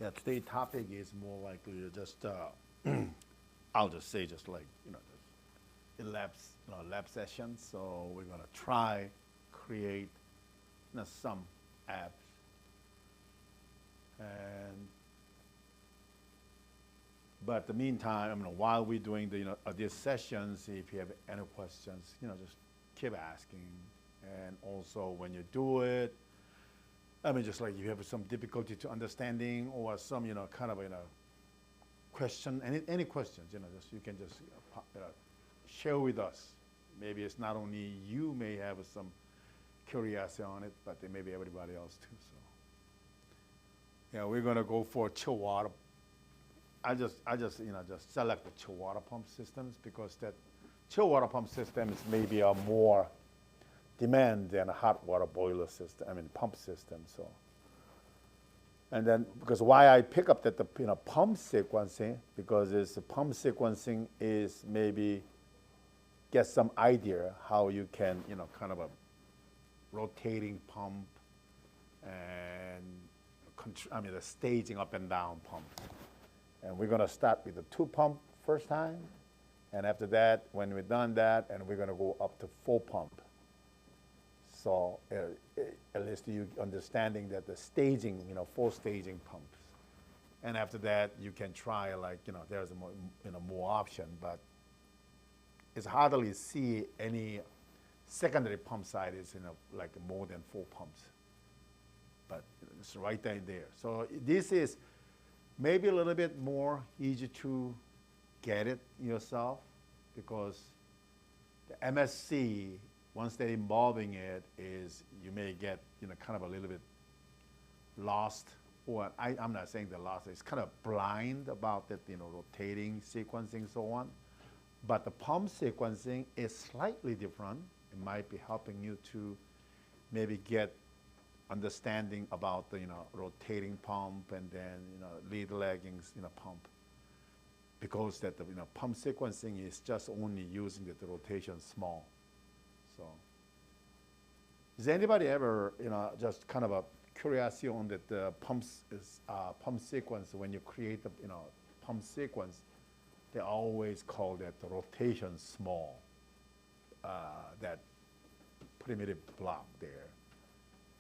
Yeah, today's topic is more likely to just, I'll just say just like, just a lab session. So we're gonna try create some apps. And, but the meantime, while we're doing these sessions, if you have any questions, just keep asking. And also when you do it, just like if you have some difficulty to understanding or some, kind of, question, any questions, just you can just share with us. Maybe it's not only you may have some curiosity on it, but there may be everybody else too. So, yeah, we're gonna go for chill water. I just just select the chill water pump systems because that chill water pump system is maybe a more demand than a hot water boiler system, pump system. So, and then because why I pick up that the pump sequencing, because it's pump sequencing is maybe get some idea how you can kind of a rotating pump and the staging up and down pump. And we're gonna start with the 2 pump first time, and after that, when we're done that, and we're gonna go up to 4 pump. So at least you understanding that the staging, 4 staging pumps. And after that, you can try like, there's a more, more option, but it's hardly see any secondary pump side is, like more than 4 pumps. But it's right there. So this is maybe a little bit more easy to get it yourself because the MSC, once they're involving it, is you may get kind of a little bit lost, or I'm not saying the lost, it's kind of blind about that rotating sequencing so on. But the pump sequencing is slightly different. It might be helping you to maybe get understanding about the rotating pump and then lead lagging pump, because that the pump sequencing is just only using the rotation small. So, is anybody ever just kind of a curiosity on that the pumps is pump sequence when you create the pump sequence, they always call that the rotation small, that primitive block there.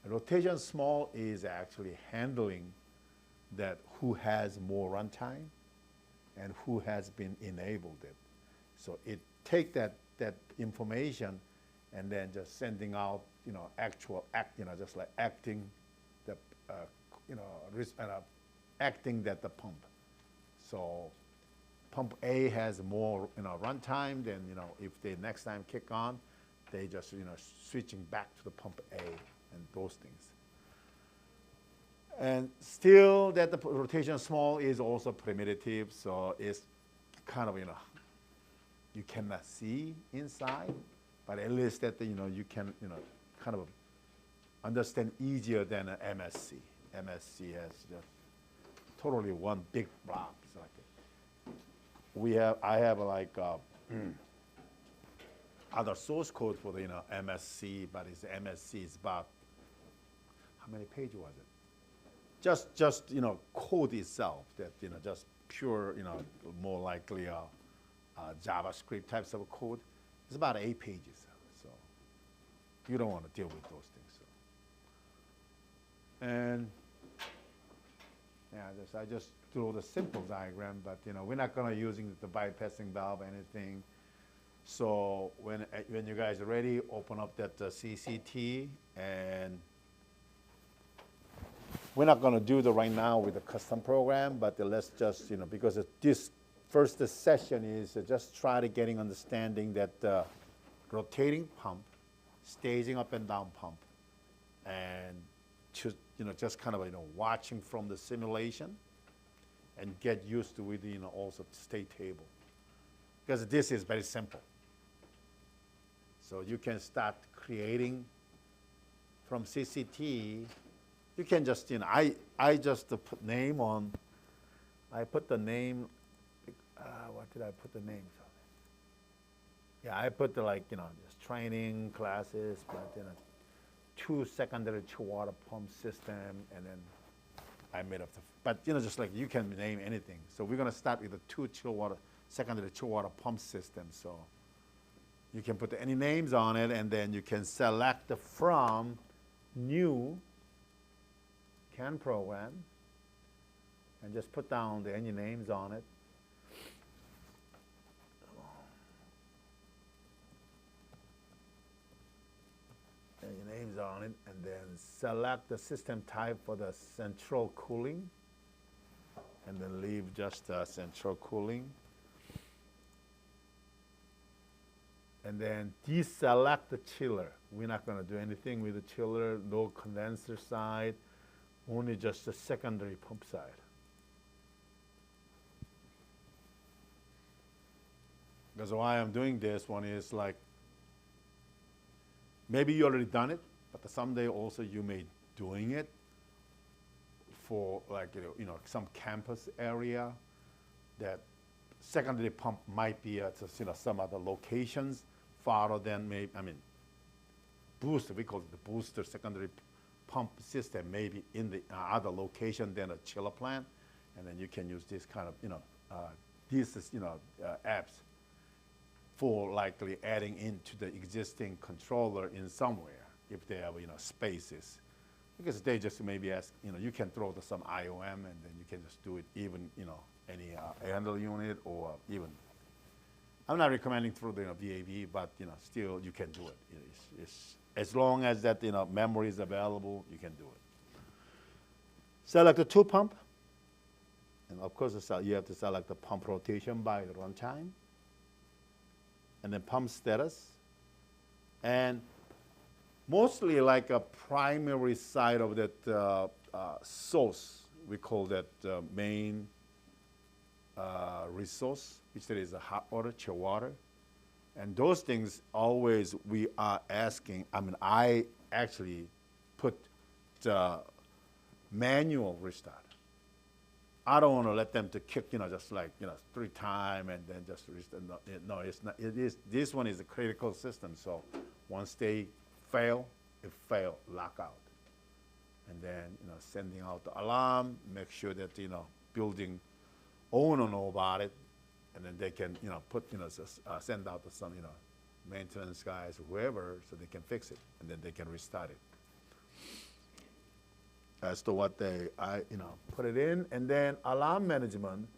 The rotation small is actually handling that who has more runtime and who has been enabled it. So it take that information and then just sending out actual act, just like acting the acting that the pump. So pump A has more runtime, then if they next time kick on, they just switching back to the pump A and those things. And still that the rotation small is also primitive, so it's kind of you cannot see inside, but at least that you can kind of understand easier than an MSC. MSC has just totally one big block. It's like I have like other source code for the MSC, but it's MSC is about how many pages was it? Just code itself that just pure more likely JavaScript types of code. It's about 8 pages. So you don't want to deal with those things. So. And yeah, I just drew the simple diagram, but we're not gonna using the bypassing valve or anything. So when you guys are ready, open up that CCT, and we're not going to do the right now with the custom program, but let's just because this first session is just try to getting understanding that the rotating pump, staging up and down pump, and just kind of watching from the simulation, and get used to with also state table, because this is very simple. So you can start creating from CCT. You can just, I just put name on, I put the name, what did I put the names on? Yeah, I put the just training classes, but 2 secondary water pump system, and then I made up the, but just like you can name anything. So we're gonna start with the 2 chill water, secondary chill water pump system. So you can put any names on it, and then you can select from new CAN program, and just put down any names on it. Any names on it, and then select the system type for the central cooling, and then leave just central cooling. And then deselect the chiller. We're not going to do anything with the chiller, no condenser side, only just the secondary pump side. Because why I'm doing this one is like, maybe you already done it, but someday also you may doing it for like, some campus area that secondary pump might be at some other locations farther than maybe, booster, we call it the booster secondary pump system, maybe in the other location than a chiller plant. And then you can use this kind of, these apps for likely adding into the existing controller in somewhere if they have, spaces. Because they just maybe ask, you can throw some IOM and then you can just do it even, any handle unit or even, I'm not recommending through the VAV, but still you can do it. It's as long as that memory is available, you can do it. Select the 2 pump, and of course you have to select the pump rotation by the runtime, and then pump status, and mostly like a primary side of that source, we call that main resource, which there is a hot water, chill water. And those things always we are asking, I actually put the manual restart. I don't want to let them to kick, just like, 3 times and then just restart. No, it's not. It is, this one is a critical system. So once they fail, it fail, lock out. And then, sending out the alarm, make sure that, building owner know about it, and then they can, send out to some, maintenance guys, whoever, so they can fix it, and then they can restart it. As to what they, put it in, and then alarm management.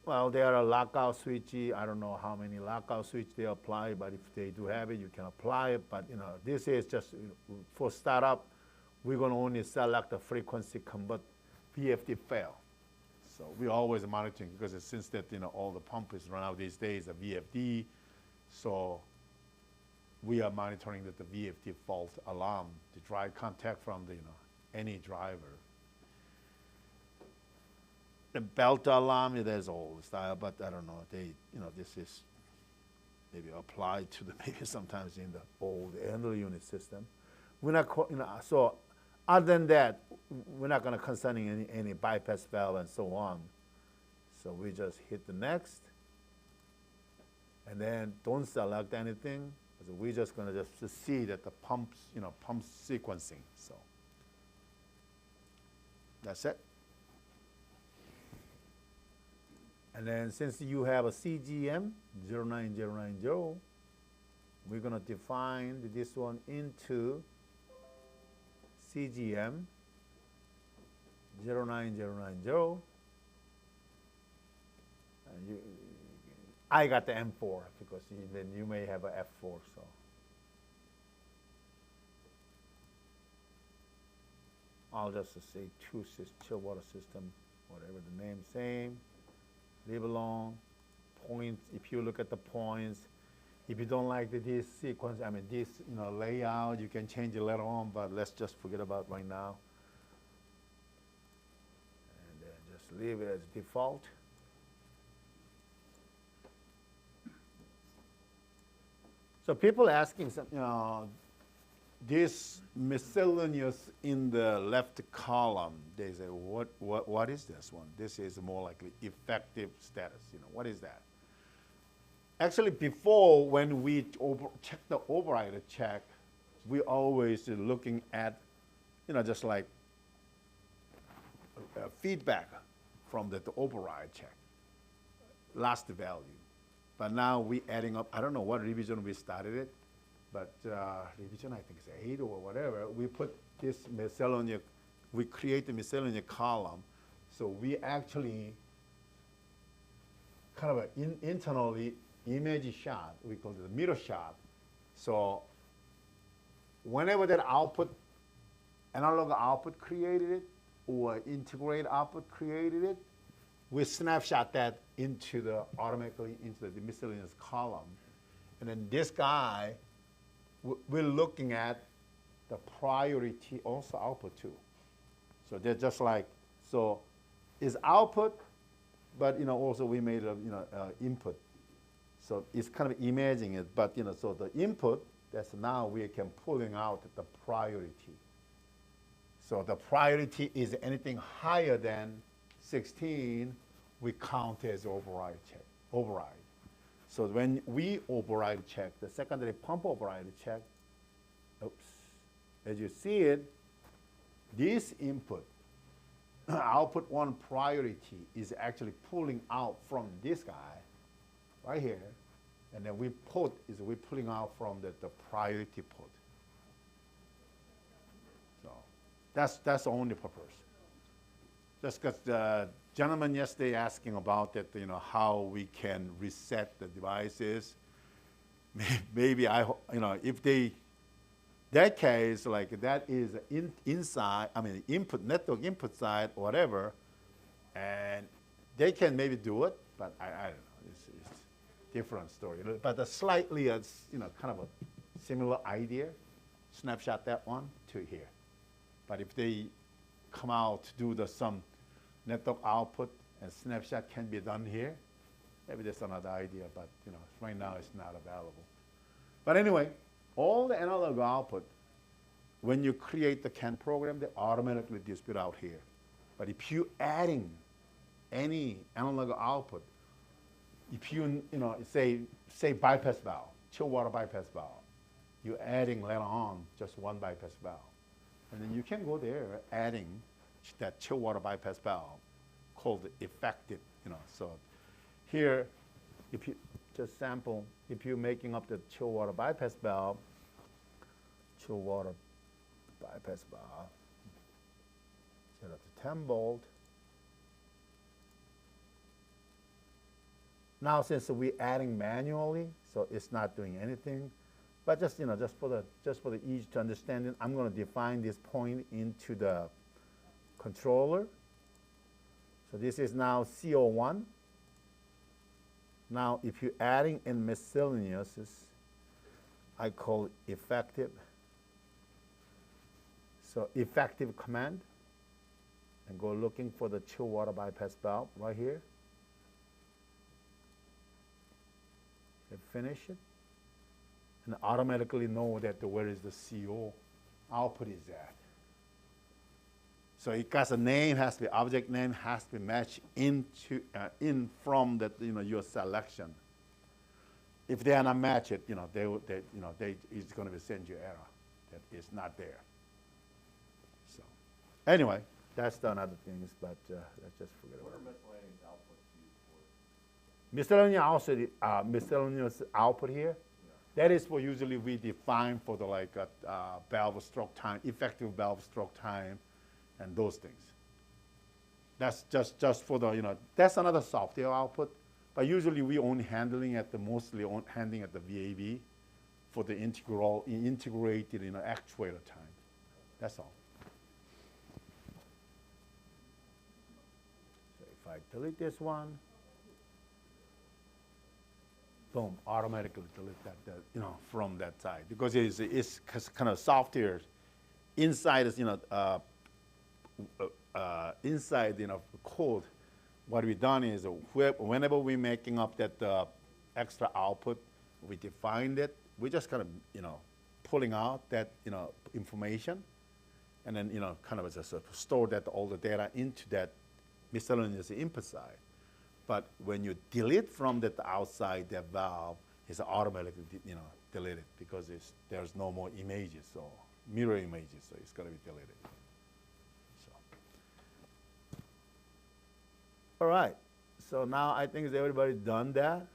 Well, there are lockout switches. I don't know how many lockout switches they apply, but if they do have it, you can apply it. But this is just for startup. We're going to only select the frequency convert VFD fail. So we're always monitoring because since that all the pump is run out these days of VFD, so we are monitoring that the VFD fault alarm, the drive contact from the any driver. The belt alarm, there's old style, but I don't know. They this is maybe applied to the maybe sometimes in the old handle unit system. We're not so. Other than that, we're not going to concerning any bypass valve and so on. So we just hit the next, and then don't select anything. So we're just going to just see that the pumps, pump sequencing. So that's it. And then since you have a CGM 09090, we're going to define this one into CGM 09090. I got the M4 because then you may have a F4. So I'll just say chill water system, whatever the name, same. Leave alone. Points. If you look at the points, if you don't like this sequence, this layout, you can change it later on. But let's just forget about right now. And then just leave it as default. So people asking, this miscellaneous in the left column, they say, what is this one? This is more likely effective status. What is that? Actually, before when we check the override check, we always looking at, just like feedback from the override check, last value. But now we adding up, I don't know what revision we started it, but revision I think is 8 or whatever. We put this miscellaneous, we create the miscellaneous column. So we actually kind of an internally image shot, we call it the mirror shot. So whenever that output, analog output created it, or integrate output created it, we snapshot that into the automatically into the miscellaneous column. And then this guy, we're looking at the priority also output too. So they're just like, so is output, but also we made a input. So it's kind of imaging it, but so the input, that's now we can pulling out the priority. So the priority is anything higher than 16, we count as override check, override. So when we override check, the secondary pump override check, oops, as you see it, this input, output 1 priority is actually pulling out from this guy right here, and then we're pulling out from the priority put. So that's the only purpose. Just because the gentleman yesterday asking about that, how we can reset the devices. Maybe if they, that case, like that is inside, input, network input side, whatever, and they can maybe do it, but I don't know, it's different story. But a slightly, kind of a similar idea, snapshot that one to here. But if they come out to do some network output and snapshot can be done here, maybe that's another idea, but right now it's not available. But anyway, all the analog output, when you create the CAN program, they automatically dispute out here. But if you adding any analog output, if you say bypass valve, chill water bypass valve, you're adding later on just one bypass valve. And then you can go there adding that chill water bypass valve called effective, So here, if you just sample, if you're making up the chill water bypass valve, 0 to 10 volt. Now since we're adding manually, so it's not doing anything. But just for the ease to understanding, I'm going to define this point into the controller. So this is now CO1. Now if you're adding in miscellaneous, I call it effective. So effective command, and go looking for the chill water bypass valve right here. And finish it. And automatically know that where is the CO output is at. So it got a name, has to be object name, has to be matched into in from that your selection. If they are not matched, it's going to send you error that is not there. So anyway, that's the another things, but let's just forget about it. What are miscellaneous outputs used for? Miscellaneous output here. That is for usually we define for the valve stroke time, effective valve stroke time, and those things. That's just for the that's another software output, but usually we only handling at the mostly handling at the VAV for the integrated actuator time. That's all. So if I delete this one. Boom, automatically delete that, from that side, because it's kind of software inside is, inside, code. What we've done is whenever we're making up that extra output, we defined it. We just kind of, pulling out that, information, and then, kind of just store that all the data into that miscellaneous input side. But when you delete from that outside that valve, it's automatically deleted because there's no more images or mirror images, so it's going to be deleted. So All right, so now I think everybody's done that.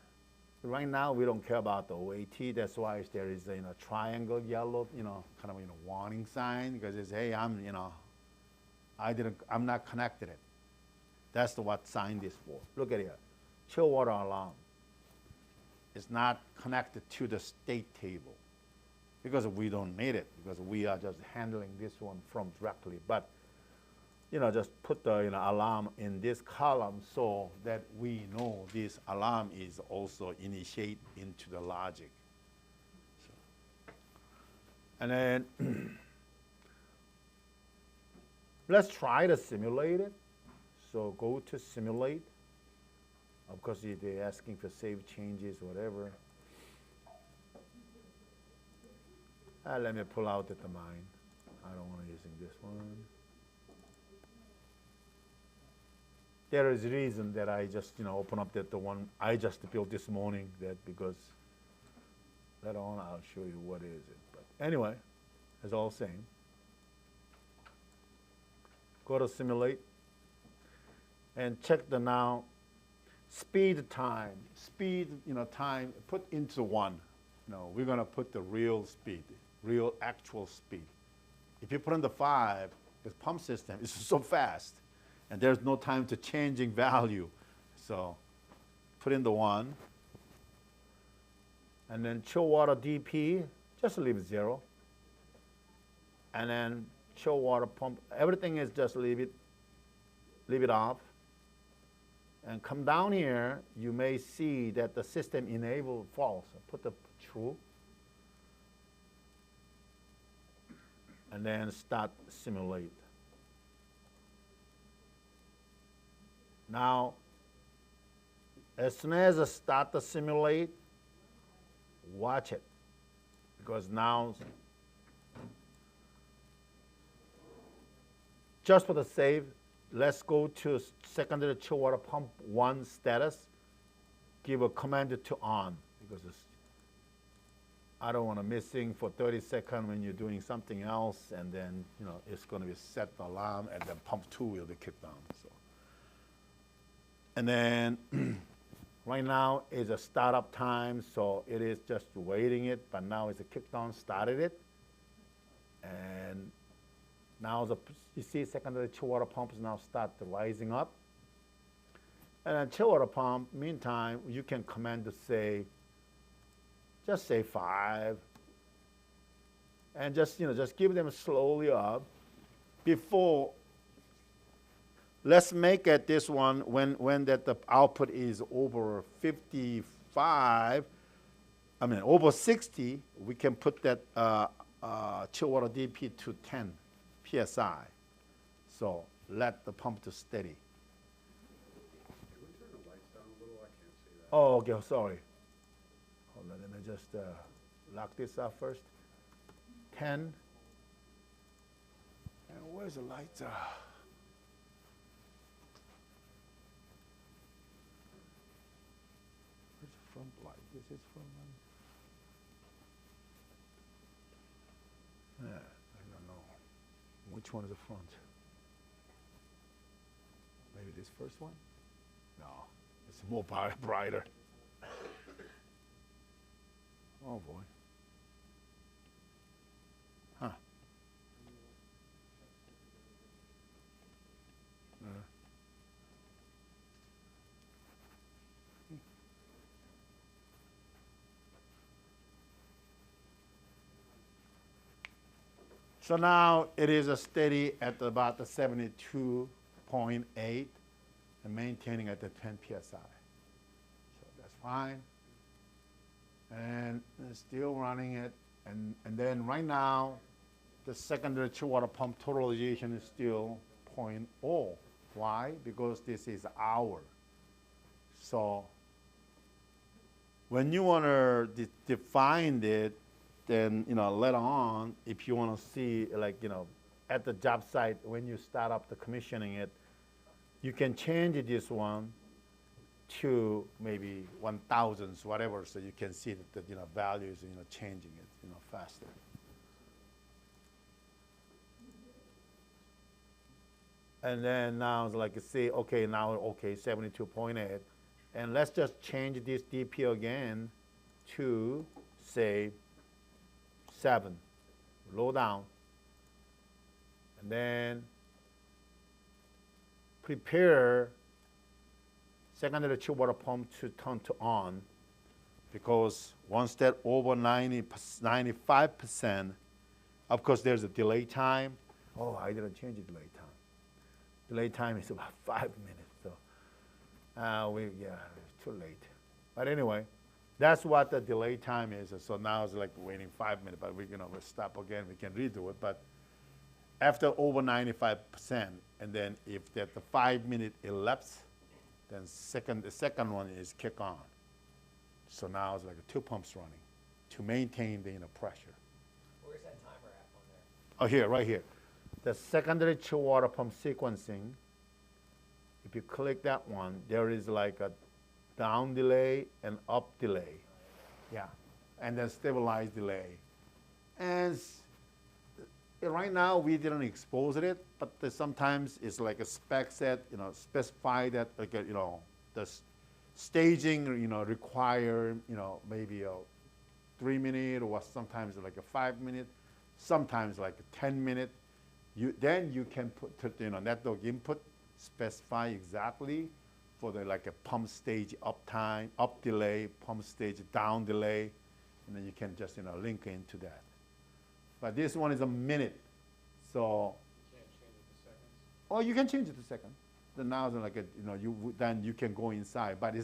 Right now, we don't care about the OAT. That's why there is a triangle yellow, kind of warning sign, because it's, hey, I'm not connected it. That's what sign is for. Look at here, chill water alarm. It's not connected to the state table because we don't need it, because we are just handling this one from directly. But just put the alarm in this column so that we know this alarm is also initiate into the logic. So. And then let's try to simulate it. So go to simulate. Of course, if they're asking for save changes, whatever. Let me pull out the mine. I don't want to using this one. There is a reason that I just open up the one I just built this morning, that because later on I'll show you what is it. But anyway, it's all same. Go to simulate and check the now speed time. Speed time put into one. No, we're gonna put the real speed, real actual speed. If you put in the 5, the pump system is so fast. And there's no time to changing value. So put in the 1. And then chill water DP, just leave it 0. And then chill water pump, everything is just leave it off. And come down here, you may see that the system enable false. Put the true. And then start simulate. Now, as soon as I start to simulate, watch it. Because now, just for the save, let's go to secondary chill water pump 1 status. Give a command to on, because I don't want to missing for 30 seconds when you're doing something else, and then it's going to be set the alarm, and then pump 2 will be kicked down. So. And then right now is a startup time, so it is just waiting it, but now it's a kickdown, started it. And now you see secondary chill water pumps now start rising up. And then chill water pump, meantime, you can command to say, just say 5. And just give them slowly up before. Let's make it this one when the output is over 55, over 60, we can put that chill water DP to 10 PSI. So let the pump to steady. Can we turn the lights down a little? I can't see that. Oh, okay, sorry. Hold on, let me just lock this up first. 10. And where's the lights? Front light. This is front light. Yeah, I don't know. Which one is the front? Maybe this first one? No, it's more brighter. Oh boy. Huh. So now it is a steady at about the 72.8 and maintaining at the 10 PSI. So that's fine. And it's still running it. And then right now, the secondary chill water pump totalization is still 0.0. Why? Because this is hour. So when you want to define it, then later on, if you want to see at the job site when you start up the commissioning it, you can change this one to maybe 1,000s, whatever, so you can see that the values changing it faster. And then now it's like, say, okay, now, okay, 72.8. And let's just change this DP again to, say, 7. Low down. And then prepare secondary chilled water pump to turn to on, because once that over 95%, of course there's a delay time. Oh, I didn't change the delay time. Delay time is about 5 minutes, so it's too late. But anyway, that's what the delay time is. So now it's like waiting 5 minutes, but we'll stop again. We can redo it. But after over 95%, and then if that the 5 minute elapsed, then the second one is kick on. So now it's like 2 pumps running to maintain the pressure. Where's that timer at on there? Oh, here, right here. The secondary chill water pump sequencing, if you click that one, there is like a down delay and up delay. Yeah, and then stabilize delay. And right now we didn't expose it, but sometimes it's like a spec set, specify that like the staging, require, maybe a 3 minute, or sometimes like a 5 minute, sometimes like a 10 minute. Then you can put network input, specify exactly for the like a pump stage up time, up delay, pump stage down delay, and then you can just link into that. But this one is a minute, so. You can't change it to seconds? Oh, you can change it to second. Then now it's like then you can go inside. But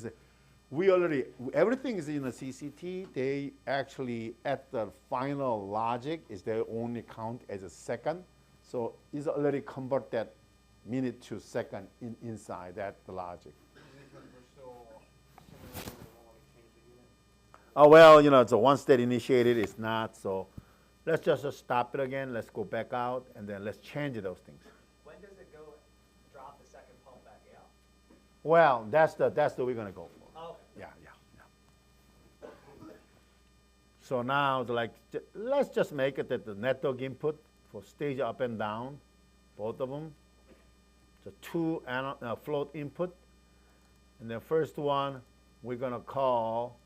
everything is in the CCT. They actually at the final logic is they only count as a second. So it's already convert that minute to second inside that logic. We're still simulating, we don't want to change the unit? Oh, well, so once that initiated, it's not. So let's just stop it again. Let's go back out, and then let's change those things. When does it go drop the second pump back out? Well, that's the we're gonna go for. Oh, okay. Yeah. So now, let's just make it that the network input for stage up and down, both of them. So 2 float input, and the first one we're gonna call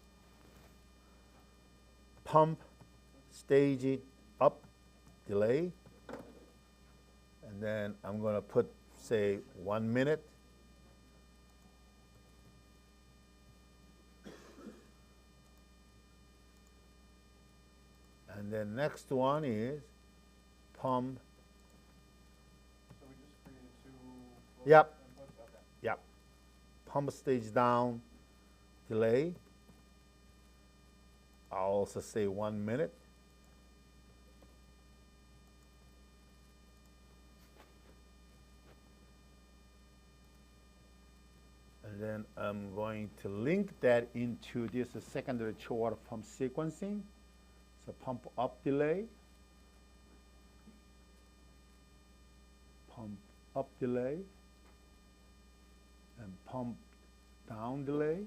pump stage up delay, and then I'm gonna put, say, 1 minute. And then next one is pump. So we just created 2 float Yep. inputs? Okay. Yep. Pump stage down delay. I'll also say 1 minute. And then I'm going to link that into this secondary chill water pump sequencing. So pump up delay, pump up delay, and pump down delay.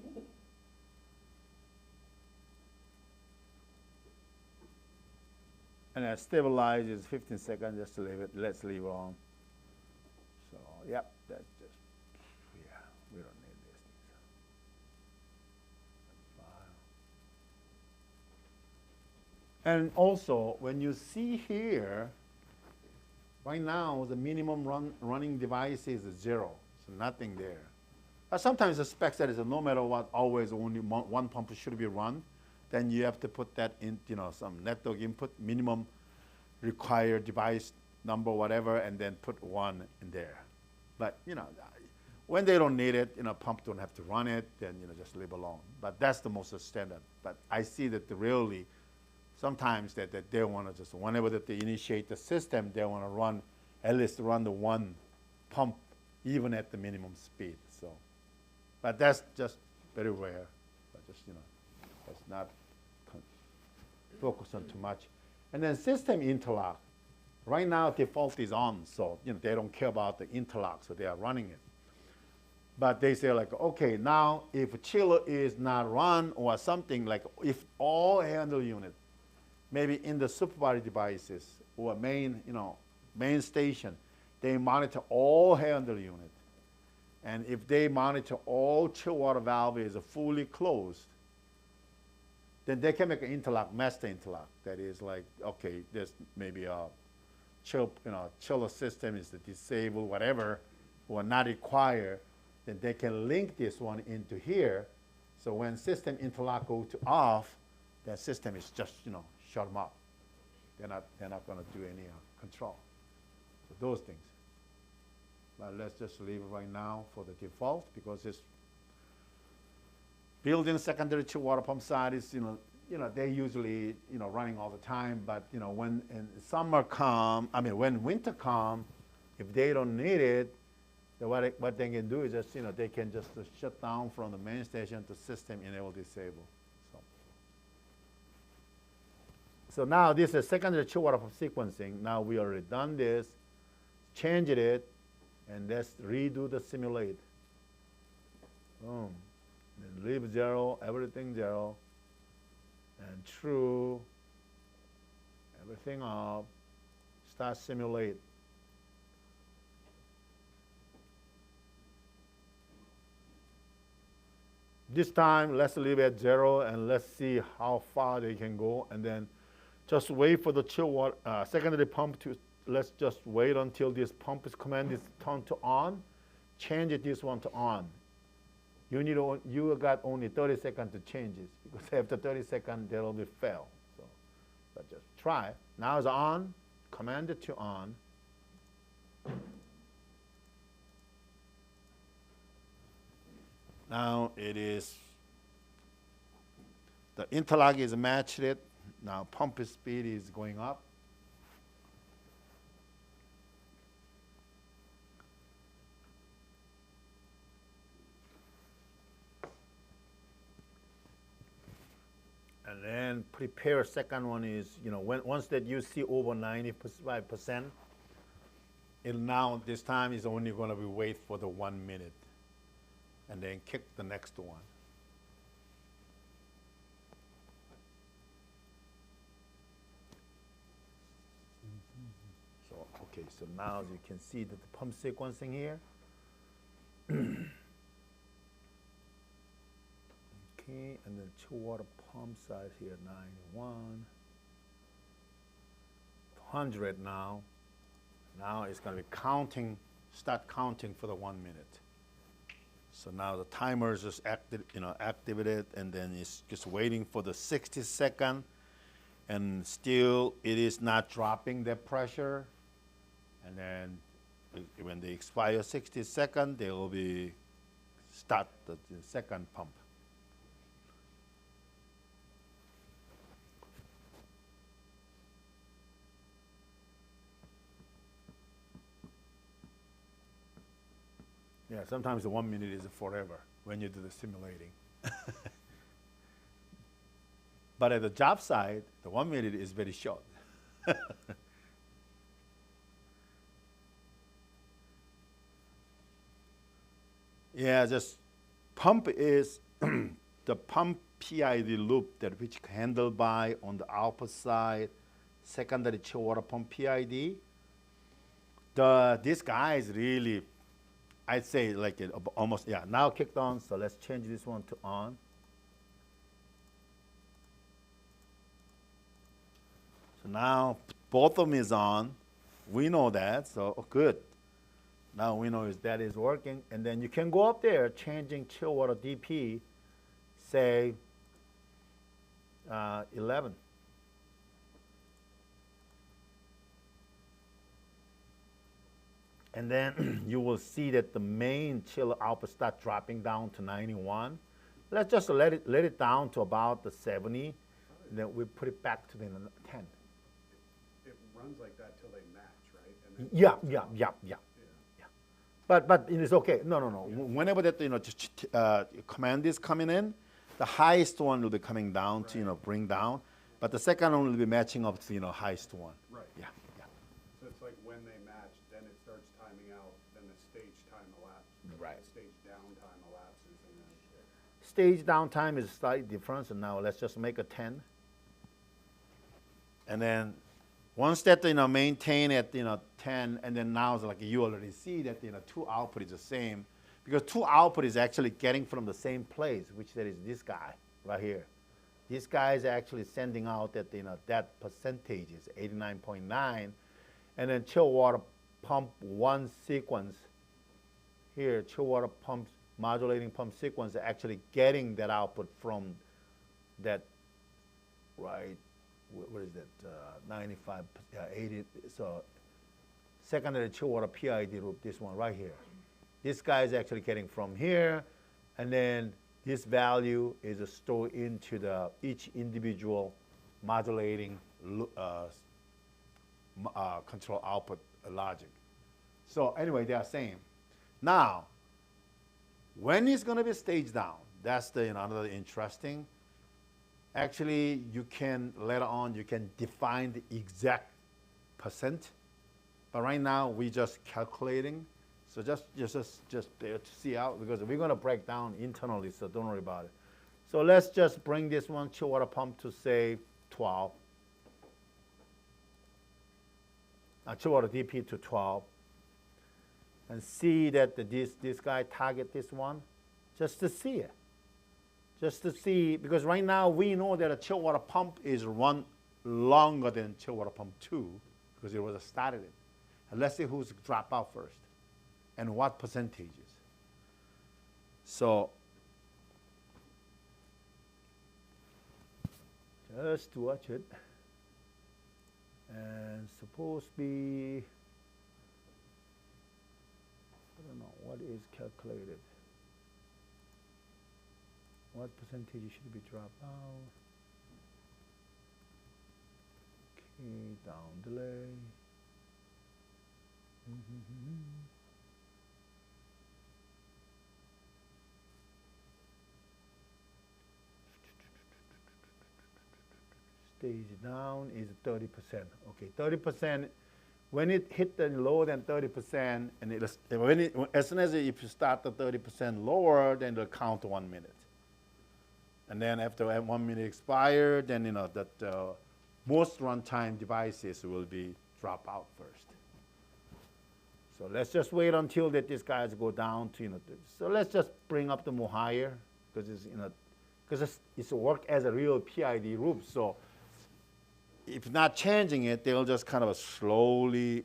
And stabilize is 15 seconds, just to leave it, let's leave it on. So, yep, that's just, yeah, we don't need these things. File. And also, when you see here, right now, the minimum running device is 0, so nothing there. Sometimes the spec said is no matter what, always only one pump should be run. Then you have to put that in, some network input, minimum required device number, whatever, and then put 1 in there. But, when they don't need it, pump don't have to run it, then, just leave alone. But that's the most standard. But I see that really, sometimes that they want to just, whenever that they initiate the system, they want to at least run the 1 pump, even at the minimum speed. So, but that's just very rare. But just, let's not focus on too much. And then system interlock. Right now, default is on, so they don't care about the interlock, so they are running it. But they say like, okay, now if chiller is not run or something, like if all handle unit, maybe in the supervisory devices or main station, they monitor all handle unit. And if they monitor all chill water valve is fully closed, then they can make an interlock, master interlock. That is like, okay, there's maybe a chiller system is disabled, whatever, or not required, then they can link this one into here. So when system interlock go to off, that system is just, shut them up. They're not going to do any control. So those things. But let's just leave it right now for the default, because it's built-in secondary chill water pump side is, they usually, running all the time. But when summer when winter come, if they don't need it, then what they can do is just, they can just shut down from the main station to system enable disable. So now this is secondary chill water pump sequencing. Now we already done this, changed it, and let's redo the simulate. Boom. Then leave 0, everything 0, and true, everything up, start simulate. This time, let's leave it at 0, and let's see how far they can go, and then just wait for the chill water, secondary pump to, let's just wait until this pump command is turned to on, change this one to on. You got only 30 seconds to change it, because after 30 seconds, there will be fail. So, but just try. Now it's on, command it to on. Now it is, the interlock is matched it. Now pump speed is going up. And then prepare second one is, once that you see over 95%, now this time is only going to be wait for the 1 minute. And then kick the next one. So, okay, so now you can see that the pump sequencing here. Okay, and then chill water pump side here, 91. 100 now. Now it's going to be counting, start counting for the 1 minute. So now the timer is just activated, and then it's just waiting for the 60 second, and still it is not dropping the pressure. And then when they expire 60 seconds, they will be start the second pump. Yeah, sometimes the 1 minute is forever when you do the simulating. But at the job site, the 1 minute is very short. Yeah, just pump is the pump PID loop that which handled by on the output side, secondary chill water pump PID. This guy is really, I'd say like it almost, yeah, now kicked on, so let's change this one to on. So now both of them is on. We know that, so good. Now we know that is working, and then you can go up there changing chill water DP, say 11. And then you will see that the main chiller output start dropping down to 91. Let's just let it down to about the 70, and then we put it back to the 10. It runs like that till they match, right? And then Yeah. But it is okay. No. Whenever that command is coming in, the highest one will be coming down to bring down, but the second one will be matching up to highest one. Right. Yeah. So it's like when they match, then it starts timing out, then the stage time elapses. Right. The stage downtime elapses, and then Stage downtime is slightly different, so now let's just make a 10. And then Once that, maintain at, 10, and then now it's like you already see that, two output is the same, because two output is actually getting from the same place, which that is this guy right here. This guy is actually sending out that, that percentage is 89.9, and then chill water pump one sequence here, chill water pumps, modulating pump sequence, actually getting that output from that, right, what is that, 95, 80, so secondary chill water PID loop, this one right here. This guy is actually getting from here, and then this value is stored into the each individual modulating control output logic. So anyway, they are same. Now, when it's going to be staged down, that's the another interesting. Actually, you can later on you can define the exact percent, but right now we just calculating. So just there to see out, because we're going to break down internally, so don't worry about it. So let's just bring this one chill water pump to say 12. Chill water DP to 12. And see that this guy target this one, just to see it. Just to see, because right now we know that a chill water pump is run longer than chill water pump 2, because it was started it. And let's see who's drop out first, and what percentages. So just to watch it, and supposed to be, I don't know what is calculated. What percentage should be dropped out? Okay, down delay. Stage down is 30%. Okay, 30%. When it hit the lower than 30%, and as soon as if you start the 30% lower, then it'll count 1 minute. And then after 1 minute expired, then that most runtime devices will be drop out first. So let's just wait until that these guys go down to so let's just bring up the more higher, because it's because it's work as a real PID loop. So if not changing it, they'll just kind of slowly,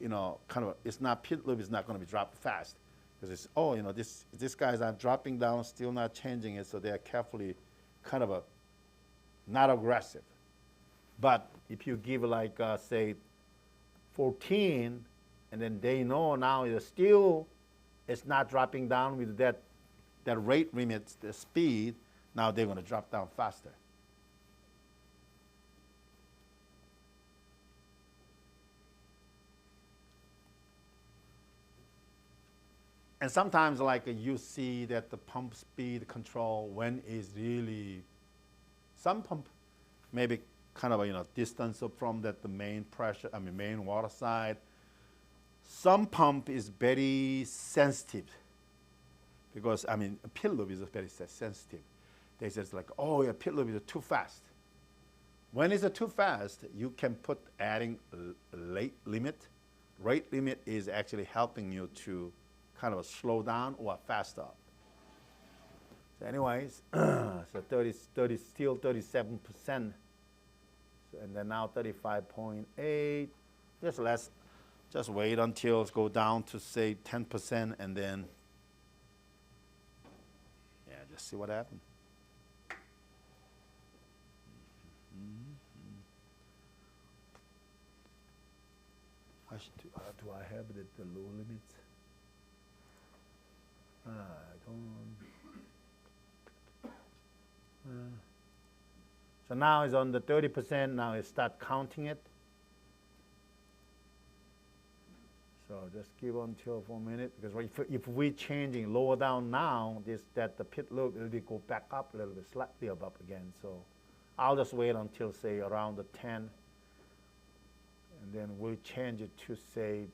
it's not pit loop is not going to be dropped fast, because it's these guys are dropping down, still not changing it, so they are carefully kind of not aggressive. But if you give like say 14, and then they know now it's not dropping down with that rate limits the speed, now they're going to drop down faster. And sometimes, like you see that the pump speed control when is really, some pump maybe kind of distance from that the main pressure, main water side. Some pump is very sensitive, because a pit loop is very sensitive. They say like, oh yeah, pit loop is too fast. When it's too fast, you can put adding rate limit. Rate limit is actually helping you to kind of slow down or fast up. So anyways, so 30 still 37%. So, and then now 35.8. Just wait until it go down to say 10%, and then just see what happens. Do I have the low limits? I don't. So now it's on the 30%. Now it start counting it. So just give until 4 minutes, because if we're changing lower down now, the pit loop will go back up a little bit, slightly above again. So I'll just wait until say around the 10, and then we'll change it to say,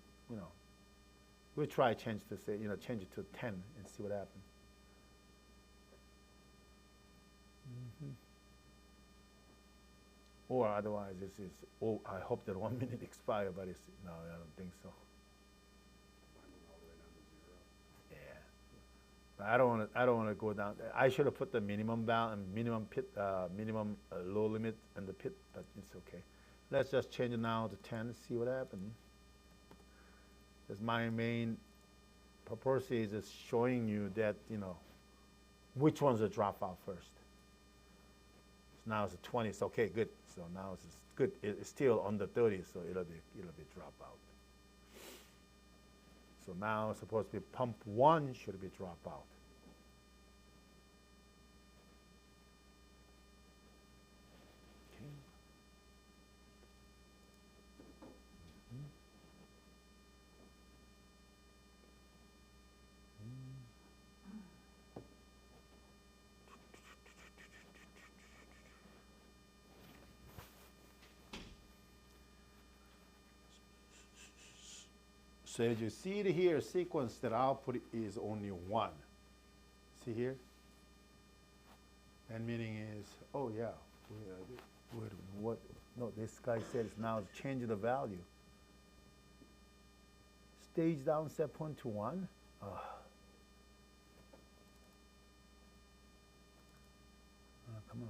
we'll try change to say, change it to 10 and see what happens. Or otherwise, this is, oh, I hope that 1 minute expire, but it's, no, I don't think so. Mine went all the way down to 0. Yeah. But I don't want to go down. I should have put the minimum minimum pit, minimum low limit and the pit, but it's okay. Let's just change it now to 10, see what happens. Because my main purpose is just showing you that, you know, which ones will drop out first. So now it's a 20, it's okay, good. So now it's good. It's still under 30, so it'll be drop out. So now it's supposed to be pump 1 should be drop out. Okay. So as you see it here, sequence that output is only 1. See here? And meaning is, oh yeah, wait a minute, what? No, this guy says now it's changing the value. Stage down set point to 1. Come on.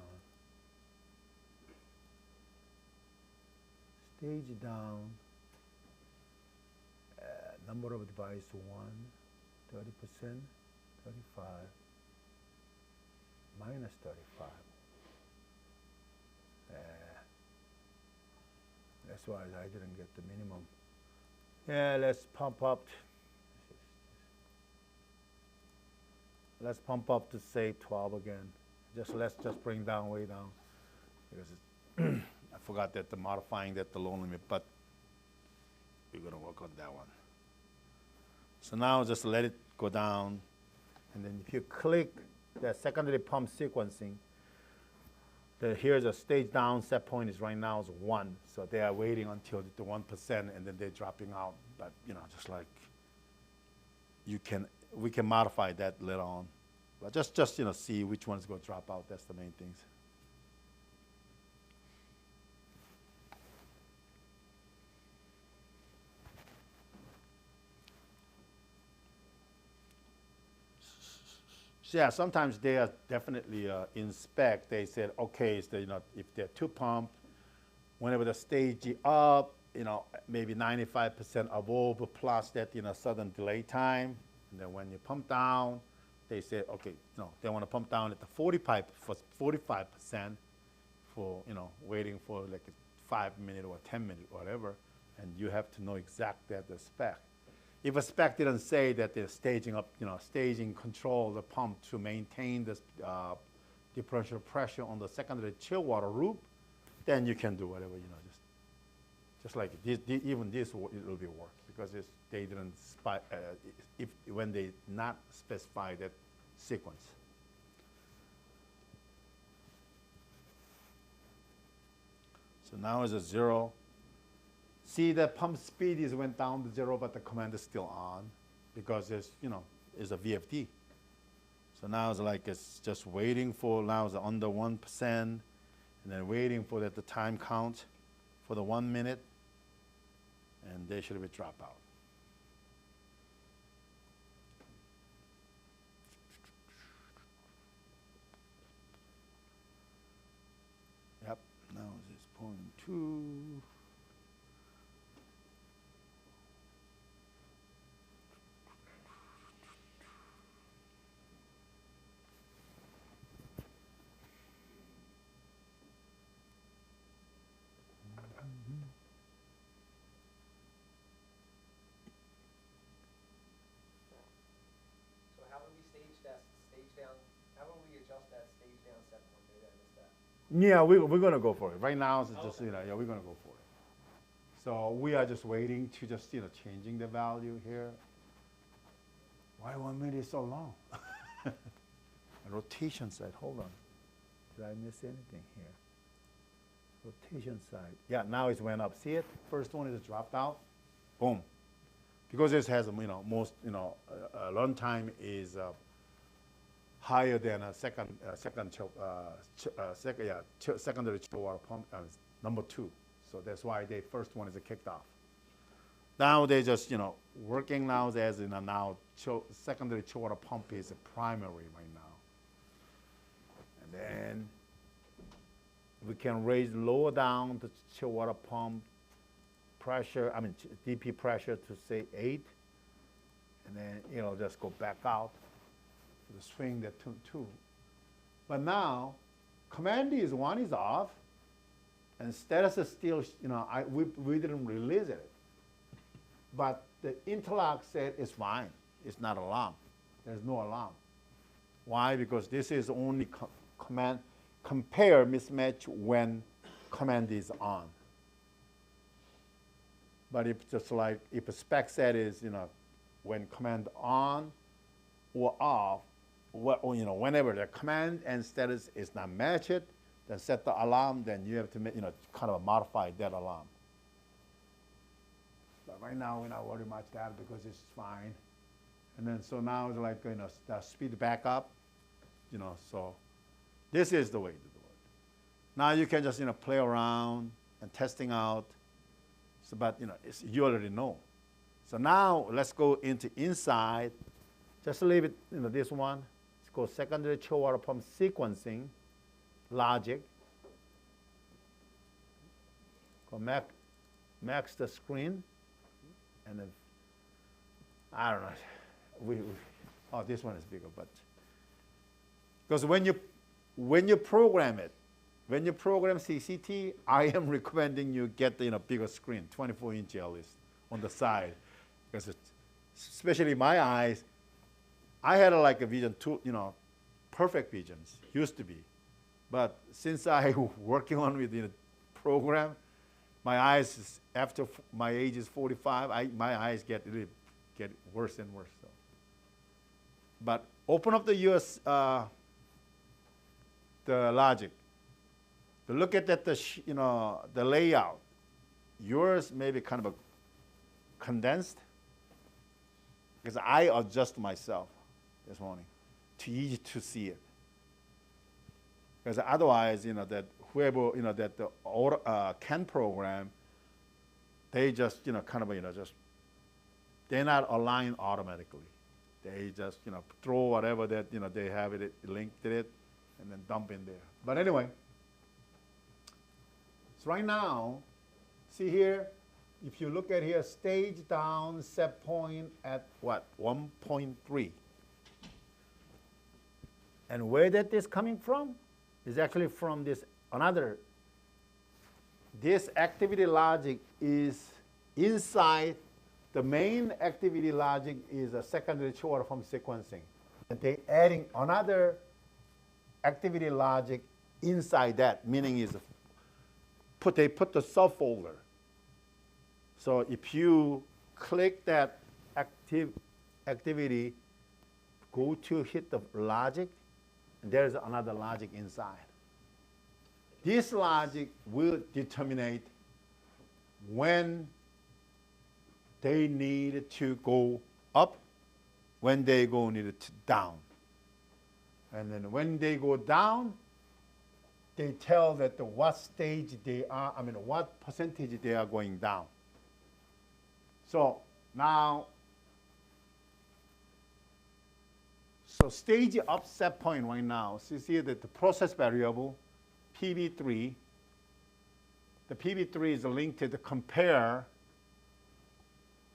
Stage down. Number of device 1, 30%, 35, minus 35. That's why I didn't get the minimum. Yeah, let's pump up. Let's pump up to say 12 again. Let's just bring down way down because it's I forgot that the modifying that the low limit, but we're gonna work on that one. So now just let it go down, and then if you click the secondary pump sequencing, here's a stage down set point is right now is 1, so they are waiting until the 1%, and then they're dropping out. But you know, just like we can modify that later on, but just you know, see which one's going to drop out. That's the main things. Yeah, sometimes they are definitely inspect. They said, okay, so, you know, if they're 2 pump, whenever the stage is up, you know, maybe 95% above plus that, you know, sudden delay time. And then when you pump down, they say, okay, you know, they want to pump down at the 45% for, you know, waiting for like a 5 minute or 10 minute, whatever. And you have to know exactly the spec. If a spec didn't say that they're staging up, you know, staging control the pump to maintain the differential pressure on the secondary chill water loop, then you can do whatever, you know, just like this, even this, it will be work because they didn't when they not specify that sequence. So now it's a 0. See, the pump speed went down to 0, but the command is still on because it's, you know, it's a VFD. So now it's like it's just waiting for, now it's under 1%, and then waiting for the time count for the 1 minute, and they should be drop out. Yep, now it's 0.2. Yeah, we're going to go for it. Right now, it's just, you know, yeah, we're going to go for it. So we are just waiting to just, you know, changing the value here. Why 1 minute is so long? Rotation side, hold on. Did I miss anything here? Rotation side. Yeah, now it went up. See it? First one is dropped out. Boom. Because this has, you know, most, you know, run time is higher than a secondary chill water pump, number 2. So that's why the first one is kicked off. Now they just, working now as now secondary chill water pump is a primary right now. And then we can lower down the chill water pump pressure, DP pressure to say 8. And then, just go back out to the swing that 2. But now, command is 1 is off, and status is still, we didn't release it. But the interlock said it's fine. It's not alarm. There's no alarm. Why? Because this is only command, compare mismatch when command is on. But if just like, if a spec set is, when command on or off, whenever the command and status is not matched, then set the alarm, then you have to, kind of modify that alarm. But right now, we're not worried much that because it's fine. And then, so now it's like, the speed back up, so this is the way to do it. Now you can just, play around and testing out. So, but, you already know. So now let's go into inside. Just leave it, this one. Let's go secondary chill water pump sequencing, logic. Go max the screen. And then, I don't know. Oh, this one is bigger, but because when you program it, when you program CCT, I am recommending you get the bigger screen, 24-inch at least on the side, because especially my eyes, I had like a vision too, perfect visions used to be, but since I working on with the program, my eyes after my age is 45, my eyes get worse and worse. So. But open up the the logic. To look at that, the layout. Yours may be kind of a condensed, because I adjust myself this morning too easy to see it. Because otherwise, that whoever that the can program, they just kind of just they're not aligned automatically. They just throw whatever that they have it linked to it, and then dump in there. But anyway, so right now, see here, if you look at here, stage down set point at what 1.3, and where that is coming from is actually from this another. This activity logic is inside. The main activity logic is a secondary chill water pump sequencing. And they adding another activity logic inside that, meaning is they put the subfolder. So if you click that activity, go to hit the logic, and there's another logic inside. This logic will determine when they need to go up, when they need to down. And then when they go down, they tell that what stage they are, what percentage they are going down. So now, so stage up set point right now, so you see that the process variable, PV3, the PV3 is linked to the compare,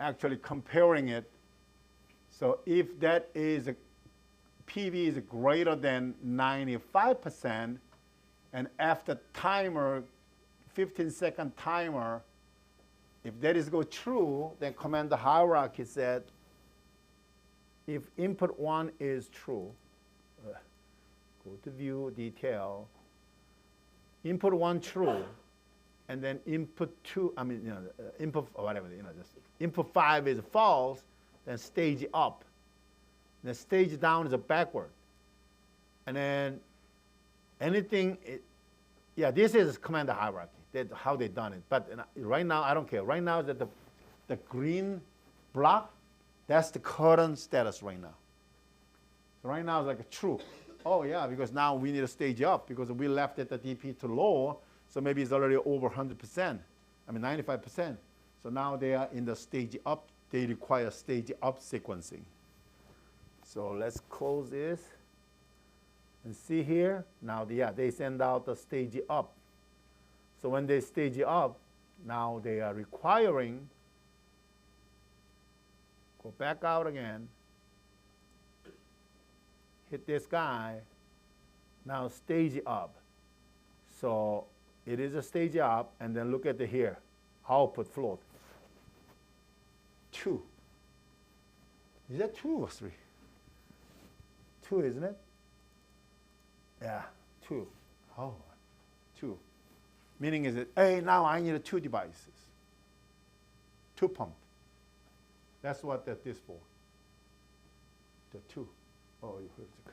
actually comparing it. So if that is PV is greater than 95%, and after timer, 15-second timer, if that is go true, then command the hierarchy said, if input 1 is true, go to view detail, input 1 true, and then input 2, input whatever, just input 5 is false, then stage up. Then stage down is a backward. And then anything, this is command hierarchy. That's how they done it. But right now, I don't care. Right now, that the green block, that's the current status right now. So right now it's like true. Oh yeah, because now we need to stage up because we left it the DP too low, so maybe it's already over 100%. I mean 95%. So now they are in the stage up. They require stage up sequencing. So let's close this and see here. Now they send out the stage up. So when they stage up, now they are requiring, go back out again, hit this guy, now stage up. So it is a stage up, and then look at the here, output float. 2. Is that 2 or 3? 2, isn't it? Yeah, 2. Oh, 2. Meaning is that, hey, now I need 2 devices. 2 pump. That's what that is for. The 2. Oh, you heard it.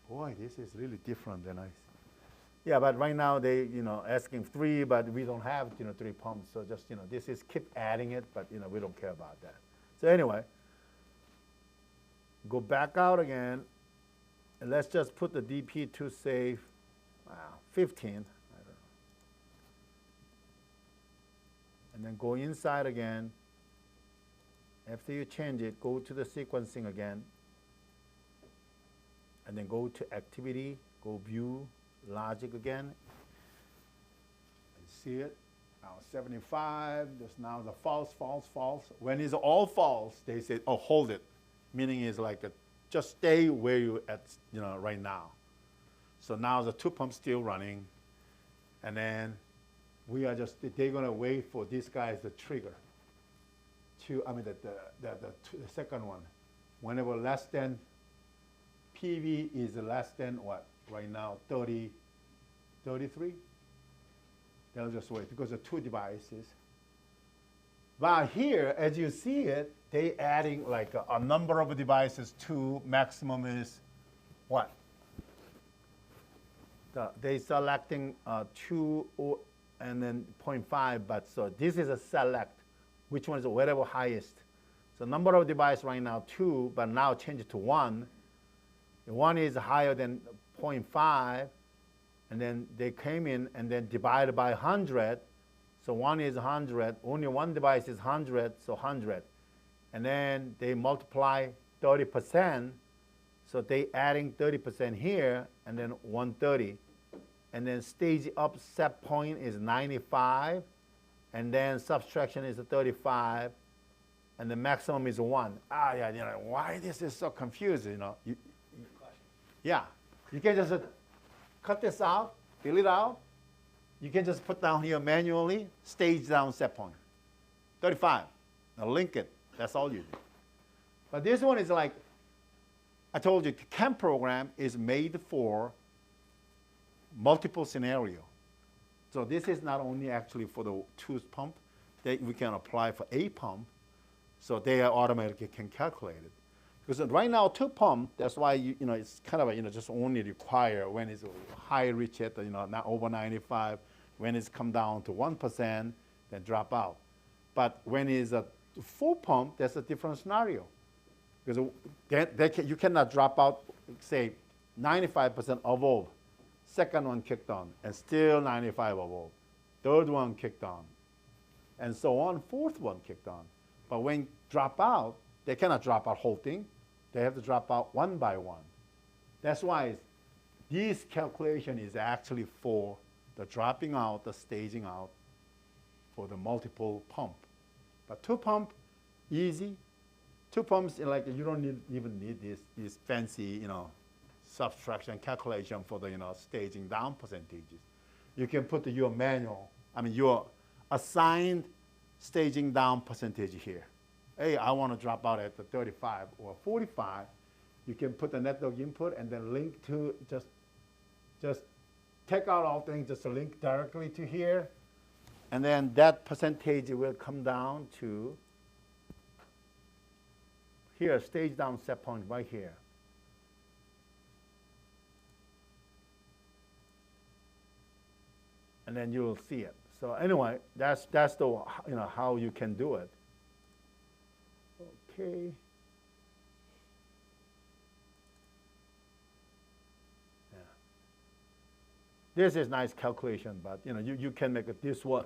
Boy, this is really different than I see. Yeah, but right now they, asking 3, but we don't have, 3 pumps. So just, this is keep adding it, but, we don't care about that. So anyway, go back out again, and let's just put the DP to say, 15. I don't know. And then go inside again. After you change it, go to the sequencing again. And then go to activity, go view, logic again. And see it. Now 75, just now the false, false, false. When it's all false, they say, oh, hold it. Meaning is like, just stay where you at, right now. So now the 2 pumps still running. And then we are just, they're gonna wait for this guy as the trigger. The second one. Whenever less than, PV is less than what? Right now, 30, 33? They'll just wait because the 2 devices. But here, as you see it, they adding like a number of devices to maximum is what? They selecting 2 and then 0.5, but so this is a select. Which one is whatever highest? So number of device right now 2, but now change it to 1. The 1 is higher than 0.5, and then they came in and then divided by 100. So 1 is 100, only 1 device is 100, so 100. And then they multiply 30%, so they adding 30% here, and then 130. And then stage up set point is 95, and then subtraction is 35, and the maximum is 1. Why this is so confusing, Yeah, you can just cut this out, fill it out. You can just put down here manually, stage down set point. 35, now link it, that's all you do. But this one is like, I told you, CAM program is made for multiple scenario. So this is not only actually for the 2 pump, we can apply for a pump, so they automatically can calculate it. Because right now 2 pump, that's why it's kind of just only require when it's high reach at not over 95, when it's come down to 1%, then drop out. But when it's a full pump, that's a different scenario. Because you cannot drop out, say 95% above. Second one kicked on, and still 95 above. Third one kicked on, and so on. 4th one kicked on. But when drop out, they cannot drop out whole thing. They have to drop out 1 by 1. That's why this calculation is actually for the dropping out, the staging out, for the multiple pump. But 2 pump, easy. 2 pumps, like you don't even need this fancy, subtraction calculation for the staging down percentages. You can put your manual, your assigned staging down percentage here. Hey, I want to drop out at the 35 or 45. You can put the network input and then link to just take out all things, just link directly to here, and then that percentage will come down to here, stage down set point right here. And then you will see it. So anyway, that's the how you can do it. Okay. This is nice calculation, but you can make it this one.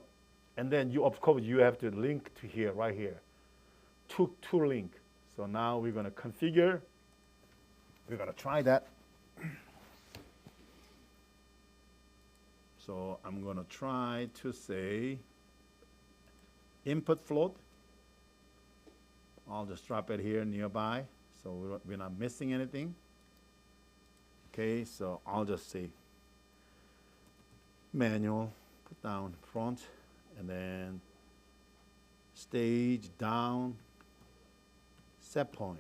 And then you, of course, you have to link to here, right here. Two link. So now we're gonna configure. We're gonna try that. So I'm gonna try to say input float. I'll just drop it here nearby, so we're not missing anything. Okay, so I'll just say manual, put down front, and then stage down, set point.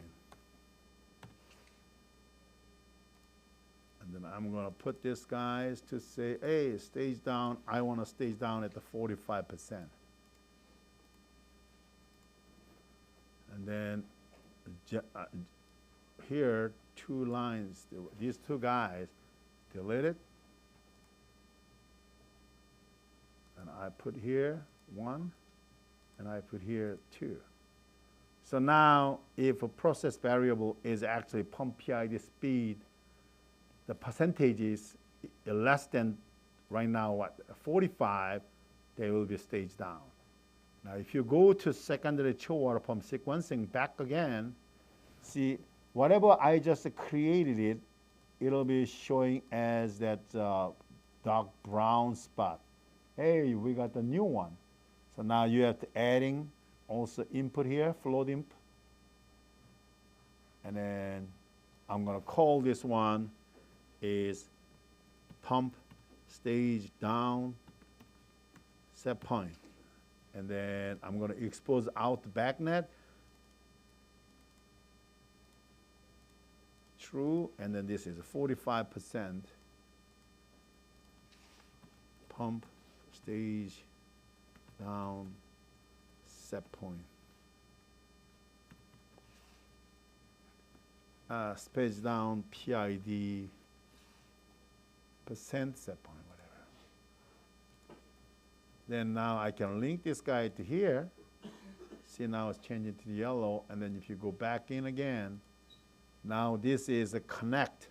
And then I'm gonna put this guys to say, hey, stage down, I wanna stage down at the 45%. And then here, 2 lines, these 2 guys, delete it. And I put here 1, and I put here 2. So now, if a process variable is actually pump PID speed, the percentage is less than, right now, what, 45, they will be staged down. Now, if you go to secondary chill water pump sequencing back again, see, whatever I just created it'll be showing as that dark brown spot. Hey, we got the new one. So now you have to adding also input here, float imp. And then I'm gonna call this one is pump stage down set point. And then I'm gonna expose out the back net. True, and then this is 45% pump stage down set point. Space down PID percent set point, whatever. Then now I can link this guy to here. See, now it's changing to the yellow, and then if you go back in again, now this is a connect.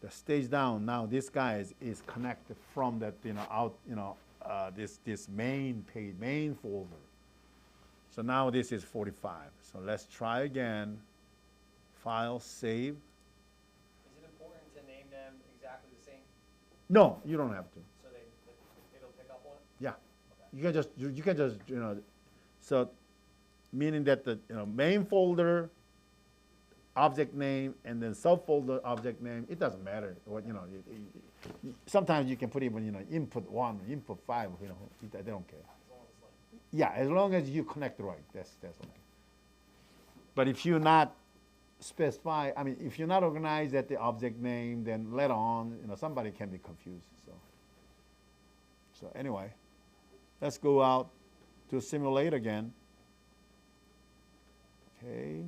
The stage down, now this guy is connected from that, out, this main page, main folder. So now this is 45. So let's try again. File, save. Is it important to name them exactly the same? No, you don't have to. So it'll pick up on it? Yeah. Okay. You can just, so meaning that the main folder, object name, and then subfolder object name, it doesn't matter what, sometimes you can put even, input 1, input 5, they don't care. As long as it's like, Yeah, as long as you connect right, that's okay. But if you're not specify, if you're not organized at the object name, then later on, somebody can be confused, So anyway, let's go out to simulate again. Okay.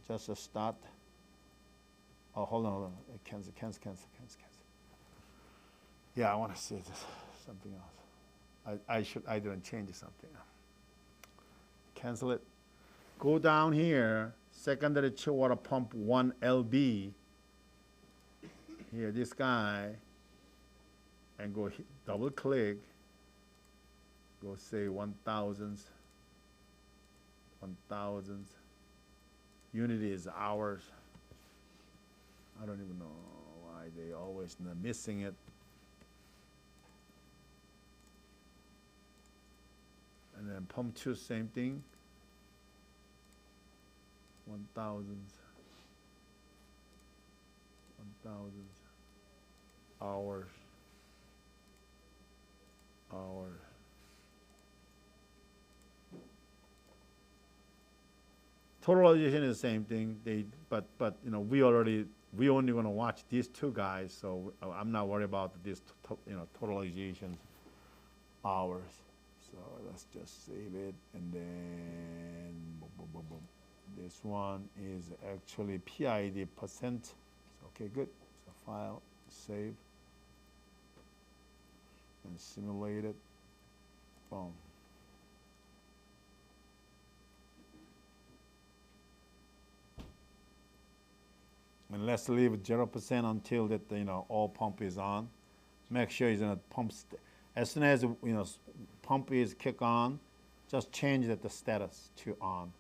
Just a start. Oh, hold on. Cancel. Yeah, I want to see this, something else. I didn't change something. Cancel it. Go down here, secondary chill water pump 1 LB. Here, this guy, and go double click. Go say 1,000s. Unity is hours. I don't even know why they always missing it. And then pump 2, same thing. 1,000s. Hours. Totalization is the same thing. But we only going to watch these 2 guys, so I'm not worried about this totalization hours. So let's just save it, and then boom. This one is actually PID percent. Okay, good. So file, save, and simulate it. Boom. And let's leave 0% until that all pump is on. Make sure it's gonna pump. As soon as pump is kick on, just change the status to on.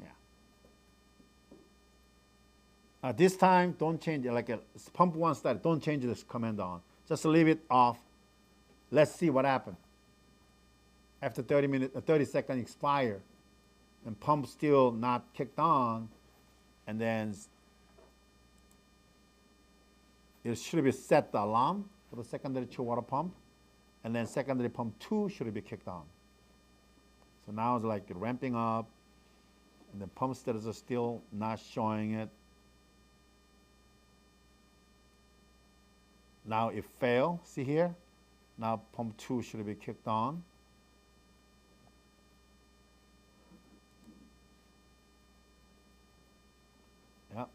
Yeah. This time, don't change it. Like pump 1 started, don't change this command on. Just leave it off. Let's see what happens. After 30 seconds expire, and pump still not kicked on, and then it should be set the alarm for the secondary chill water pump, and then secondary pump 2 should be kicked on. So now it's like ramping up, and the pump status is still not showing it. Now it failed, see here? Now pump 2 should be kicked on. Yep.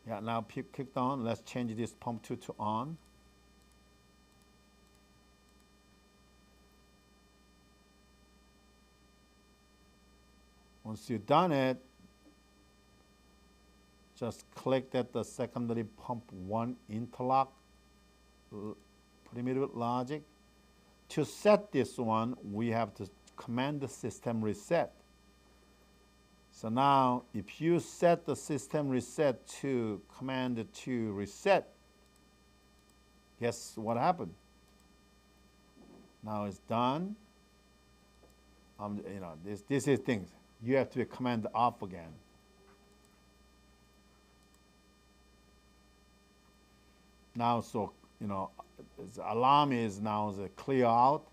Yeah, now kicked on. Let's change this pump 2 to on. Once you've done it, just click that the secondary pump 1 interlock, primitive logic. To set this one, we have to command the system reset. So now, if you set the system reset to command to reset, guess what happened? Now it's done. This is things. You have to command off again. Now, so the alarm is now clear out.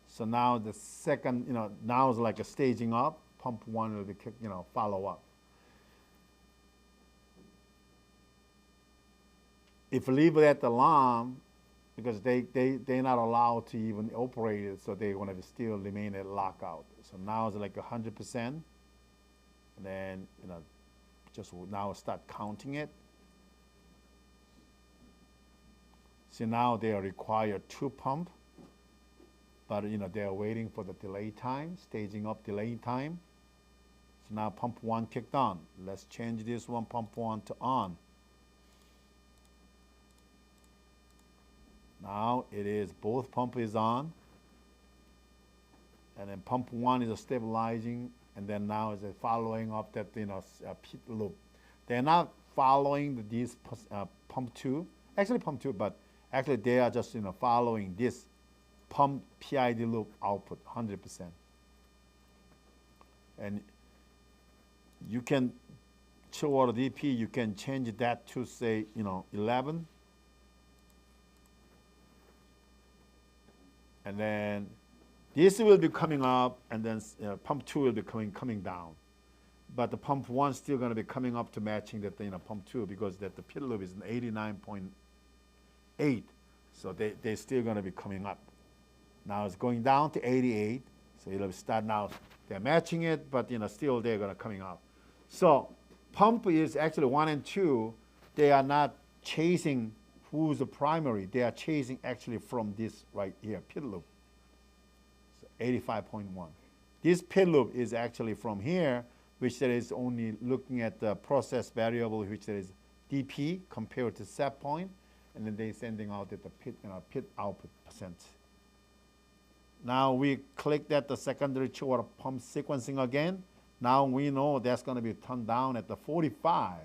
So now the second, now it's like a staging up. Pump 1 will be follow up. If you leave it at the alarm, because they're not allowed to even operate it, so they're going to still remain at lockout. So now it's like 100%, and then just now start counting it. So now they are required 2 pump, but they are waiting for the delay time, staging up delay time. So now pump 1 kicked on. Let's change this one, pump 1 to on. Now it is, both pump is on, and then pump 1 is stabilizing, and then now is following up that pit loop. They're not following this pump 2, actually pump 2, but actually they are just following this pump PID loop output 100%. And you can chill water DP, you can change that to say 11. And then this will be coming up, and then pump 2 will be coming down. But the pump 1 is still going to be coming up to matching that pump 2, because that the pit loop is 89.8. So they're still going to be coming up. Now it's going down to 88. So it'll start now. They're matching it, but still they're going to coming up. So pump is actually 1 and 2. They are not chasing who's the primary. They are chasing actually from this right here, pit loop. So 85.1. This pit loop is actually from here, which there is only looking at the process variable, which there is DP compared to set point, and then they're sending out at the pit output percent. Now we click that the secondary chill water pump sequencing again. Now we know that's going to be turned down at the 45.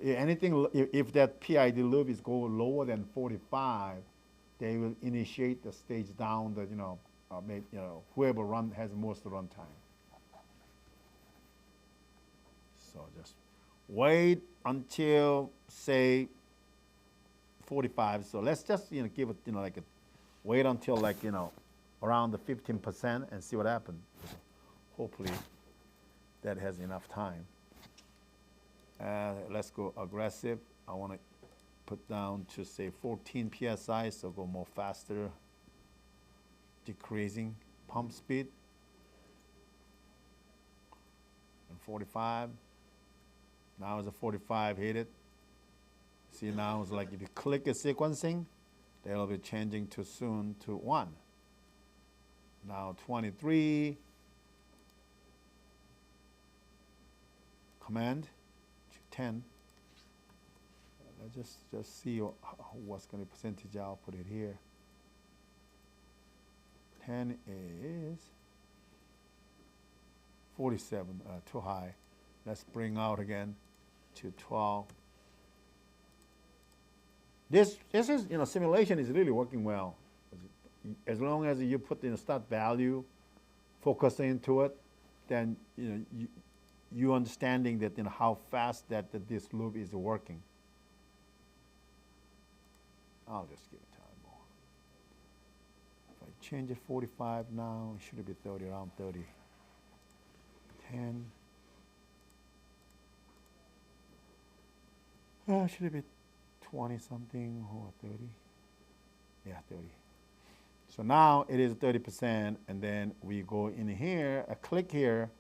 Anything, if that PID loop is go lower than 45, they will initiate the stage down. The whoever has most run time. So just wait until say 45. So let's just give it wait until around the 15% and see what happens. Hopefully that has enough time. Let's go aggressive. I want to put down to say 14 psi, so go more faster, decreasing pump speed. And 45. Now it's a 45, hit it. See now it's like if you click a sequencing, they'll be changing too soon to 1. Now 23, command to 10. Let's just see what's going to be percentage. I'll put it here. 10 is 47, too high. Let's bring out again to 12. This is, simulation is really working well. As long as you put in a start value, focus into it, then you understanding that how fast that this loop is working. I'll just give it time more. If I change it 45 now, it should be 30, around 30. 10. Should it be 20 something or 30? Yeah, 30. So now it is 30%, and then we go in here, I click here.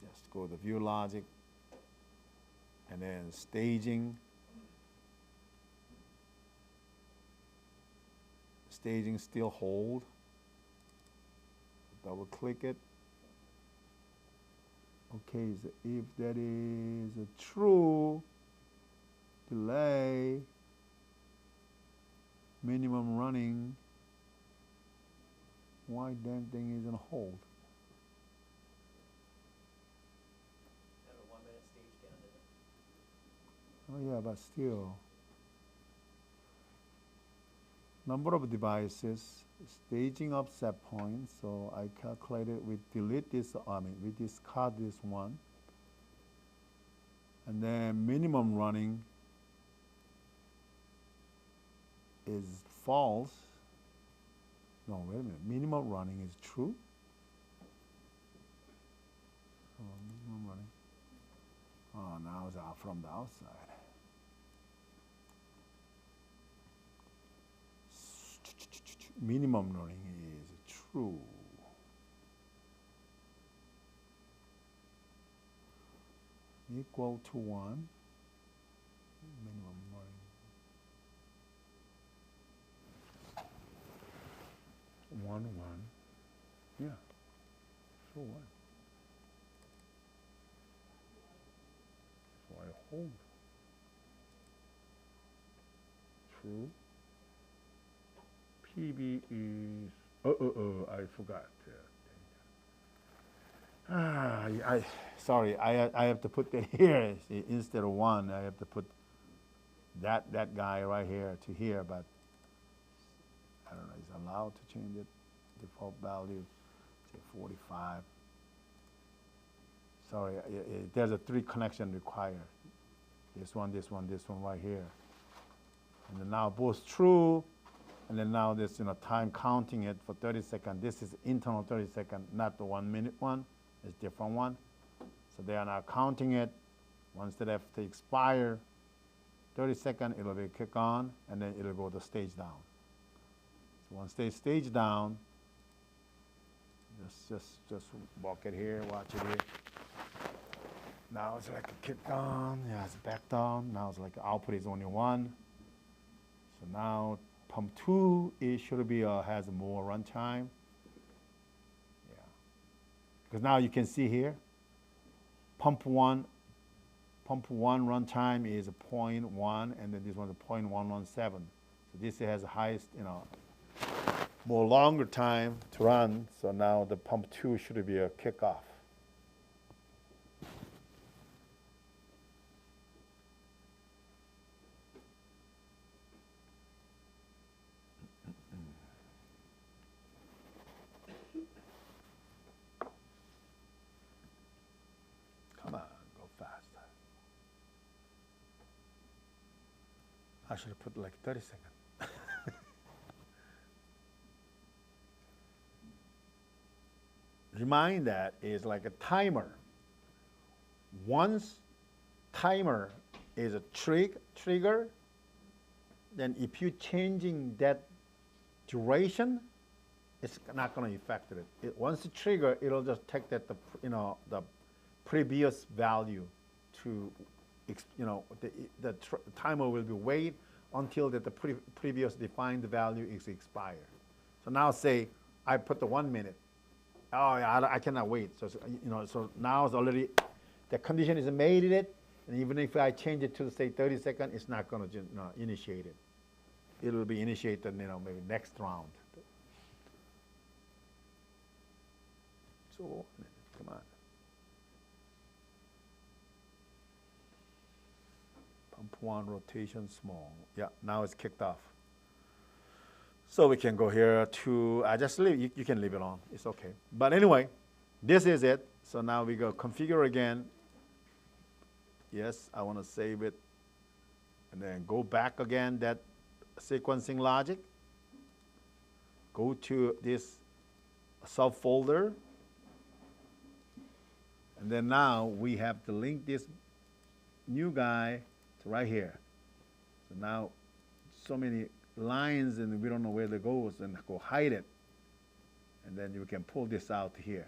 Just go to view logic, and then staging. Staging still hold. Double click it. Okay, so if that is a true, delay, minimum running, why damn thing isn't hold? Have a 1-minute stage count, isn't it? Oh yeah, but still. Number of devices, staging of set points. So I calculated, we delete this, we discard this one. And then minimum running is false. No, wait a minute, minimum running is true. So minimum running. Oh, now it's out from the outside. Minimum running is true. Equal to 1. Minimum running. 1, 1. Yeah. So what? So I hold. True. PB is, I forgot. Sorry, I have to put that here. Instead of 1, I have to put that guy right here to here, but I don't know, is allowed to change it, default value to 45. Sorry, there's a 3 connection required. This one right here. And then now both true, and then now this, time counting it for 30 seconds. This is internal 30 seconds, not the 1 minute one. It's different one. So they are now counting it. Once they have to expire, 30 seconds, it'll be kick on, and then it'll go to stage down. So once they stage down, just walk it here, watch it here. Now it's like a kick on, yeah, it's back down. Now it's like output is only 1. So now pump 2, it should be has more runtime. Yeah, because now you can see here, pump 1 runtime is a 0.1, and then this one's a 0.117. So this has the highest, more longer time to run. So now the pump 2 should be a kickoff. I should have put like 30 seconds. Remind that is like a timer. Once timer is a trigger, then if you're changing that duration, it's not going to affect it. Once it trigger, it'll just take that the previous value to, the timer will be wait until that the previous defined value is expired. So now say I put the 1 minute. Oh yeah, I cannot wait. So so now it's already the condition is made in it, and even if I change it to say 30 seconds, it's not going to initiate it. It will be initiated, maybe next round. So come on. Pump 1 rotation small. Yeah, now it's kicked off. So we can go here to, I just leave, you can leave it on, it's okay. But anyway, this is it. So now we go configure again. Yes, I want to save it. And then go back again, that sequencing logic. Go to this subfolder. And then now we have to link this new guy to right here. So now so many lines and we don't know where it goes, and go hide it. And then you can pull this out here.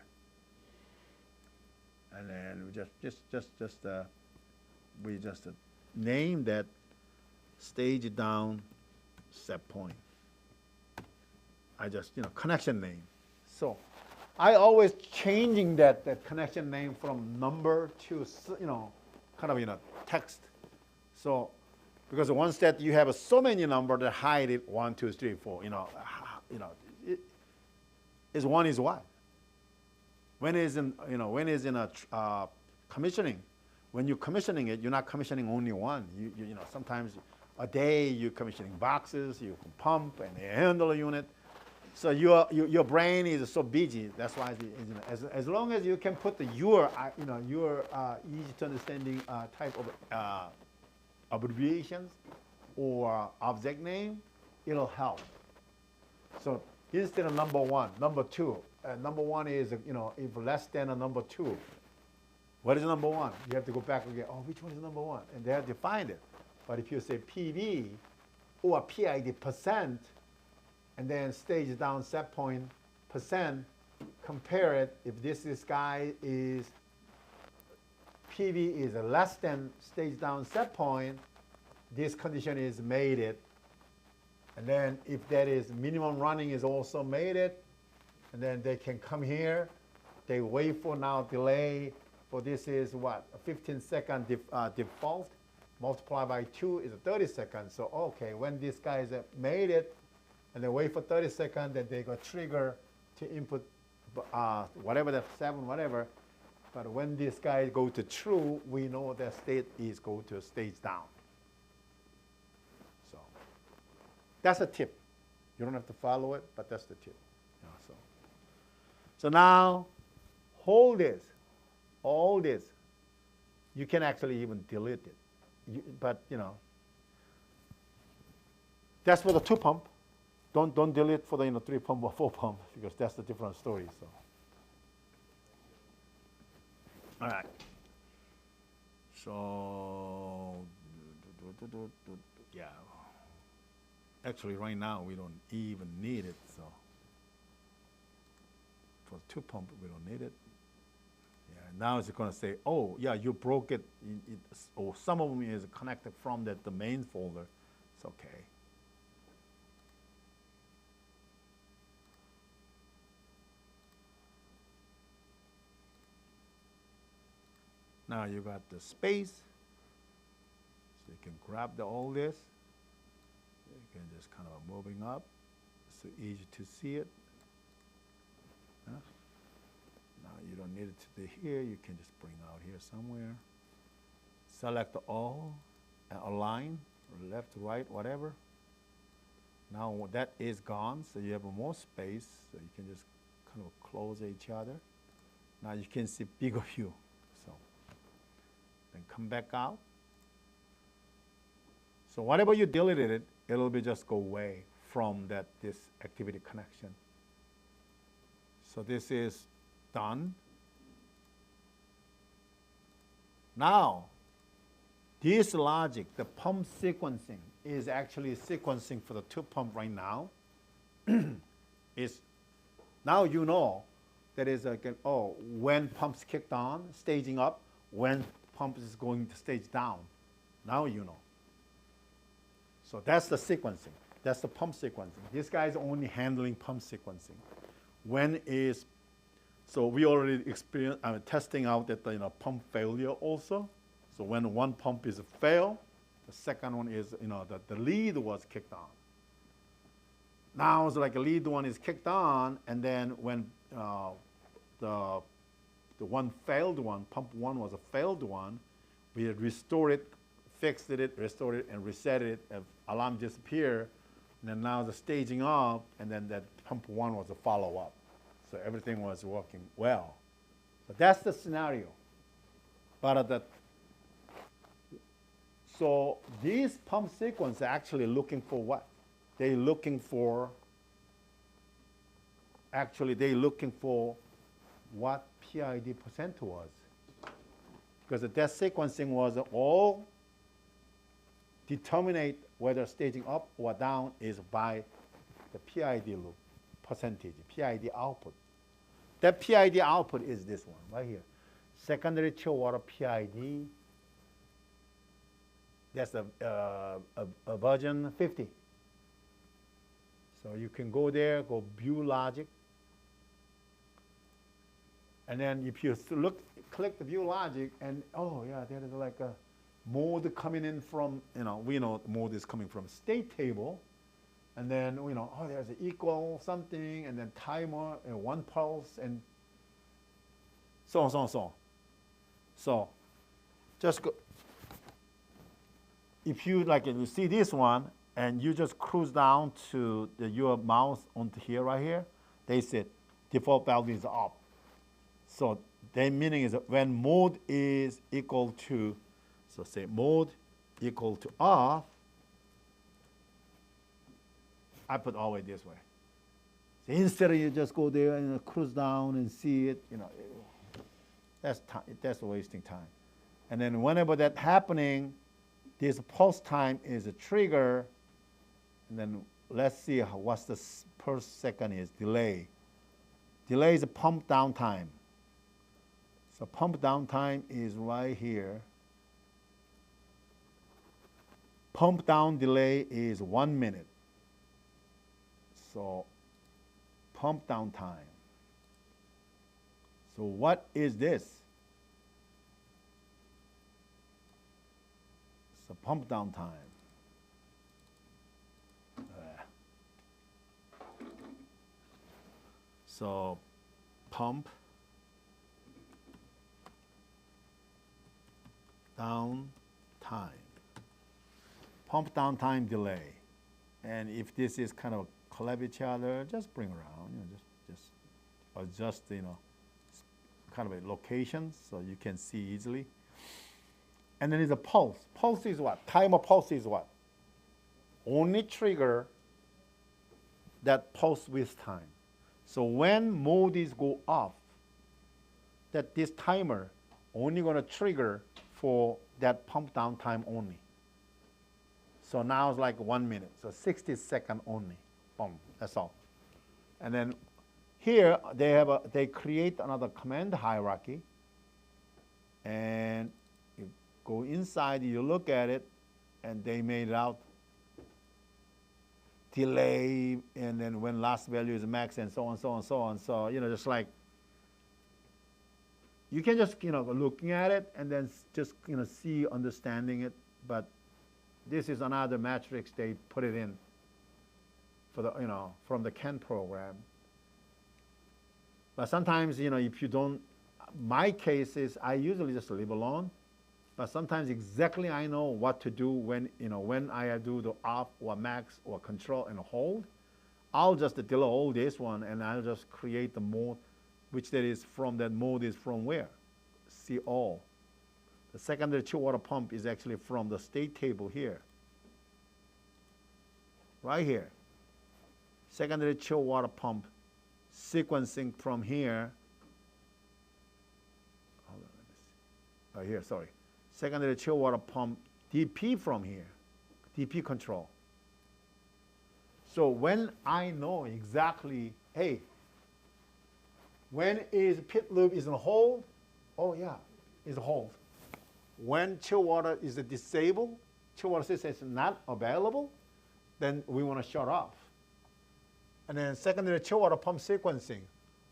And then we just name that stage down set point. I just, connection name. So I always changing that connection name from number to, kind of, text. So, because once that you have so many numbers that hide it, 1, 2, 3, 4, is one is what? When is in a commissioning, when you're commissioning it, you're not commissioning only one. Sometimes a day you're commissioning boxes, you can pump and air handler unit. So your brain is so busy. That's why as long as you can put your easy to understanding type of abbreviations or object name, it'll help. So instead of number 1, number 2. Number 1 is if less than a number 2. What is number 1? You have to go back again. Oh, which one is number 1? And they have to find it. But if you say PV or PID %, and then stage down set point %, compare it. If this guy is PV is less than stage down set point, this condition is made it. And then if that is minimum running is also made it, and then they can come here. They wait for now delay. For this is what? A 15-second default. Multiplied by 2 is 30 seconds. So okay, when this guy is made it, and they wait for 30 seconds, then they go trigger to input whatever the 7, whatever. But when this guy go to true, we know that state is go to stage down. So that's a tip. You don't have to follow it, but that's the tip. So now hold this, all this. You can actually even delete it, but that's for the 2 pump. Don't delete for the 3 pump or 4 pump, because that's a different story. So. All right. So, yeah. Actually, right now, we don't even need it. So, for 2 pump, we don't need it. Yeah. Now it's going to say, oh, yeah, you broke it. Or some of them is connected from the main folder. It's okay. Now you got the space, so you can grab all this. You can just kind of moving up, so easy to see it. Now you don't need it to be here. You can just bring out here somewhere. Select all, and align, or left, right, whatever. Now that is gone, so you have more space, so you can just kind of close each other. Now you can see bigger view. Then come back out. So whatever you deleted it, it'll be just go away from this activity connection. So this is done. Now, this logic, the pump sequencing, is actually sequencing for the 2 pump right now. It's Now you know that is like, oh, when pumps kicked on, staging up, when pump is going to stage down. Now you know. So that's the sequencing. That's the pump sequencing. This guy is only handling pump sequencing. So we already experienced, testing out that the pump failure also. So when one pump is fail, the second one is, the lead was kicked on. Now it's like a lead one is kicked on, and then when the one failed one, pump one was a failed one, we restored it, fixed it, restored it, and reset it. Alarm disappeared, and then now the staging up, and then that pump one was a follow-up. So everything was working well. So that's the scenario. So these pump sequence are actually looking for what? They're looking for what PID percent was. Because that sequencing was all determinate whether staging up or down is by the PID loop percentage, PID output. That PID output is this one right here. Secondary chill water PID. That's a version 50. So you can go there, go view logic. And then if you click the view logic, and oh yeah, there is like a mode coming in from, we know mode is coming from state table. And then, oh, there's an equal something, and then timer, and one pulse, and so on, so on, so on. So just go. If you you see this one, and you just cruise down to your mouse onto here, right here, they said default valve is up. So their meaning is that when mode is equal to, so say mode equal to off, I put always this way. So instead of you just go there and cruise down and see it, that's wasting time. And then whenever that's happening, this pulse time is a trigger, and then let's see what's the per second is delay. Delay is a pump down time. So pump down time is right here. Pump down delay is 1 minute. So pump down time. So what is this? So pump down time. So pump down time. Pump down time delay. And if this is kind of collab each other, just bring around, just adjust, kind of a location so you can see easily. And then there's a pulse. Pulse is what? Timer pulse is what? Only trigger that pulse with time. So when mode is go off, that this timer only going to trigger for that pump down time only. So now it's like 1 minute, so 60 seconds only. Boom, that's all. And then here they create another command hierarchy, and you go inside, you look at it, and they made out delay, and then when last value is max, and so on, so on, so on. So just like you can just looking at it and then just see understanding it, but this is another matrix they put it in for the from the CAN program. But sometimes if you don't, my case is I usually just leave alone. But sometimes exactly I know what to do when when I do the off or max or control and hold. I'll just delete all this one and I'll just create the mode, which that is from that mode is from where? See all. The secondary chill water pump is actually from the state table here. Right here. Secondary chill water pump sequencing from here. Hold on, let me see. Oh, here, sorry. Secondary chill water pump DP from here. DP control. So when I know exactly, hey, When is pit loop is on hold? Oh yeah, it's hold. When chill water is disabled, chill water system is not available, then we want to shut off. And then secondary chill water pump sequencing.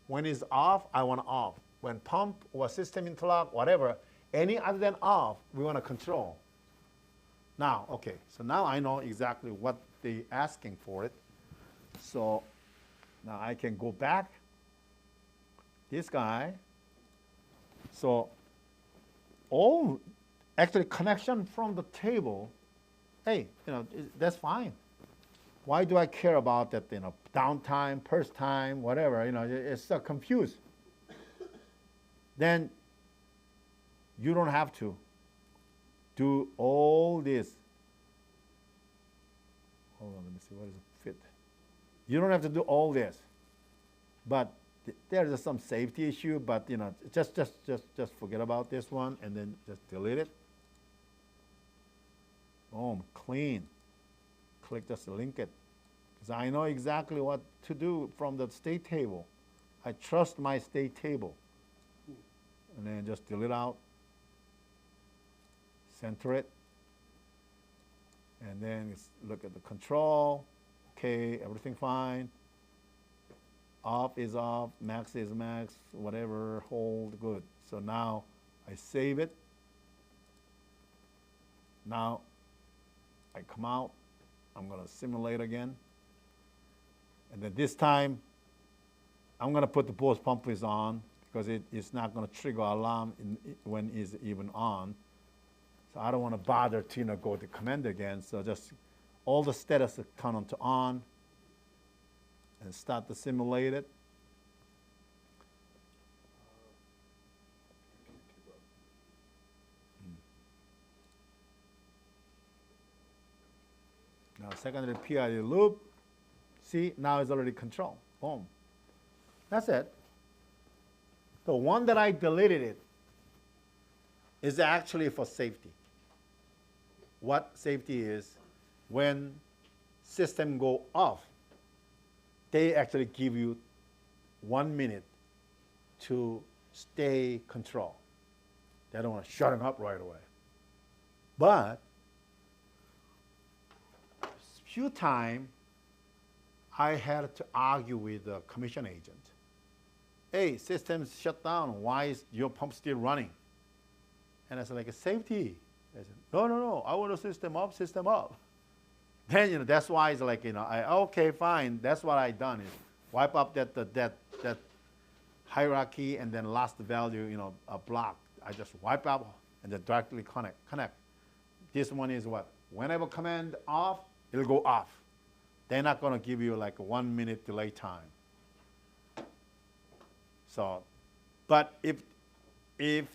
When it's off, I want off. When pump or system interlock, whatever, any other than off, we want to control. Now, okay, so now I know exactly what they're asking for it. So now I can go back. This guy. So all actually connection from the table, hey, that's fine. Why do I care about that, downtime, burst time, whatever, it's so confused. Then you don't have to do all this. Hold on, let me see, what is it fit? You don't have to do all this. But there's some safety issue, but just forget about this one and then just delete it. Boom, clean. Click just link it. Because I know exactly what to do from the state table. I trust my state table. And then just delete out. Center it. And then look at the control. Okay, everything fine. Off is off, max is max, whatever, hold, good. So now I save it. Now I come out. I'm going to simulate again. And then this time, I'm going to put the both pump is on because it's not going to trigger alarm when it's even on. So I don't want to bother to go to command again. So just all the status turn on to on and start to simulate it. Now secondary PID loop, see, now it's already controlled, boom. That's it. The one that I deleted it is actually for safety. What safety is, when system go off, they actually give you 1 minute to stay control. They don't want to shut them up right away. But few times I had to argue with the commission agent. Hey, system's shut down. Why is your pump still running? And I said, like, a safety. I said, no, I want the system up, system up. Then, that's why it's like, okay, fine. That's what I done is wipe up that hierarchy and then last value, a block. I just wipe up and then directly connect. This one is what? Whenever command off, it'll go off. They're not going to give you like a 1 minute delay time. So, but if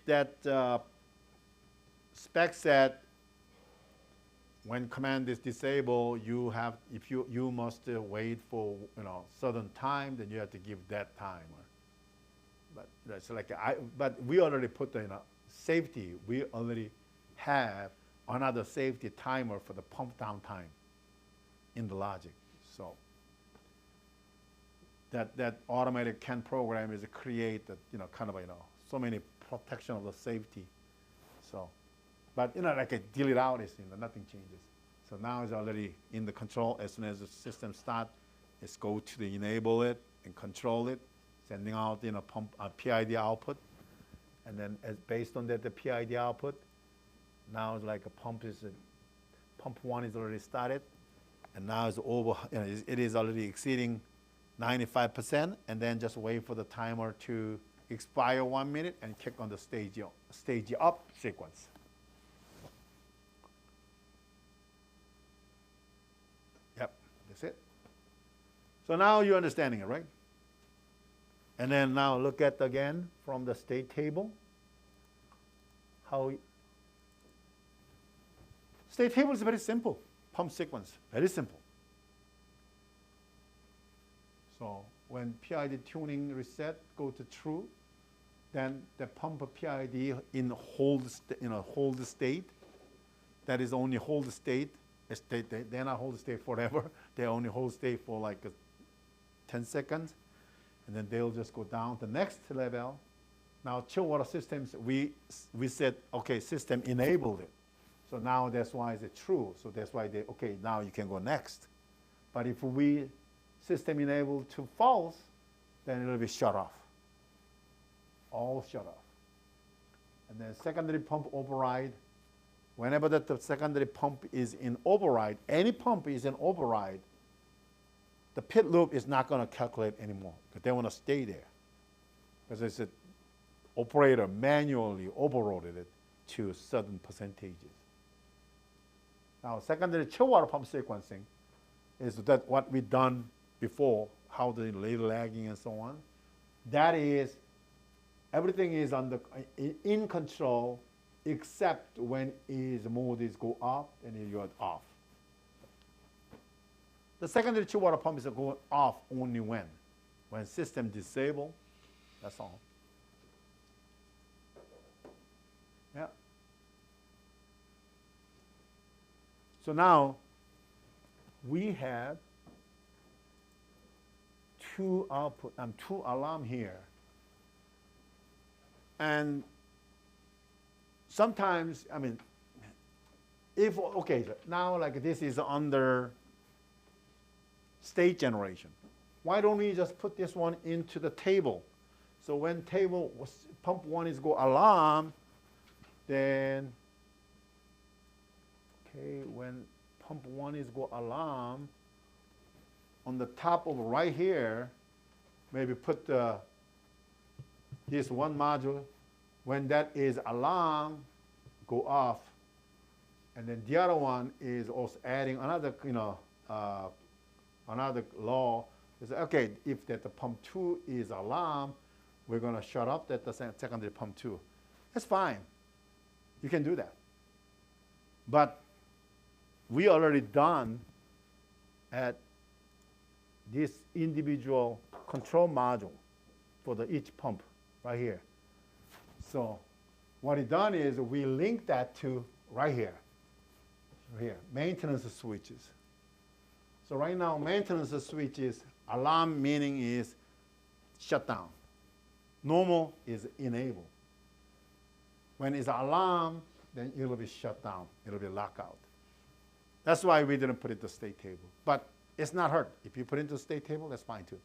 that spec said when command is disabled, you must wait for certain time, then you have to give that time. But that's like but we already put the safety. We already have another safety timer for the pump down time in the logic. So that automatic CAN program is to create that kind of so many protection of the safety. So, but like a delete out is nothing changes. So now it's already in the control. As soon as the system start, it's go to the enable it and control it, sending out pump PID output, and then based on that the PID output, now it's like a pump one is already started. And now it's over, it is already exceeding 95%, and then just wait for the timer to expire 1 minute and kick on the stage up sequence. Yep, that's it. So now you're understanding it, right? And then now look at again from the state table. State table is very simple. Pump sequence, very simple. So when PID tuning reset go to true, then the pump PID in hold state. That is only hold state. They're not hold state forever. They only hold state for like 10 seconds. and then they'll just go down the next level. Now, chill water systems, we said, okay, system enabled it. So now that's why it's true. So that's why they, okay, now you can go next. But if we system enabled to false, then it'll be shut off. All shut off. And then secondary pump override. Whenever that the secondary pump is in override, any pump is in override, the pit loop is not going to calculate anymore because they want to stay there. Because it's an operator manually overloaded it to certain percentages. Now, secondary chill water pump sequencing is that what we've done before, how the ladle lagging and so on. That is, everything is in control except when mode is go up and you're off. The secondary chill water pump is going off only when system disabled, that's all. Yeah. So now we have two output and two alarm here. And sometimes, I mean, if, okay, now like this is under state generation. Why don't we just put this one into the table? So when pump one is go alarm, then, okay, when pump one is go alarm, on the top of right here, maybe put this one module. When that is alarm, go off. And then the other one is also adding another, another law. Is okay, if that the pump 2 is alarm, we're going to shut off that the secondary pump 2. That's fine. You can do that. But we already done at this individual control module for each pump right here. So what it done is we link that to right here, maintenance switches. So right now, maintenance switches, alarm meaning is shut down. Normal is enable. When it's alarm, then it'll be shut down. It'll be lockout. That's why we didn't put it to state table. But it's not hurt. If you put it into state table, that's fine too.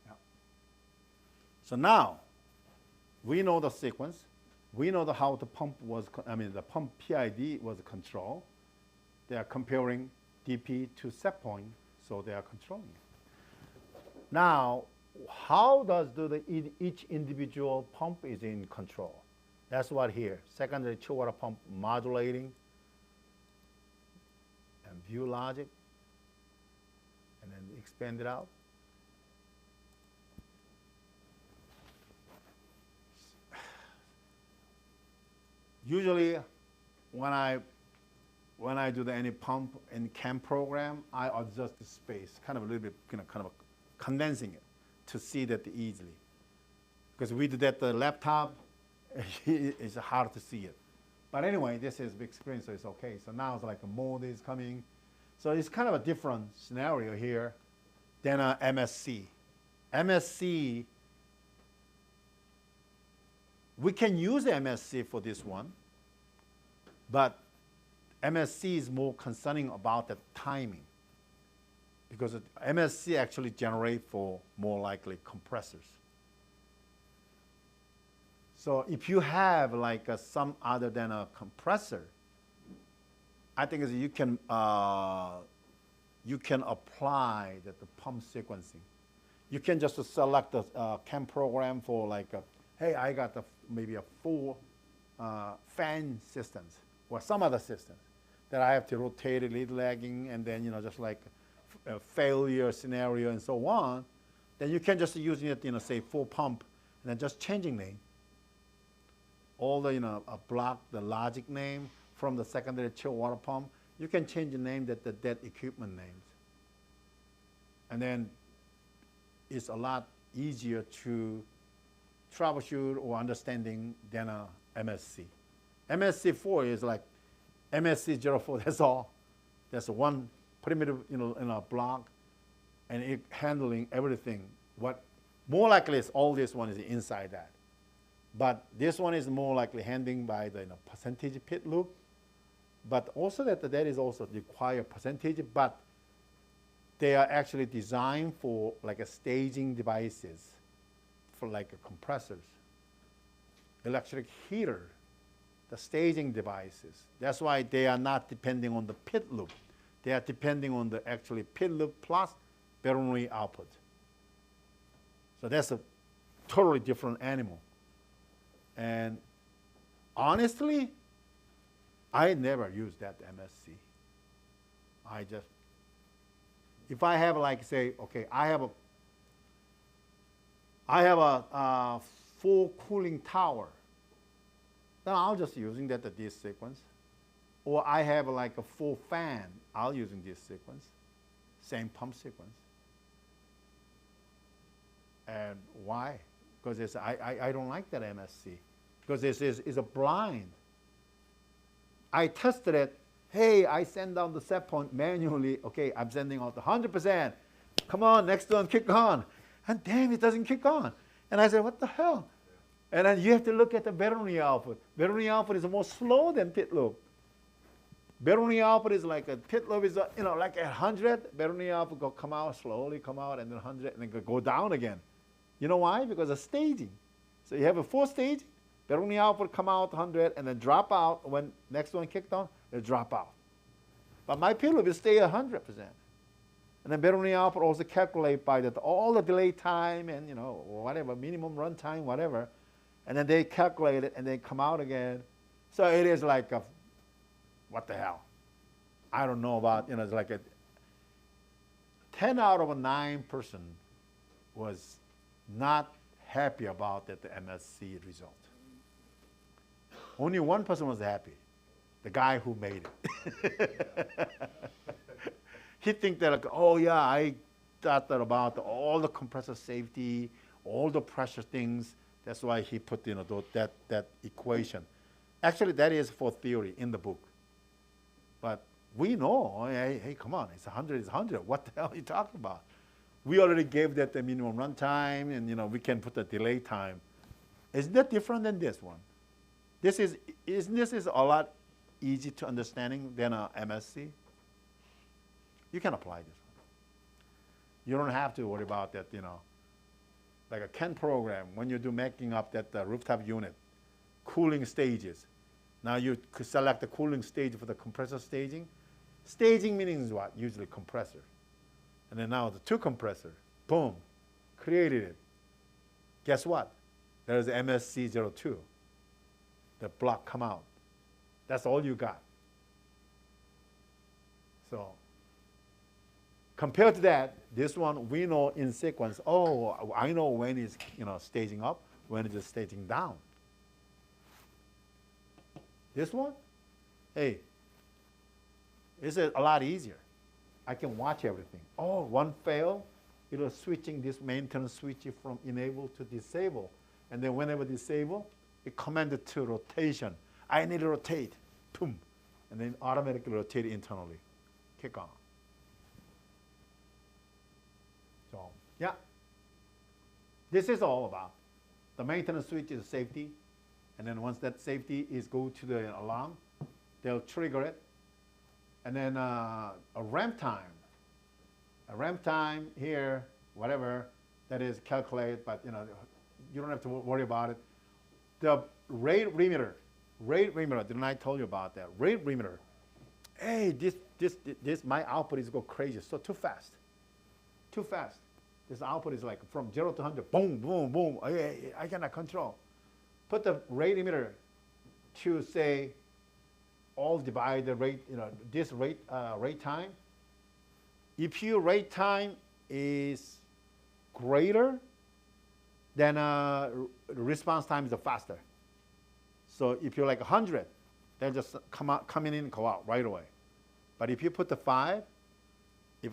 Yeah. So now, we know the sequence. We know how the pump was, the pump PID was controlled. They are comparing DP to set point, so they are controlling it. Now, how does each individual pump is in control? That's what here, secondary chill water pump modulating and view logic, and then expand it out. Usually, when I do any pump in CAM program, I adjust the space, kind of a little bit, kind of condensing it to see that easily. Because we do that the laptop, it's hard to see it. But anyway, this is big screen, so it's okay. So now it's like a mode is coming. So it's kind of a different scenario here than a MSC. MSC, we can use MSC for this one, but MSC is more concerning about the timing, because MSC actually generate for more likely compressors. So if you have like some other than a compressor, I think is you can apply the pump sequencing. You can just select the CAM program for like, hey, I got maybe a 4 fan systems or some other systems that I have to rotate it, lead lagging, and then just like a failure scenario and so on. Then you can just use it, say 4 pump, and then just changing name. All the block the logic name from the secondary chill water pump. You can change the name that equipment names, and then it's a lot easier to troubleshoot or understanding than a MSC. MSC4 is like MSC 04. That's all. That's one perimeter, in a block, and it handling everything. What more likely is all this one is inside that. But this one is more likely handling by the percentage pit loop. But also that is also require percentage, but they are actually designed for like a staging devices, for like a compressors, electric heater, the staging devices. That's why they are not depending on the pit loop. They are depending on the actually pit loop plus Bernoulli output. So that's a totally different animal. And honestly, I never use that MSC. I just, if I have like say, okay, I have a full cooling tower, then I'll just using that this sequence. Or I have like a full fan, I'll using this sequence, same pump sequence. And why? Because I don't like that MSC. Because this is a blind. I tested it. Hey, I send down the set point manually. Okay, I'm sending out the 100%. Come on, next one, kick on. And damn, it doesn't kick on. And I said, what the hell? And then you have to look at the Bernoulli output. Bernoulli output is more slow than pit loop. Bernoulli output is like a pit loop is, like at 100. Bernoulli output will come out slowly, come out, and then 100, and then go down again. You know why? Because of staging. So you have a full stage. Bernoulli output come out 100 and then drop out. When next one kicked on, it'll drop out. But my pit loop will stay 100%. And then Bernoulli output also calculate by all the delay time and whatever, minimum run time, whatever. And then they calculate it and they come out again. So it is like a, what the hell? I don't know about, it's like a 10 out of a 9 person was not happy about that the MSC result. Only one person was happy, the guy who made it. He think that like, oh yeah, I thought that about all the compressor safety, all the pressure things. That's why he put that equation. Actually, that is for theory in the book. But we know, hey, come on, it's 100, it's 100. What the hell are you talking about? We already gave that the minimum run time, and we can put the delay time. Isn't that different than this one? This is a lot easy to understanding than a MSC. You can apply this one. You don't have to worry about that, like a CAN program, when you do making up that rooftop unit, cooling stages. Now you could select the cooling stage for the compressor staging. Staging means what? Usually compressor. And then now the 2 compressor, boom, created it. Guess what? There's MSC02. The block come out. That's all you got. So compared to that, this one we know in sequence, oh, I know when it's staging up, when it's staging down. This one, hey, it's a lot easier. I can watch everything. Oh, one fail, it'll switching this maintenance switch from enable to disable. And then whenever disable, it commanded to rotation. I need to rotate, boom. And then automatically rotate internally. Kick on. So, yeah. This is all about. The maintenance switch is safety. And then once that safety is go to the alarm, they'll trigger it. And then a ramp time. A ramp time here, whatever, that is calculated, but you don't have to worry about it. The rate limiter, didn't I tell you about that? Rate limiter. Hey, this my output is go crazy, so too fast. Too fast. This output is like from 0 to 100, boom, boom, boom. I cannot control. Put the rate limiter to say all divide the rate, this rate time. If your rate time is greater, then response time is faster. So if you're like 100, they'll just come in and go out right away. But if you put the 5, if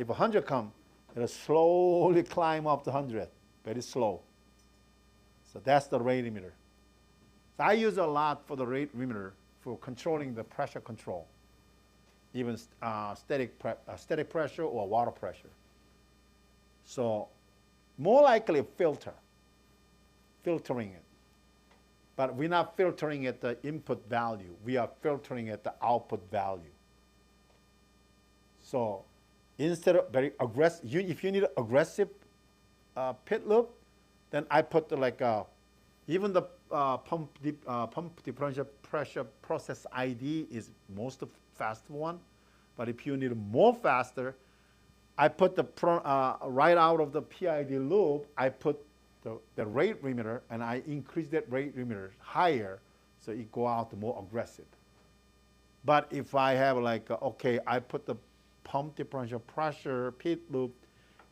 100 come, it'll slowly climb up to 100, very slow. So that's the rate limiter. So I use a lot for the rate limiter for controlling the pressure control. even static pressure or water pressure. So more likely filtering it. But we're not filtering at the input value. We are filtering at the output value. So instead of very aggressive, if you need an aggressive pit loop, then I put even the pump differential pressure process ID is most fast one. But if you need more faster, I put the right out of the PID loop, I put the rate limiter, and I increase that rate limiter higher, so it go out more aggressive. But if I have okay, I put the pump differential pressure pit loop,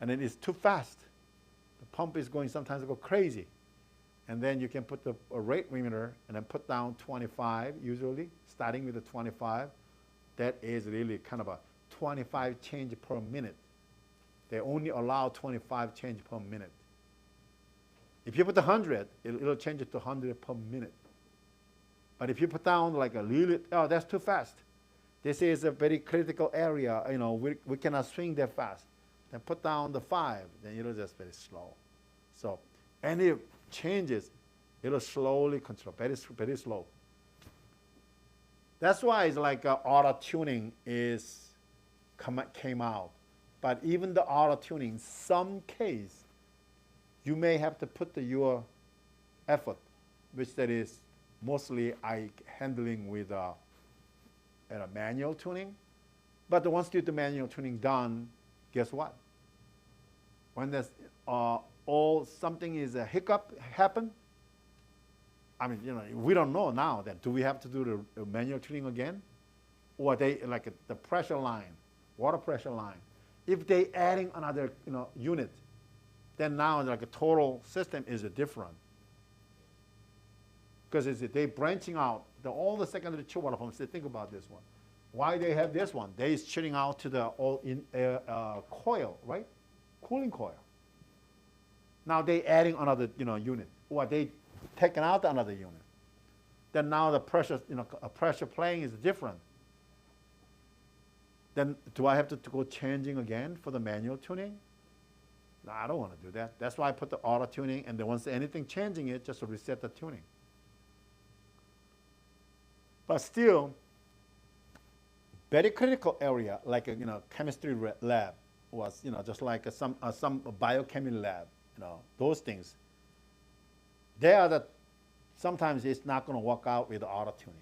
and then it's too fast. The pump is going sometimes go crazy. And then you can put the rate limiter and then put down 25 usually, starting with the 25. That is really kind of a 25 change per minute. They only allow 25 change per minute. If you put 100, it'll change it to 100 per minute. But if you put down oh, that's too fast. This is a very critical area. We cannot swing that fast. Then put down the 5, then it'll just very slow. So any changes, it'll slowly control, very, very slow. That's why it's auto tuning came out. But even the auto tuning, some case, you may have to put your effort, which that is mostly handling with a manual tuning. But once you get the manual tuning done, guess what? When there's something is a hiccup happen, I mean, we don't know now then. Do we have to do the manual tuning again? Or they the pressure line, water pressure line. If they adding another unit, then now a total system is different. Because they branching out all the secondary chill water pumps. They think about this one. Why they have this one? They is chilling out to the coil, right? Cooling coil. Now they adding another unit, or they taking out another unit. Then now the pressure pressure playing is different. Then do I have to go changing again for the manual tuning? No, I don't want to do that. That's why I put the auto tuning, and then once anything changing it, just to reset the tuning. But still, very critical area like chemistry lab was just like some biochemistry lab, those things. They are sometimes it's not going to work out with the auto tuning.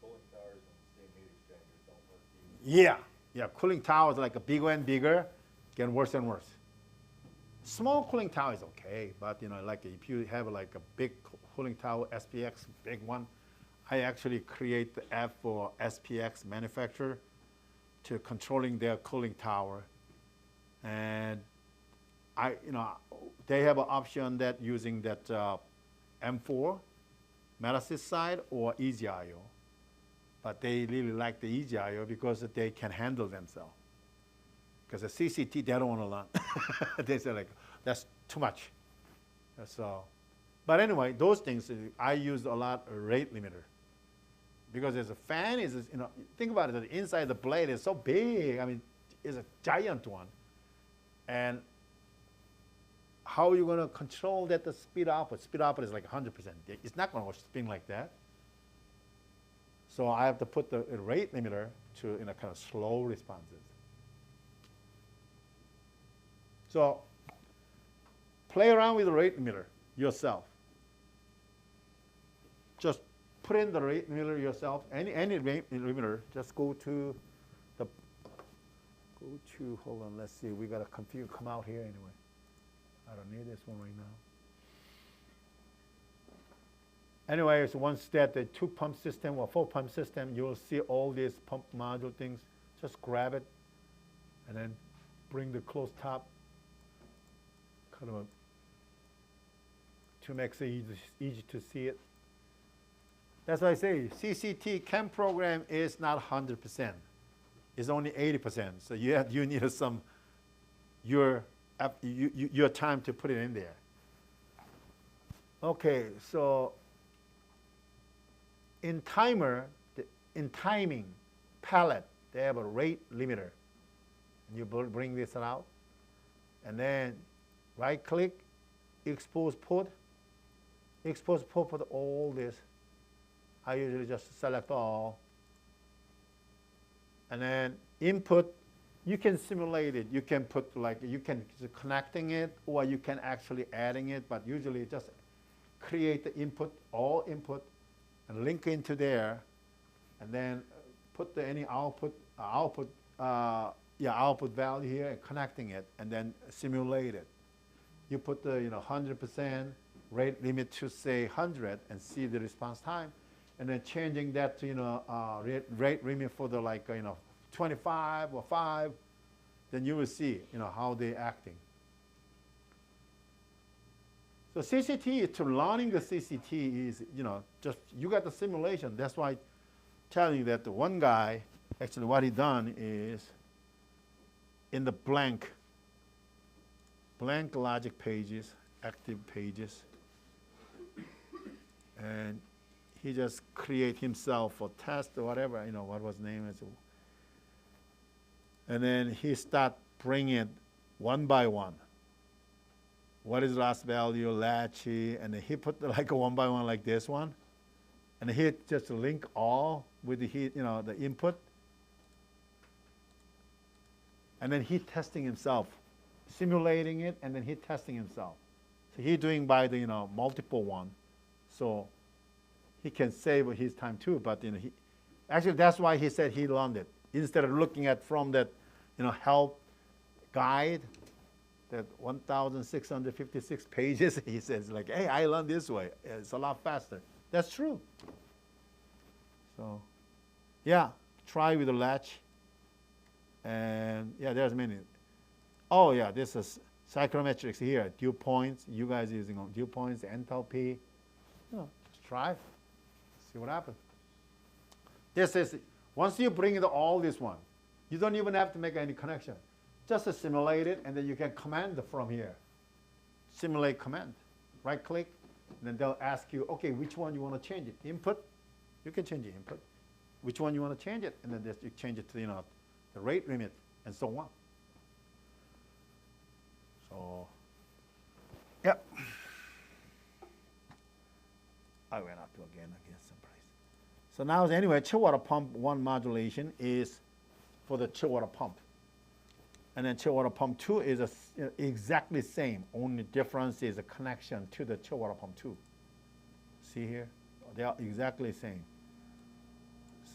Cooling towers and steam heat exchangers don't work either. Yeah, cooling towers bigger and bigger, getting worse and worse. Small cooling tower is okay, but if you have a big cooling tower, SPX, big one, I actually create the app for SPX manufacturer to controlling their cooling tower, and they have an option that using that M4 Metasys side or EasyIO. But they really like the EasyIO because they can handle themselves. Because the CCT, they don't want to learn. They say that's too much. So, but anyway, those things, I use a lot of rate limiter. Because there's a fan, think about it, the inside the blade is so big. I mean, it's a giant one. And how are you going to control that the speed output? Speed output is 100%. It's not going to spin like that. So I have to put the rate limiter to kind of slow responses. So play around with the rate limiter yourself. Just put in the rate limiter yourself. Any rate limiter, just go to, hold on, let's see, we got a config come out here anyway. I don't need this one right now. Anyway, it's once that the 2-pump system or 4-pump system, you will see all these pump module things. Just grab it and then bring the closed top to make it easy to see it. That's why I say CCT CAM program is not 100%. It's only 80%. So you need your time to put it in there. Okay, so in timing palette, they have a rate limiter. And you bring this out, and then right-click, expose port for all this. I usually just select all. And then input, you can simulate it. You can put like, you can connecting it, or you can actually adding it, but usually just create the input, all input, and link into there, and then put any output value here and connecting it, and then simulate it. You put the 100% rate limit to say 100 and see the response time, and then changing that to rate limit for the 25 or 5, then you will see how they're acting. So CCT, to learning the CCT is just you got the simulation. That's why I'm telling you that the one guy actually what he done is in the blank logic pages, active pages, and he just create himself a test or whatever, what was name is. And then he start bringing it one by one. What is last value, latchy, and then he put like a one by one like this one, and he just link all with the the input, and then he testing himself, simulating it, and then he testing himself. So he doing by the multiple one, so he can save his time too. But he actually that's why he said he learned it instead of looking at from that help guide. That 1,656 pages, he says like, hey, I learned this way. It's a lot faster. That's true. So, yeah, try with the latch. And yeah, there's many. Oh yeah, this is psychrometrics here. Dew points. You guys using dew points, enthalpy. Just try. See what happens. This is once you bring it all this one, you don't even have to make any connection. Just simulate it, and then you can command from here. Simulate command. Right click, and then they'll ask you, okay, which one you want to change it? Input, you can change the input. Which one you want to change it? And then you change it to the rate limit, and so on. So, yep. I went up to again someplace. So now anyway, chill water pump 1 modulation is for the chill water pump. And then chill water pump 2 is exactly same. Only difference is a connection to the chill water pump 2. See here? They are exactly the same.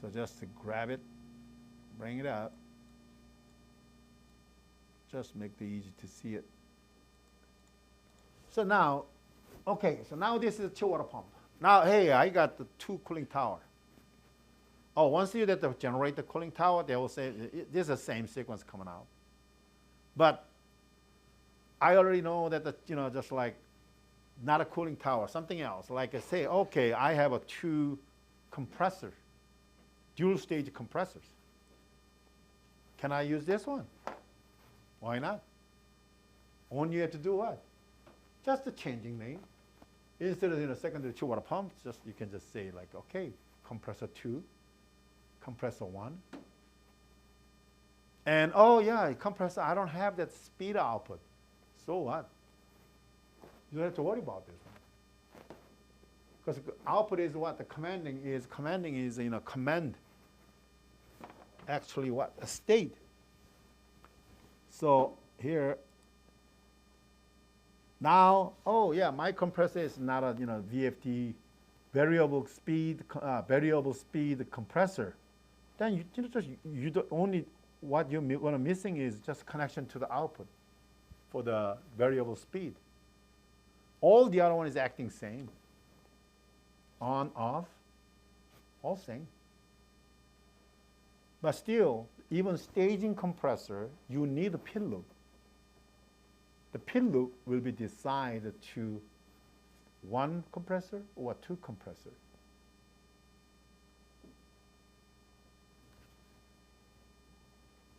So just to grab it, bring it up. Just make it easy to see it. So now, okay, so now this is a chill water pump. Now, hey, I got the 2 cooling tower. Oh, once you generate the cooling tower, they will say, this is the same sequence coming out. But I already know that just like not a cooling tower, something else. Like I say, okay, I have a 2 compressor, dual stage compressors. Can I use this one? Why not? Only you have to do what? Just the changing name. Instead of secondary chill water pump, just you can just say like, okay, compressor 2, compressor 1. And oh yeah, compressor, I don't have that speed output. So what? You don't have to worry about this one. Because output is what the commanding is. Commanding is command. Actually what? A state. So here, now, oh yeah, my compressor is not a VFD variable speed compressor. Then you don't only what you're missing is just connection to the output for the variable speed. All the other one is acting same. On, off, all same. But still, even staging compressor, you need a pin loop. The pin loop will be designed to 1 compressor or 2 compressor.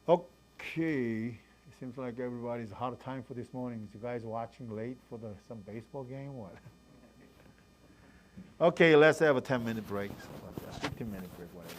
Okay, it seems like everybody's hard time for this morning. Is you guys watching late for some baseball game? What? Okay, let's have a 10-minute break. 15-minute break, whatever.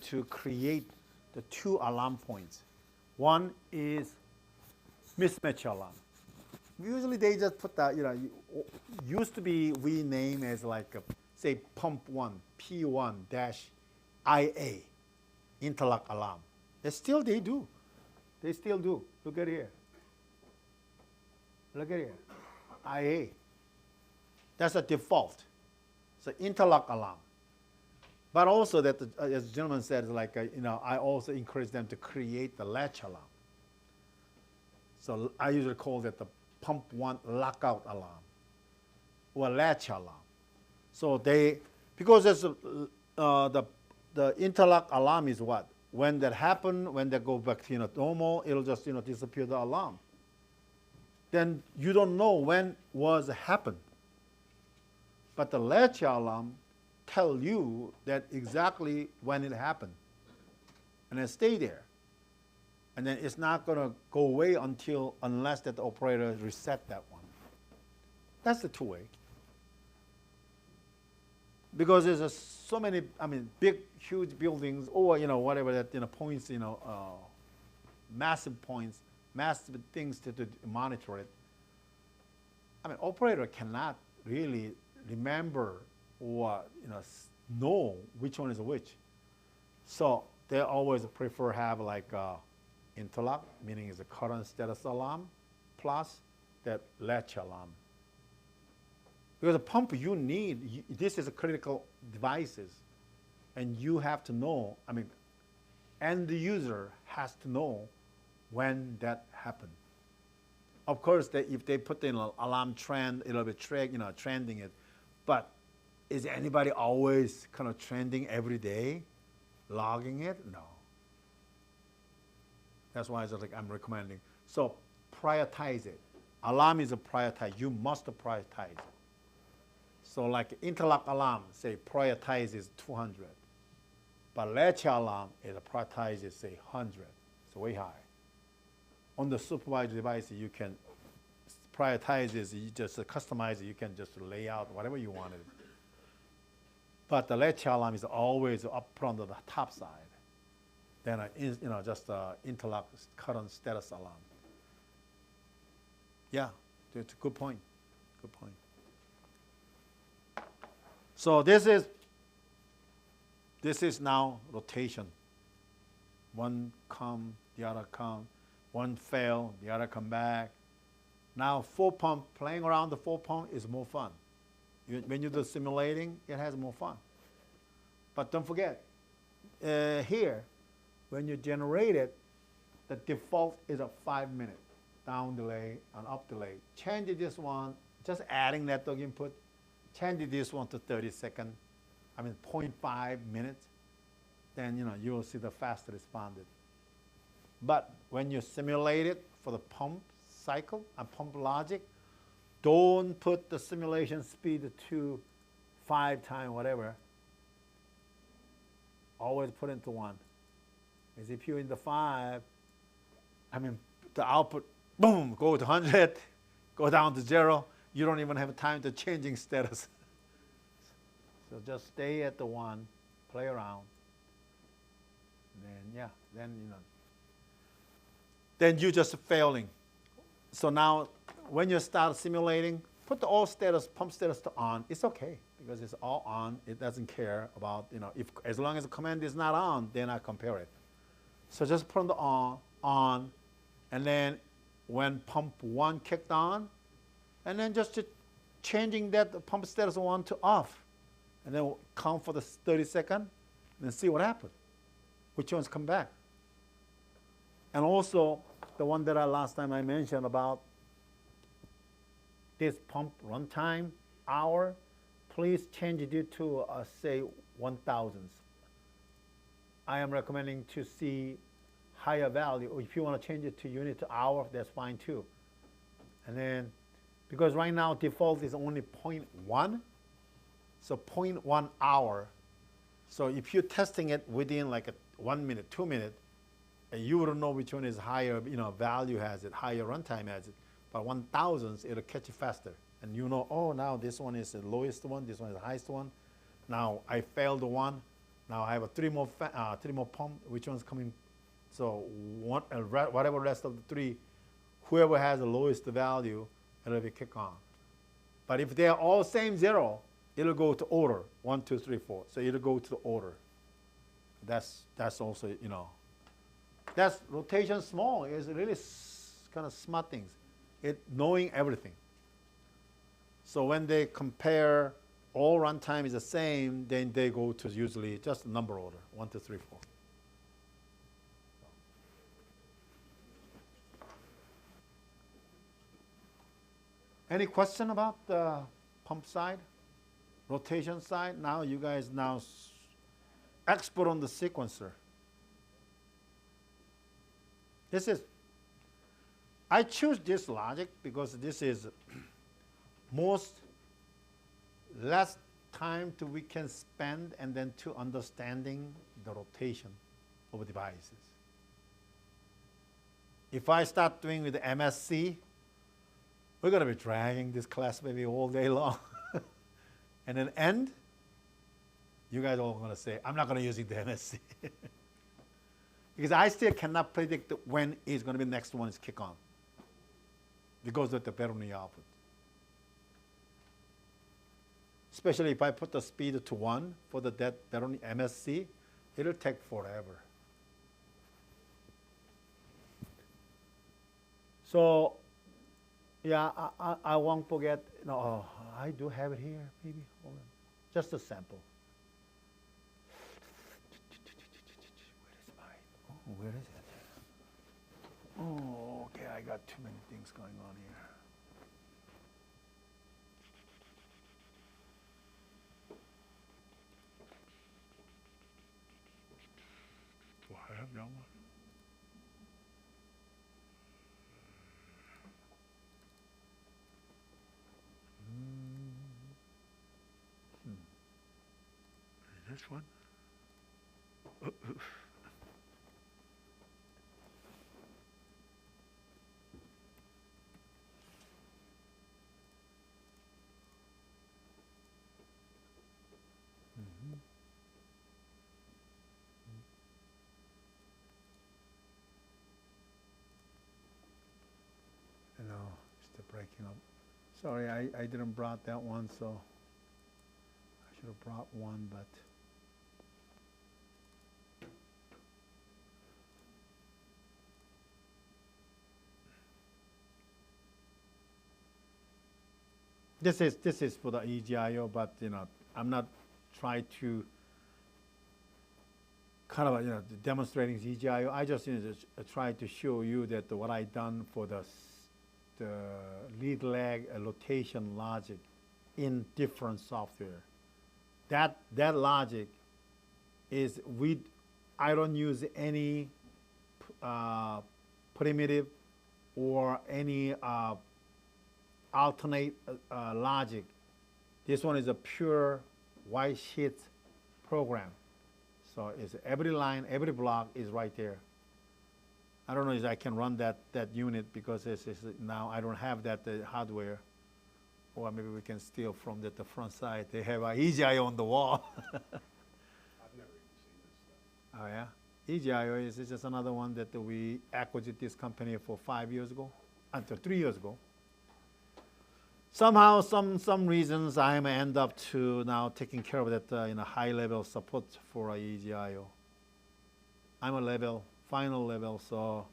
to create the 2 alarm points. One is mismatch alarm. Usually they just put that, used to be we name as like, say, pump 1, P1-IA, interlock alarm. They still do. They still do. Look at here. Look at here. IA. That's a default. It's an interlock alarm. But also that, as the gentleman said, like, I also encourage them to create the latch alarm. So I usually call that the pump 1 lockout alarm or latch alarm. So because it's, the interlock alarm is what? When that happens, when they go back to normal, it'll just disappear the alarm. Then you don't know when was happened. But the latch alarm tell you that exactly when it happened, and then stay there. And then it's not going to go away unless that the operator reset that one. That's the 2-way. Because there's so many, big, huge buildings, or whatever that points, massive points, massive things to monitor it. Operator cannot really remember or know which one is which. So they always prefer have like interlock, meaning is a current status alarm, plus that latch alarm. Because the pump you need, this is a critical devices, and you have to know, and the user has to know when that happened. Of course, if they put in an alarm trend, it'll be trending it. But is anybody always kind of trending every day, logging it? No. That's why I'm recommending. So prioritize it. Alarm is a prioritize. You must prioritize it. So like interlock alarm, say prioritize is 200. But latch alarm is a prioritize is say 100. It's way high. On the supervised device, you can prioritize is you just customize it. You can just lay out whatever you wanted. But the latch alarm is always up front of the top side. Then just interlock current status alarm. Yeah, it's a good point. Good point. So this is now rotation. One come, the other come. One fail, the other come back. Now 4 pump, playing around the 4 pump is more fun. When you do simulating, it has more fun. But don't forget, here, when you generate it, the default is a 5-minute down delay and up delay. Change this one, just adding that dog input. Change this one to 30 seconds, 0.5 minutes. Then you will see the fast responded. But when you simulate it for the pump cycle and pump logic, don't put the simulation speed to 5 times whatever. Always put into 1. Because if you're in the 5, the output, boom, go to 100, go down to 0. You don't even have time to changing status. So just stay at the 1, play around. Then you're just failing. So now, when you start simulating, put the all status, pump status to on. It's okay because it's all on. It doesn't care about if as long as the command is not on, then I compare it. So just put the on, and then when pump 1 kicked on, and then just changing that pump status 1 to off, and then count for the 30 seconds, and see what happens. Which ones come back? And also, the one that last time I mentioned about this pump runtime hour, please change it to say 1,000. I am recommending to see higher value. Or if you want to change it to unit to hour, that's fine too. And then, because right now default is only 0.1, so 0.1 hour. So if you're testing it within like 1 minute, 2 minutes, you wouldn't know which one is higher, value has it, higher runtime has it. But 1,000, it'll catch it faster. And oh, now this one is the lowest one, this one is the highest one. Now I failed the one, Now I have a three more pump. Which one's coming? So whatever rest of the three, whoever has the lowest value, it'll be kick on. But if they are all same 0, it'll go to order 1, 2, 3, 4. So it'll go to the order. That's also, you know, that's rotation small is really kind of smart things. It knowing everything. So when they compare all runtime is the same, then they go to usually just number order 1, 2, 3, 4. Any question about the pump side, rotation side? Now you guys expert on the sequencer. This is, I choose this logic because this is less time we can spend and then to understanding the rotation of devices. If I start doing with the MSC, we're going to be dragging this class maybe all day long. And then end, you guys all going to say, I'm not going to use the MSC. Because I still cannot predict when is going to be the next one is kick on. Because of the Bernoulli output. Especially if I put the speed to 1 for the Bernoulli MSC, it'll take forever. So, yeah, I won't forget. No, I do have it here, maybe. Hold on. Just a sample. Where is it? Oh, okay, I got too many things going on here. Do I have that one? This one? No, still breaking up. Sorry, I didn't brought that one, so I should have brought one, but this is for the EGIO, but you know, I'm not trying to kind of demonstrating EGIO. I just just try to show you that what I done for the lead lag rotation logic in different software. That logic is I don't use any primitive or any alternate logic. This one is a pure white sheet program. So it's every line, every block is right there. I don't know if I can run that unit because now I don't have that hardware. Or maybe we can steal from the front side. They have an EGIO on the wall. I've never even seen this stuff. Oh yeah? EGIO is just another one that we acquired this company for 5 years ago, until 3 years ago. Somehow, some reasons I am end up to now taking care of that high level support for EGIO. I'm a final level, so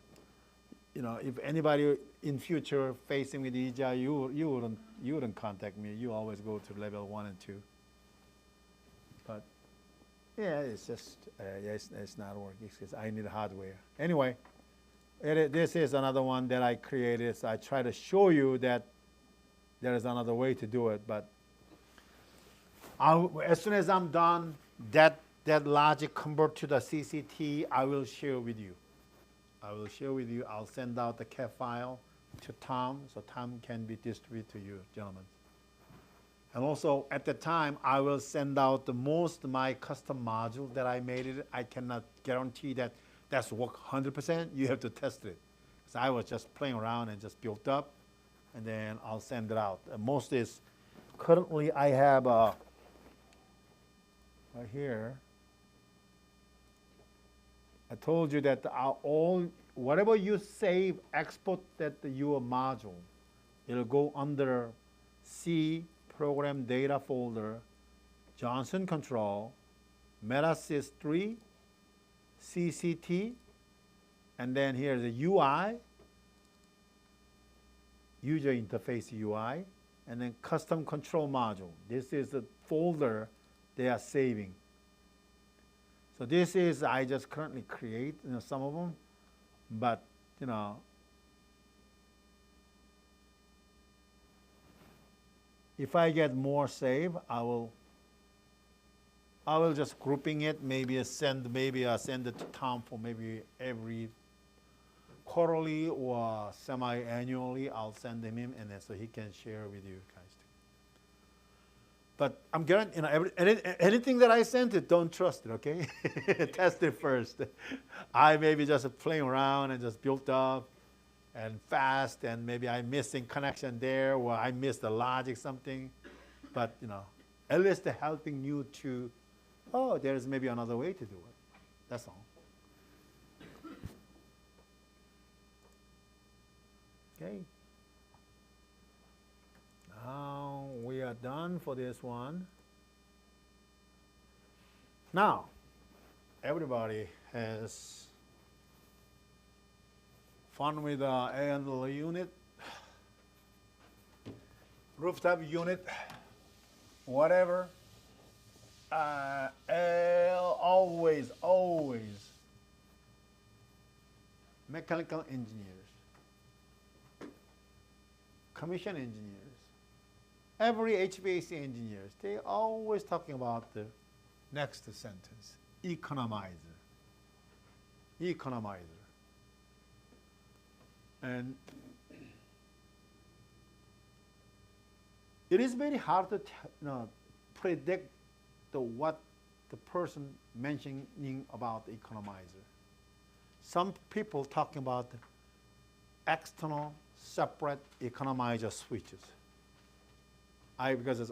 if anybody in future facing with EGIO, you wouldn't contact me. You always go to level 1 and 2. But yeah, it's just it's not working because I need hardware. Anyway, this is another one that I created. So I try to show you that there is another way to do it, but as soon as I'm done, that logic convert to the CCT, I will share with you. I'll send out the CAD file to Tom, so Tom can be distributed to you, gentlemen. And also, at the time, I will send out most of my custom module that I made it. I cannot guarantee that that's work 100%. You have to test it. Because I was just playing around and just built up. And then I'll send it out. Most is, currently I have right here, I told you that all whatever you save, export that your module, it'll go under C program data folder, Johnson control, Metasys 3, CCT, and then here's the UI, user interface UI, and then custom control module. This is the folder they are saving. So this is, I just currently create some of them, but if I get more save, I will just grouping it, maybe send it to Tom for maybe every quarterly or semi-annually. I'll send him and then so he can share with you guys too. But I'm guaranteeing, anything that I sent it, don't trust it, okay? Test it first. I maybe just playing around and just built up and fast, and maybe I'm missing connection there, or I missed the logic something. But at least helping you to, oh, there's maybe another way to do it. That's all. Okay. Now we are done for this one. Now, everybody has fun with the air handler unit, rooftop unit, whatever. Always mechanical engineers, commission engineers, every HVAC engineers, they always talking about the next sentence, economizer. And it is very hard to predict what the person mentioning about the economizer. Some people talking about external separate economizer switches. Because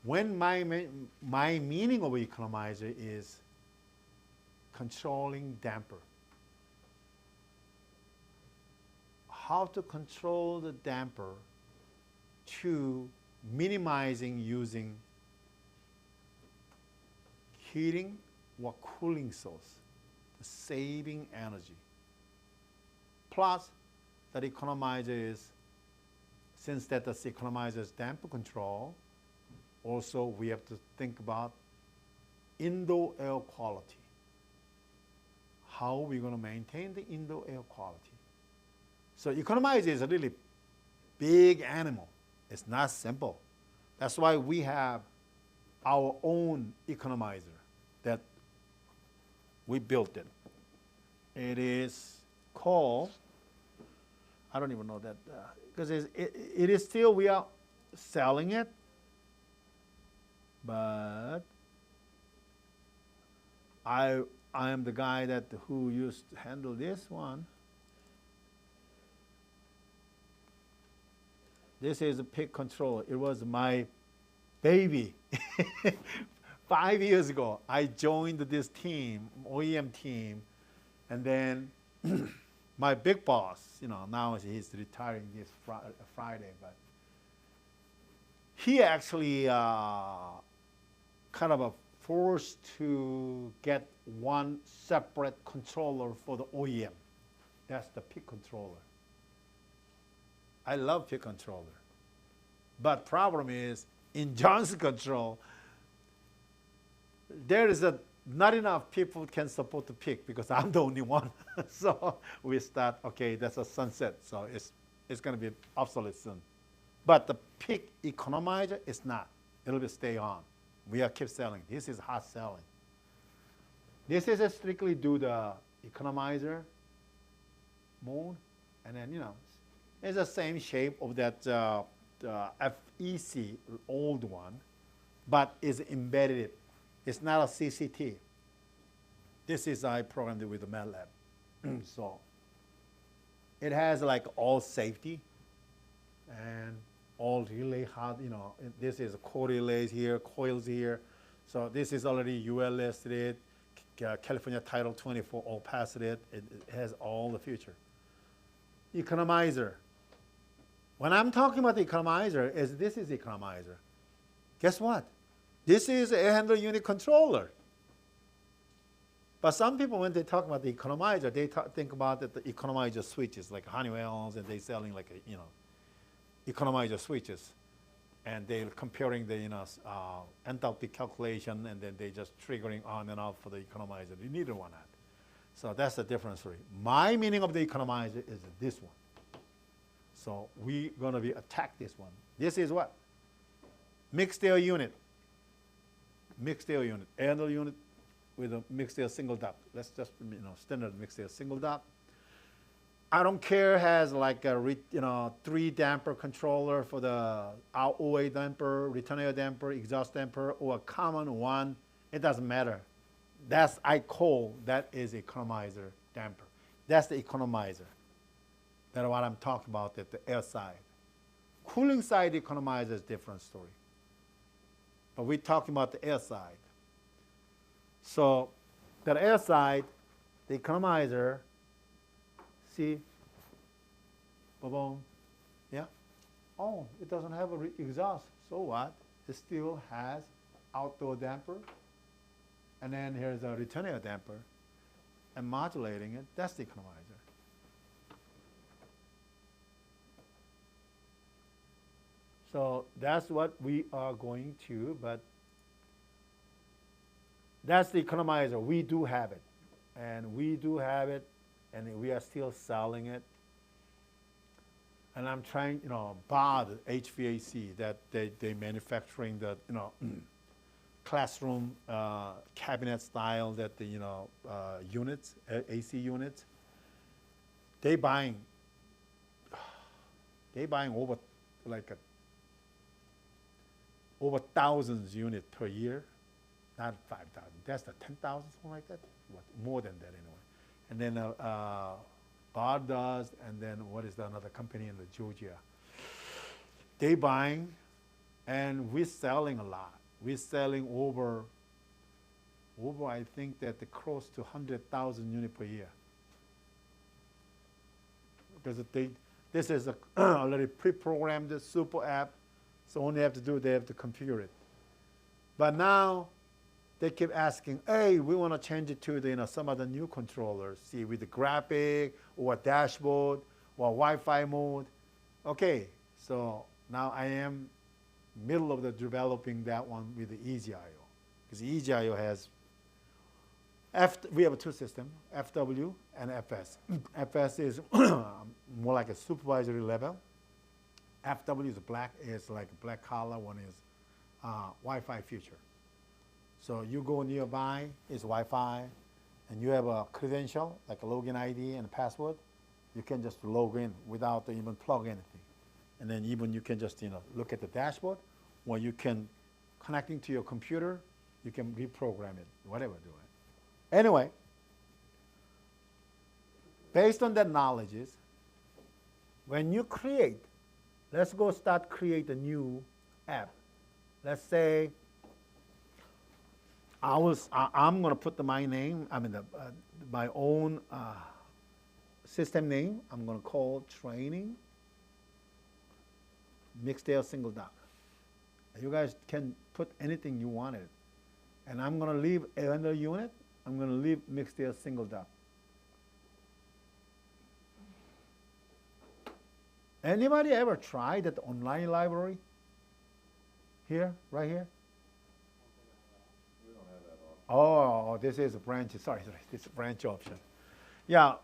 when my meaning of economizer is controlling damper. How to control the damper to minimizing using heating or cooling source, saving energy. Plus, that economizer is, since that the economizer is damper control, also we have to think about indoor air quality. How are we going to maintain the indoor air quality? So economizer is a really big animal. It's not simple. That's why we have our own economizer that we built it. It is called, I don't even know that, because it is still, we are selling it, but I am the guy who used to handle this one. This is a PIC controller. It was my baby. 5 years ago, I joined this team, OEM team, and then my big boss, now he's retiring this Friday, but he actually kind of forced to get one separate controller for the OEM. That's the PIC controller. I love PIC controller. But problem is, in Johnson Control, there is not enough people can support the PIC because I'm the only one. So we start, okay, that's a sunset. So it's going to be obsolete soon. But the PIC economizer is not. It'll be stay on. We are keep selling. This is hot selling. This is a strictly do the economizer mode. And then, it's the same shape of that FEC, old one, but is embedded. It's not a CCT. This is I programmed it with the MATLAB. So it has like all safety and all relay hard, this is core relays here, coils here. So this is already UL listed, California Title 24 all passed it. It has all the future. Economizer. When I'm talking about the economizer, this is economizer. Guess what? This is a air handler unit controller. But some people, when they talk about the economizer, they think about the economizer switches, like Honeywell's, and they're selling like, economizer switches. And they're comparing the, enthalpy calculation, and then they just triggering on and off for the economizer. You need one that. So that's the difference. My meaning of the economizer is this one. So we're going to be attack this one. This is what? Mixed air unit. Mixed air unit. Air handler unit with a mixed air single duct. Let's just, standard mixed air single duct. I don't care, has like a 3 damper controller for the OA damper, return air damper, exhaust damper, or a common one. It doesn't matter. I call that is economizer damper. That's the economizer. That's what I'm talking about at the air side. Cooling side economizer is a different story. But we're talking about the air side. So that air side, the economizer, see, boom, yeah. Oh, it doesn't have a exhaust. So what? It still has outdoor damper, and then here's a return air damper, and modulating it. That's the economizer. So that's what we are going to, but that's the economizer. We do have it, and we do have it, and we are still selling it. And I'm trying, BOD, HVAC, that they manufacturing the, classroom cabinet style that the, units, AC units. They buying over over thousands units per year, not 5,000. That's the 10,000, something like that. What, more than that anyway. And then BOD does, and then what is the another company in the Georgia? They buying, and we're selling a lot. We're selling over I think that close to 100,000 units per year. Because this is a already pre-programmed super app, so all they have to do, they have to configure it. But now they keep asking, hey, we want to change it to the, some other new controllers, see, with the graphic or a dashboard or Wi-Fi mode. Okay, so now I am middle of the developing that one with the EasyIO. Because EasyIO has, we have 2 systems, FW and FS. FS is more like a supervisory level. FW is like a black collar, one is Wi-Fi future. So you go nearby, it's Wi-Fi, and you have a credential, like a login ID and a password. You can just log in without even plug anything. And then even you can just look at the dashboard, or you can, connecting to your computer, you can reprogram it, whatever do it. Anyway, based on that knowledge, when you create, let's go start create a new app. Let's say I'm going to put my name, my own system name. I'm going to call training mixed air single duct. You guys can put anything you wanted. And I'm going to leave air handler unit. I'm going to leave mixed air single duct. Anybody ever tried that online library? Here, right here? We don't have that option. Oh, this is a branch. Sorry, this is a branch option. Yeah,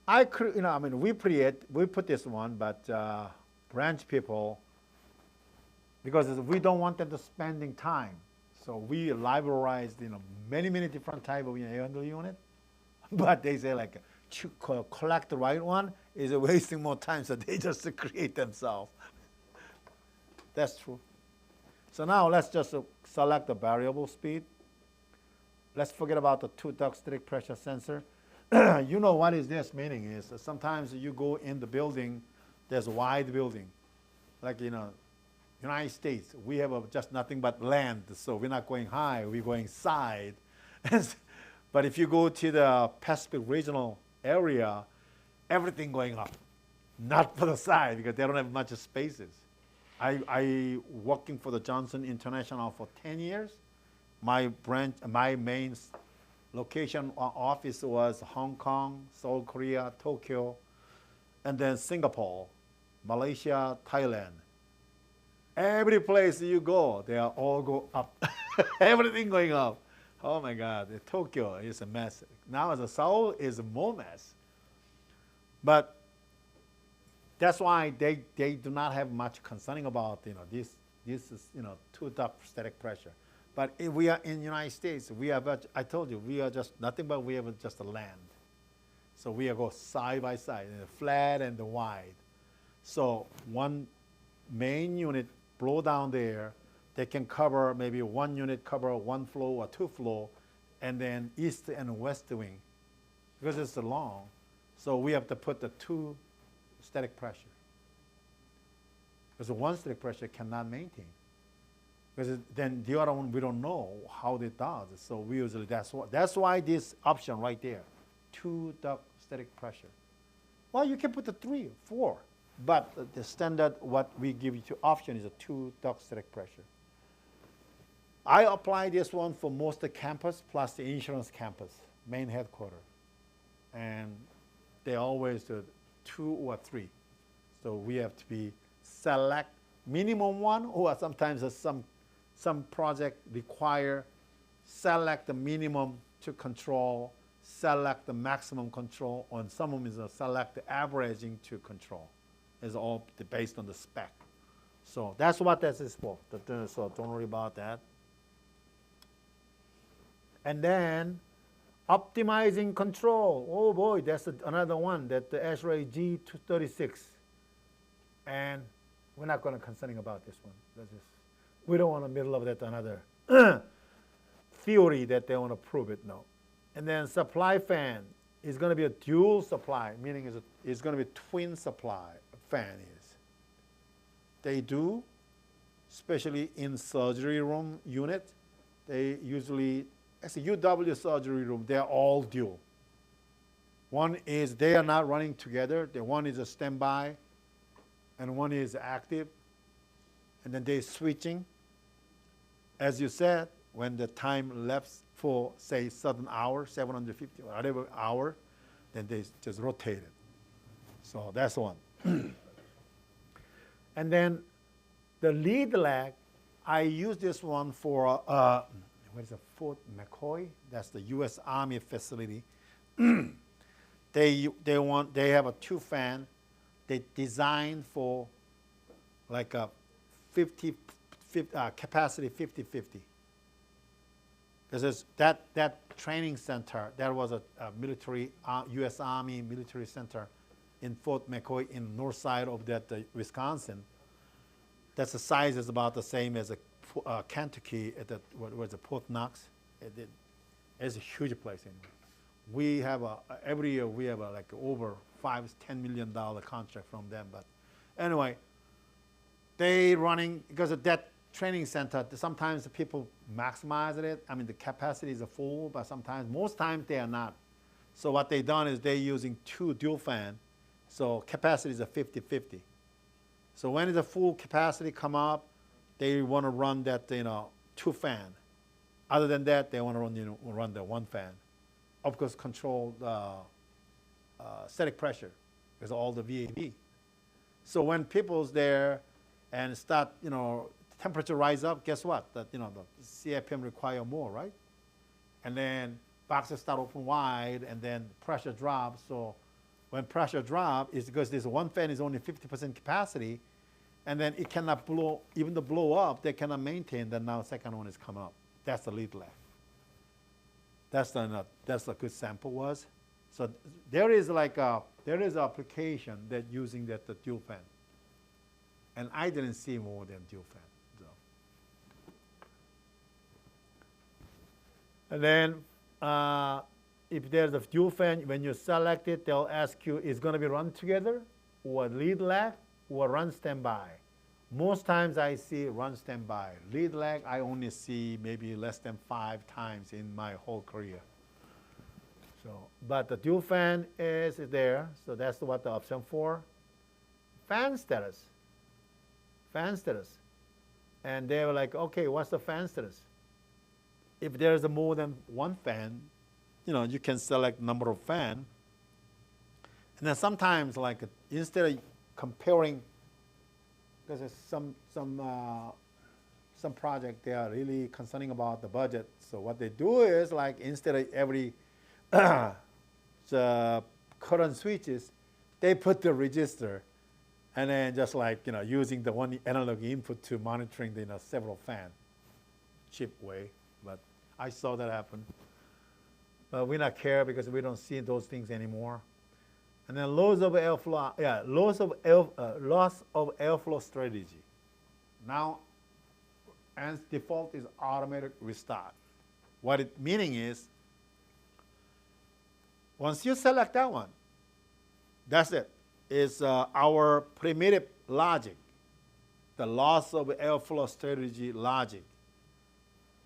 we put this one, but branch people, because we don't want them to spending time, so we librarized many different type of air handler unit, but they say like to collect the right one is wasting more time, so they just create themselves. That's true. So now let's just select the variable speed. Let's forget about the 2 duct static pressure sensor. You know what is this meaning is sometimes you go in the building, there's a wide building. Like, United States, we have just nothing but land, so we're not going high, we're going side. But if you go to the Pacific regional area, everything going up, not for the side because they don't have much spaces. I working for the Johnson International for 10 years. My main location office was Hong Kong, Seoul, Korea, Tokyo, and then Singapore, Malaysia, Thailand. Every place you go, they all go up. Everything going up. Oh my God, Tokyo is a mess. Now the Seoul is more mess. But that's why they do not have much concerning about this is too tough static pressure. But if we are in the United States, we are I told you we are just nothing but we have just a land. So we are go side by side, flat and wide. So one main unit blow down there, they can cover maybe one unit cover one floor or two floor, and then east and west wing, because it's long. So we have to put the two static pressure, because the one static pressure cannot maintain. Because then the other one we don't know how it does. So we usually that's why this option right there, 2 duct static pressure. Well, you can put the 3, 4, but the standard what we give you to option is a 2 duct static pressure. I apply this one for most of the campus plus the insurance campus, main headquarters, and they always do 2 or 3. So we have to be select minimum 1, or sometimes some project require select the minimum to control, select the maximum control, and some of them is select the averaging to control. It's all based on the spec. So that's what this is for. So don't worry about that. And then optimizing control. Oh boy, that's another one, that the ASHRAE G236. And we're not going to concerning about this one. We don't want to middle of that another theory that they want to prove it, no. And then supply fan is going to be a dual supply, meaning it's going to be twin supply fan is. They do, especially in surgery room unit, they usually, actually UW surgery room, they're all dual. One is they are not running together. The one is a standby and one is active. And then they're switching. As you said, when the time lapse for, say, certain hour, 750 or whatever hour, then they just rotate it. So that's one. And then the lead lag, I use this one for, what is it, Fort McCoy? That's the U.S. Army facility. They have a 2 fan. They designed for like a capacity 50-50. Because that training center, that was a military, U.S. Army military center in Fort McCoy in north side of that Wisconsin. That's the size is about the same as a Kentucky at the Port Knox. It's a huge place anyway. We have every year we have like over $5-10 million contract from them. But anyway, they running because of that training center. Sometimes the people maximize it. I mean, the capacity is full, but most times they are not. So what they done is they using 2 dual fan. So capacity is a 50-50. So when the full capacity come up, they want to run that 2 fan. Other than that, they want to run the 1 fan. Of course, control the static pressure because all the VAB. So when people's there and start, temperature rise up, guess what? That the CFM require more, right? And then boxes start open wide, and then pressure drops. So when pressure drops, it's because this 1 fan is only 50% capacity, and then it cannot blow. Even the blow up, they cannot maintain. Then now second one is coming up. That's the lead lag. That's a good sample was. So there is an application that using the dual fan, and I didn't see more than dual fan. So. And then if there's a dual fan, when you select it, they'll ask you, is going to be run together, or lead lag, or run standby? Most times I see run standby. Lead lag, I only see maybe less than 5 times in my whole career. So, but the dual fan is there, so that's what the option for. Fan status. Fan status. And they were like, okay, what's the fan status? If there's more than one fan, you can select number of fan. And then sometimes, like, instead of comparing, because some project they are really concerning about the budget. So what they do is, like, instead of every the current switches, they put the register, and then just like using the one analog input to monitoring the several fan, cheap way. But I saw that happen. But we not care because we don't see those things anymore. And then loss of airflow, loss of airflow strategy. Now, and default is automatic restart. What it meaning is, once you select that one, that's it. It's our primitive logic, the loss of airflow strategy logic.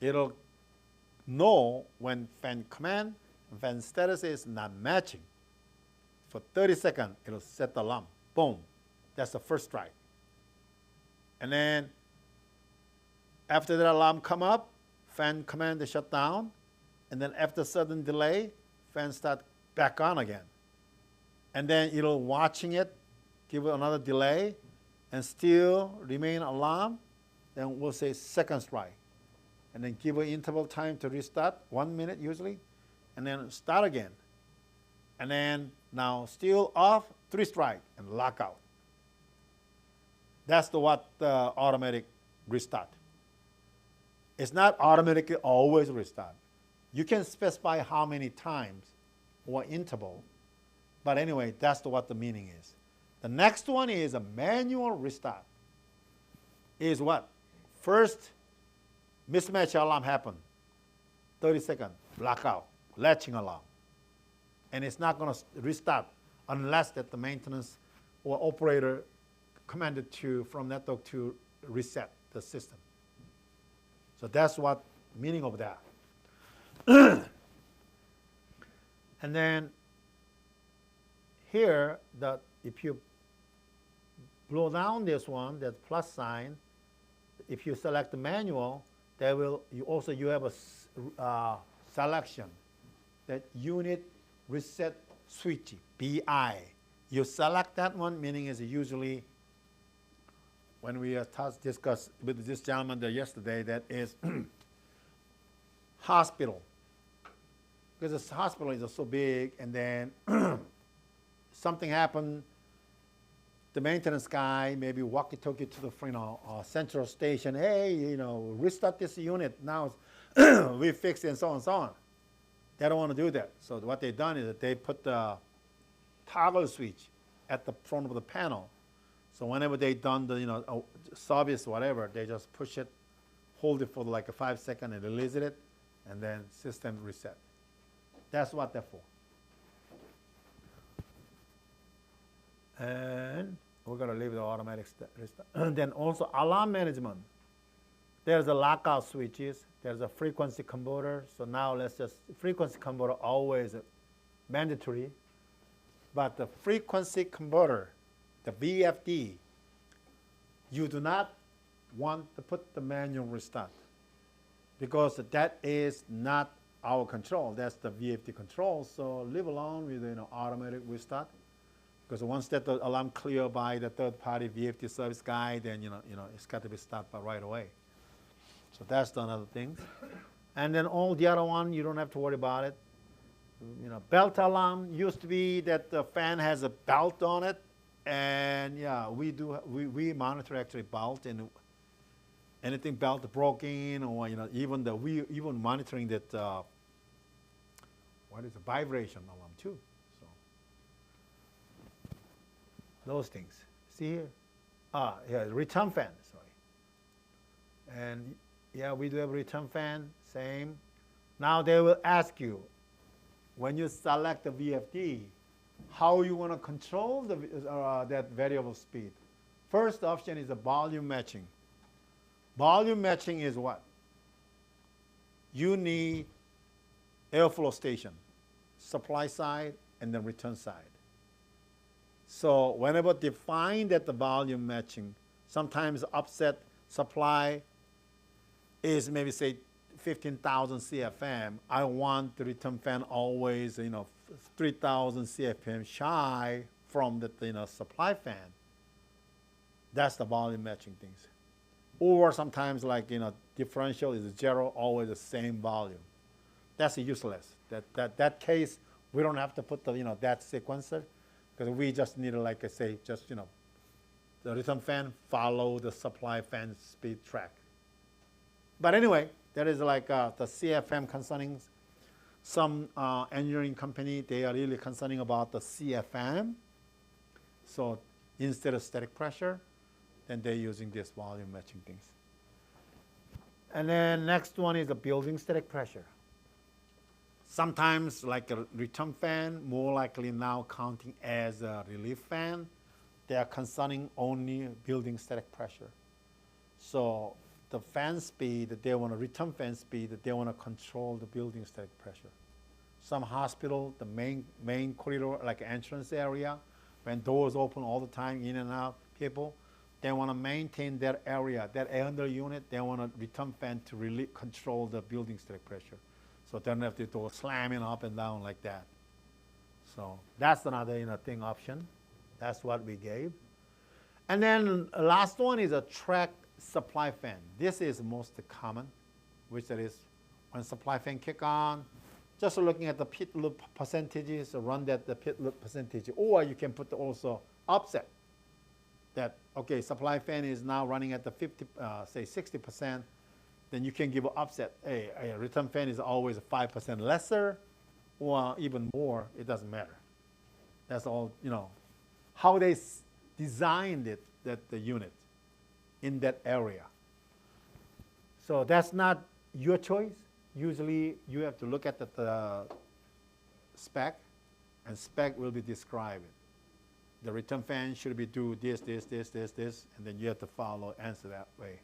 It'll know when fan command and fan status is not matching. For 30 seconds, it'll set the alarm. Boom. That's the first strike. And then after that alarm come up, fan command is shut down. And then after sudden delay, fan start back on again. And then it'll watching it, give it another delay, and still remain alarm. Then we'll say second strike. And then give an interval time to restart, 1 minute usually, and then start again. And then now still off, 3 strike, and lock out. That's what the automatic restart. It's not automatically always restart. You can specify how many times or interval, but anyway, that's what the meaning is. The next one is a manual restart. Is what? First, mismatch alarm happened, 30 seconds, blackout, latching alarm. And it's not going to restart unless that the maintenance or operator commanded to from network to reset the system. So that's what meaning of that. And then here, if you blow down this one, that plus sign, if you select the manual, there will you have a selection, that unit reset switch, BI. You select that one, meaning is usually when we discussed with this gentleman there yesterday, that is hospital. Because this hospital is so big, and then something happened, the maintenance guy maybe walkie-talkie to the central station, hey, restart this unit, now we fix it, and so on and so on. They don't want to do that. So what they've done is that they put the toggle switch at the front of the panel. So whenever they've done the service, whatever, they just push it, hold it for like a 5 seconds, and release it, and then system reset. That's what they're for. And we're going to leave the automatic restart. And then also alarm management. There's a lockout switches. There's a frequency converter. So now let's just, frequency converter always mandatory. But the frequency converter, the VFD, you do not want to put the manual restart, because that is not our control. That's the VFD control. So leave alone with automatic restart, because once that the alarm clear by the third-party VFD service guy, then it's got to be stopped by right away. So that's the another thing. And then all the other one, you don't have to worry about it. Belt alarm used to be that the fan has a belt on it, and yeah, we monitor actually belt, and anything belt broken, or even monitoring that what is a vibration alarm too. So those things. See here? Yeah, return fan. Sorry. And yeah, we do have return fan. Same. Now they will ask you, when you select the VFD, how you want to control that variable speed. First option is the volume matching. Volume matching is what? You need airflow station, supply side, and then return side. So whenever define that the volume matching, sometimes upset supply is maybe say 15,000 CFM. I want the return fan always 3,000 CFM shy from the supply fan. That's the volume matching things. Or sometimes like differential is zero, always the same volume. That's useless. That case we don't have to put the that sequencer, because we just need to, like I say, just the return fan follow the supply fan speed track. But anyway, that is like the CFM concerning. Some engineering company, they are really concerning about the CFM. So instead of static pressure, then they're using this volume matching things. And then next one is the building static pressure. Sometimes like a return fan, more likely now counting as a relief fan, they are concerning only building static pressure. So the fan speed, they want to return fan speed, they want to control the building static pressure. Some hospital, the main corridor, like entrance area, when doors open all the time, in and out, people, they want to maintain that area, that under unit, they want a return fan to really control the building static pressure. So they don't have the door slamming up and down like that. So that's another thing option. That's what we gave. And then last one is a track supply fan. This is most common, which is when supply fan kick on, just looking at the pit loop percentages, run the pit loop percentage, or you can put also offset. That, okay, supply fan is now running at the 50, say 60%, then you can give an offset. Hey, a return fan is always 5% lesser, or even more, it doesn't matter. That's all, how they designed it, the unit in that area. So that's not your choice. Usually you have to look at the spec, and spec will be described. The return fan should be do this, and then you have to follow, answer that way.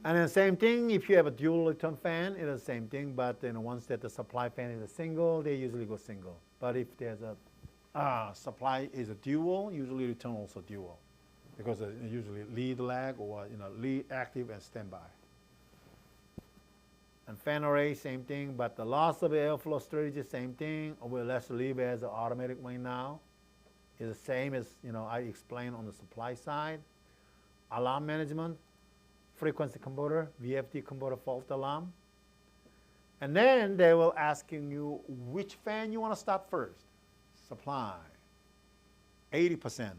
And then same thing, if you have a dual return fan, it is the same thing, but once that the supply fan is a single, they usually go single. But if there's a supply is a dual, usually return also dual, because usually lead lag or lead active and standby. And fan array, same thing, but the loss of airflow strategy, same thing. Let's leave it as an automatic right now. It's the same as I explained on the supply side. Alarm management, frequency converter, VFD converter fault alarm. And then they will asking you which fan you want to start first. Supply. 80%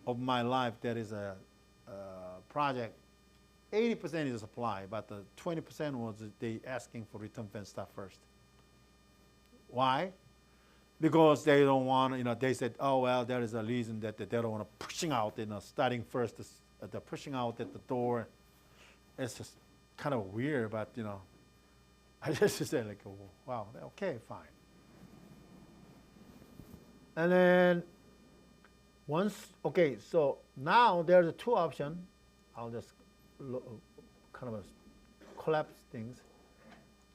of my life that is a project. 80% is a supply, but the 20% was they asking for return fan stuff first. Why? Because they don't want, they said, oh, well, there is a reason that they don't want to pushing out, starting first, the pushing out at the door. It's just kind of weird, but, I just said, like, wow, okay, fine. And then okay, so now there's two options. I'll just kind of collapse things.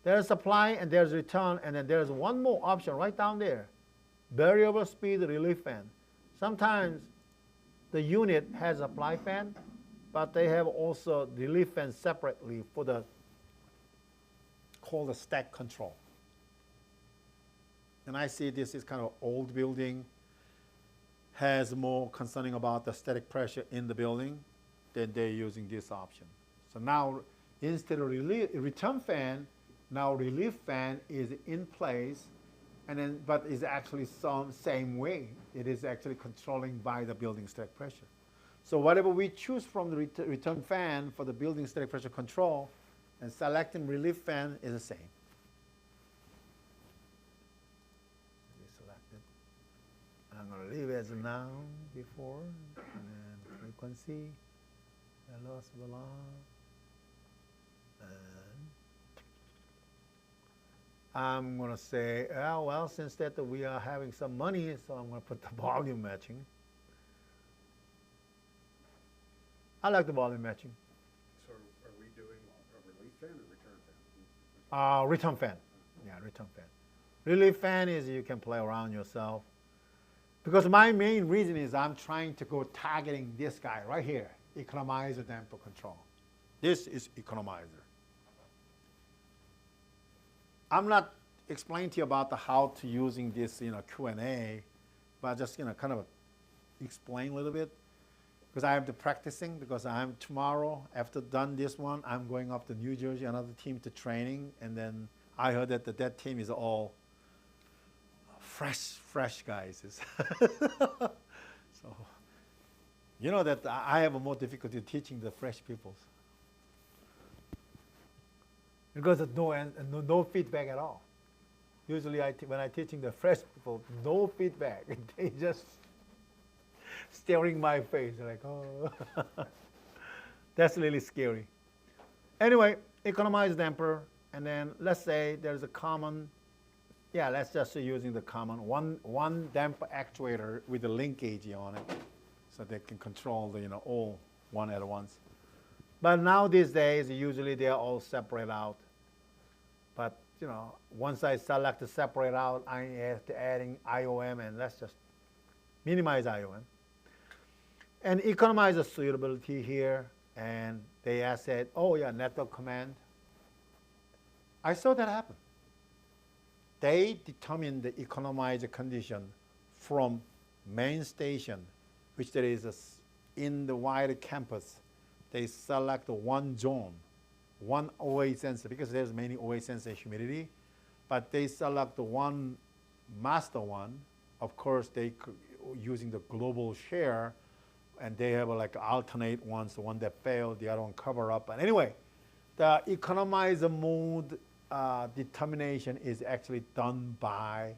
There's supply and there's return, and then there's one more option right down there. Variable speed relief fan. Sometimes the unit has a supply fan, but they have also relief fan separately for the called the stack control. And I see this is kind of old building, has more concerning about the static pressure in the building, then they're using this option. So now instead of return fan, now relief fan is in place, and then but is actually same way. It is actually controlling by the building static pressure. So whatever we choose from the return fan for the building static pressure control, and selecting relief fan is the same. I'm going to leave it as now before, and then frequency, and loss of alarm, and I'm going to say, oh, well, since that we are having some money, so I'm going to put the volume matching. I like the volume matching. So are we doing a relief fan or return fan? Return fan. Yeah, return fan. Relief fan is you can play around yourself. Because my main reason is I'm trying to go targeting this guy right here, economizer damper control. This is economizer. I'm not explaining to you about the how to using this, Q&A, but just, kind of explain a little bit. Because I have to practicing, because I'm tomorrow, after done this one, I'm going up to New Jersey, another team to training, and then I heard that that team is all fresh guys. So, you know that I have more difficulty teaching the fresh people. Because of no feedback at all. Usually when I'm teaching the fresh people, no feedback. They just staring my face like, oh. That's really scary. Anyway, economize damper, and then let's say there's a common, let's just say using the common one damper actuator with a linkage on it, so they can control the all one at once. But now these days, usually they're all separate out. But once I select to separate out, I have to adding IOM, and let's just minimize IOM. And economize the suitability here, and they said, oh yeah, network command. I saw that happen. They determined the economizer condition from main station, which there is in the wide campus. They select one zone, one OA sensor, because there's many OA sensor humidity, but they select one master one. Of course, they using the global share, and they have like alternate ones, the one that failed, the other one cover up. But anyway, the economizer mode determination is actually done by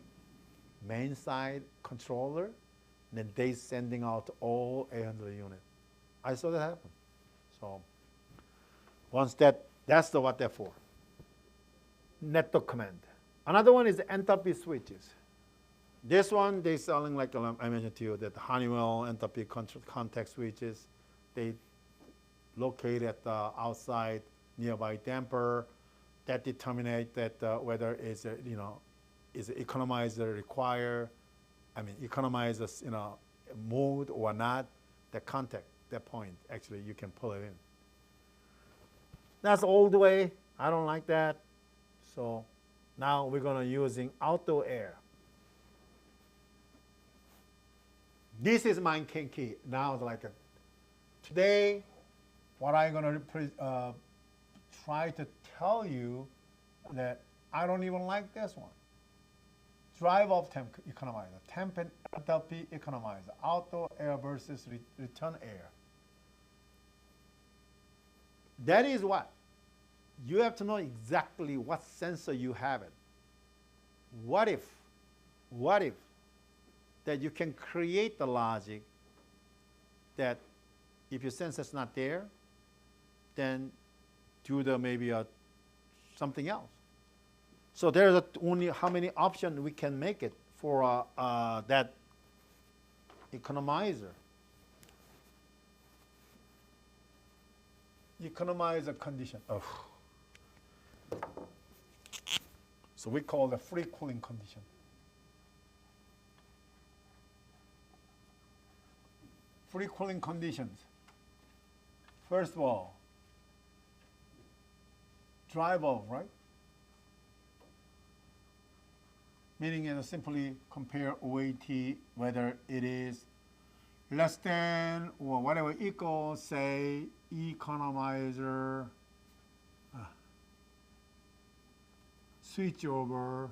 main side controller, and then they sending out all 800 units. I saw that happen. So once that's what they're for. Network command. Another one is the enthalpy switches. This one, they're selling, like I mentioned to you, that Honeywell enthalpy contact switches. They locate at the outside nearby damper that determine that whether is is the economizer require, economizer mode or not. The contact, that point, actually you can pull it in. That's old way. I don't like that. So now we're going to using outdoor air. This is my key. Now, today, what I'm going to try to tell you that I don't even like this one. Drive off temp economizer, temp and enthalpy economizer, outdoor air versus return air. That is what? You have to know exactly what sensor you have it. What if that you can create the logic that if your sensor's not there, then do maybe something else. So there's only how many options we can make it for that economizer. Economizer condition. Oh. So we call the free cooling condition. Free cooling conditions. First of all, drive off, right? Meaning simply compare OAT, whether it is less than or whatever equals, say, economizer, switch over,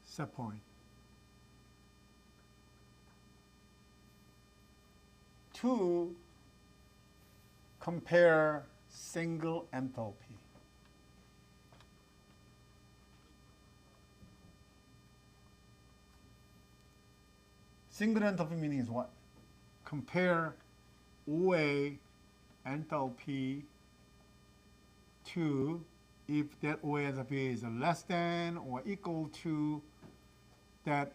set point. Two, compare single enthalpy. Single enthalpy meaning is what? Compare OA enthalpy to if that OA enthalpy is less than or equal to that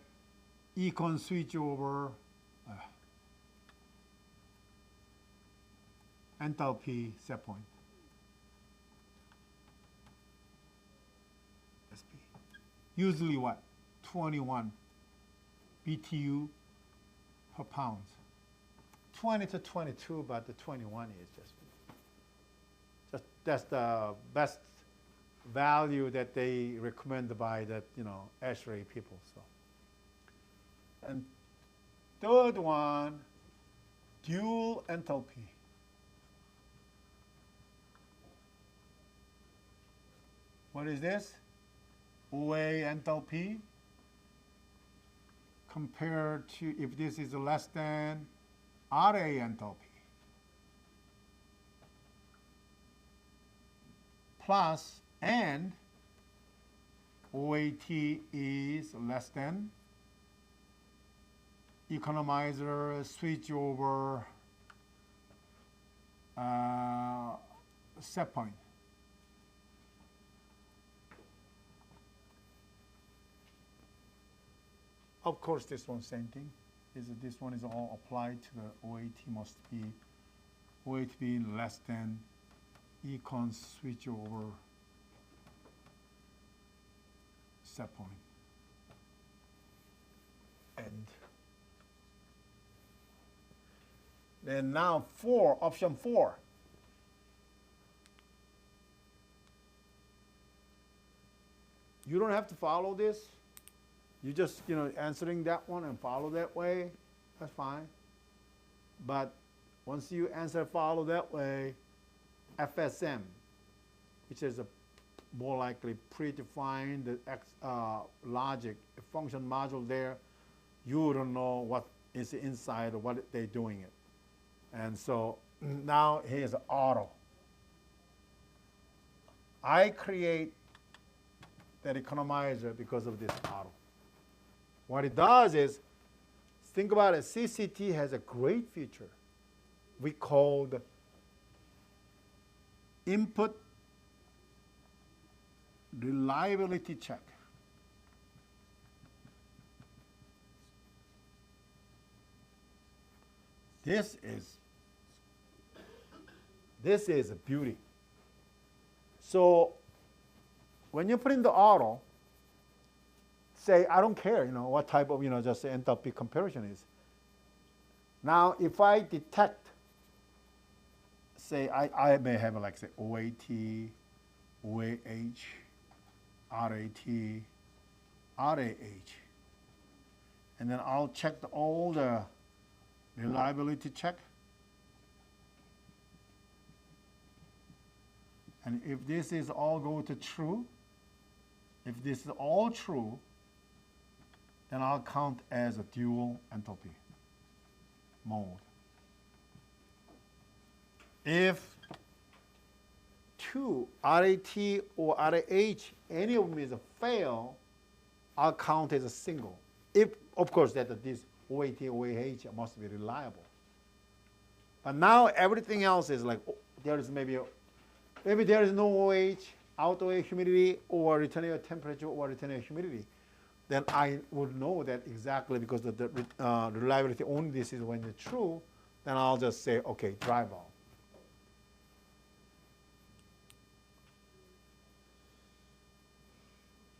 econ switchover enthalpy set point. SP. Usually what? 21 BTU per pound. 20 to 22, but the 21 is just that's the best value that they recommend by the ASHRAE people. So, and third one, dual enthalpy. What is this? OA enthalpy compared to if this is less than RA enthalpy. Plus and OAT is less than economizer switch over set point. Of course, this one same thing. This one is all applied to the OAT must be OAT be less than econ switch over set point. And then now option 4. You don't have to follow this. You just, answering that one and follow that way, that's fine. But once you follow that way, FSM, which is a more likely predefined logic function module there, you don't know what is inside or what they're doing it. And so now here's auto. I create that economizer because of this auto. What it does is, think about it, CCT has a great feature we called input reliability check. This is a beauty. So when you put in the auto, say, I don't care, what type of, just enthalpy comparison is. Now, if I detect, say, I may have like, say, OAT, OAH, RAT, RAH. And then I'll check all the reliability check. And if this is all go to true, if this is all true, then I'll count as a dual enthalpy mode. If 2, RAT or RAH, any of them is a fail, I'll count as a single. If, of course, that this OAT, OAH must be reliable. But now everything else is like, there is maybe there is no OH, outdoor air humidity, or return air temperature, or return air humidity. Then I would know that exactly because the reliability only this is when it's true, then I'll just say, okay, dry valve.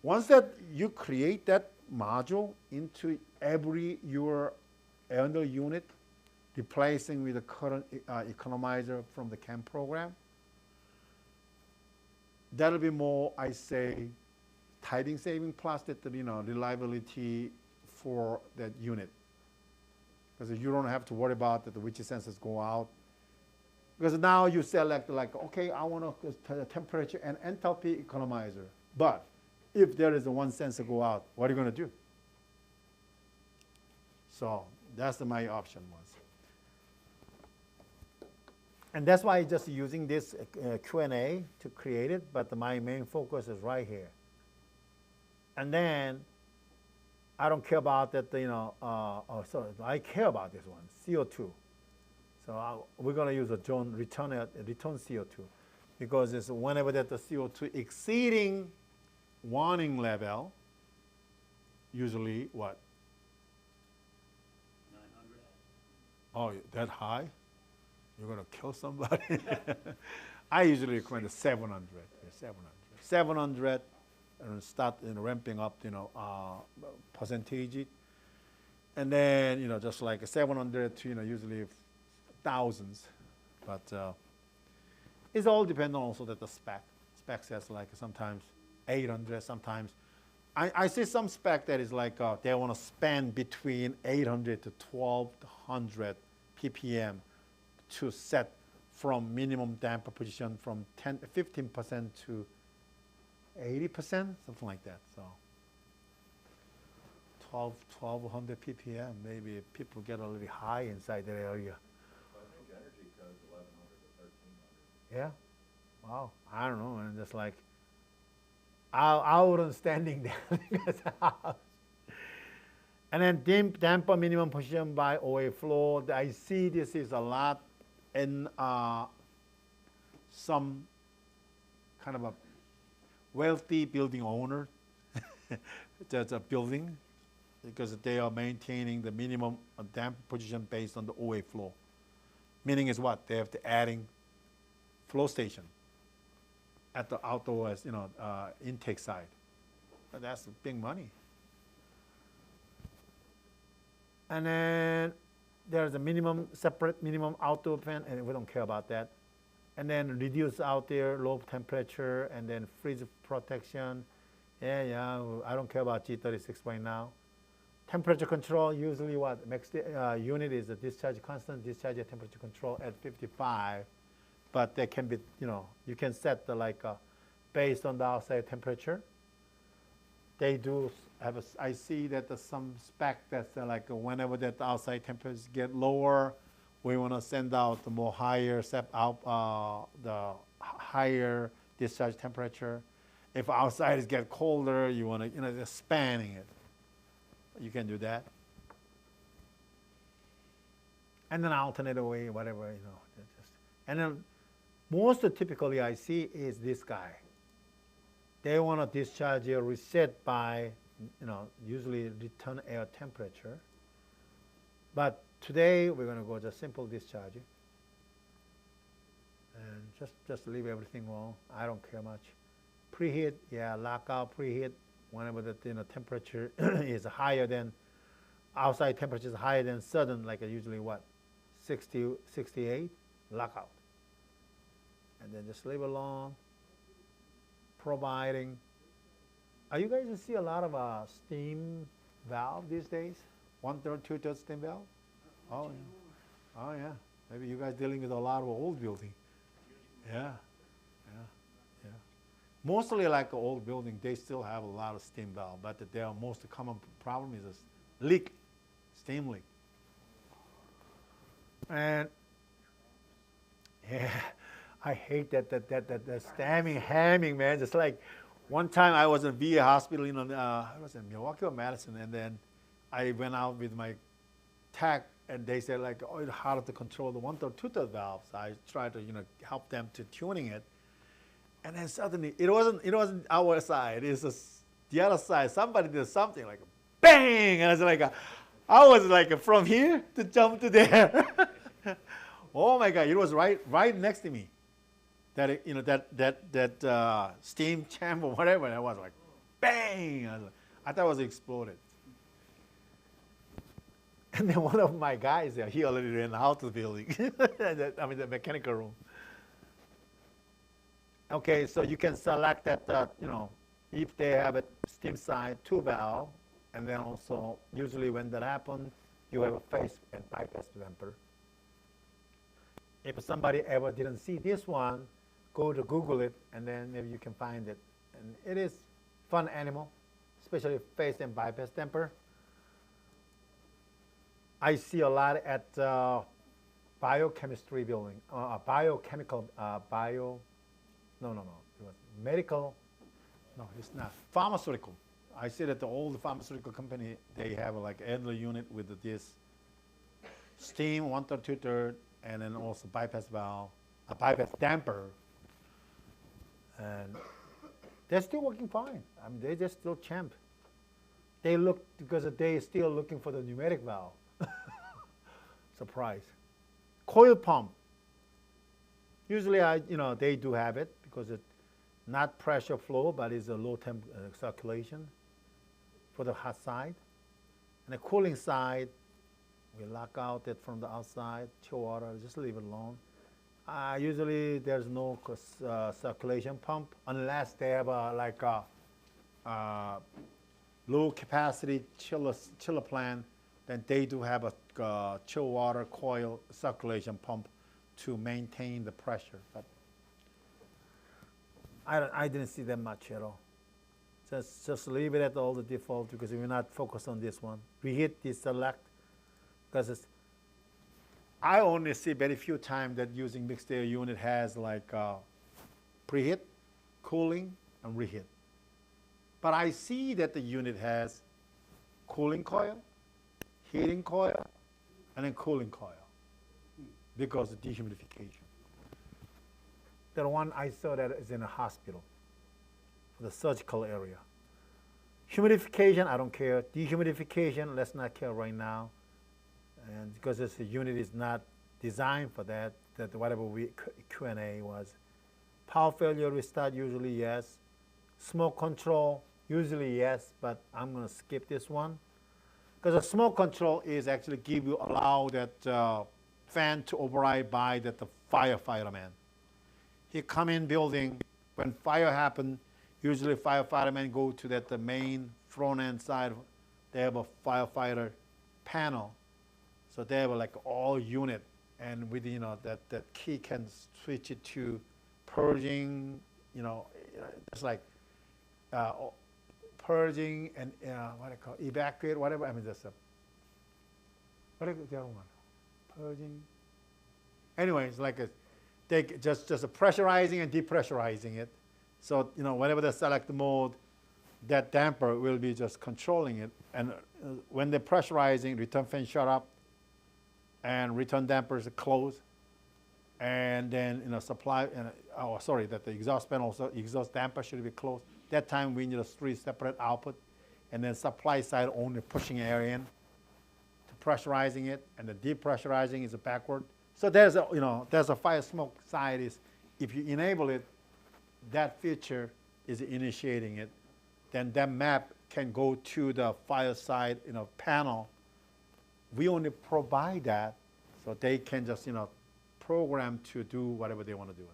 Once that you create that module into every your air handler unit, replacing with the current economizer from the CAM program, that'll be more, I say, tiding saving plus that reliability for that unit, because you don't have to worry about that which sensors go out. Because now you select like, okay, I want a temperature and enthalpy economizer, but if there is one sensor go out, what are you going to do? So that's my option was. And that's why I'm just using this Q&A to create it, but my main focus is right here. And then I don't care about that, sorry, I care about this one, CO2. So we're going to use a return CO2, because it's whenever that the CO2 exceeding warning level, usually what? 900. Oh, that high? you're gonna kill somebody. I usually recommend the 700. 700, and start ramping up, percentage, and then just like 700 to usually thousands, but it's all dependent also that the spec. Spec says like sometimes 800, sometimes I see some spec that is like they want to spend between 800 to 1200 ppm to set from minimum damper position from 15% to 80%, something like that. So 1200 ppm, maybe people get a little high inside that area. I think energy code's 1100 to 1300. Yeah, wow. I don't know, and just like I wouldn't standing there because and then damper minimum position by OA floor. I see this is a lot in some kind of a wealthy building owner. That's a building because they are maintaining the minimum damper position based on the OA flow. Meaning is what? They have to adding flow station at the outdoor intake side. But that's big money. And then there's a separate minimum outdoor fan, and we don't care about that. And then reduce out there low temperature, and then freeze protection. Yeah, I don't care about G36 right now. Temperature control, usually what? Max unit is a discharge constant, discharge temperature control at 55. But they can be, you can set the based on the outside temperature. They do have I see that there's some spec that's whenever that outside temperatures get lower, we want to send out the more higher the higher discharge temperature. If outside is get colder, you want to just spanning it. You can do that. And then alternate away, whatever, and then most typically I see is this guy. They want to discharge or reset by, usually return air temperature. But today we're going to go just simple discharge. And just leave everything alone. I don't care much. Preheat, yeah, lockout, preheat. Whenever the temperature is higher than, outside temperature is higher than southern, like usually what, 60, 68, lockout. And then just leave it alone. Providing. Are you guys see a lot of steam valve these days? 1/3, 2/3 steam valve? Oh yeah. Oh yeah. Maybe you guys dealing with a lot of old building. Yeah. Mostly like an old building, they still have a lot of steam valve, but their most common problem is a leak, steam leak. And yeah, I hate that stamming, hamming, man. Just like one time I was in VA hospital, I was in Milwaukee or Madison, and then I went out with my tech, and they said oh, it's hard to control the 1/3, 2/3 valves. I tried to help them to tuning it, and then suddenly it wasn't our side. It's just the other side. Somebody did something like bang, and I was from here to jump to there. Oh my God! It was right next to me. That steam chamber, whatever, and it was like, bang! I thought it was exploded. And then one of my guys there, he already ran out of the building. The mechanical room. Okay, so you can select that, if they have a steam side 2 valve, and then also, usually when that happens, you have a phase and bypass damper. If somebody ever didn't see this one, go to Google it, and then maybe you can find it. And it is fun animal, especially phase and bypass damper. I see a lot at biochemistry building, biochemical, no, it was medical, no, it's not, pharmaceutical. I see that the old pharmaceutical company, they have idler unit with this steam, 1/3, 2/3, and then also bypass valve, a bypass damper. And they're still working fine. They just still champ. They look, because they're still looking for the pneumatic valve. Surprise. Coil pump. Usually, they do have it because it's not pressure flow, but it's a low temp circulation for the hot side. And the cooling side, we lock out it from the outside, chill water, just leave it alone. Usually, there's no circulation pump unless they have like a low capacity chiller plant. Then they do have a chill water coil circulation pump to maintain the pressure. But I didn't see that much at all. Just leave it at all the default because we're not focused on this one. Reheat, deselect, because I only see very few times that using mixed air unit has like preheat, cooling, and reheat. But I see that the unit has cooling coil, heating coil, and then cooling coil because of dehumidification. The one I saw that is in a hospital, for the surgical area. Humidification, I don't care. Dehumidification, let's not care right now. And because the unit is not designed for that whatever Q&A was. Power failure restart, usually yes. Smoke control, usually yes, but I'm going to skip this one. Because the smoke control is actually allow that fan to override by the firefighter man. He come in building, when fire happen, usually firefighter men go to the main front end side. They have a firefighter panel. So they have like all unit, and with that key can switch it to purging, it's like purging and what I call evacuate, whatever. I mean, that's what is the other one? Purging. Anyway, it's like they just a pressurizing and depressurizing it. So whenever they select the mode, that damper will be just controlling it. And when they're pressurizing, return fan shut up, and return dampers are closed, and then that the exhaust fan also exhaust damper should be closed. That time we need 3 separate output, and then supply side only pushing air in to pressurizing it, and the depressurizing is backward. So there's a fire smoke side is, if you enable it, that feature is initiating it, then that map can go to the fire side panel. We only provide that so they can just program to do whatever they want to do it.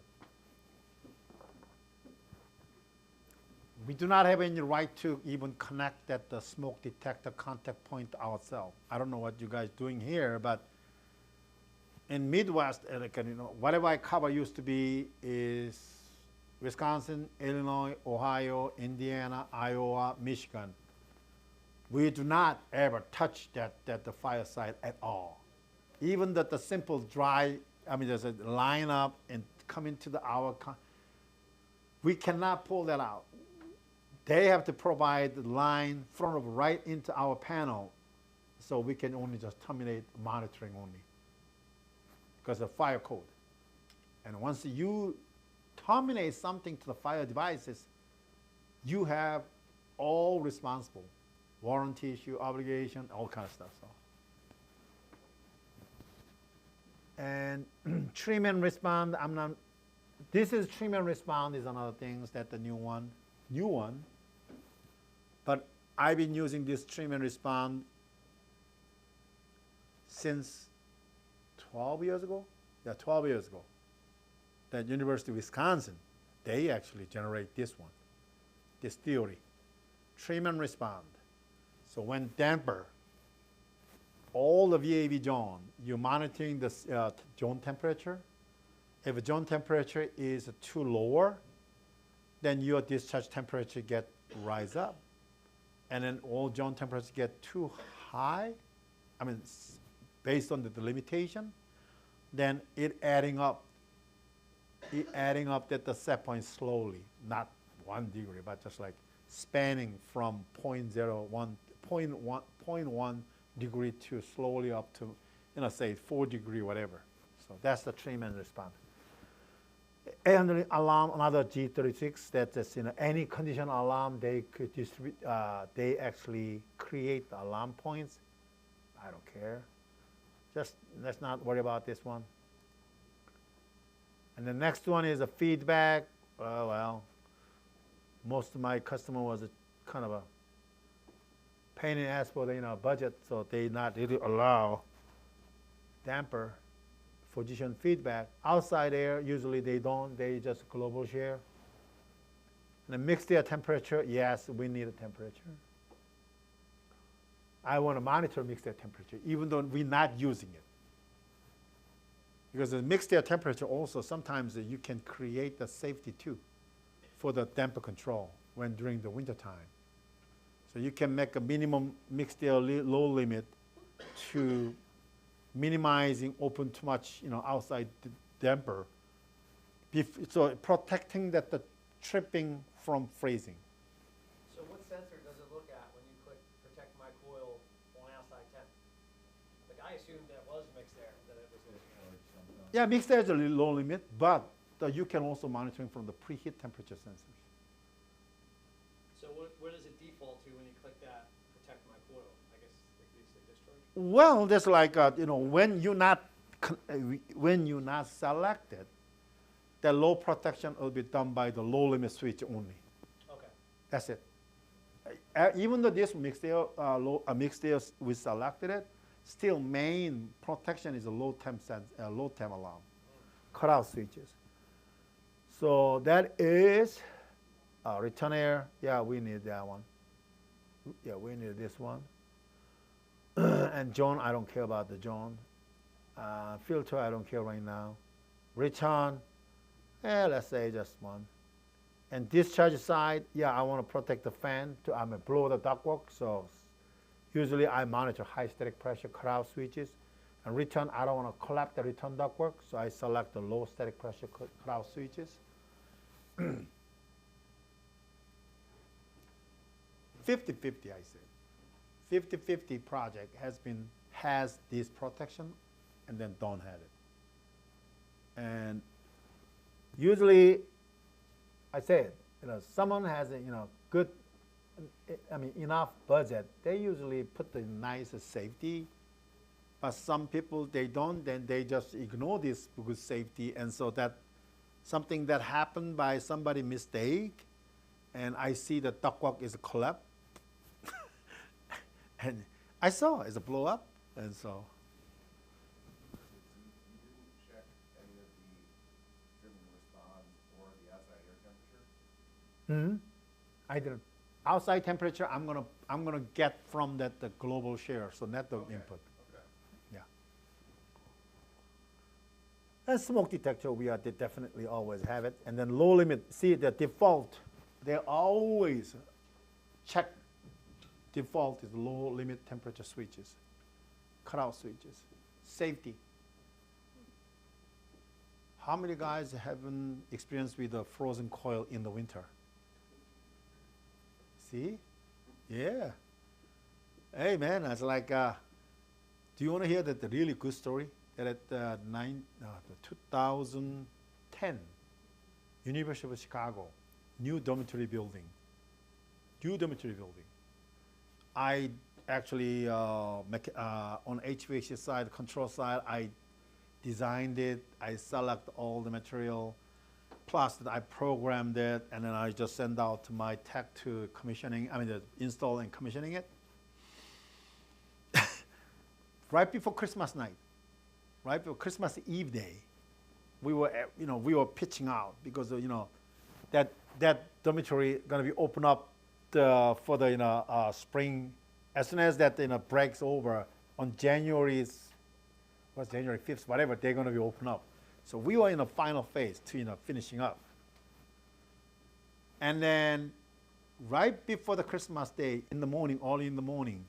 We do not have any right to even connect the smoke detector contact point ourselves. I don't know what you guys doing here, but in Midwest, whatever I cover used to be is Wisconsin, Illinois, Ohio, Indiana, Iowa, Michigan. We do not ever touch the fire side at all. Even the simple dry, there's a line up and come into we cannot pull that out. They have to provide the line right into our panel, so we can only just terminate monitoring only because of fire code. And once you terminate something to the fire devices, you have all responsible. Warranty issue, obligation, all kind of stuff. So. And trim and respond, this is trim and respond is another thing that the new one. But I've been using this trim and respond since 12 years ago. Yeah, 12 years ago. At University of Wisconsin, they actually generate this one, this theory, trim and respond. So when damper, all the VAV zone, you're monitoring the zone temperature. If the zone temperature is too lower, then your discharge temperature rise up. And then all zone temperatures get too high, based on the limitation, then it adding up at the set point slowly, not 1 degree, but just like spanning from 0.1 degree to slowly up to, say 4 degree, whatever. So that's the trim and respond. And alarm, another G36, that's any condition alarm, they could distribute, they actually create the alarm points. I don't care. Just let's not worry about this one. And the next one is a feedback. Well, most of my customer was a kind of a pain in the ass for the budget, so they not really allow damper position feedback. Outside air, usually they don't. They just global share. And the mixed air temperature, yes, we need a temperature. I want to monitor mixed air temperature, even though we're not using it. Because the mixed air temperature also, sometimes you can create the safety too for the damper control when during the winter time. So you can make a minimum mixed air low limit to minimizing open too much outside damper. So protecting that the tripping from freezing. So what sensor does it look at when you click protect my coil on outside temp? Like I assumed that was mixed air, that it was. Yeah, mixed air is a little low limit, but you can also monitoring from the preheat temperature sensors. So where does it default to when you click that protect my coil? I guess like you say discharge. Well, there's like when you're not selected, the low protection will be done by the low limit switch only. Okay. That's it. Even though this mixed air, mixed air we selected it, still main protection is a low temp alarm, cutout switches. So that is return air. Yeah, we need that one. Yeah, we need this one. And zone, I don't care about the zone. Filter, I don't care right now. Return, let's say just one. And discharge side, yeah, I want to protect the fan. I'm going to blow the ductwork, so usually I monitor high static pressure cutout switches. And return, I don't want to collapse the return ductwork, so I select the low static pressure cutout switches. 50-50, I said. 50-50 project has this protection and then don't have it. And usually, I said, someone has a good, enough budget. They usually put the nicest safety, but some people they don't. Then they just ignore this good safety, and so that something that happened by somebody mistake, and I see the ductwork is collapsed, and I saw it's a blow up, and so. I didn't. Outside temperature, I'm gonna get from the global share, so not the input. Okay. Yeah. And smoke detector, they definitely always have it. And then low limit. See the default, they always check. Default is low limit temperature switches, cutout switches, safety. How many guys haven't experienced with a frozen coil in the winter? See? Yeah. Hey man, it's like, do you want to hear the really good story? That at the 2010, University of Chicago, new dormitory building. I actually, on HVAC side, control side, I designed it, I select all the material, plus that I programmed it, and then I just send out to my tech to commissioning, install and commissioning it. Right before Christmas night, right before Christmas Eve day, we were pitching out because that dormitory gonna be open up for the spring. As soon as that breaks over on January 5th, whatever, they're gonna be open up. So we were in the final phase to finishing up. And then right before the Christmas day, in the morning, early in the morning,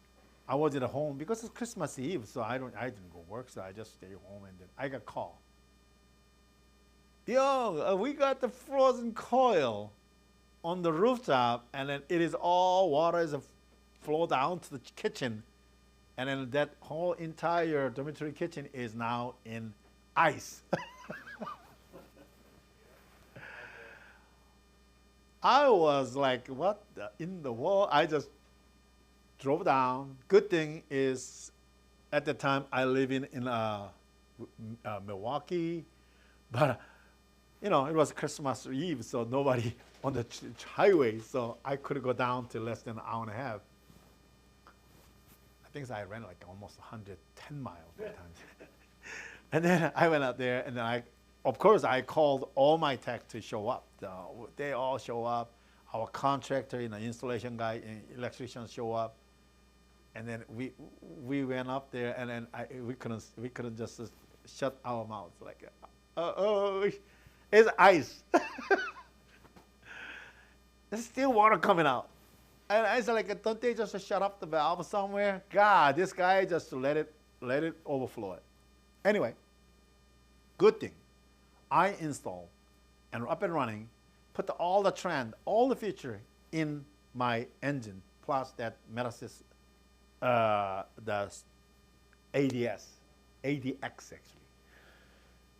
I was at home because it's Christmas Eve, so I didn't go work, so I just stayed home, and then I got a call. Yo, we got the frozen coil on the rooftop, and then it is all water is flow down to the kitchen, and then that whole entire dormitory kitchen is now in ice. I was like, what in the world? I just drove down. Good thing is, at the time I live in Milwaukee, but you know, it was Christmas Eve, so nobody on the highway, so I could go down to less than an hour and a half. I think I ran like almost 110 miles that time. And then I went out there, and then of course, I called all my tech to show up. They all show up. Our contractor, you know, installation guy, electricians show up. And then we went up there, and then we couldn't just shut our mouths like, oh, it's ice. There's still water coming out. And I said, like, don't they just shut up the valve somewhere? God, this guy just let it overflow it. Anyway, good thing. I installed and up and running, put all the trend, all the feature in my engine, plus that Metasys, the ADX actually.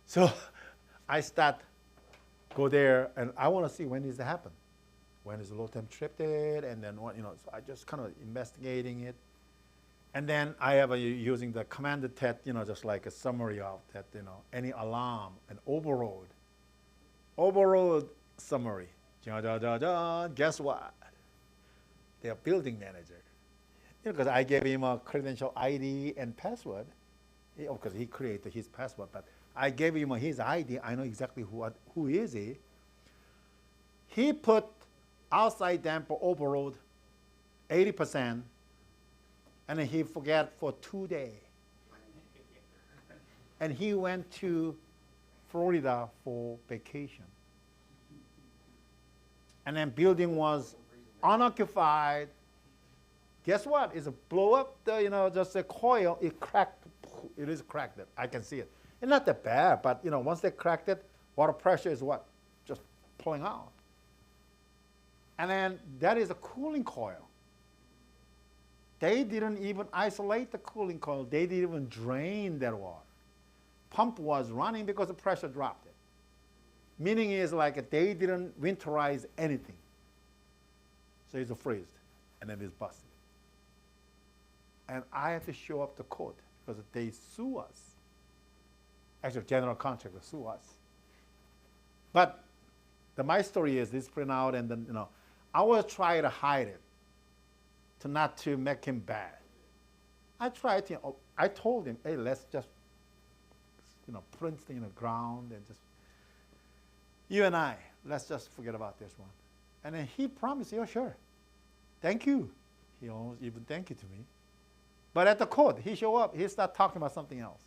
So I go there, and I want to see when does it happen. When is the low temp tripped, and then what, you know, so I just kind of investigating it. And then I have using the command tet, you know, just like a summary of that, you know, any alarm, an overrode summary. Guess what? Their building manager. You know, because I gave him a credential ID and password, because he created his password, but I gave him his ID. I know exactly who is he. He put outside damper overload 80%, and then he forgot for 2 days. And he went to Florida for vacation. And then building was unoccupied. Guess what? It's a blow up the, you know, just a coil, it cracked. It is cracked. I can see it. It's not that bad, but you know, once they cracked it, water pressure is what? Just pulling out. And then that is a cooling coil. They didn't even isolate the cooling coil. They didn't even drain that water. Pump was running because the pressure dropped it. Meaning is like they didn't winterize anything. So it's freezed, and then it's busted. And I had to show up the court because they sue us. Actually, general contractor sue us. But my story is this print out, and then, you know, I was trying to hide it, not to make him bad. I tried to, I told him, hey, let's just, you know, print in the ground and just, you and I, let's just forget about this one. And then he promised, oh, sure, thank you. He almost even thank you to me. But at the court, he show up, he start talking about something else.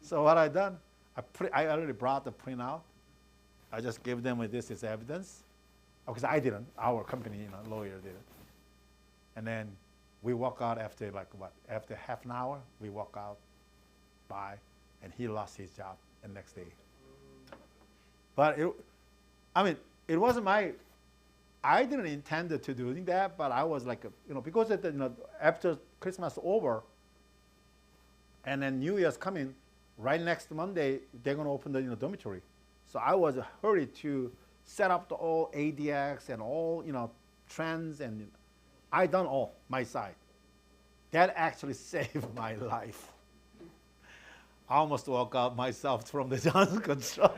So what I done, I already brought the printout. I just gave them with this as evidence. Because I didn't, our company, you know, lawyer did it. And then we walk out after like what? After half an hour, we walk out by, and he lost his job the next day. But it wasn't I didn't intend to doing that, but I was like, you know, because you know, after Christmas over, and then New Year's coming, right next Monday, they're gonna open the, you know, dormitory. So I was hurried to set up the all ADX and all, you know, trends, and I done all my side. That actually saved my life. I almost walked out myself from the Johnson Control.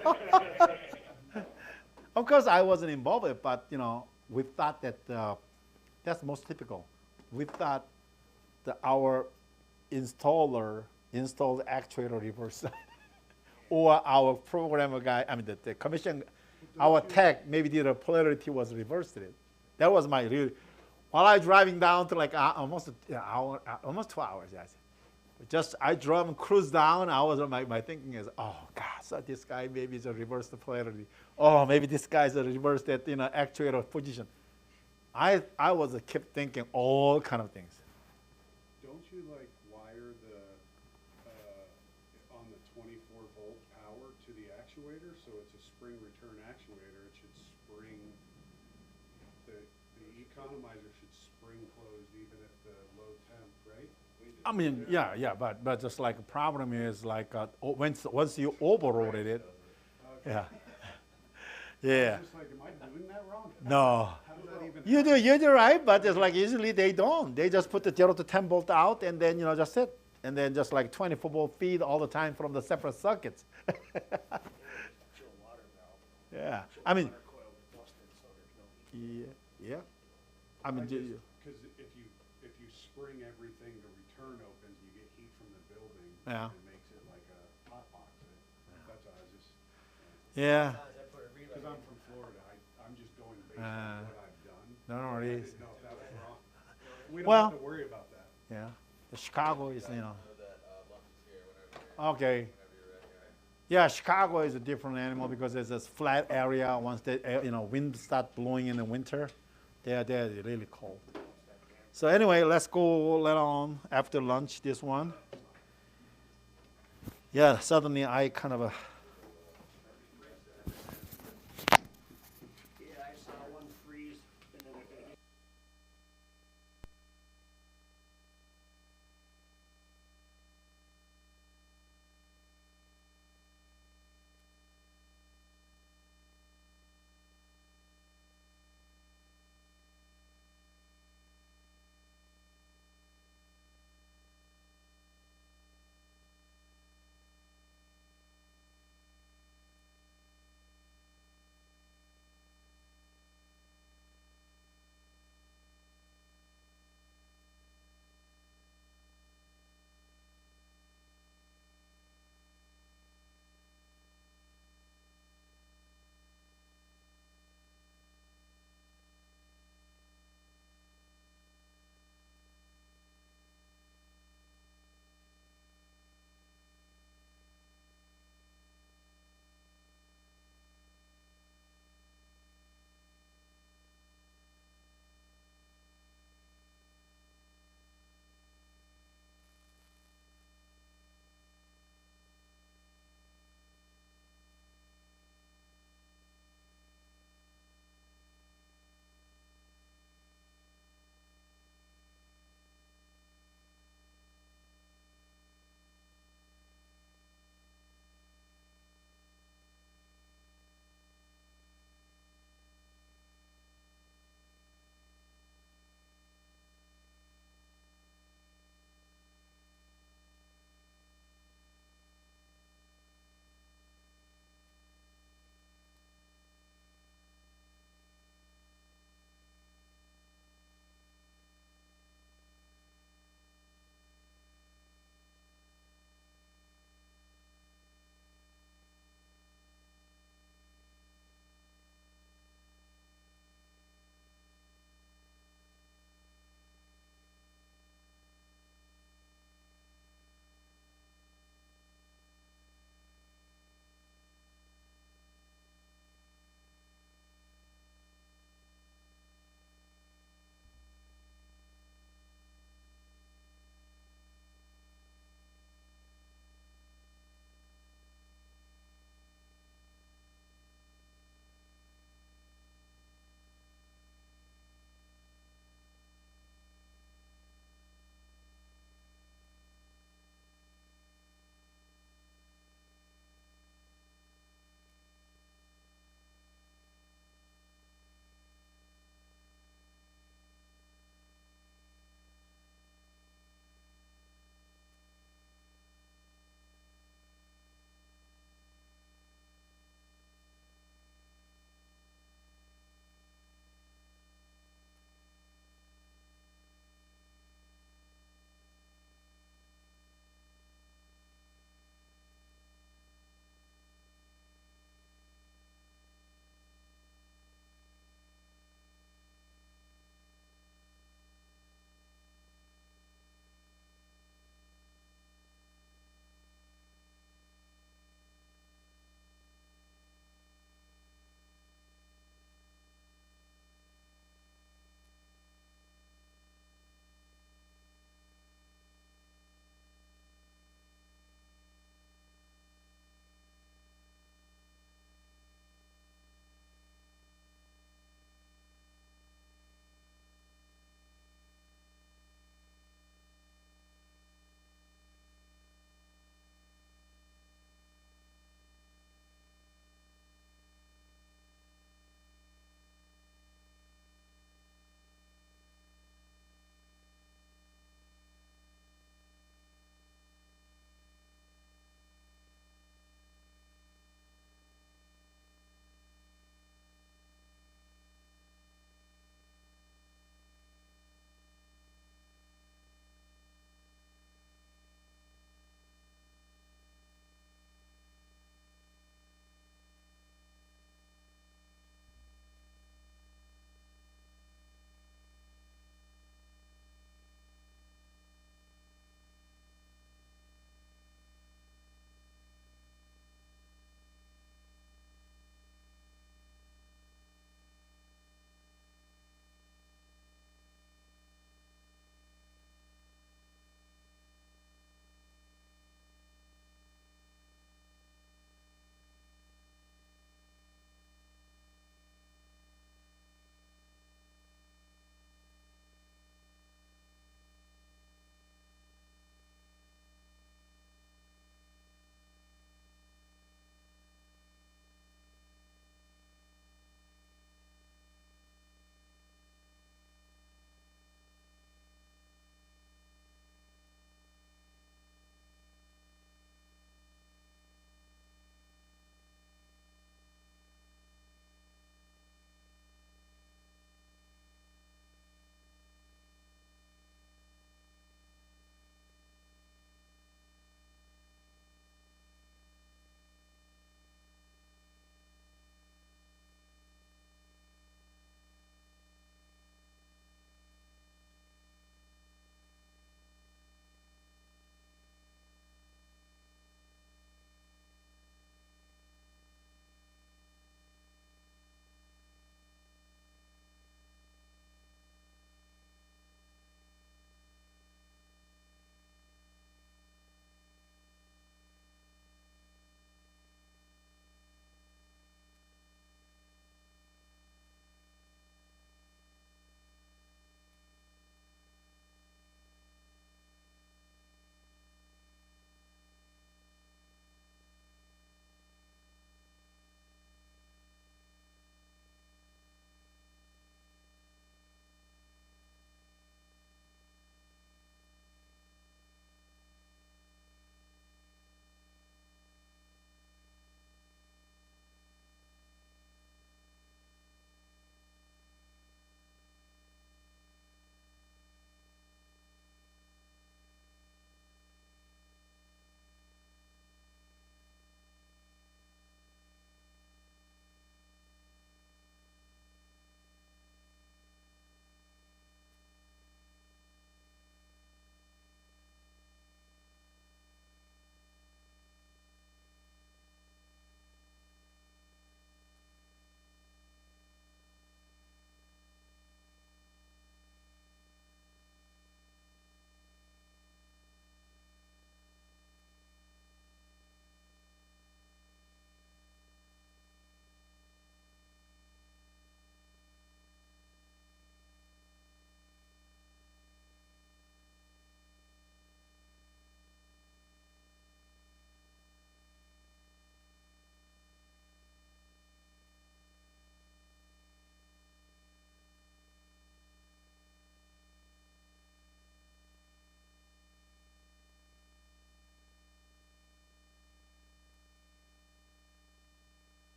Of course, I wasn't involved with it, but you know, we thought that that's most typical. We thought that our installer installed actuator reverse, or our programmer guy. I mean, the commission. Our tech maybe the polarity was reversed it. That was my real. While I driving down to like almost an hour, almost 2 hours, yes. Just I drove and cruise down. I was my thinking is, oh God, so this guy maybe is a reverse the polarity. Oh, maybe this guy's a reverse that, you know, actuator position. I kept thinking all kind of things. Don't you like wire the on the 24-volt power to the actuator, so it's a spring return actuator? It should spring. The economizer should spring closed even at the low temp, right? I mean, yeah, but just like the problem is like once you overloaded it, Okay. yeah, yeah. Just like, am I doing that wrong? No. How does that even You do right, but it's like usually they don't. They just put the 0 to 10 volt out, and then, you know, just sit, and then just like 24 volt feed all the time from the separate circuits. Yeah, I mean, Water coil was busted, so there's no heat. yeah. I mean, Because if you spring everything, the return opens, you get heat from the building. Yeah. It makes it like a hot box. That's why I was just, yeah. Sometimes I put a relay because in. I'm from Florida, I'm just going based Ah. on what I've done. No, no, I it is. didn't know if that was wrong. We Well- don't have to worry about that. Yeah. Chicago is, you know. Know that lunch is here whenever Okay. you're ready. Yeah, Chicago is a different animal because there's this flat area. Once the wind start blowing in the winter, they're really cold. So anyway, let's go later on after lunch. This one. Yeah, suddenly I kind of Yeah, I saw one freeze and then it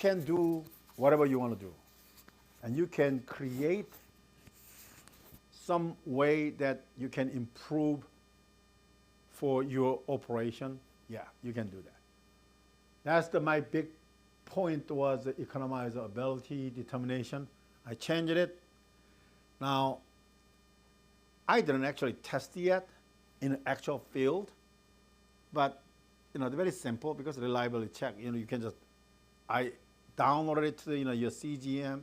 can do whatever you want to do. And you can create some way that you can improve for your operation. Yeah, you can do that. That's my big point was the economizability determination. I changed it. Now, I didn't actually test it yet in the actual field, but they're very simple because reliability check. You can just, I downloaded it to your CGM,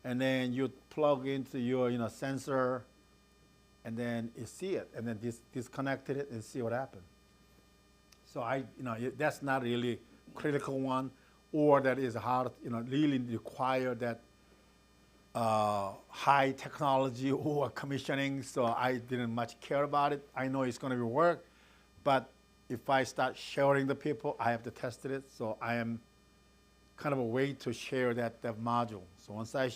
and then you plug into your sensor, and then you see it, and then disconnected it and see what happened. So that's not really critical one, or that is hard, really require that high technology or commissioning. So I didn't much care about it. I know it's going to work, but if I start sharing the people, I have to test it. So I am kind of a way to share that module. So once I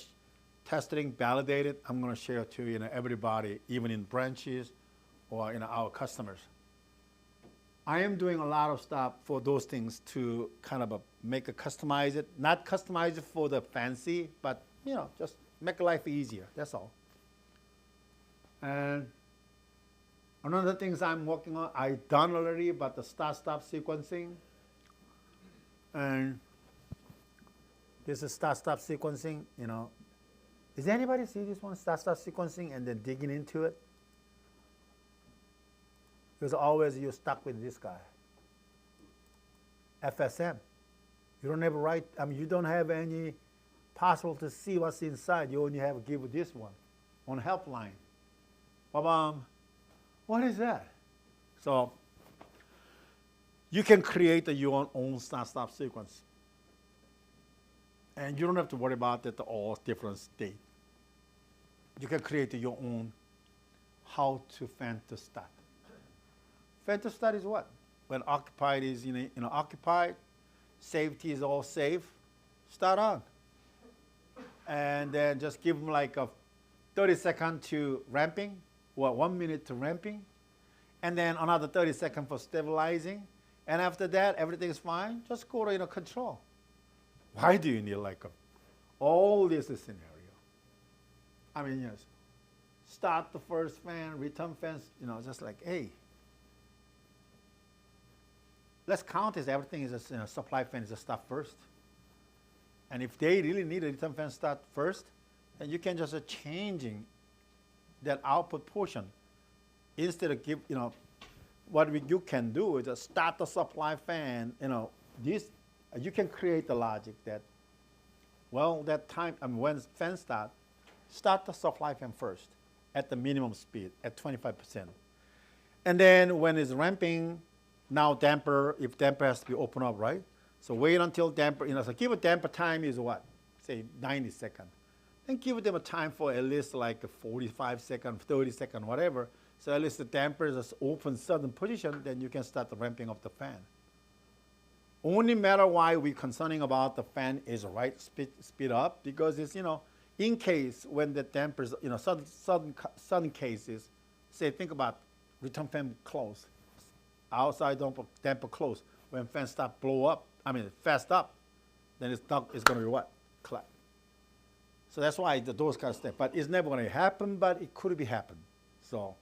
testing, validate it, I'm going to share to everybody, even in branches or our customers. I am doing a lot of stuff for those things to kind of make it customize it, not customize it for the fancy, but just make life easier. That's all. And another things I'm working on, I done already, but the start-stop sequencing. And this is start-stop sequencing. Does anybody see this one, start-stop sequencing, and then digging into it? Because always you're stuck with this guy. FSM. You don't have right. You don't have any possible to see what's inside. You only have to give this one on helpline. Ba-bam. What is that? So you can create your own start-stop sequence. And you don't have to worry about it all different state. You can create your own how to fan to start. Fan to start is what? When occupied is occupied, safety is all safe, start on. And then just give them like a 30 seconds to ramping, or 1 minute to ramping, and then another 30 seconds for stabilizing. And after that, everything is fine. Just go to control. Why do you need all this scenario? Yes. Start the first fan, return fans, just like, hey, let's count as everything is a supply fan is a start first. And if they really need a return fan start first, then you can just changing that output portion. Instead of what you can do is just start the supply fan, you can create the logic that, that time, when fan start the supply fan first at the minimum speed at 25%. And then when it's ramping, now damper, if damper has to be open up, right? So wait until damper, so give a damper time is what? Say 90 seconds. Then give them a time for at least like a 45 seconds, 30 seconds, whatever. So at least the damper is open certain position, then you can start the ramping of the fan. Only matter why we're concerning about the fan is right speed up, because it's, in case when the dampers, sudden cases, say think about return fan close, outside damper close, when fan start blow up, fast up, then it's going to be what? Clap. So that's why those kind of stuff. But it's never going to happen, but it could be happen. So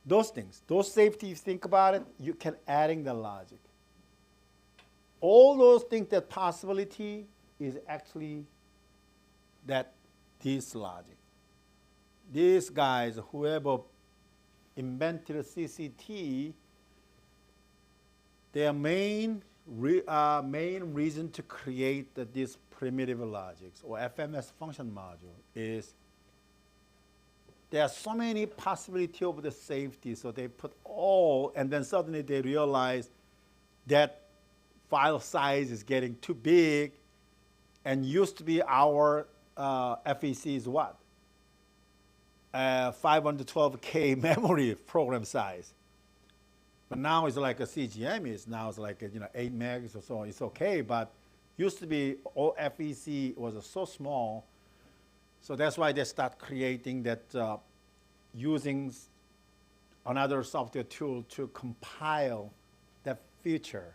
those things, those safety, if you think about it, you can adding the logic. All those things, that possibility is actually this logic. These guys, whoever invented CCT, their main reason to create this primitive logics or FMS function module is there are so many possibilities of the safety, so they put all, and then suddenly they realize that file size is getting too big, and used to be our FEC is what? 512K memory program size. But now it's like a CGM is now it's like 8 megs or so. It's okay, but used to be all FEC was so small, so that's why they start creating that using another software tool to compile that feature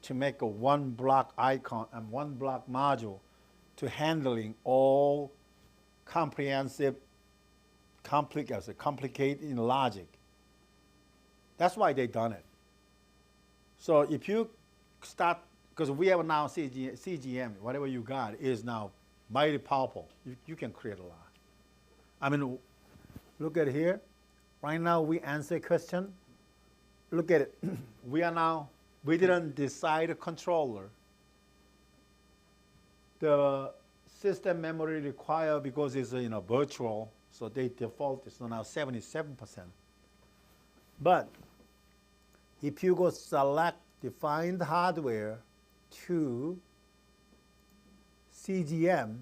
to make a one block icon and one block module to handling all comprehensive, complicated logic. That's why they done it. So if you start, because we have now CGM, whatever you got is now mighty powerful. You can create a lot. I mean, look at here. Right now we answer a question. Look at it. We didn't decide a controller. The system memory required, because it's virtual, so they default is now 77%. But if you go select defined hardware to CGM,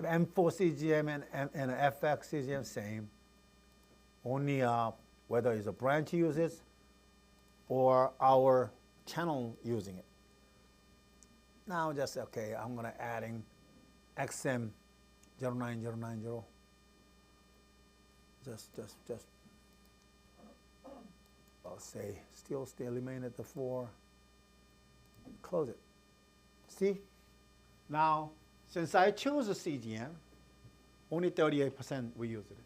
M4 CGM and FX CGM same, only whether it's a branch uses or our channel using it. Now just, okay, I'm gonna adding XM 09090. Just, I'll say, still remain at the 4. Close it. See? Now, since I chose a CGM, only 38% we use it.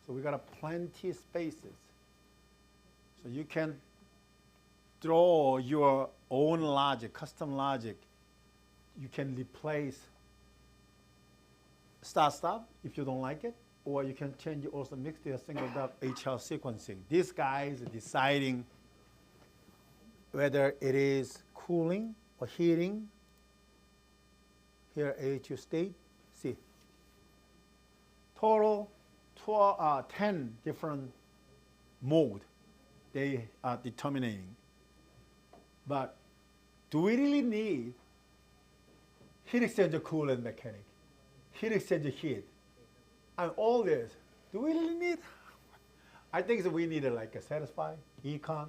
So we got plenty spaces. So you can draw your own logic, custom logic. You can replace start-stop if you don't like it, or you can change it also mix the single dot HL sequencing. These guys are deciding whether it is cooling or heating. Here AHU state, see. Total 10 different mode they are determining. But do we really need heat exchanger coolant mechanic, heat exchanger heat, and all this? Do we really need? I think that we need like a satisfy, econ,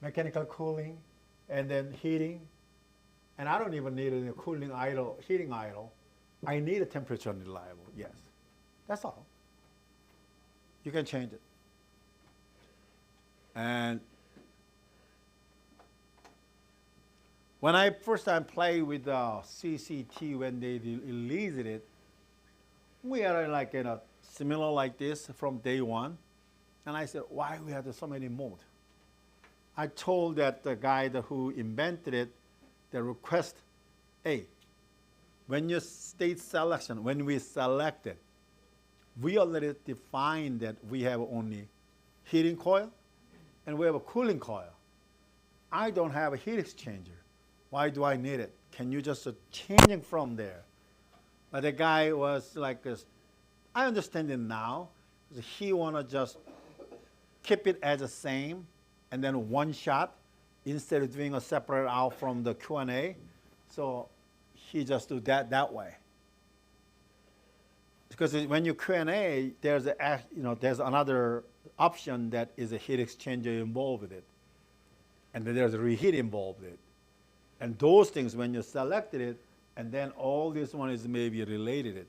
mechanical cooling, and then heating. And I don't even need a cooling idle, heating idle. I need a temperature reliable, yes. That's all. You can change it. And when I first time played with CCT when they released it, we are like similar like this from day one. And I said, why we have so many modes? I told that the guy who invented it, the request, hey, when you state selection, when we select it, we already defined that we have only heating coil and we have a cooling coil. I don't have a heat exchanger. Why do I need it? Can you just change it from there? But the guy was like, I understand it now. He want to just keep it as the same and then one shot instead of doing a separate out from the Q&A. So he just do that way. Because when you Q&A, there's there's another option that is a heat exchanger involved with it. And then there's a reheat involved with it. And those things, when you selected it, and then all this one is maybe related it.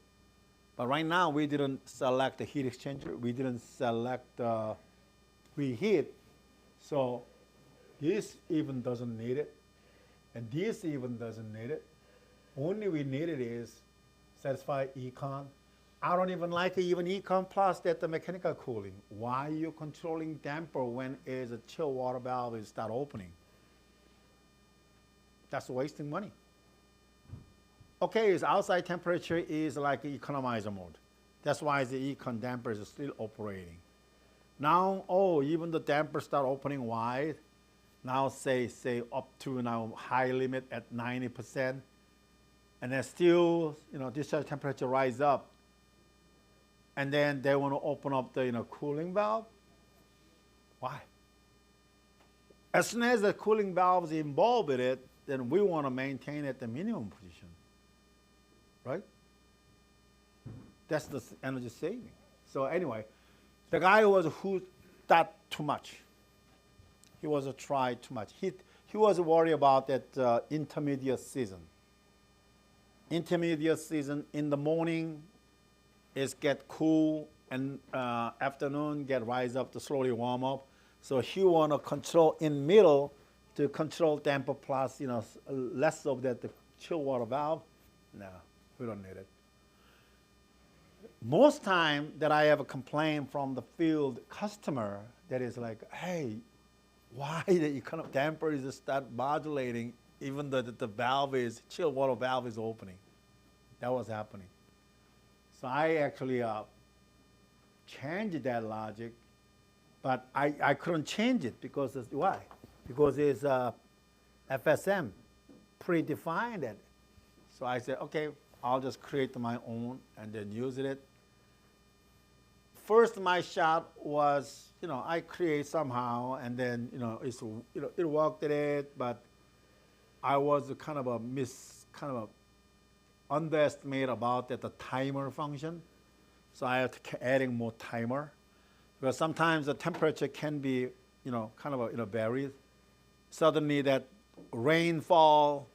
But right now, we didn't select the heat exchanger. We didn't select the reheat. So this even doesn't need it. And this even doesn't need it. Only we need it is satisfy econ. I don't even like even econ plus that the mechanical cooling. Why are you controlling damper when is a chill water valve is start opening? That's wasting money. Okay, its outside temperature is like economizer mode. That's why the econ damper is still operating. Now, even the damper start opening wide. Now say up to now high limit at 90%. And then still, discharge temperature rise up. And then they want to open up the cooling valve. Why? As soon as the cooling valve is involved with it, then we want to maintain at the minimum position, right? That's the energy saving. So anyway, the guy who thought too much. He was try too much. He was worried about that intermediate season. Intermediate season in the morning is get cool and afternoon get rise up to slowly warm up. So he want to control in middle to control damper plus, less of that the chill water valve. No, we don't need it. Most time that I have a complaint from the field customer that is like, hey, why the kind of damper is start modulating even though the valve is, chill water valve is opening. That was happening. So I actually changed that logic, but I couldn't change it because why? Because it's FSM predefined it. So I said, okay, I'll just create my own and then use it. First, my shot was, I create somehow, and then, it worked at it, but I was kind of underestimate about the timer function. So I have to keep adding more timer, because sometimes the temperature can be, varied. Suddenly that rainfall,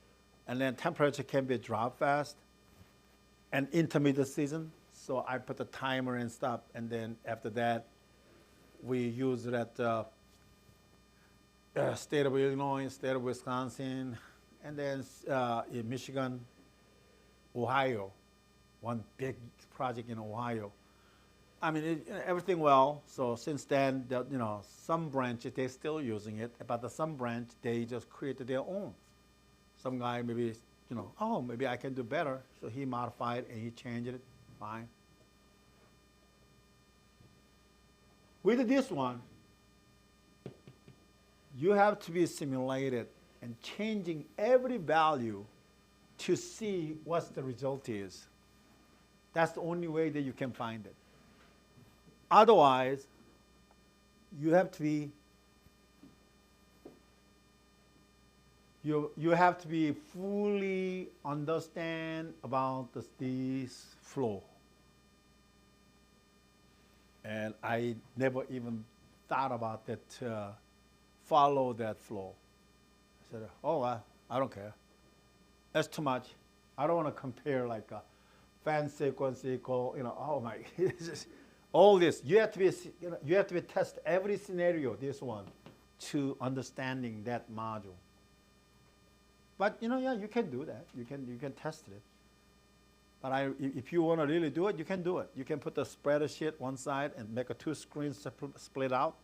and then temperature can be drop fast, and intermediate season. So I put the timer and stuff, and then after that, we use that state of Illinois, state of Wisconsin, and then in Michigan, Ohio, one big project in Ohio. I mean, everything well. So since then, some branches they're still using it, but some branch they just created their own. Some guy maybe, oh, maybe I can do better. So he modified and he changed it. Fine. With this one, you have to be simulated and changing every value to see what the result is. That's the only way that you can find it. Otherwise, you have to be you have to be fully understand about this flow. And I never even thought about that, follow that flow. I said, oh, I don't care. That's too much. I don't want to compare like a fan sequence equal, oh my, it's just, all this. You have to be test every scenario, this one, to understanding that module. But yeah, you can do that. You can test it. But if you want to really do it, you can do it. You can put the spreadsheet one side and make a 2 screens split out.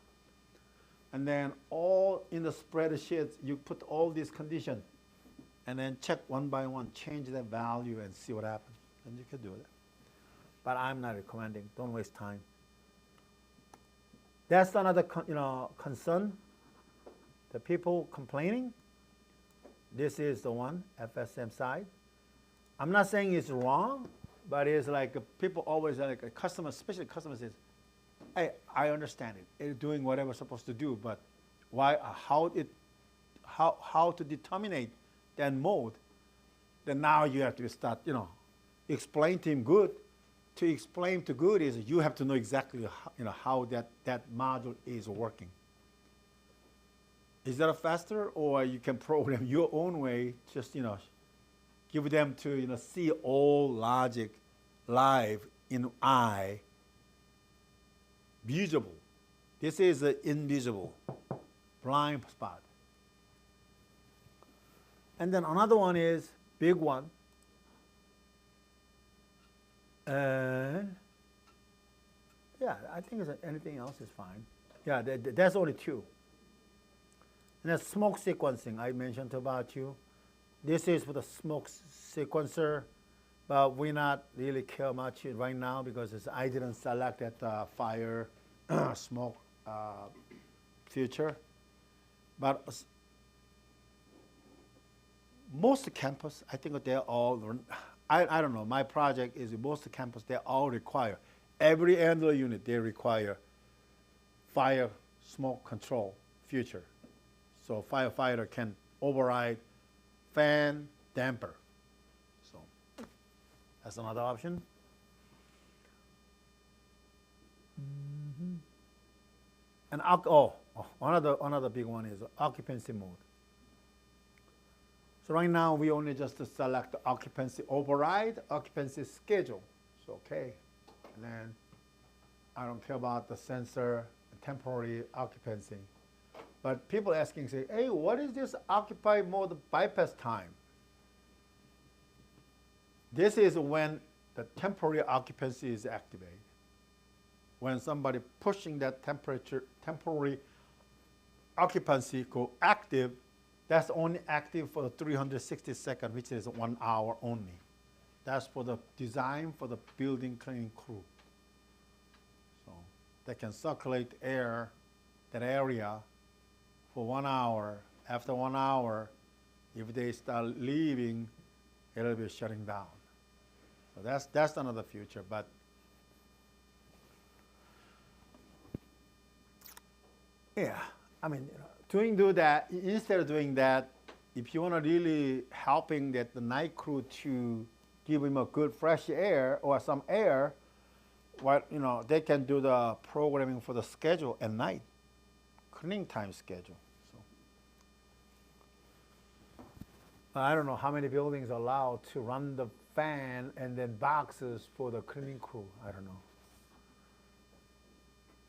And then all in the spreadsheet, you put all these conditions. And then check one by one, change that value and see what happens. And you can do that. But I'm not recommending. Don't waste time. That's another concern. The people complaining. This is the one, FSM side. I'm not saying it's wrong, but it's like people always like a customer, especially customer says, hey, I understand it. It's doing whatever it's supposed to do, but why? How to determine that mode? Then now you have to start, explain to him good. To explain to good is you have to know exactly how that module is working. Is that faster, or you can program your own way? Just give them to see all logic live in eye, visible. This is the invisible, blind spot. And then another one is big one. And yeah, I think anything else is fine. Yeah, that's only 2. And that's smoke sequencing I mentioned about you. This is for the smoke sequencer, but we not really care much right now because I didn't select that fire smoke feature. But most campus, I think they're all, I don't know, my project is most campus, they all require, every Android unit, they require fire smoke control feature. So firefighter can override fan damper. So that's another option. And another big one is occupancy mode. So right now we only just select occupancy override, occupancy schedule. So okay, and then I don't care about the sensor, temporary occupancy. But people asking say, hey, what is this occupied mode bypass time? This is when the temporary occupancy is activated. When somebody pushing that temporary occupancy go active, that's only active for the 360 seconds, which is 1 hour only. That's for the design for the building cleaning crew. So they can circulate air, that area, for 1 hour. After 1 hour, if they start leaving, it'll be shutting down. So that's another future, but yeah, I mean, do that, instead of doing that, if you want to really helping that the night crew to give him a good fresh air or some air, what they can do the programming for the schedule at night, cleaning time schedule. So I don't know how many buildings are allowed to run the fan and then boxes for the cleaning crew. I don't know.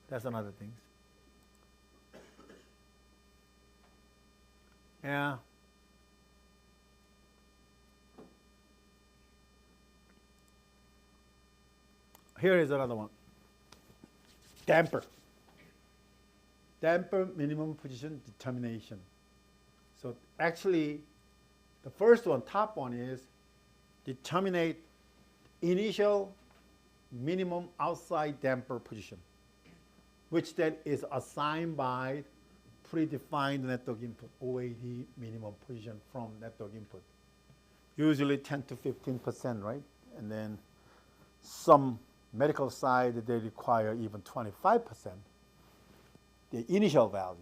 That's another thing. Yeah. Here is another one. Damper. Damper minimum position determination. So actually, the first one, top one is determine initial minimum outside damper position, which then is assigned by predefined network input, OAD minimum position from network input. Usually 10 to 15%, right? And then some medical side, they require even 25%, the initial value.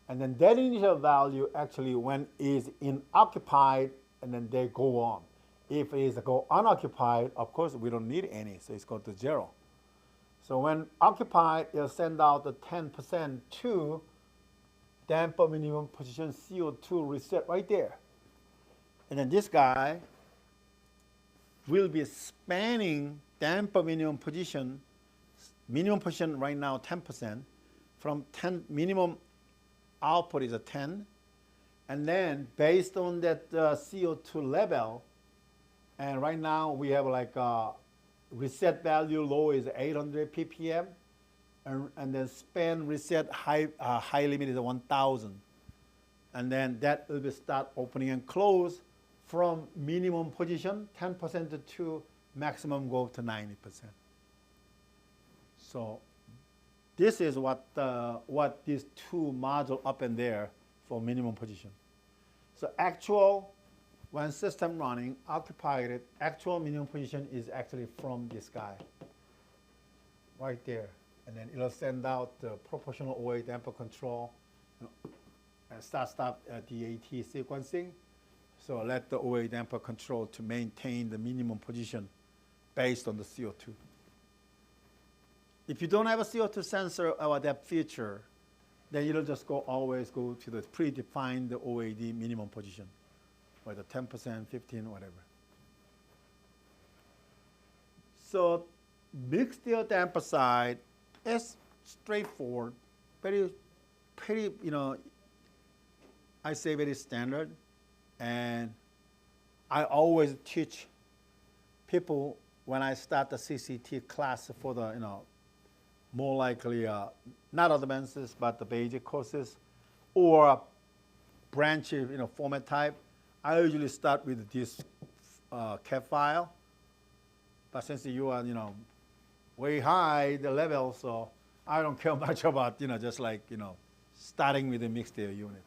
And then that initial value actually when is occupied, and then they go on. If it is go unoccupied, of course we don't need any, so it's go to 0. So when occupied, it'll send out the 10% to damper minimum position CO2 reset right there. And then this guy will be spanning damper minimum position right now 10%, from 10 minimum output is a 10, and then based on that CO2 level, and right now we have like a reset value low is 800 ppm, and then span reset high limit is 1000, and then that will be start opening and close from minimum position 10% to maximum go to 90%. So this is what these two modules up and there for minimum position. So actual, when system running, occupied, actual minimum position is actually from this guy, right there. And then it'll send out the proportional OA damper control, and start-stop DAT sequencing. So let the OA damper control to maintain the minimum position based on the CO2. If you don't have a CO2 sensor or that feature, then it'll just always go to the predefined OAD minimum position, whether 10%, 15, whatever. So mixed air damper side is straightforward, pretty, I say very standard. And I always teach people when I start the CCT class for the, more likely not advanced, but the basic courses, or branch, format type. I usually start with this CAD file. But since you are, way high the level, so I don't care much about, just like, starting with the mixed air unit.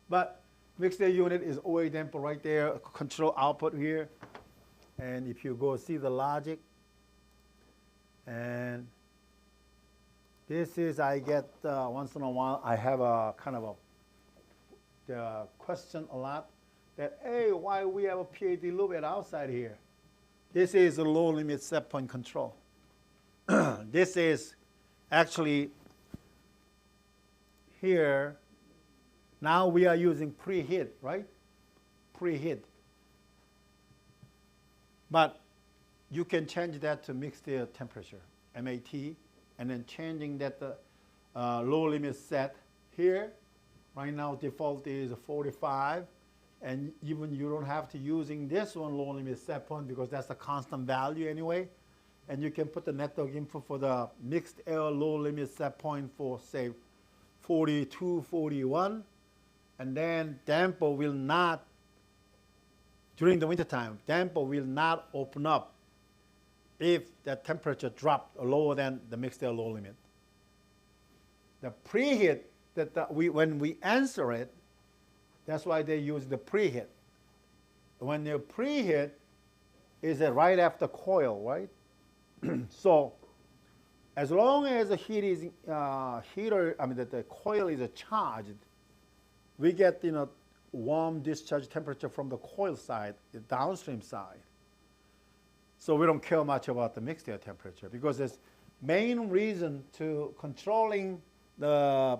But mixed air unit is OA damper right there, control output here. And if you go see the logic, and this is, I get once in a while, I have a kind of the question a lot that, hey, why we have a PAD loop at outside here? This is a low limit set point control. This is actually here. Now we are using preheat, right? Preheat. But you can change that to mixed air temperature, MAT, and then changing that low limit set here Right now, default is 45, and even you don't have to using this one low limit set point because that's a constant value anyway. And you can put the network input for the mixed air low limit set point for say 42, 41, and then damper will not, during the winter time, damper will not open up if the temperature dropped lower than the mixed air low limit. The preheat that when we answer it, that's why they use the preheat. When you preheat, is right after coil, right? So, as long as the heat is the coil is charged, we get warm discharge temperature from the coil side, the downstream side. So we don't care much about the mixed air temperature because the main reason to controlling the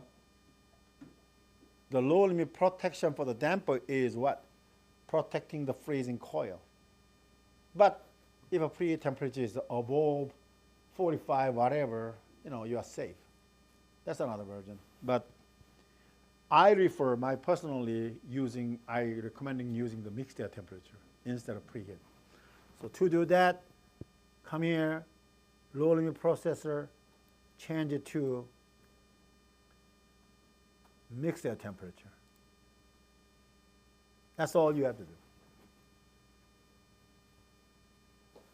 low limit protection for the damper is what? Protecting the freezing coil. But if a preheat temperature is above 45, whatever, you are safe. That's another version. But I recommending using the mixed air temperature instead of preheat. So to do that, come here, low limit processor, change it to mixed air temperature. That's all you have to do.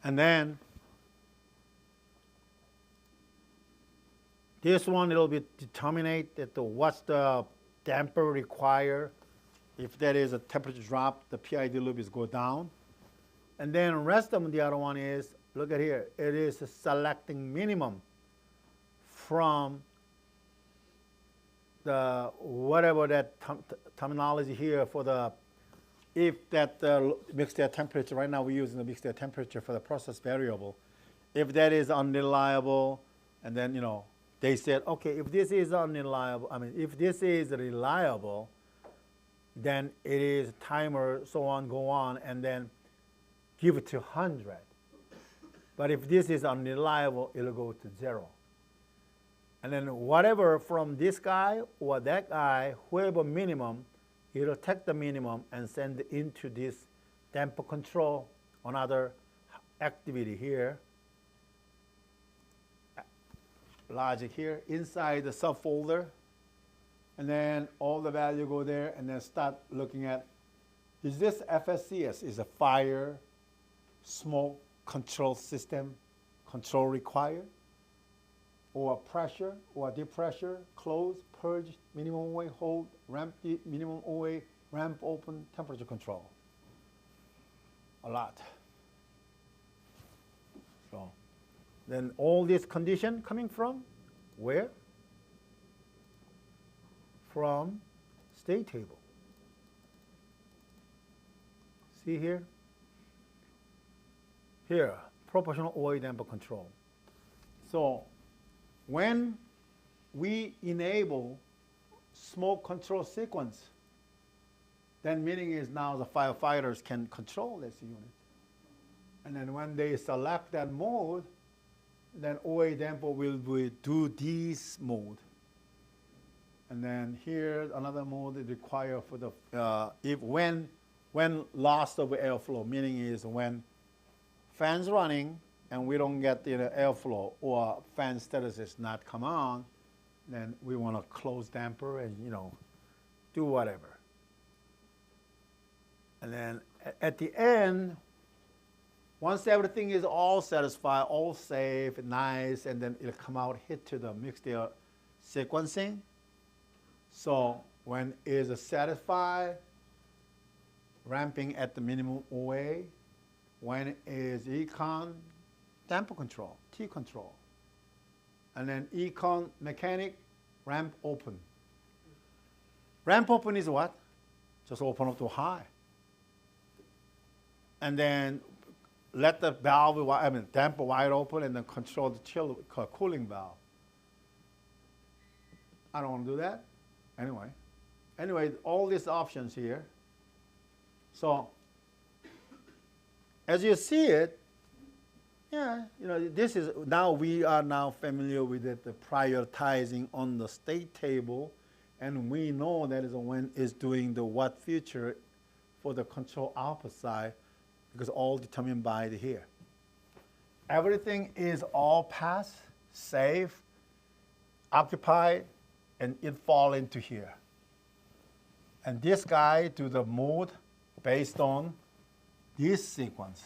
And then this one, it'll be determinate that what's the damper require. If there is a temperature drop, the PID loop is go down. And then the rest of the other one is, look at here, it is selecting minimum from the whatever that terminology here for the, if that mixed air temperature, right now we're using the mixed air temperature for the process variable. If that is unreliable, and then, they said, okay, if this is unreliable, if this is reliable, then it is timer, so on, go on, and then give it to 100. But if this is unreliable, it'll go to 0. And then whatever from this guy or that guy, whoever minimum, it'll take the minimum and send it into this damper control, another activity here, logic here, inside the subfolder, and then all the value go there, and then start looking at, is this FSCS, is a fire, smoke control system, control required, or pressure, or deep pressure, close, purge, minimum OA, hold, ramp, minimum OA, ramp open, temperature control. A lot. So, then all this condition coming from where? From state table. See here? Here, proportional OA damper control. So, when we enable smoke control sequence, then meaning is now the firefighters can control this unit. And then when they select that mode, then OA damper will do this mode. And then here another mode is required for the when loss of airflow, meaning is when fans running and we don't get the airflow or fan status is not come on, then we want to close damper and do whatever. And then at the end, once everything is all satisfied, all safe, nice, and then it'll come out, hit to the mixed air sequencing. So when it is satisfied, ramping at the minimum OA, when it is econ, damper control, T control. And then econ mechanic, ramp open. Ramp open is what? Just open up to high. And then let the valve, damper wide open and then control the cooling valve. I don't want to do that. Anyway, all these options here. So, as you see it, this is, now we are now familiar with it, the prioritizing on the state table and we know that is when is doing the what feature for the control output side, because all determined by the here. Everything is all pass, save, occupied, and it fall into here. And this guy do the mode based on this sequence.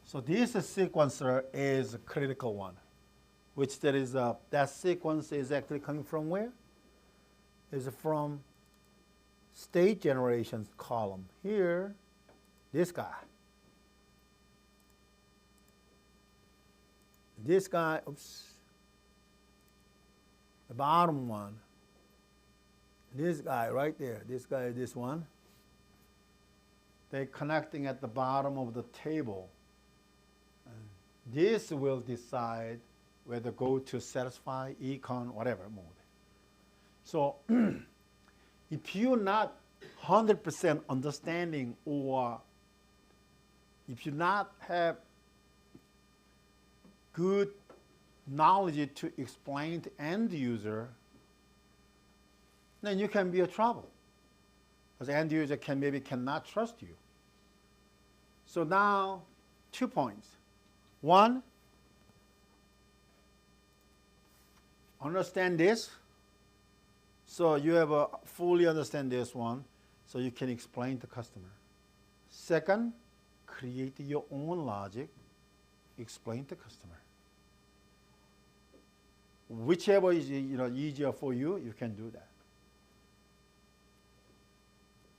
So this sequencer is a critical one, which there is that sequence is actually coming from where? Is from state generations column. Here, this guy. This guy, oops, the bottom one. This guy right there, this guy, this one. They're connecting at the bottom of the table. This will decide whether go to satisfy, econ, whatever mode. So if you're not 100% understanding, or if you not have good knowledge to explain to end user, then you can be a trouble. Because end user maybe cannot trust you. So now, 2 points. One, understand this. So you have a fully understand this one, so you can explain to customer. Second, create your own logic, explain to customer. Whichever is easier for you, you can do that.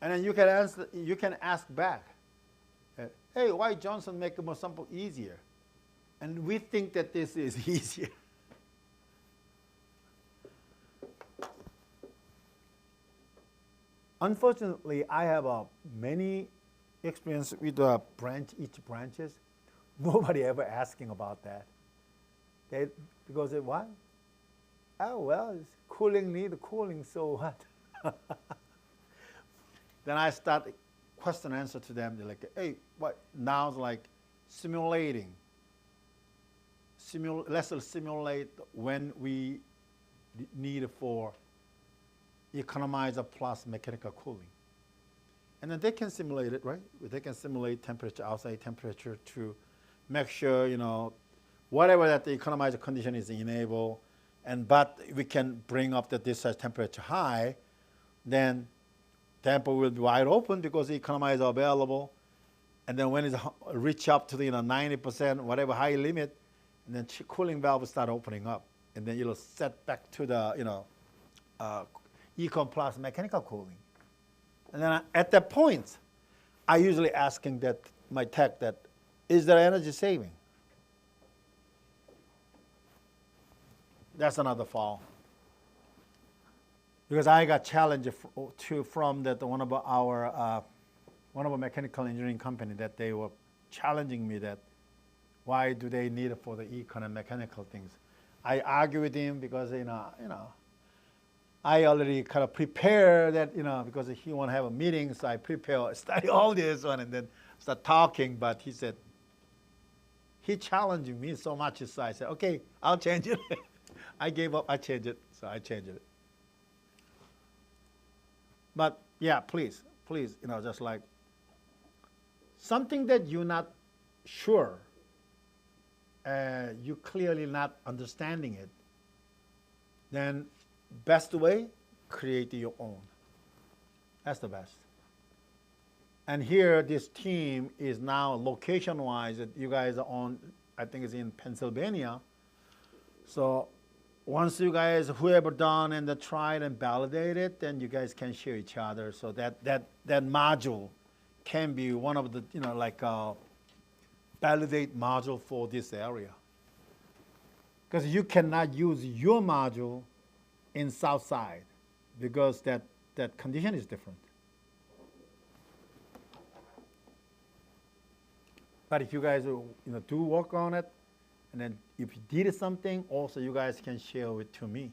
And then you can ask back, hey, why Johnson make a more simple easier? And we think that this is easier. Unfortunately, I have many experience with each branches. Nobody ever asking about that. Because what? Oh, well, it's cooling need cooling, so what? Then I start question answer to them. They're like, hey, what? Now it's like simulating. Let's simulate when we need for economizer plus mechanical cooling. And then they can simulate it, right? They can simulate temperature, outside temperature, to make sure, whatever that the economizer condition is enabled, but we can bring up the discharge temperature high, then temper will be wide open because the economizer available. And then when it reach up to the 90%, whatever high limit, and then cooling valve will start opening up. And then it'll set back to the, econ plus mechanical cooling. And then at that point, I usually asking that my tech that, is there energy saving? That's another fall. Because I got challenged from that one of our mechanical engineering company that they were challenging me that why do they need it for the econ and mechanical things? I argue with him because I already kind of prepare that because he want to have a meeting, so I study all this one and then start talking. But he said he challenged me so much, so I said, okay, I'll change it. I gave up. I changed it, so I changed it. But yeah, please, just like something that you're not sure, you clearly not understanding it, then best way, create your own. That's the best. And here, this team is now location-wise, you guys are on, I think it's in Pennsylvania. So once you guys, whoever done and tried and validated, then you guys can share each other. So that module can be one of the, like a validate module for this area. Because you cannot use your module in south side because that condition is different. But if you guys do work on it, and then if you did something, also you guys can share it to me.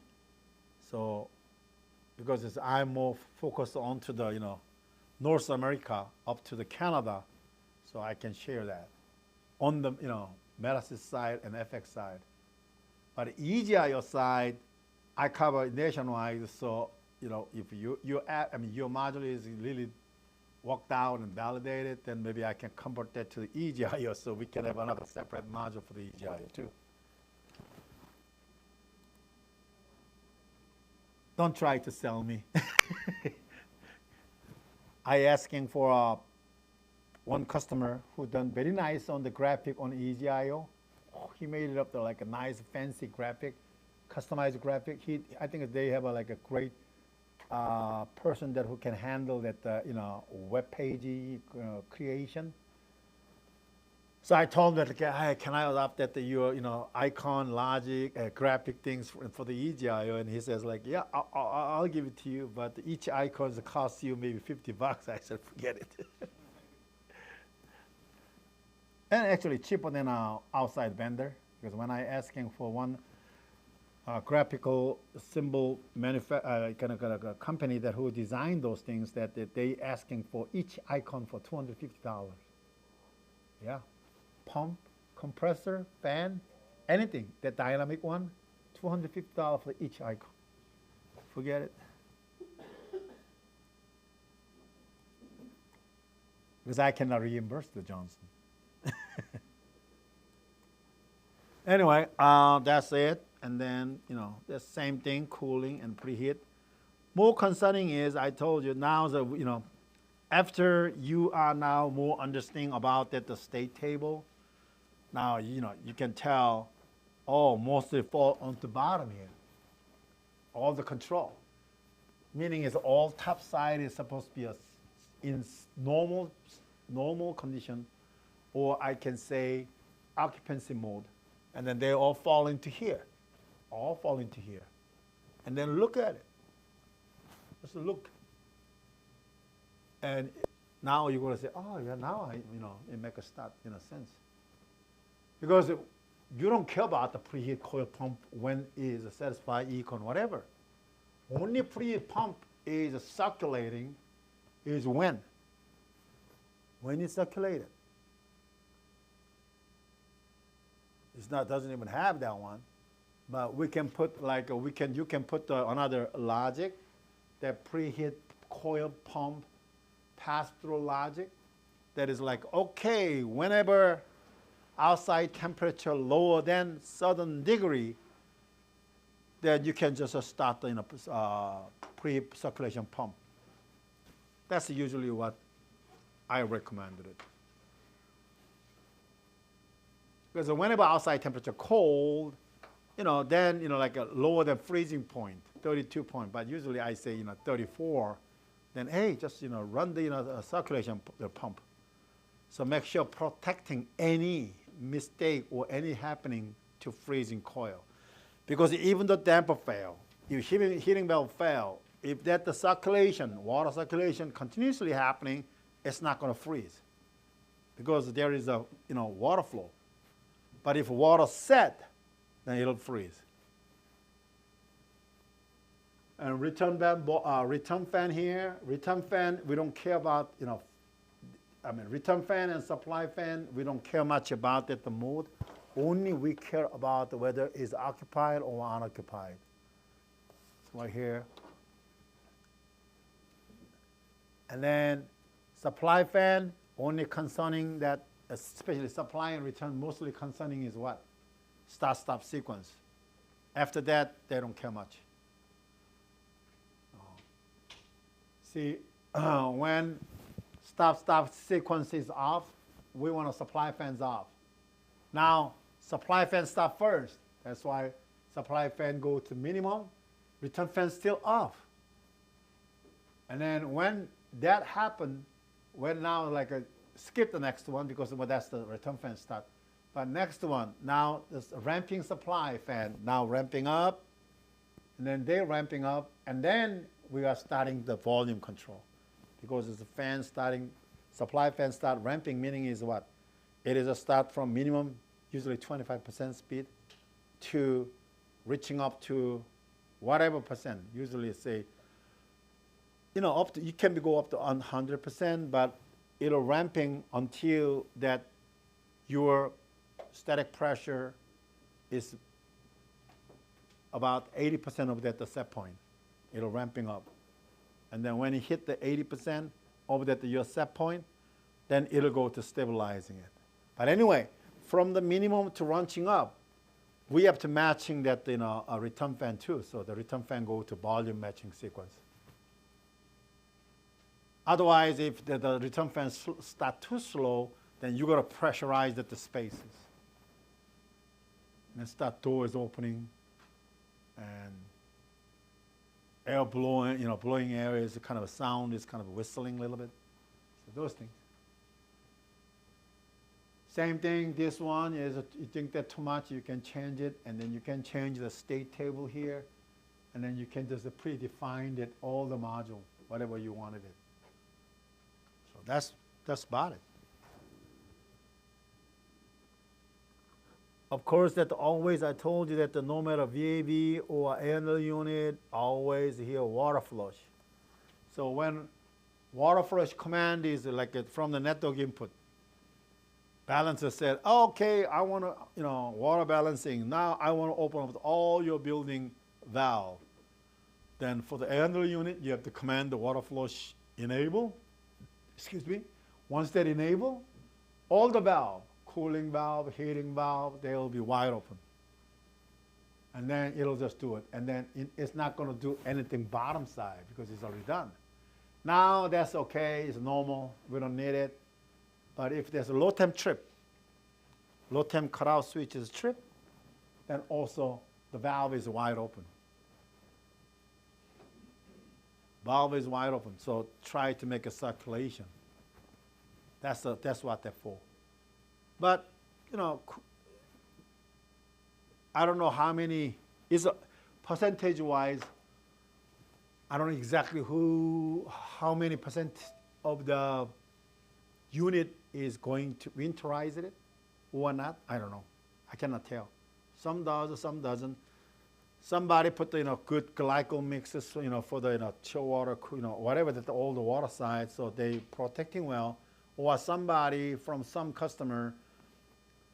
So, because I'm more focused onto the North America up to the Canada, so I can share that on the Metasys side and FX side. But EGIO side, I cover nationwide, so you know, if your app, I mean, your module is really worked out and validated, then maybe I can convert that to the EGIO so we can have another separate module for the EGIO too. Don't try to sell me. I asking for one customer who done very nice on the graphic on EGIO. Oh, he made it up to like a nice fancy graphic, customized graphic. I think they have like a great person that who can handle that you know, web page creation. So I told him that, hey, can I adopt that your, you know, icon, logic, graphic things for the EGIO? And he says like, yeah, I'll give it to you, but each icon costs you maybe $50. I said, forget it. And actually cheaper than an outside vendor, because when I asking for one graphical symbol kind of company that who designed those things, that they asking for each icon for $250. Yeah. Pump, compressor, fan, anything, that dynamic one, $250 for each icon. Forget it. Because I cannot reimburse the Johnson. Anyway, that's it. And then, you know, the same thing, cooling and preheat. More concerning is, I told you now, that, you know, after you are now more understanding about that the state table, now, you know, you can tell, oh, mostly fall on the bottom here. All the control. Meaning is all top side is supposed to be in normal condition, or I can say occupancy mode. And then they all fall into here. All fall into here. And then look at it. Just look. And now you're going to say, oh, yeah, now it makes a start in a sense. Because you don't care about the preheat coil pump when it is satisfied econ, whatever. Only preheat pump is circulating is when it's circulated. It's not, doesn't even have that one, but we can put like you can put another logic, that preheat coil pump pass-through logic, that is like, okay, whenever outside temperature lower than certain degree, then you can just start the pre-circulation pump. That's usually what I recommended it. Because whenever outside temperature cold, you know, then, you know, like a lower than freezing point, 32 point, but usually I say, you know, 34, then hey, just, you know, run the, you know, circulation pump. So make sure protecting any mistake or any happening to freezing coil. Because even the damper fail, if heating valve fail, if that the circulation, water circulation continuously happening, it's not going to freeze. Because there is a, you know, water flow. But if water set, then it'll freeze. And return fan here, return fan, we don't care about, you know, I mean, return fan and supply fan, we don't care much about it, the mode. Only we care about whether it's occupied or unoccupied. It's right here. And then supply fan, only concerning that, especially supply and return, mostly concerning is what? Start-stop sequence. After that, they don't care much. See, when start-stop sequence is off, we want to supply fans off. Now, supply fan start first. That's why supply fan go to minimum, return fan still off. And then when that happen, when now like skip the next one because well, that's the return fan start. But next one, now this ramping supply fan, now ramping up, and then they're ramping up, and then we are starting the volume control. Because it's a fan starting, supply fan start ramping, meaning is what? It is a start from minimum, usually 25% speed, to reaching up to whatever percent, usually say, you know, up to, you can go up to 100%, but it'll ramping until that your static pressure is about 80% of that the set point. It'll ramping up. And then when it hit the 80% over at your set point, then it'll go to stabilizing it. But anyway, from the minimum to launching up, we have to matching that a return fan too. So the return fan go to volume matching sequence. Otherwise, if the return fan start too slow, then you got to pressurize the spaces. And start doors opening and air blowing, blowing areas, kind of a sound is kind of whistling a little bit. So those things. Same thing, this one is, you think that too much, you can change it, and then you can change the state table here, and then you can just predefine it, all the module, whatever you wanted it. So that's about it. Of course, that always, I told you that no matter VAV or annual unit, always here water flush. So when water flush command is like from the network input, balancer said, okay, I want to, water balancing. Now I want to open up all your building valve. Then for the annual unit, you have to command the water flush enable. Excuse me. Once that enable, all the valve, cooling valve, heating valve, they will be wide open. And then it'll just do it. And then it's not going to do anything bottom side because it's already done. Now that's okay, it's normal, we don't need it. But if there's a low temp trip, low temp cutout switch is trip, then also the valve is wide open. Valve is wide open, so try to make a circulation. That's what they're for. But, I don't know how many, percentage-wise, I don't know exactly how many percent of the unit is going to winterize it or not. I don't know. I cannot tell. Some does, some doesn't. Somebody put good glycol mixes, for the chill water, whatever that all the water side, so they protecting well. Or somebody from some customer,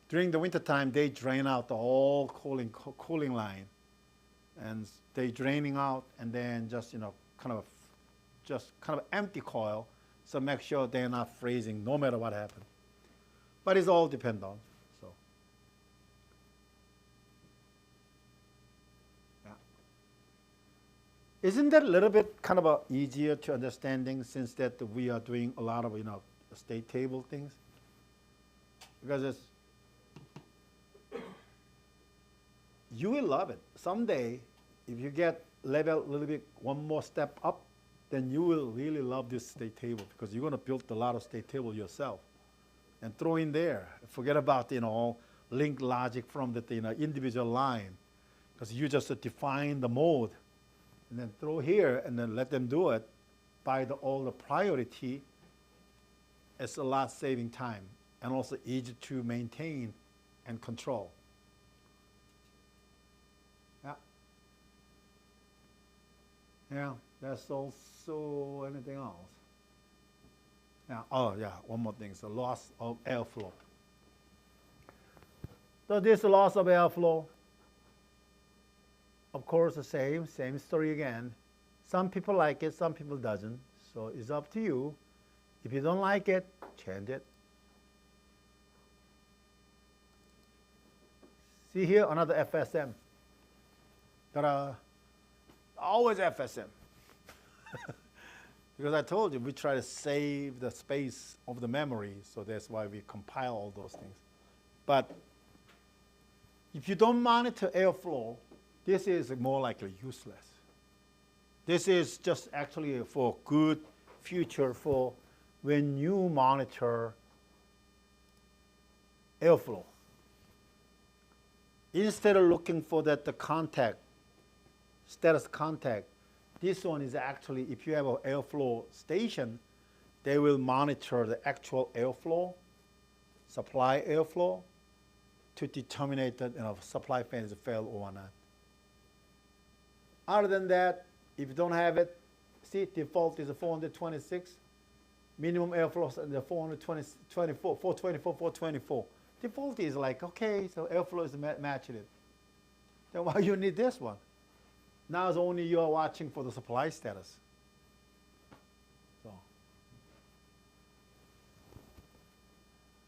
during the winter time, they drain out the whole cooling line, and they draining out, and then just kind of empty coil, so make sure they're not freezing no matter what happens. But it's all depend on. So yeah. Isn't that a little bit kind of easier to understanding since that we are doing a lot of state table things? Because it's, you will love it. Someday, if you get level a little bit, one more step up, then you will really love this state table because you're going to build a lot of state table yourself and throw in there. Forget about link logic from the individual line, because you just define the mode and then throw here and then let them do it by all the priority. It's a lot saving time and also easy to maintain and control. Yeah, that's also anything else. Yeah, oh yeah, one more thing, so loss of airflow. So this loss of airflow, of course the same story again. Some people like it, some people doesn't, so it's up to you. If you don't like it, change it. See here, another FSM. Ta-da. Always FSM. Because I told you, we try to save the space of the memory, so that's why we compile all those things. But if you don't monitor airflow, this is more likely useless. This is just actually for good future for when you monitor airflow. Instead of looking for the status contact, this one is actually, if you have an airflow station, they will monitor the actual airflow, supply airflow, to determine that supply fan is failed or not. Other than that, if you don't have it, see, default is a 426, minimum airflow is the 424. Default is like, okay, so airflow is matching it. Then why you need this one? Now it's only you're watching for the supply status.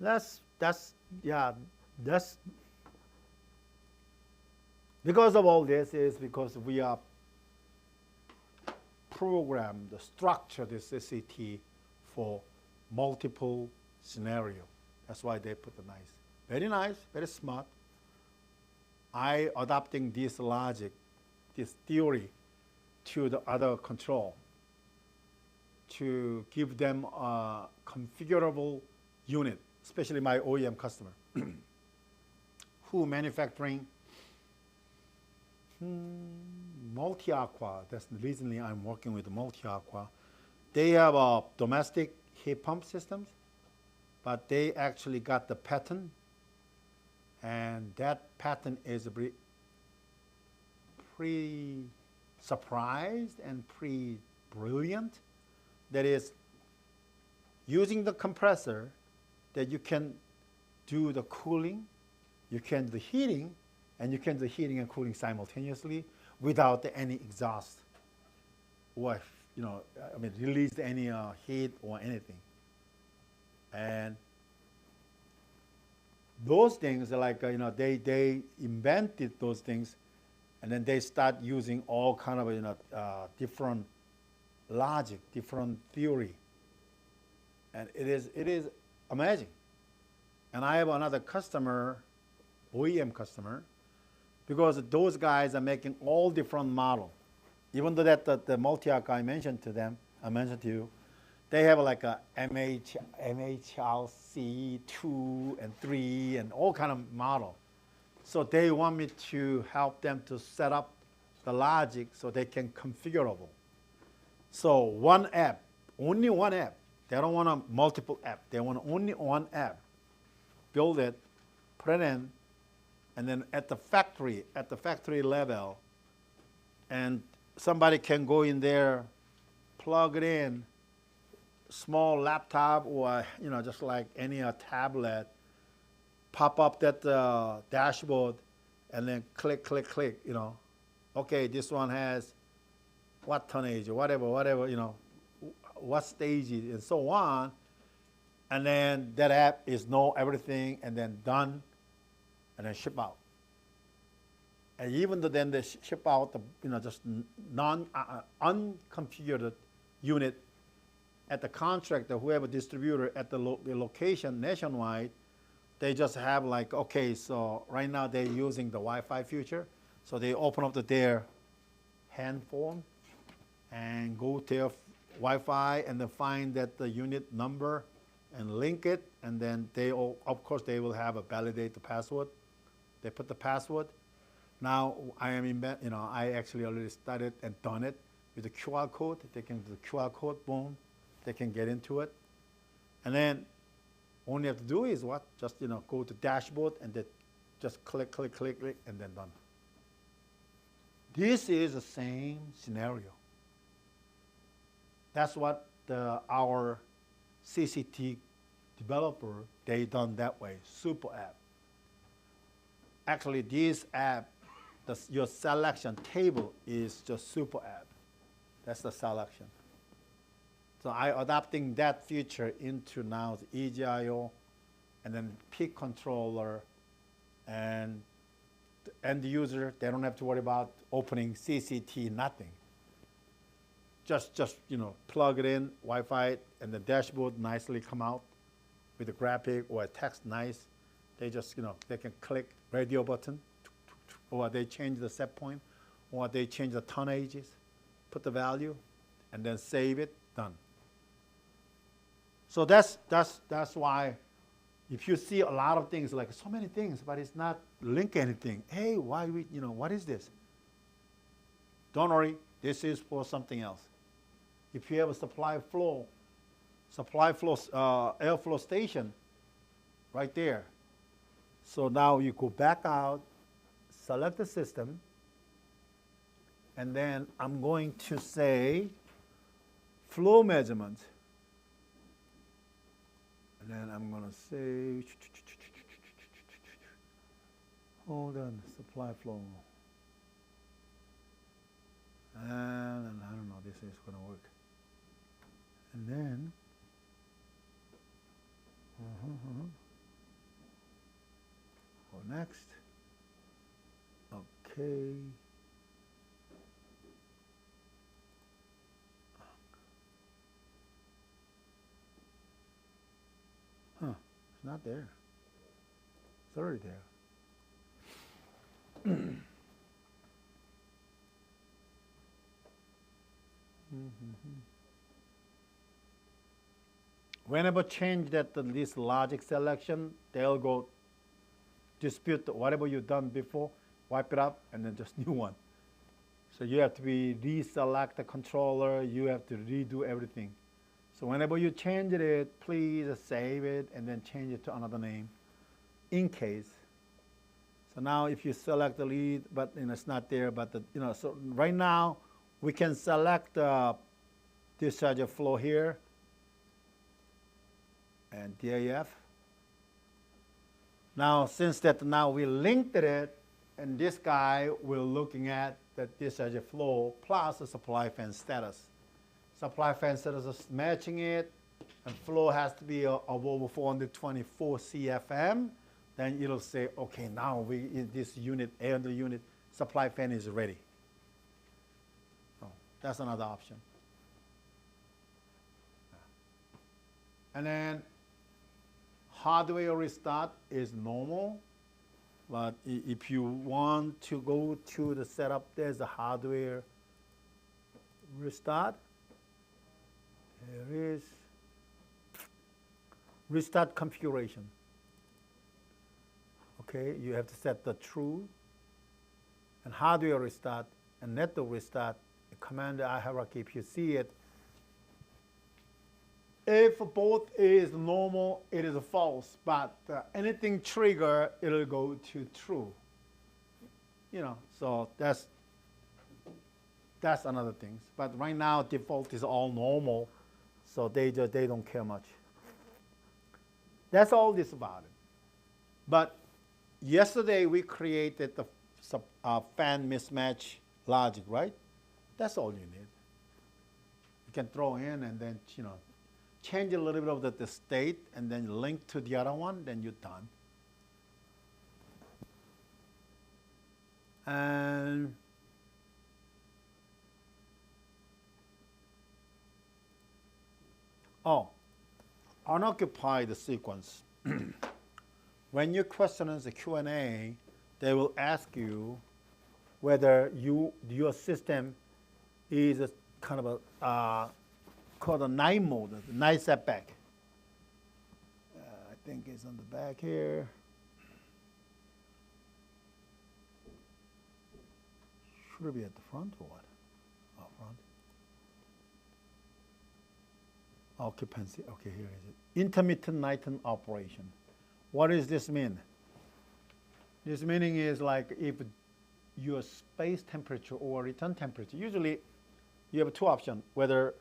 Yeah, that's because of all this is because we are programmed, structure the CCT for multiple scenario. That's why they put the nice, very smart. I adopting this logic, this theory to the other control to give them a configurable unit, especially my OEM customer who manufacturing multi-aqua. That's recently I'm working with multi-aqua. They have a domestic heat pump systems, but they actually got the patent, and that patent is pretty surprised and pretty brilliant. That is, using the compressor, that you can do the cooling, you can do the heating, and you can do heating and cooling simultaneously without any exhaust or, release any heat or anything. And those things are like, they invented those things, and then they start using all kind of, different logic, different theory. And it is amazing. And I have another customer, OEM customer, because those guys are making all different model. Even though that the multi-aqua I mentioned to you, they have like a MHRC 2 and 3 and all kind of model. So they want me to help them to set up the logic so they can configurable. So one app, only one app. They don't want a multiple app. They want only one app. Build it, put it in, and then at the factory level, and somebody can go in there, plug it in, small laptop or just like any tablet, pop up that dashboard, and then click. Okay, this one has what tonnage or whatever, what stage and so on, and then that app is know everything and then done, and then ship out. And even though then they ship out the just unconfigured unit at the contractor, whoever distributor at the location nationwide, they just have like, okay, so right now they're using the Wi-Fi feature, so they open up their handphone and go to their Wi-Fi and then find that the unit number and link it, and then of course they will have a validate the password. They put the password. Now I actually already started and done it with the QR code. They can do the QR code, boom, they can get into it, and then all you have to do is what? Just go to dashboard and then just click, and then done. This is the same scenario. That's what our CCT developer, they done that way, super app. Actually, this app, your selection table is just super app. That's the selection. So I adapting that feature into now the EGIO, and then peak controller, and the end user, they don't have to worry about opening CCT, nothing. Just plug it in, Wi-Fi, and the dashboard nicely come out with a graphic or a text nice. They just, they can click radio button, or they change the set point, or they change the tonnages, put the value, and then save it, done. So that's why if you see a lot of things, like so many things, but it's not link anything. Hey, why what is this? Don't worry, this is for something else. If you have a airflow station right there. So now you go back out, select the system, and then I'm going to say flow measurement. And then I'm going to say, hold on, supply flow. And I don't know, this is going to work. And then, next. Okay. Huh, it's not there. It's already there. Whenever change that this logic selection, they'll go dispute whatever you've done before, wipe it up, and then just new one. So you have to reselect the controller, you have to redo everything. So whenever you change it, please save it and then change it to another name in case. So now if you select the lead, but it's not there, but so right now we can select the discharge flow here and DAF. Now since that now we linked it, and this guy we're looking at the discharge flow plus the supply fan status. Supply fan status is matching it, and flow has to be above 424 CFM. Then it'll say, okay, now in this unit, air under unit, supply fan is ready. So that's another option. And then hardware restart is normal, but if you want to go to the setup, there's a hardware restart. There is restart configuration. Okay, you have to set the true and hardware restart and network restart. The command hierarchy, if you see it, if both is normal, it is false, but anything trigger, it'll go to true. So that's another thing. But right now, default is all normal, so they don't care much. That's all this about it. But yesterday we created the fan mismatch logic, right? That's all you need. You can throw in and then change a little bit of the state and then link to the other one, then you're done. And unoccupied sequence. When you question in the Q&A, they will ask you whether your system is a kind of a called a night mode, night setback. I think it's on the back here. Should it be at the front or what? Oh, front. Occupancy, okay, here is it. Intermittent nighttime operation. What does this mean? This meaning is like if your space temperature or return temperature, usually you have two options, whether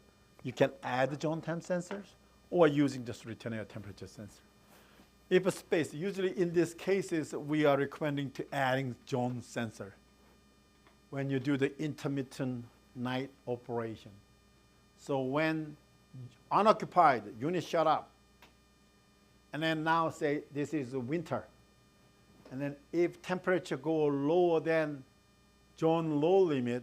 you can add zone temp sensors or using just return air temperature sensor. If a space, usually in these cases, we are recommending to adding zone sensor when you do the intermittent night operation. So when unoccupied, unit shut up, and then now say this is winter, and then if temperature go lower than zone low limit,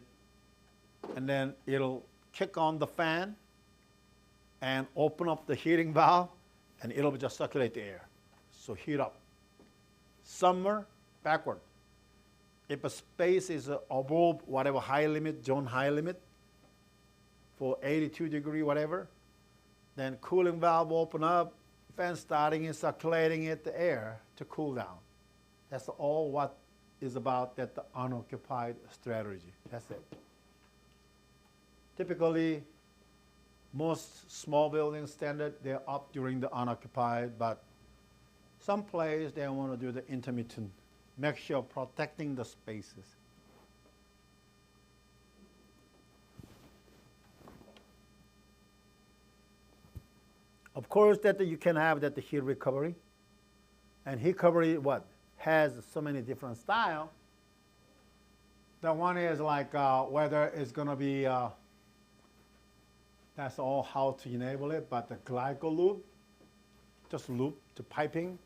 and then it'll kick on the fan and open up the heating valve, and it'll just circulate the air. So heat up. Summer, backward. If a space is above whatever high limit, zone high limit, for 82 degree, whatever, then cooling valve open up, fan starting and circulating it, the air to cool down. That's all what is about that the unoccupied strategy. That's it. Typically, most small buildings standard, they're up during the unoccupied, but some place they want to do the intermittent, make sure protecting the spaces. Of course, that you can have that the heat recovery, and heat recovery has so many different styles. The one is like whether it's going to be. That's all how to enable it, but the glycol loop, just loop to piping,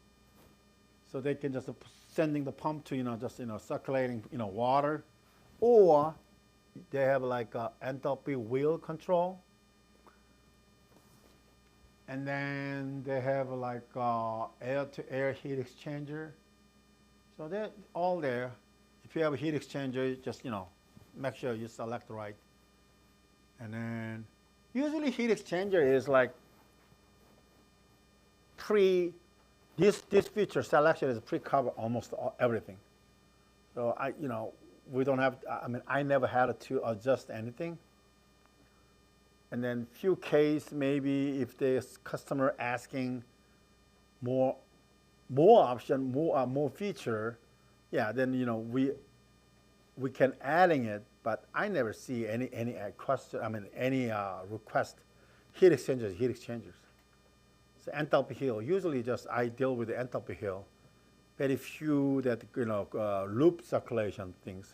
so they can just sending the pump to, just, circulating, water, or they have like a enthalpy wheel control. And then they have like air-to-air heat exchanger. So they're all there. If you have a heat exchanger, just, make sure you select right. And then usually heat exchanger is like this feature selection is pre-cover almost everything. So we don't have, I never had to adjust anything. And then few case, maybe if the customer asking more option, more feature, yeah, then we can adding it. But I never see any question. Any request heat exchangers. So enthalpy hill. Usually, just I deal with the enthalpy hill. Very few that loop circulation things.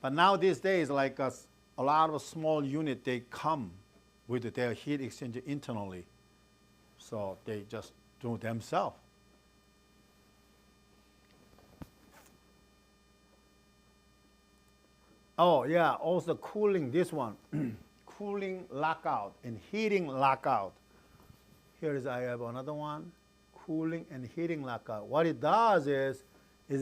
But now these days, like a lot of small unit, they come with their heat exchanger internally, so they just do it themselves. Oh yeah, also cooling, this one, cooling lockout and heating lockout. Here is, I have another one, cooling and heating lockout. What it does is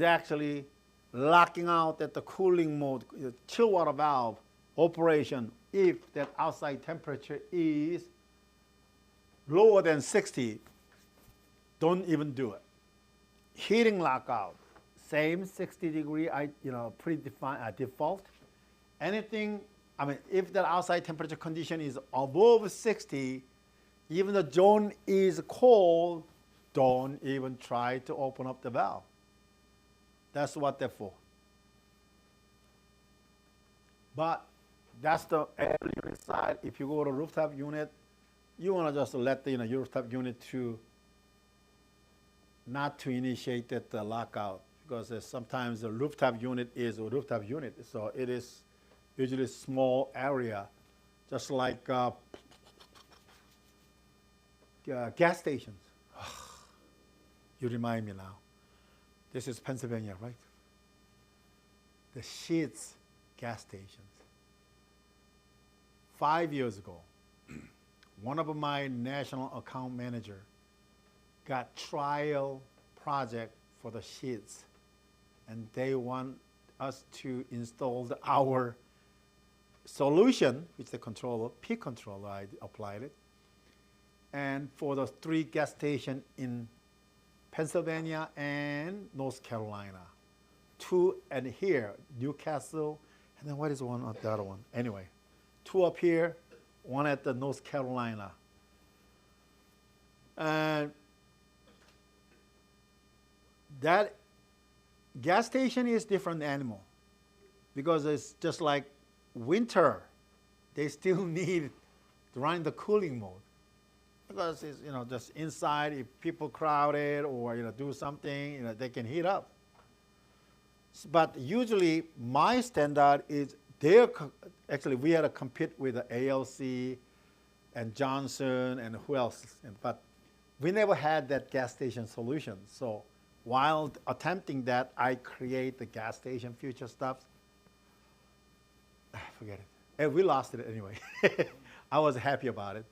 actually locking out at the cooling mode, chill water valve operation if that outside temperature is lower than 60, don't even do it. Heating lockout, same 60 degree, predefined default. Anything, if the outside temperature condition is above 60, even the zone is cold, don't even try to open up the valve. That's what they're for. But that's the air unit side. If you go to rooftop unit, you want to just let the your rooftop unit not to initiate that lockout, because sometimes the rooftop unit is a rooftop unit, so it is usually a small area, just like gas stations. You remind me now. This is Pennsylvania, right? The Sheetz gas stations. 5 years ago, one of my national account manager got trial project for the Sheetz, and they want us to install our solution, which the controller, P controller, I applied it, and for the 3 gas stations in Pennsylvania and North Carolina, 2 and here, Newcastle, and then what is one the other one? Anyway, 2 up here, 1 at the North Carolina. And that gas station is different animal, because it's just like winter, they still need to run the cooling mode, because it's just inside. If people crowded or do something, they can heat up. But usually my standard is actually we had to compete with the ALC and Johnson and who else, but we never had that gas station solution. So while attempting that, I create the gas station future stuff. Forget it. And we lost it anyway. I was happy about it.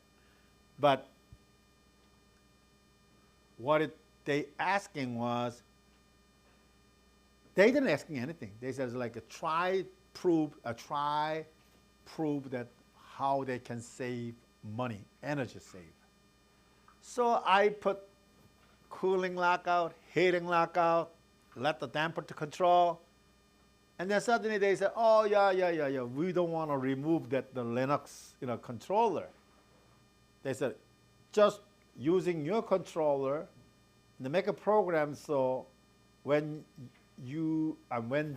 But what they asking was, they didn't ask me anything. They said like prove that how they can save money, energy save. So I put cooling lockout, heating lockout, let the damper to control, and then suddenly they said, oh yeah, we don't want to remove the Linux controller. They said, just using your controller, to make a program so when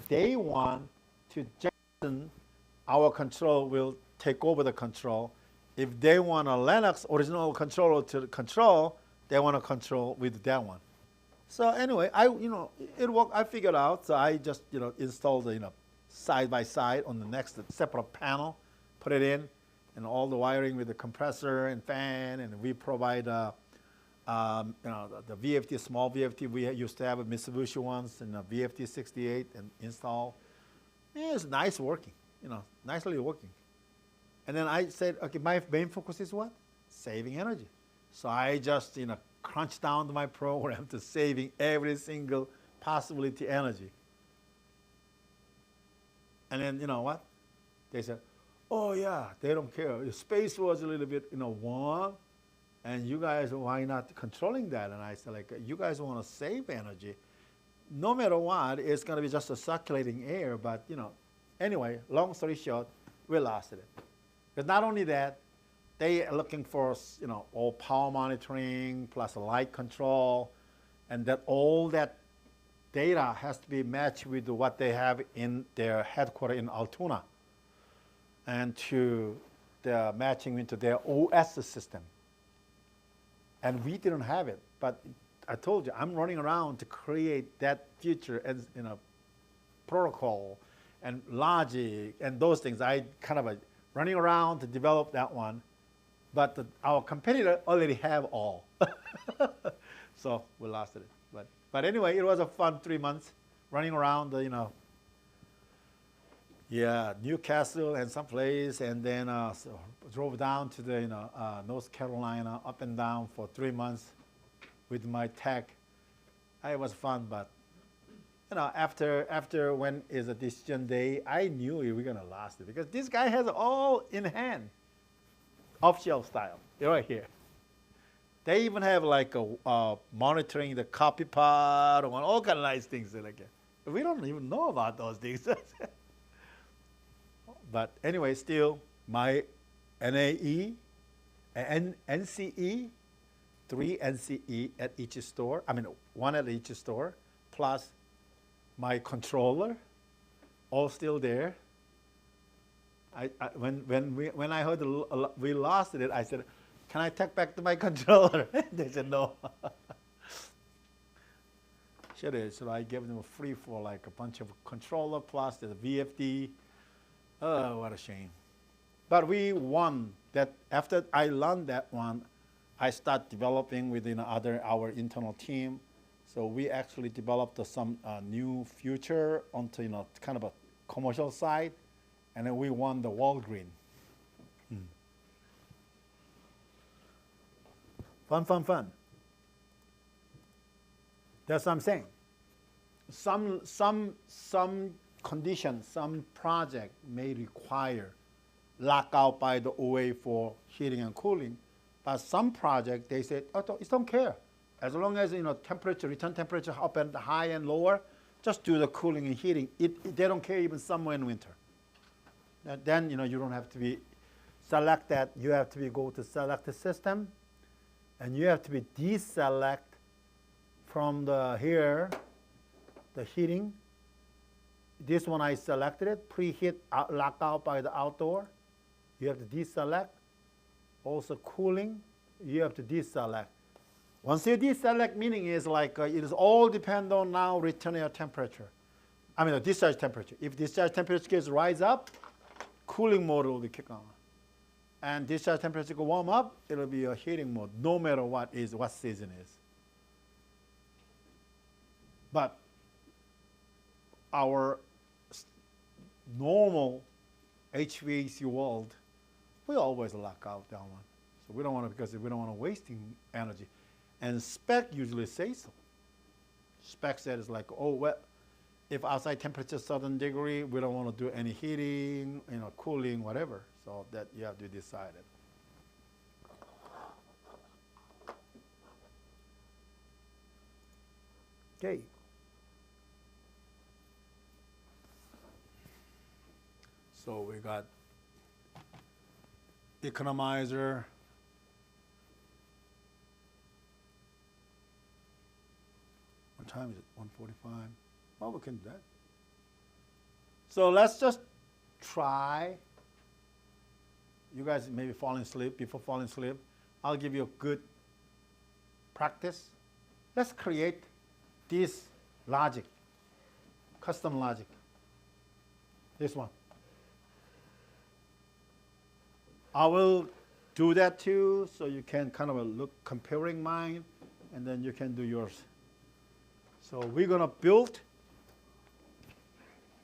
they want to jettison, our control will take over the control. If they want a Linux original controller to control, they want to control with that one. So anyway, it worked. I figured out. So I just installed the side by side on the next separate panel, put it in, and all the wiring with the compressor and fan, and we provide You know, the VFD, small VFD, we used to have a Mitsubishi ones and a VFD 68 and install. Yeah, it's nice working, you know, nicely working. And then I said, okay, my main focus is what? Saving energy. So I just, you know, crunched down my program to saving every single possibility energy. And then, you know what? They said, oh yeah, they don't care. The space was a little bit, you know, warm. And you guys, why not controlling that? And I said, like, you guys want to save energy. No matter what, it's going to be just a circulating air. But, you know, anyway, long story short, we lost it. Because not only that, they are looking for, you know, all power monitoring plus light control. And that all that data has to be matched with what they have in their headquarters in Altoona. And to the matching into their OS system. And we didn't have it, but I told you, I'm running around to create that feature as in a protocol and logic and those things. I kind of running around to develop that one, but our competitor already have all. So we lost it. But anyway, it was a fun 3 months running around, you know, yeah, Newcastle and someplace, and then so drove down to the, you know, North Carolina, up and down for 3 months with my tech. It was fun, but you know, after when is a decision day, I knew we were gonna lose it because this guy has all in hand, off-shelf style, right here. They even have like a monitoring the copy pod and all kind of nice things like that. We don't even know about those things. But anyway, still my NAE, NCE, 3 NCE at each store. I mean, 1 at each store, plus my controller, all still there. When I heard we lost it, I said, "Can I take back to my controller?" They said no. Should I give them a free for like a bunch of controller plus the VFD? Oh, what a shame. But we won that. After I learned that one, I start developing within our internal team. So we actually developed some new feature onto, you know, kind of a commercial side, and then we won the Walgreen. Fun. That's what I'm saying. Some condition, some project may require lockout by the OA for heating and cooling, but some project they said, oh, it don't care. As long as, you know, temperature, return temperature up and high and lower, just do the cooling and heating. They don't care even summer and winter. Then, you know, you don't have to be select that. You have to go to select the system, and you have to be deselect from the heating. This one I selected it, preheat lockout by the outdoor. You have to deselect. Also cooling, you have to deselect. Once you deselect, meaning is like it is all depend on now return air temperature. I mean the discharge temperature. If discharge temperature gets rise up, cooling mode will be kick on. And discharge temperature go warm up, it'll be a heating mode, no matter what season is. But our normal HVAC world, we always lock out that one. So we don't want to, because we don't want to wasting energy. And spec usually say so. Spec says like, oh, well, if outside temperature is certain degree, we don't want to do any heating, you know, cooling, whatever. So that you have to decide it. Okay. So we got economizer. What time is it? 1:45. Well, we can do that. So let's just try. You guys maybe falling asleep. Before falling asleep, I'll give you a good practice. Let's create this logic, custom logic. This one. I will do that too, so you can kind of look comparing mine and then you can do yours. So we're gonna build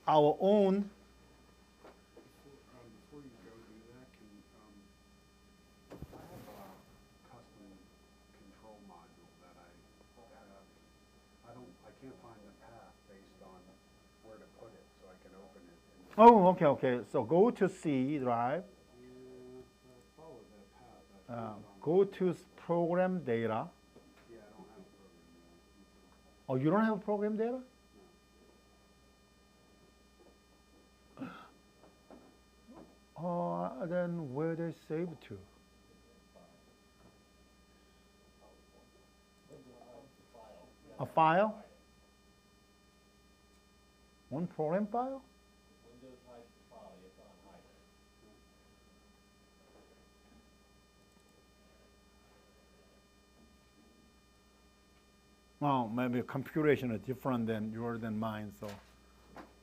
our own. Before you go do that, can, I have a custom control module that I can't find the path based on where to put it, so I can open it. Oh, okay, okay. So go to C drive. Yeah, I followed that path. I found it on Go to program data. Yeah, I don't have a program yet. Oh, you don't have program data? Oh, then where they save to? A file? One program file? Windows hides the file, you can't hide it. Well, maybe configuration is different than yours than mine. So,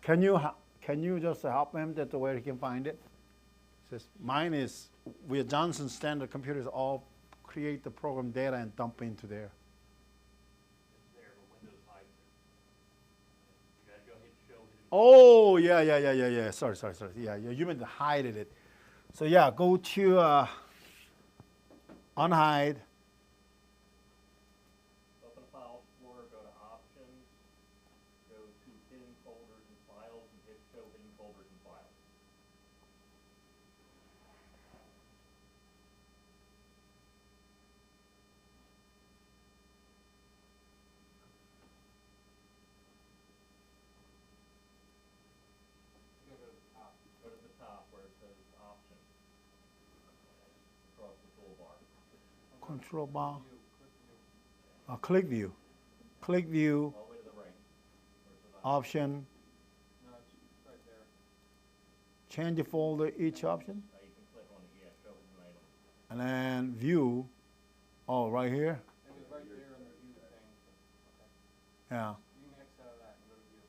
can you just help him that where he can find it? Says mine is with Johnson standard computers all create the program data and dump into there. It's there, but Windows hides it. You gotta go hit show, hit Oh, yeah. Sorry. Yeah, you meant to hide it. So yeah, go to unhide. Open a file explorer, go to options, go to hidden folders and files, and hit show hidden folders and files. Go to the top where it says options. Across the toolbar. Control bar. Click view. Click view. All the way to the right. Where it says Option. No, it's right there. Change the folder each option. You can click on it, yeah, show hidden items. And then view. Oh, right here. It was right there in the view thing. Okay. Yeah. You can X out of that and go to view.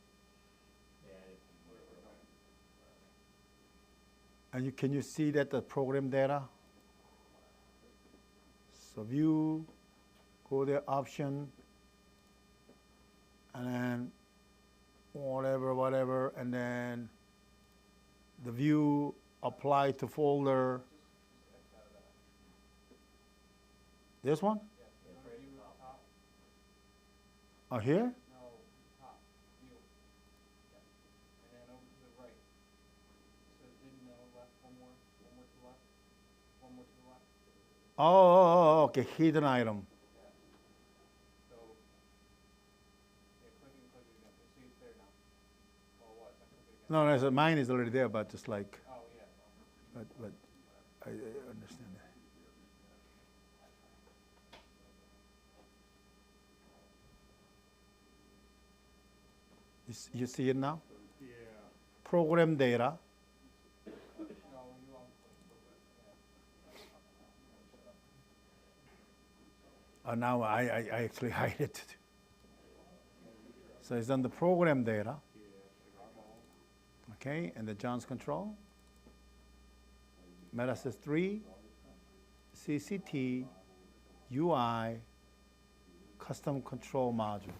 Yeah, it's And can you see that the program data? So view, go there, option, and then whatever, and then the view apply to folder. Just X out of that. This one? Yes, you want to view at the top? Oh, here? No, top, view. Yeah. And then over to the right. It says hidden left, one more to the left. One more to the left. Okay, hidden item. Yes. So, yeah, click it again. You see it's there now. Or what? I click it again. No, no, mine is already there, but just like, Oh, yeah. but I understand that. You see it now? Yeah. Program data. No, you won't click. Now I actually hide it. So it's on the program data. Okay, and the John's control. Metasys 3, CCT, UI, custom control module.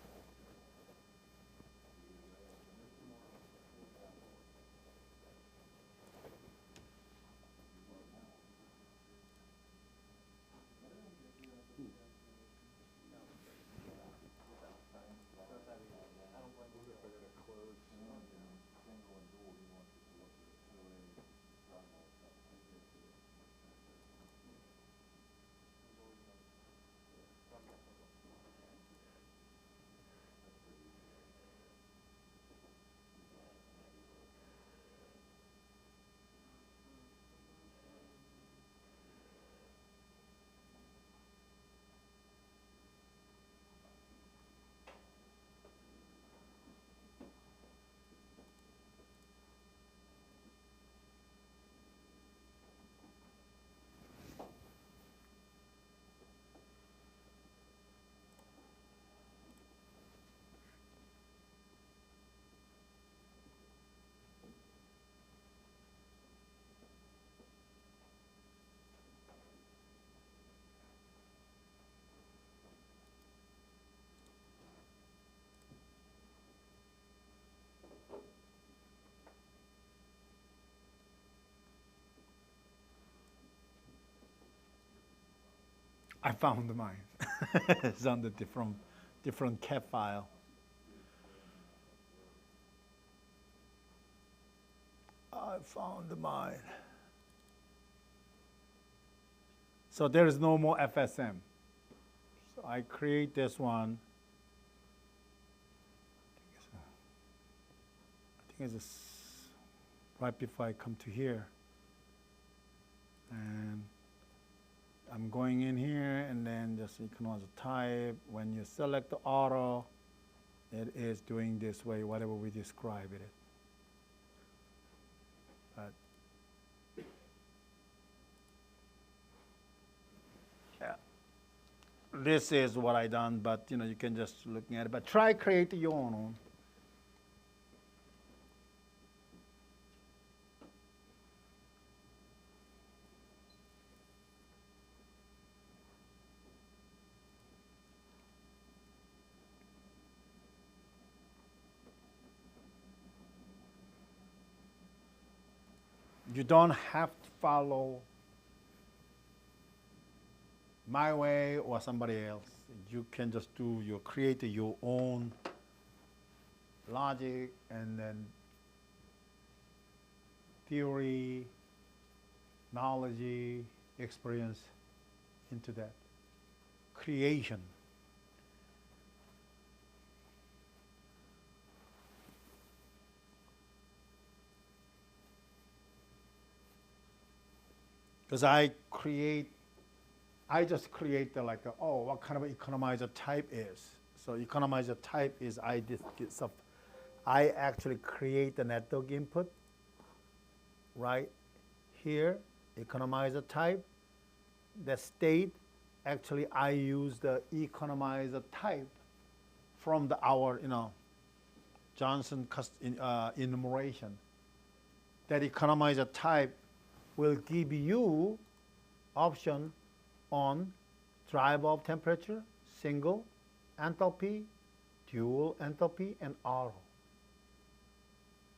I found mine. It's on the different cat file. I found mine. So there is no more FSM. So I create this one. I think it's right before I come to here. And I'm going in here and then just equalize the type. When you select the auto, it is doing this way, whatever we describe it. But yeah, this is what I done, but you know, you can just looking at it. But try create your own. You don't have to follow my way or somebody else. You can just create your own logic and then theory, knowledge, experience into that creation. Because I just create what kind of economizer type is. So economizer type is I actually create the network input right here, economizer type. The state, actually I use the economizer type from our Johnson enumeration. That economizer type will give you option on drive off temperature, single enthalpy, dual enthalpy, and auto.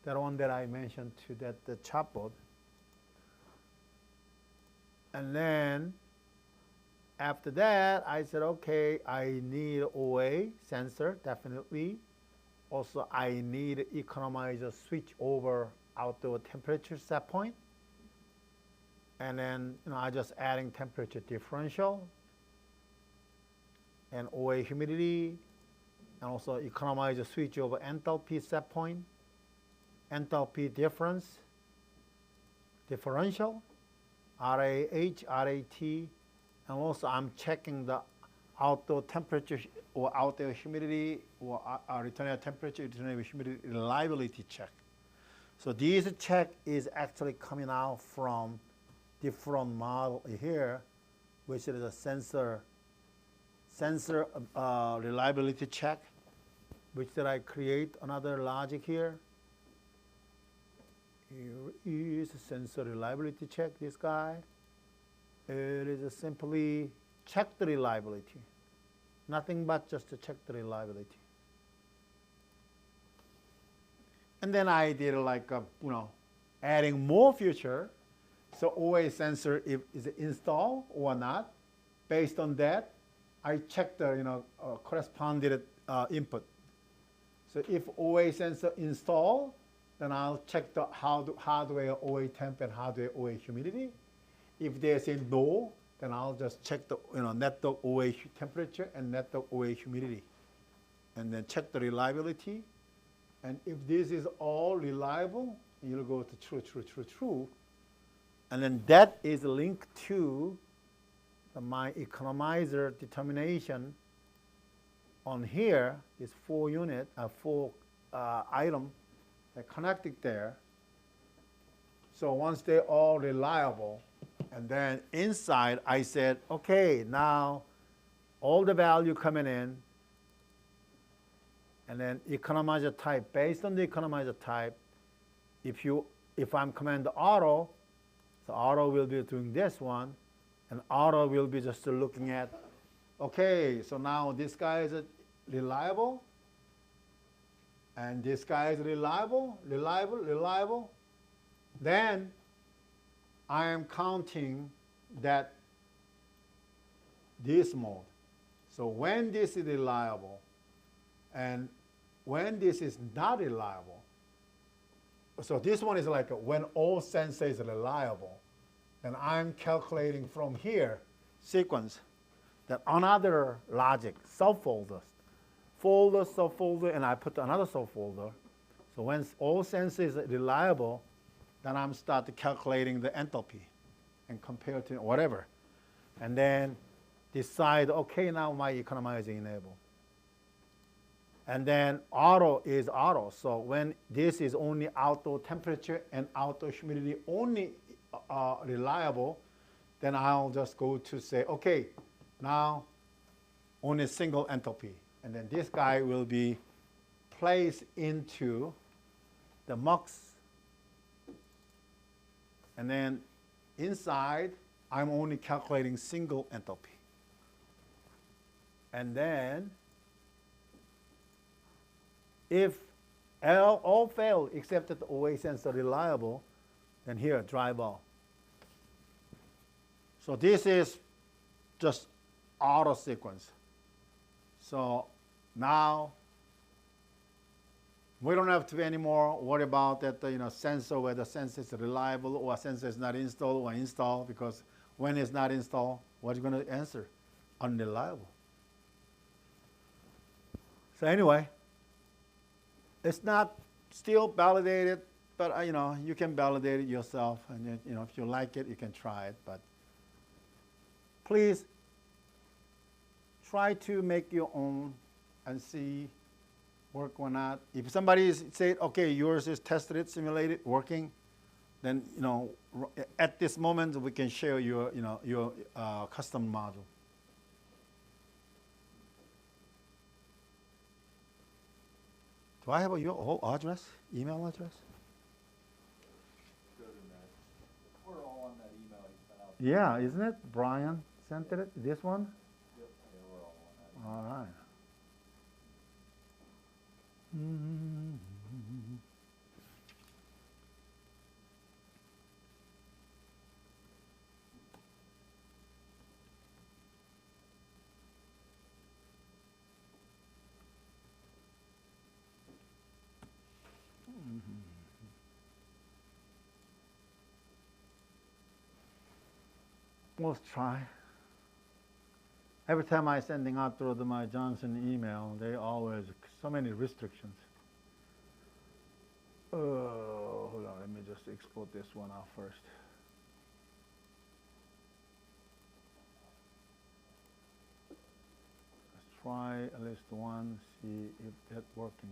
That one that I mentioned to the chatbot. And then after that, I said, okay, I need OA sensor, definitely. Also, I need economizer switch over outdoor temperature set point. And then I just adding temperature differential and OA humidity, and also economizer switch over enthalpy set point, enthalpy differential, RAH, RAT, and also I'm checking the outdoor temperature or outdoor humidity or return air temperature, return air humidity reliability check. So this check is actually coming out from different model here, which is a sensor reliability check, which that I create another logic here. Here is a sensor reliability check, this guy. It is simply check the reliability. Nothing but just to check the reliability. And then I did adding more feature. So OA sensor is installed or not. Based on that, I check the corresponding input. So if OA sensor installed, then I'll check the hardware OA temp and hardware OA humidity. If they say no, then I'll just check the network OA temperature and network OA humidity, and then check the reliability. And if this is all reliable, you'll go to true, true, true, true. And then that is linked to my economizer determination on here, is 4 item that connected there. So once they're all reliable, and then inside I said, okay, now all the value coming in, and then economizer type. Based on the economizer type, if I'm command auto, so auto will be doing this one, and auto will be just looking at, okay, so now this guy is reliable, and this guy is reliable. Then I am counting that this mode. So when this is reliable and when this is not reliable, so this one is like when all sensor is reliable, then I'm calculating from here sequence that another logic subfolders, folder, subfolder, and I put another subfolder. So when all sensor is reliable, then I'm start calculating the enthalpy and compare to whatever. And then decide, okay, now my economizer enable. And then auto is auto. So when this is only outdoor temperature and outdoor humidity only reliable, then I'll just go to say, okay, now only single enthalpy. And then this guy will be placed into the mux. And then inside, I'm only calculating single enthalpy. And then if all fail except that the OA sensor reliable, then here, drive out. So this is just auto sequence. So now we don't have to anymore worry about that sensor, whether sensor is reliable or sensor is not installed or installed, because when it's not installed, what's going to answer? Unreliable. So anyway, it's not still validated, but you can validate it yourself, and if you like it, you can try it. But please try to make your own and see work or not. If somebody said, okay, yours is tested, simulated, working, then at this moment we can share your custom module. Do I have your whole address, email address? We're all on that email you sent out. Yeah, isn't it? Brian sent it. This one? Yep. Yeah, we're all on that. All right. Let's try. Every time I sending out through my Johnson email, they always so many restrictions. Hold on, let me just export this one out first. Let's try at least one, see if that's working.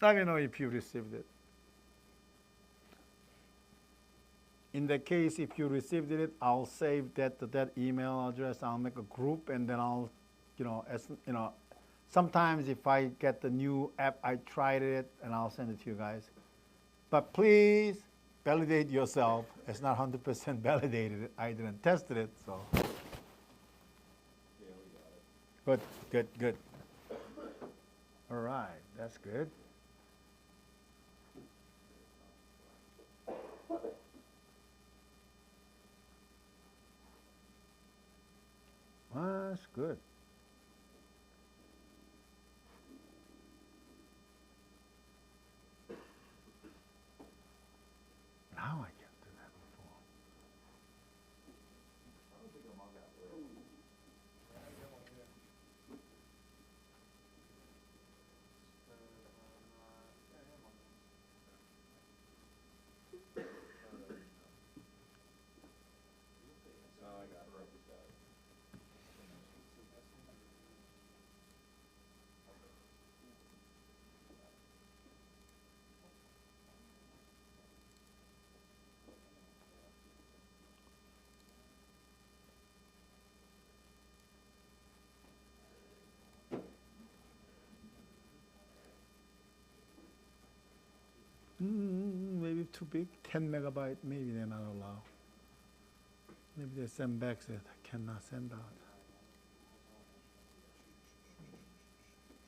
Let me know if you received it. In the case, if you received it, I'll save that email address. I'll make a group, and then I'll, sometimes if I get the new app, I tried it, and I'll send it to you guys. But please validate yourself. It's not 100% validated. I didn't test it, so. Yeah, we got it. Good, good, good. All right, that's good. That's good. Now I can't do that before. I don't think I'm on that list. Oh, I got it. too big? 10 megabyte, maybe they're not allowed. Maybe they send back that cannot send out.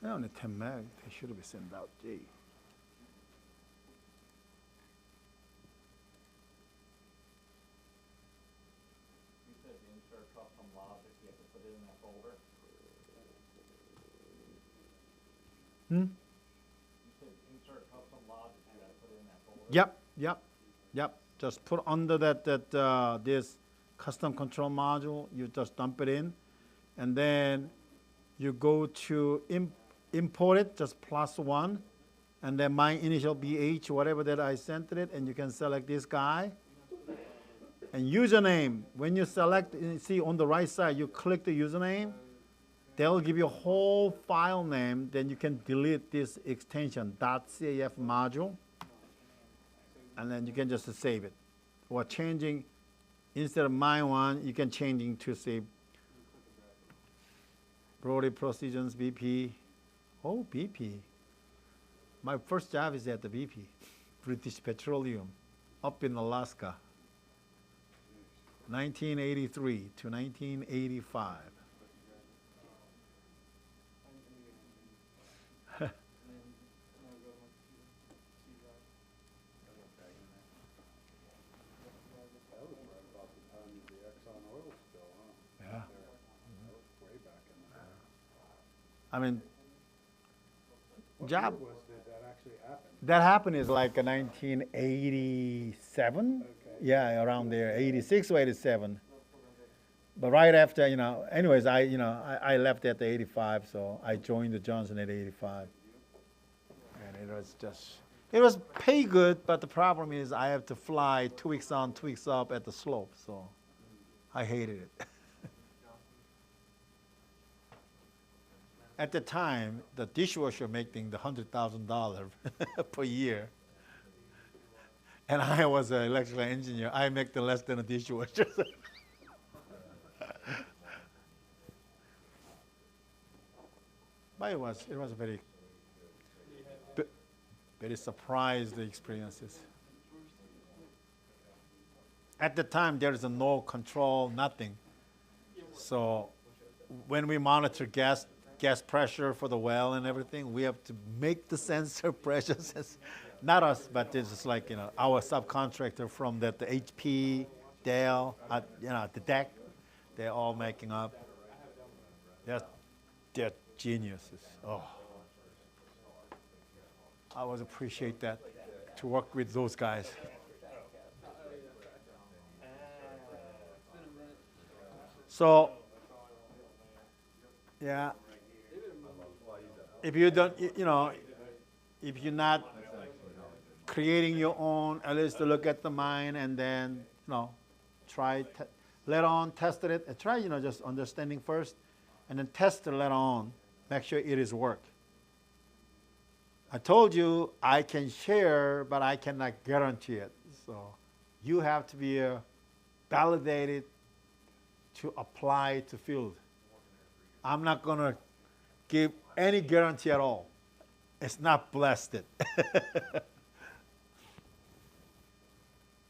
They're only 10 meg, they should be sent out, gee. You said to insert custom logic, you have to put it in that folder? Hmm? You said insert custom logic, you gotta put it in that folder? Yep. Just put under this custom control module, you just dump it in, and then you go to import it, just +1, and then my initial BH, whatever that I sent it, and you can select this guy. And username, when you select, you see on the right side, you click the username, they'll give you a whole file name, then you can delete this extension, .caf module, and then you can just save it. Or changing, instead of my one, you can change to say, Brody Precisions BP. Oh, BP. My first job is at the BP, British Petroleum, up in Alaska, 1983 to 1985. That was right about the time of the Exxon oil spill, huh? Yeah. That was way back in the day. I mean, What job. year was that actually happened? That happened is like 1987. Okay. Yeah, around there, 86 or 87. But right after, anyways, I left at the 85, so I joined the Johnson at 85. And it was pay good, but the problem is I have to fly 2 weeks on, 2 weeks up at the slope, so I hated it. At the time, the dishwasher making the $100,000 per year. And I was an electrical engineer. I make the less than a dishwasher. But it was very surprised experiences. At the time, there is no control, nothing. So when we monitor gas pressure for the well and everything, we have to make the sensor pressure sensor. Not us, but it's just like, our subcontractor from the HP, Dell, the deck, they're all making up. They're geniuses. Oh, I always appreciate that, to work with those guys. So, yeah, if you don't, if you're not creating your own, at least to look at the mine and then, try, later on, test it. Try, just understanding first, and then test it later on. Make sure it is work. I told you I can share, but I cannot guarantee it. So you have to be validated to apply to field. I'm not going to give any guarantee at all. It's not blasted.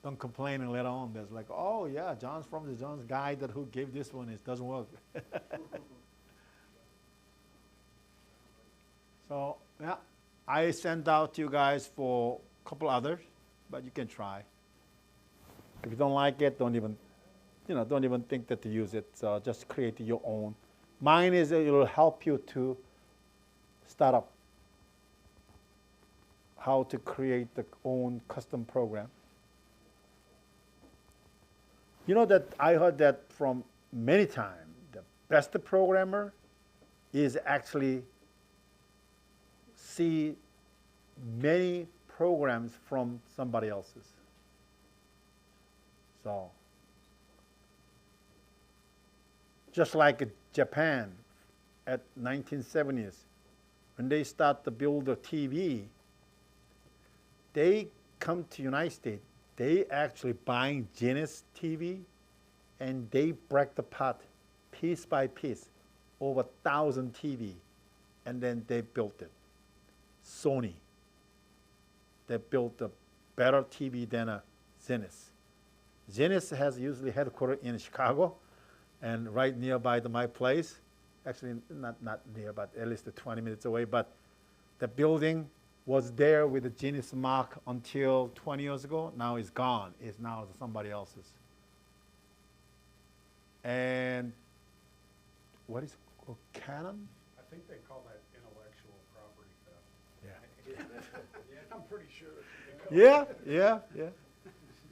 Don't complain and later on there's like, oh yeah, John's guy who gave this one, it doesn't work. So yeah, I sent out to you guys for a couple others, but you can try. If you don't like it, don't even think that to use it. So just create your own. Mine is it will help you to start up how to create the own custom program. You know that I heard that from many times. The best programmer is actually see many programs from somebody else's. So, just like Japan at 1970s, when they start to build a TV, they come to United States. They actually buying Genesis TV, and they break the pot piece by piece, over 1,000 TV, and then they built it. Sony, they built the better TV than a Zenith. Zenith has usually headquarters in Chicago, and right nearby to my place. Actually, not near, but at least 20 minutes away. But the building was there with the Zenith mark until 20 years ago. Now it's gone. It's now somebody else's. And what is it called? Canon? I think they call that intellectual property theft. Yeah. I'm pretty sure.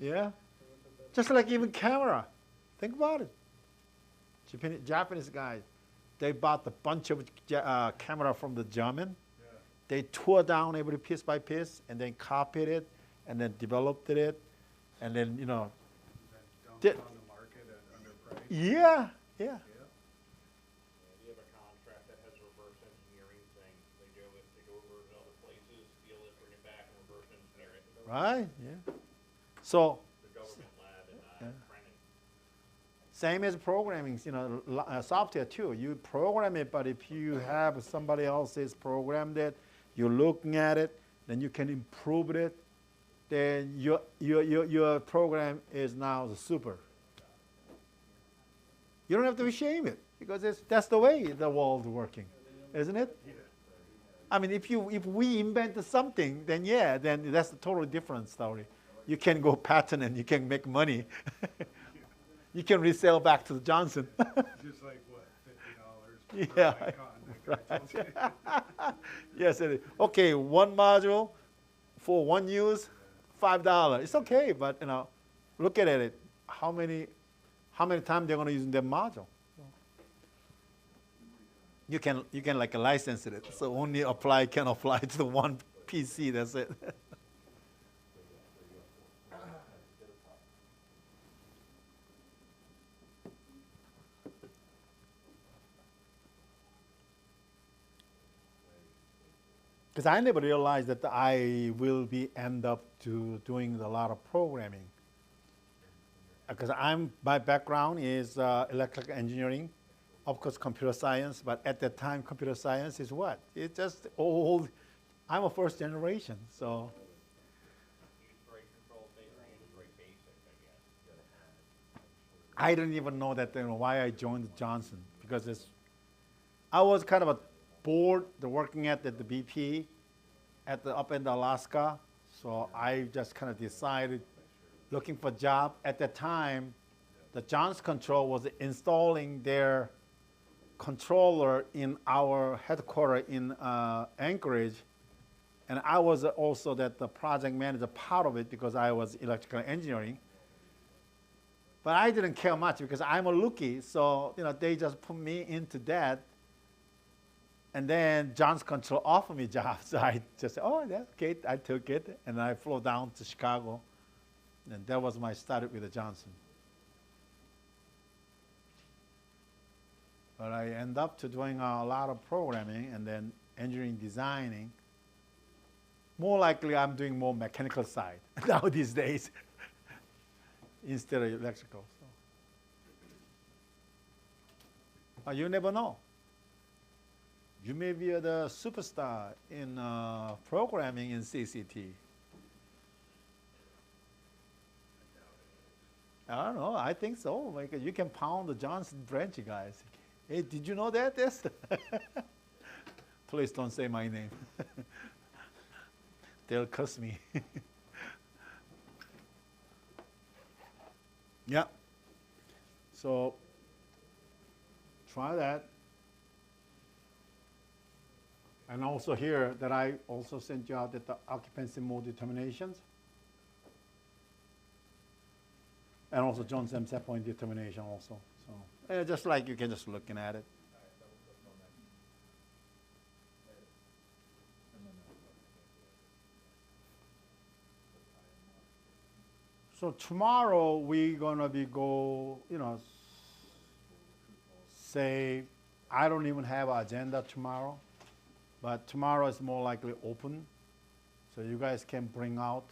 Yeah. Just like even camera. Think about it. Japanese guys, they bought a bunch of camera from the German. Yeah. They tore down every piece by piece and then copied it and then developed it and then, And then dumped Did- on the market at underpriced. yeah. Yeah, you have a contract that has reverse engineering thing. They go over to other places, steal it, bring it back, and reverse engineer it. Right? Yeah. So, The government lab in Brennan. same as programming, software too. You program it, but if you have somebody else's programmed it, you're looking at it, then you can improve it, then your program is now the super. You don't have to shame it because that's the way the world's working, isn't it? I mean, if we invent something, then that's a totally different story. You can go patent and you can make money. You can resell back to the Johnson. Just like what, $50 per Yeah, icon, that guy told you. Yes, it is. Okay, one module for one use, $5. It's okay, but look at it. How many times they're going to use that module? You can like license it, so only can apply to the one PC. That's it. Because I never realized that I will end up doing a lot of programming. Because my background is electrical engineering, of course computer science, but at that time computer science is what? It's just old. I'm a first generation, so. Use rate control, is very basic, I guess. I didn't even know that why I joined Johnson, because I was kind of bored working at the BP up in Alaska, so I just kind of decided looking for a job. At that time, the Johnson Control was installing their controller in our headquarters in Anchorage, and I was also the project manager part of it because I was electrical engineering. But I didn't care much because I'm a rookie, so they just put me into that. And then Johnson Control offered me jobs, so I just said, "Oh, that's okay." I took it, and I flew down to Chicago, and that was my start with the Johnson. But I end up doing a lot of programming and then engineering designing. More likely, I'm doing more mechanical side now these days instead of electrical. So. You never know. You may be the superstar in programming in CCT. I don't know. I think so. Like, you can pound the Johnson branch guys. Hey, did you know that? Yes. Please don't say my name. They'll curse me. Yeah. So try that. And also here that I also sent you out the occupancy mode determinations. And also Johnson set point determination also. So just like you can just looking at it. So tomorrow we're gonna say I don't even have an agenda tomorrow. But tomorrow is more likely open, so you guys can bring out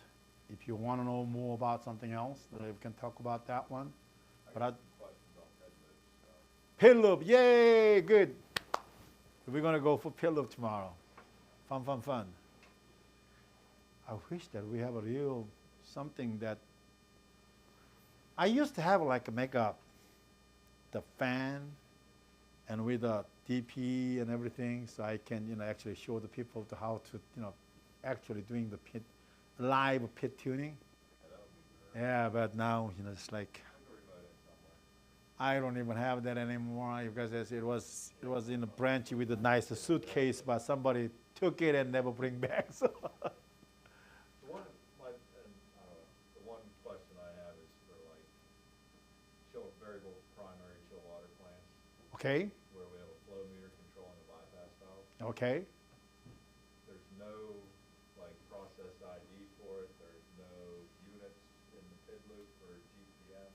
if you want to know more about something else. We can talk about that one. But pit loop, yay, good. We're gonna go for pit loop tomorrow. Fun. I wish that we have a real something that I used to have like make up the fan and with the DP and everything, so I can actually show the people to how to actually doing the pit live pit tuning. Yeah, but now it's like I don't even have that anymore because it was in a branch with a nice suitcase, but somebody took it and never bring back. So. The one question I have is for like variable primary chill water plants. Okay. Where we have a flow meter controlling the bypass valve. Okay. There's no like process ID for it. There's no units in the PID loop for GPM.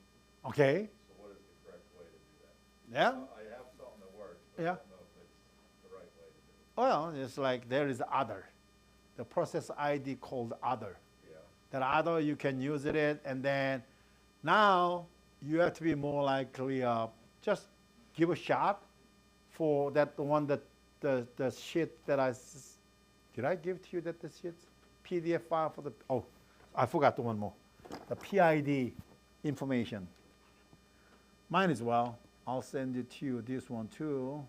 Okay. So what is the correct way to do that? Yeah. I have something that works, but Yeah. I don't know if it's the right way to do it. Well, it's like there is other. The process ID called other. Yeah. That other you can use it, and then now you have to be more likely just give a shot for that the one that the sheet that did I give to you that the sheet PDF file for the I forgot the one more, the PID information. Mine as well. I'll send it to you. This one too.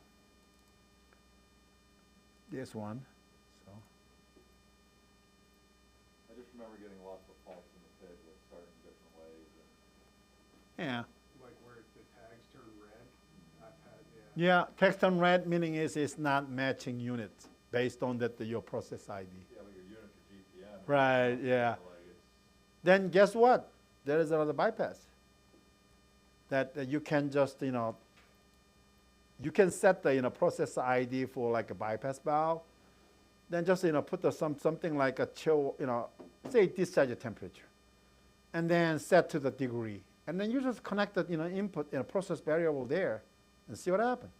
This one. So. I just remember getting lots of faults in the PID with certain different ways. Yeah. Like where the tags turn red, I've had, Yeah, text on red meaning is it's not matching units based on that your process ID. Yeah, but your unit for GPM. Right, yeah. Like it's, Then guess what? There is another bypass that you can just, you can set the process ID for like a bypass valve. Then just put something like a chill, say discharge temperature, and then set to the degree, and then you just connect the input process variable there, and see what happens.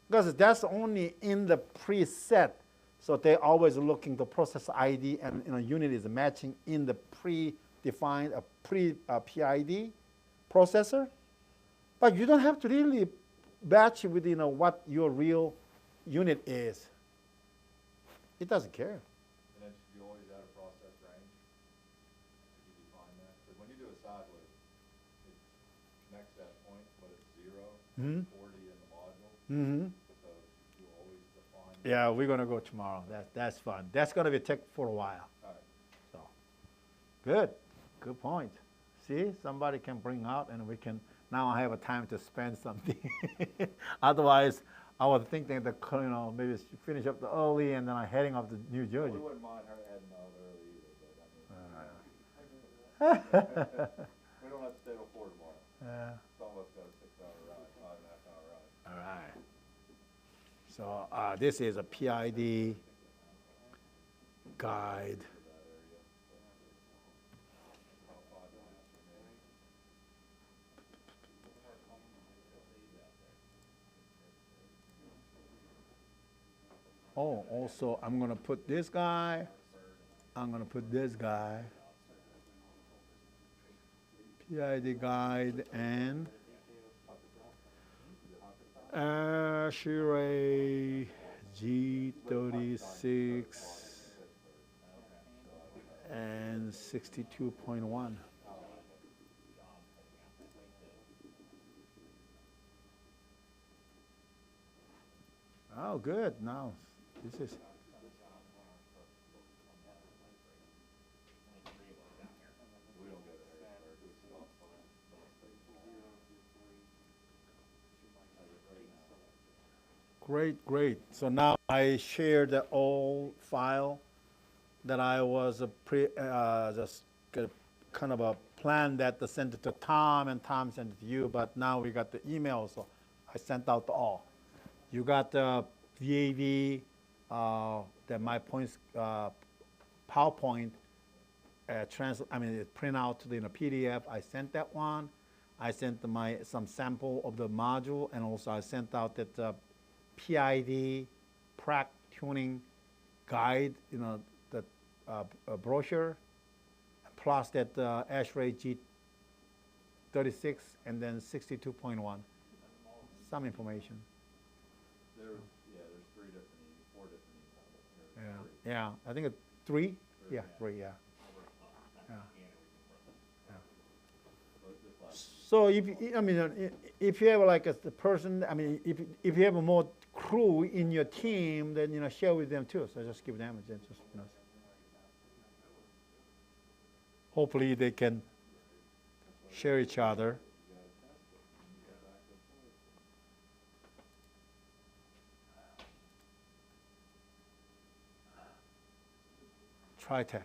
Because that's only in the preset, so they're always looking the process ID and unit is matching in the predefined PID processor, but you don't have to really match with what your real unit is. It doesn't care. and then should you always add a process range? Should you define that? Because when you do a side loop, it connects that point, but it's 0, 40 in the module. Mm-hmm. So you always define. Yeah, we're gonna go tomorrow. That's fun. That's gonna be take for a while. All right. So, good point. See, somebody can bring out, and we can. Now I have a time to spend something. Otherwise, I was thinking that maybe finish up the early, and then I'm heading off to New Jersey. We wouldn't mind her heading out early either, but I mean, we don't have to stay till 4 tomorrow. Some of us got a 6-hour ride, 5.5 hour ride. All right. So this is a PID guide. Oh, also, I'm going to put this guy. I'm going to put this guy. PID guide and Ashray G36 and 62.1. Oh, good. Now, this is. Great. So now I shared the old file that I was just kind of a plan that to send it to Tom, and Tom sent it to you. But now we got the email, so I sent out all. You got the VAV, that my points PowerPoint print out to the PDF. I sent that one. I sent some sample of the module, and also I sent out that PID prac tuning guide, the brochure, plus that Ashray G36 and then 62.1, some information. There's 4 different emails. Yeah, I think it's 3. Yeah, 3. Yeah. So I mean, if you have like the person, I mean, if you have more crew in your team, then share with them too. So just give them just hopefully they can share each other. TriTech.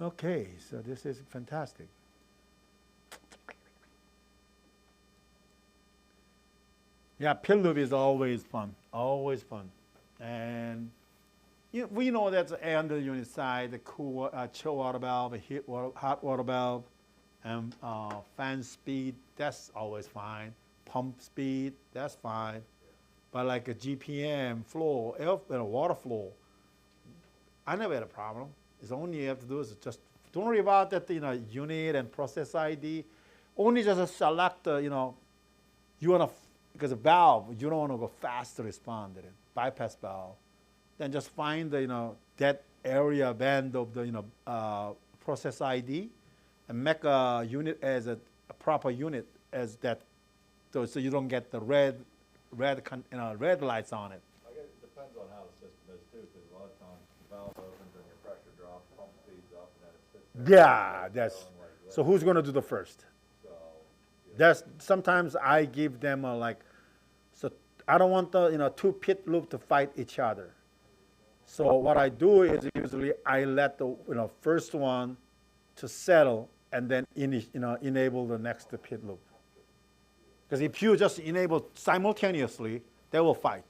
Okay, so this is fantastic. Yeah, pit loop is always fun, and we know that's the air under the unit side, the cool chill water valve, hot water valve, and fan speed. That's always fine. Pump speed, that's fine. But like a GPM flow, water flow, I never had a problem. It's only you have to do is just don't worry about that unit and process ID. Only just select you want to. Because a valve, you don't want to go fast to respond to it. Bypass valve. Then just find the that area band of the process ID, and make a unit as a proper unit as that, so you don't get the red lights on it. I guess it depends on how the system is too, because a lot of times the valve opens and your pressure drops, pump speeds up, and then it sits there. Yeah, that's. Going like this. So who's going to do the first? So, That's sometimes I give them so I don't want the two pit loop to fight each other. So what I do is usually I let the first one to settle and then enable the next pit loop. Because if you just enable simultaneously, they will fight.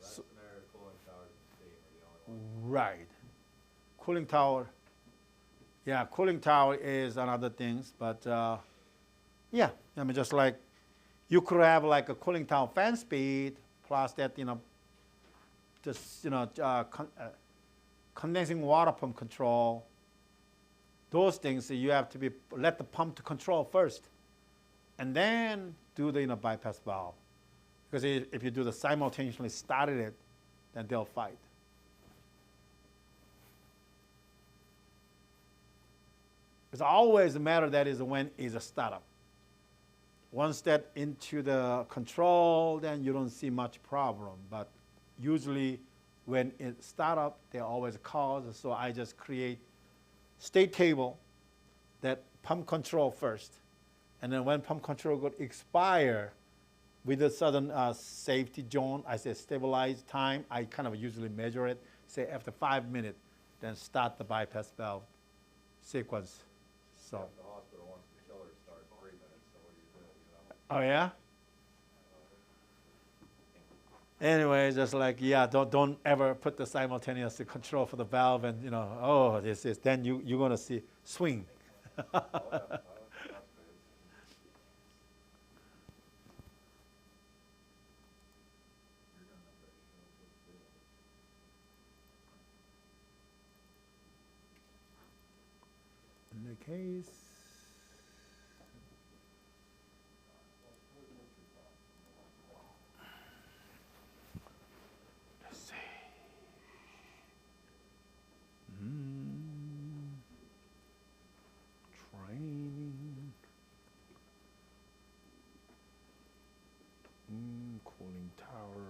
that scenario, cooling towers and steam are the only ones. Right. Cooling tower. Yeah, cooling tower is another thing, but yeah, I mean just like you could have like a cooling tower fan speed plus that just condensing water pump control. Those things you have to let the pump to control first, and then do the bypass valve. Because if you do the simultaneously started it, then they'll fight. It's always a matter that is when is a startup. Once that into the control, then you don't see much problem. But usually when it start up, there are always cause. So I just create state table that pump control first. And then when pump control would expire with a certain safety zone, I say stabilized time, I kind of usually measure it. Say after 5 minutes, then start the bypass valve sequence. So. If the hospital wants the killer to start in 3 minutes, so what do you do, Oh yeah. Anyway, just like don't ever put the simultaneous control for the valve, and this is then you're gonna see swing. In the case. Let's see. Training. Cooling tower.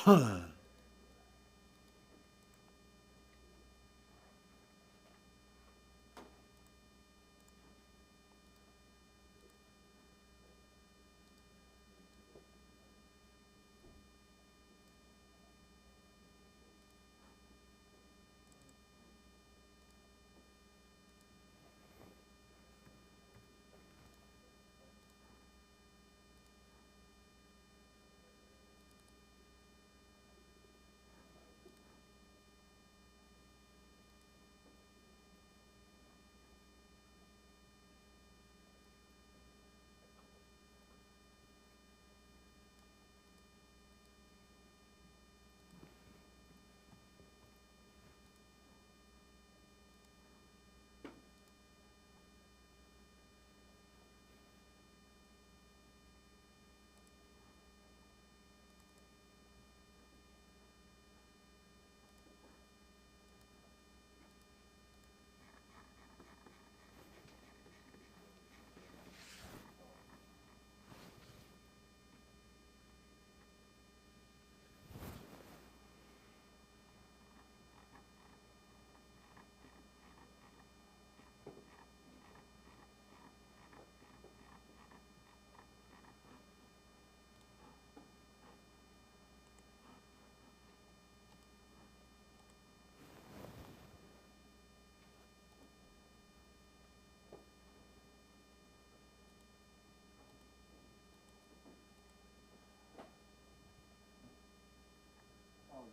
Oh,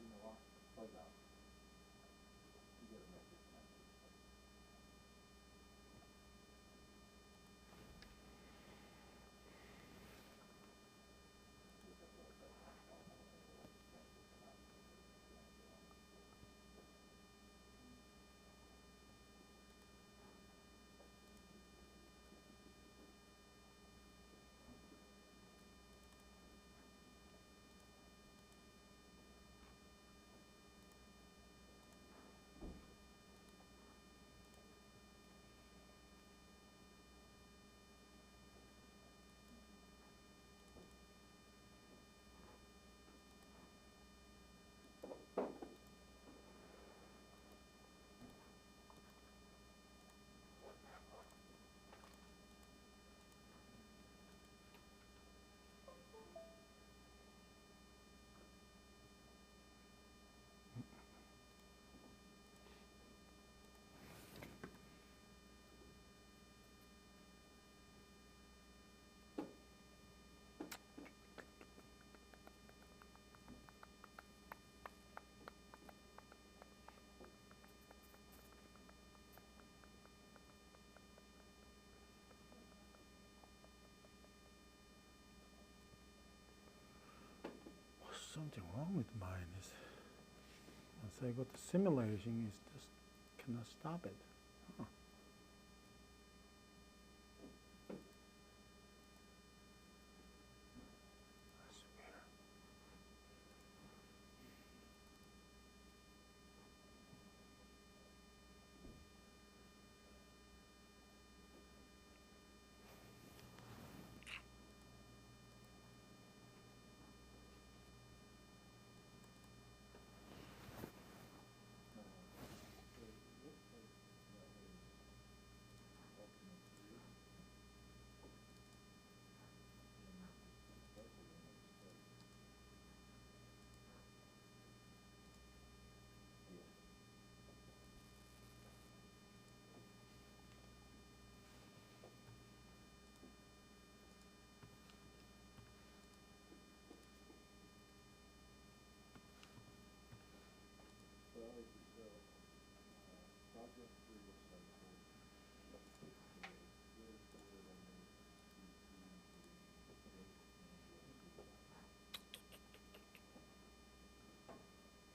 you know what? Plug out. You gotta make it connected. Something wrong with mine is, once I go to simulation, it just cannot stop it. Huh. That's weird.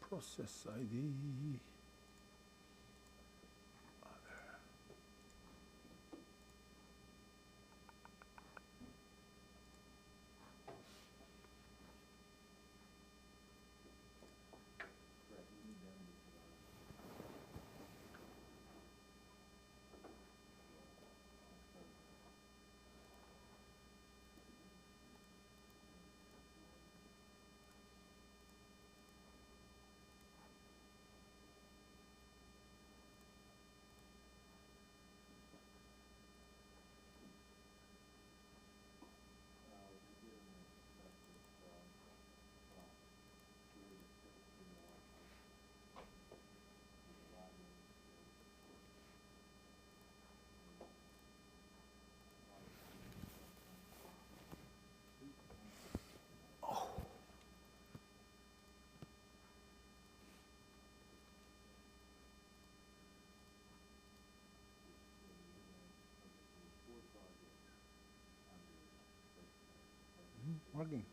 Process ID. Working.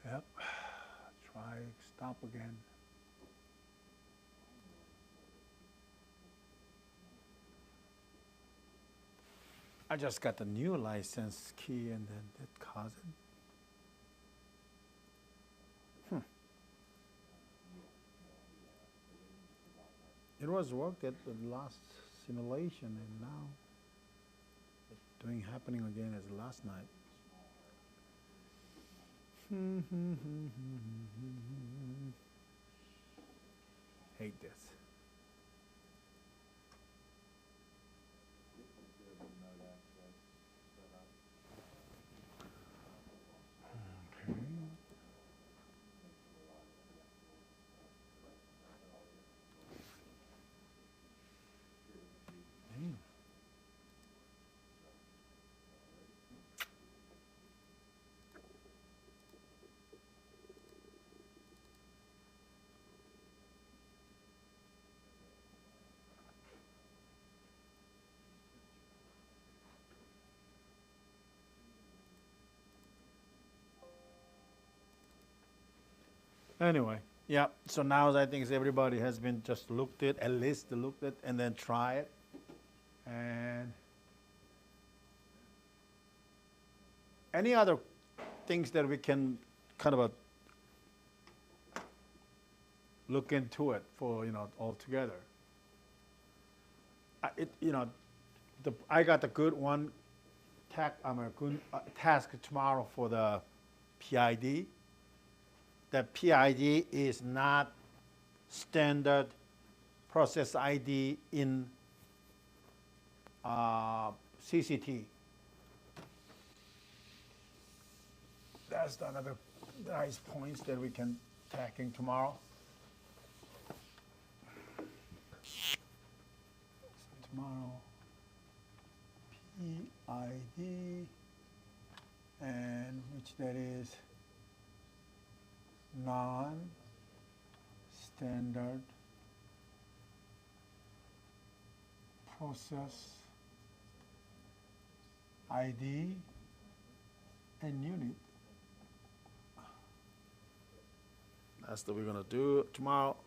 Yep. Try stop again. I just got the new license key and then that caused it. It was worked at the last simulation and now it's happening again as last night. Hate this. Okay. Damn. Anyway, yeah, so now I think everybody has been just looked at least looked at, and then try it. And any other things that we can kind of look into it for, all together. I got the good one, good task tomorrow for the PID. The PID is not standard process ID in CCT. That's another nice points that we can tackling tomorrow. So tomorrow, PID, and which that is non-standard process ID and unit. That's what we're gonna do tomorrow.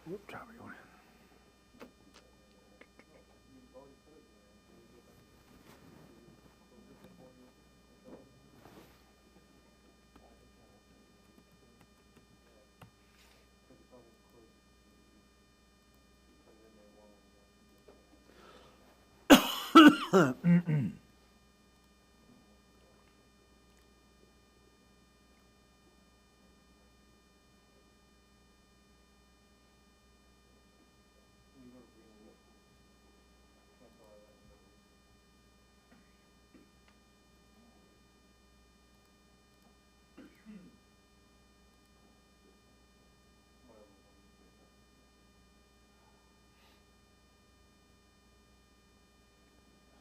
Whoop, probably on it. You've already put it there. Can you go back? Close it before you control it? Because you probably close it. You put it in there while you go to reset. Cancel all that. Whatever.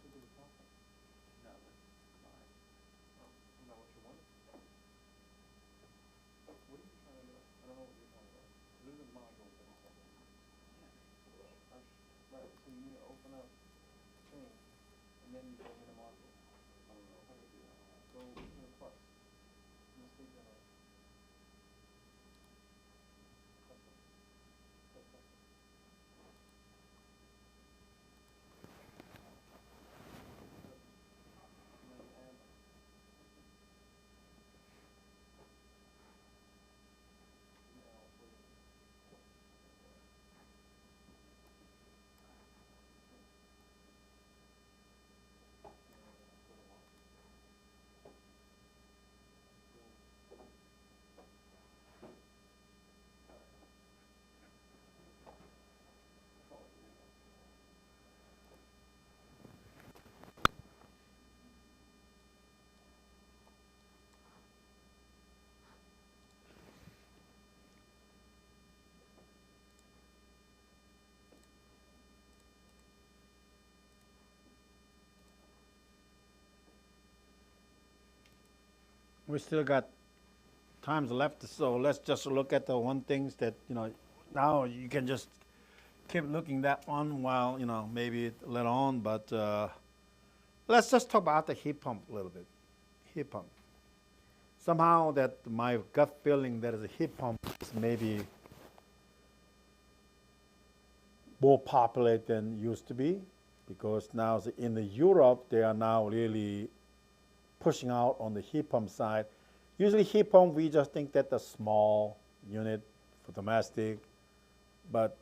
Should do the top one. No, that's fine. Oh, isn't that what you want? What are you trying to do? I don't know what you're trying to do. These are modules in a second. Right, so you need to open up thing, and then you go in a module. I don't know how to do that. Go to the plus. In the state generator. Custom. Go custom. And then add them. Now, wait. We still got times left, so let's just look at the one things that, now you can just keep looking that one while, maybe later on, but let's just talk about the heat pump a little bit. Heat pump. Somehow that my gut feeling that is a heat pump is maybe more popular than used to be, because now in the Europe, they are now really pushing out on the heat pump side. Usually heat pump, we just think that the small unit for domestic, but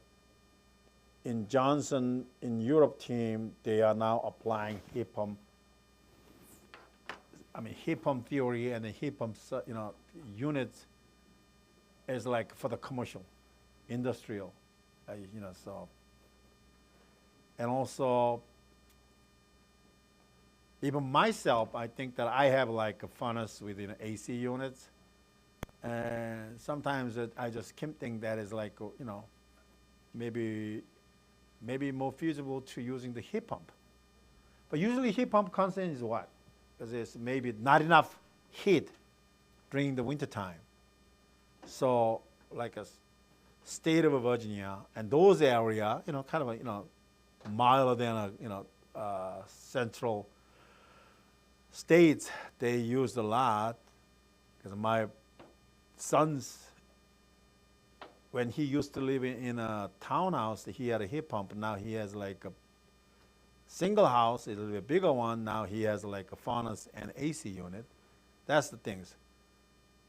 in Johnson, in Europe team, they are now applying heat pump. Heat pump theory and the heat pump, units is like for the commercial, industrial, so. And also, even myself, I think that I have like a furnace with AC units, and sometimes I just think that is like maybe more feasible to using the heat pump. But usually heat pump concern is what? Because there's maybe not enough heat during the winter time. So like a state of Virginia and those area, kind of milder than central states, they use a lot. Because my son's, when he used to live in a townhouse, he had a heat pump. Now he has like a single house, it's a little bit bigger one. Now he has like a furnace and AC unit. That's the things.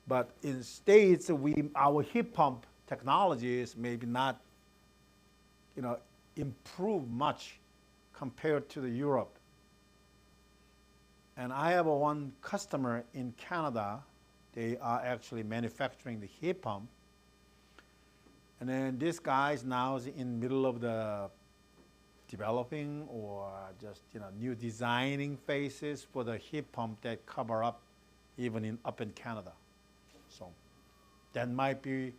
But in states, our heat pump technology is maybe not, improve much compared to the Europe. And I have one customer in Canada. They are actually manufacturing the heat pump. And then this guy's now is in middle of the developing or just new designing phases for the heat pump that cover up even up in Canada. So that might be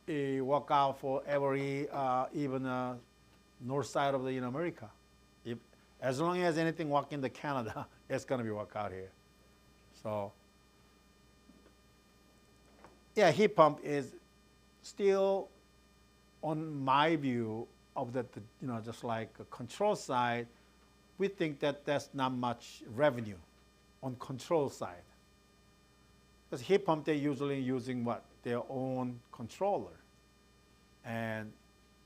a workout for every even north side of the America. As long as anything work in the Canada, it's going to be work out here. So yeah, heat pump is still, on my view of that, just like a control side, we think that there's not much revenue on control side. Because heat pump, they're usually using what? Their own controller. And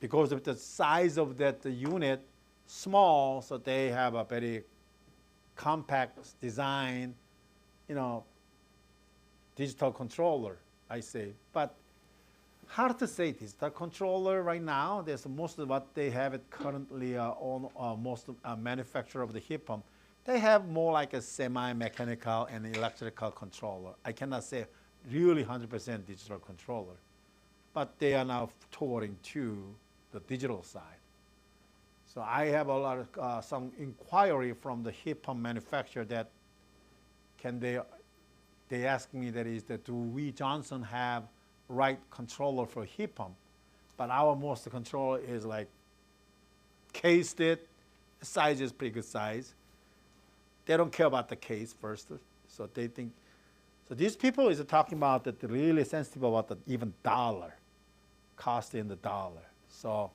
because of the size of that unit, small, so they have a very compact design, digital controller, I say. But hard to say digital controller right now. There's most of what they have it currently on most manufacturer of the heat pump. They have more like a semi-mechanical and electrical controller. I cannot say really 100% digital controller, but they are now touring to the digital side. So I have a lot of some inquiry from the heat pump manufacturer that they ask me that is that do we Johnson have right controller for heat pump? But our most controller is like cased it, the size is pretty good size. They don't care about the case first, so they think. So these people is talking about that they're really sensitive about the even dollar, cost in the dollar. So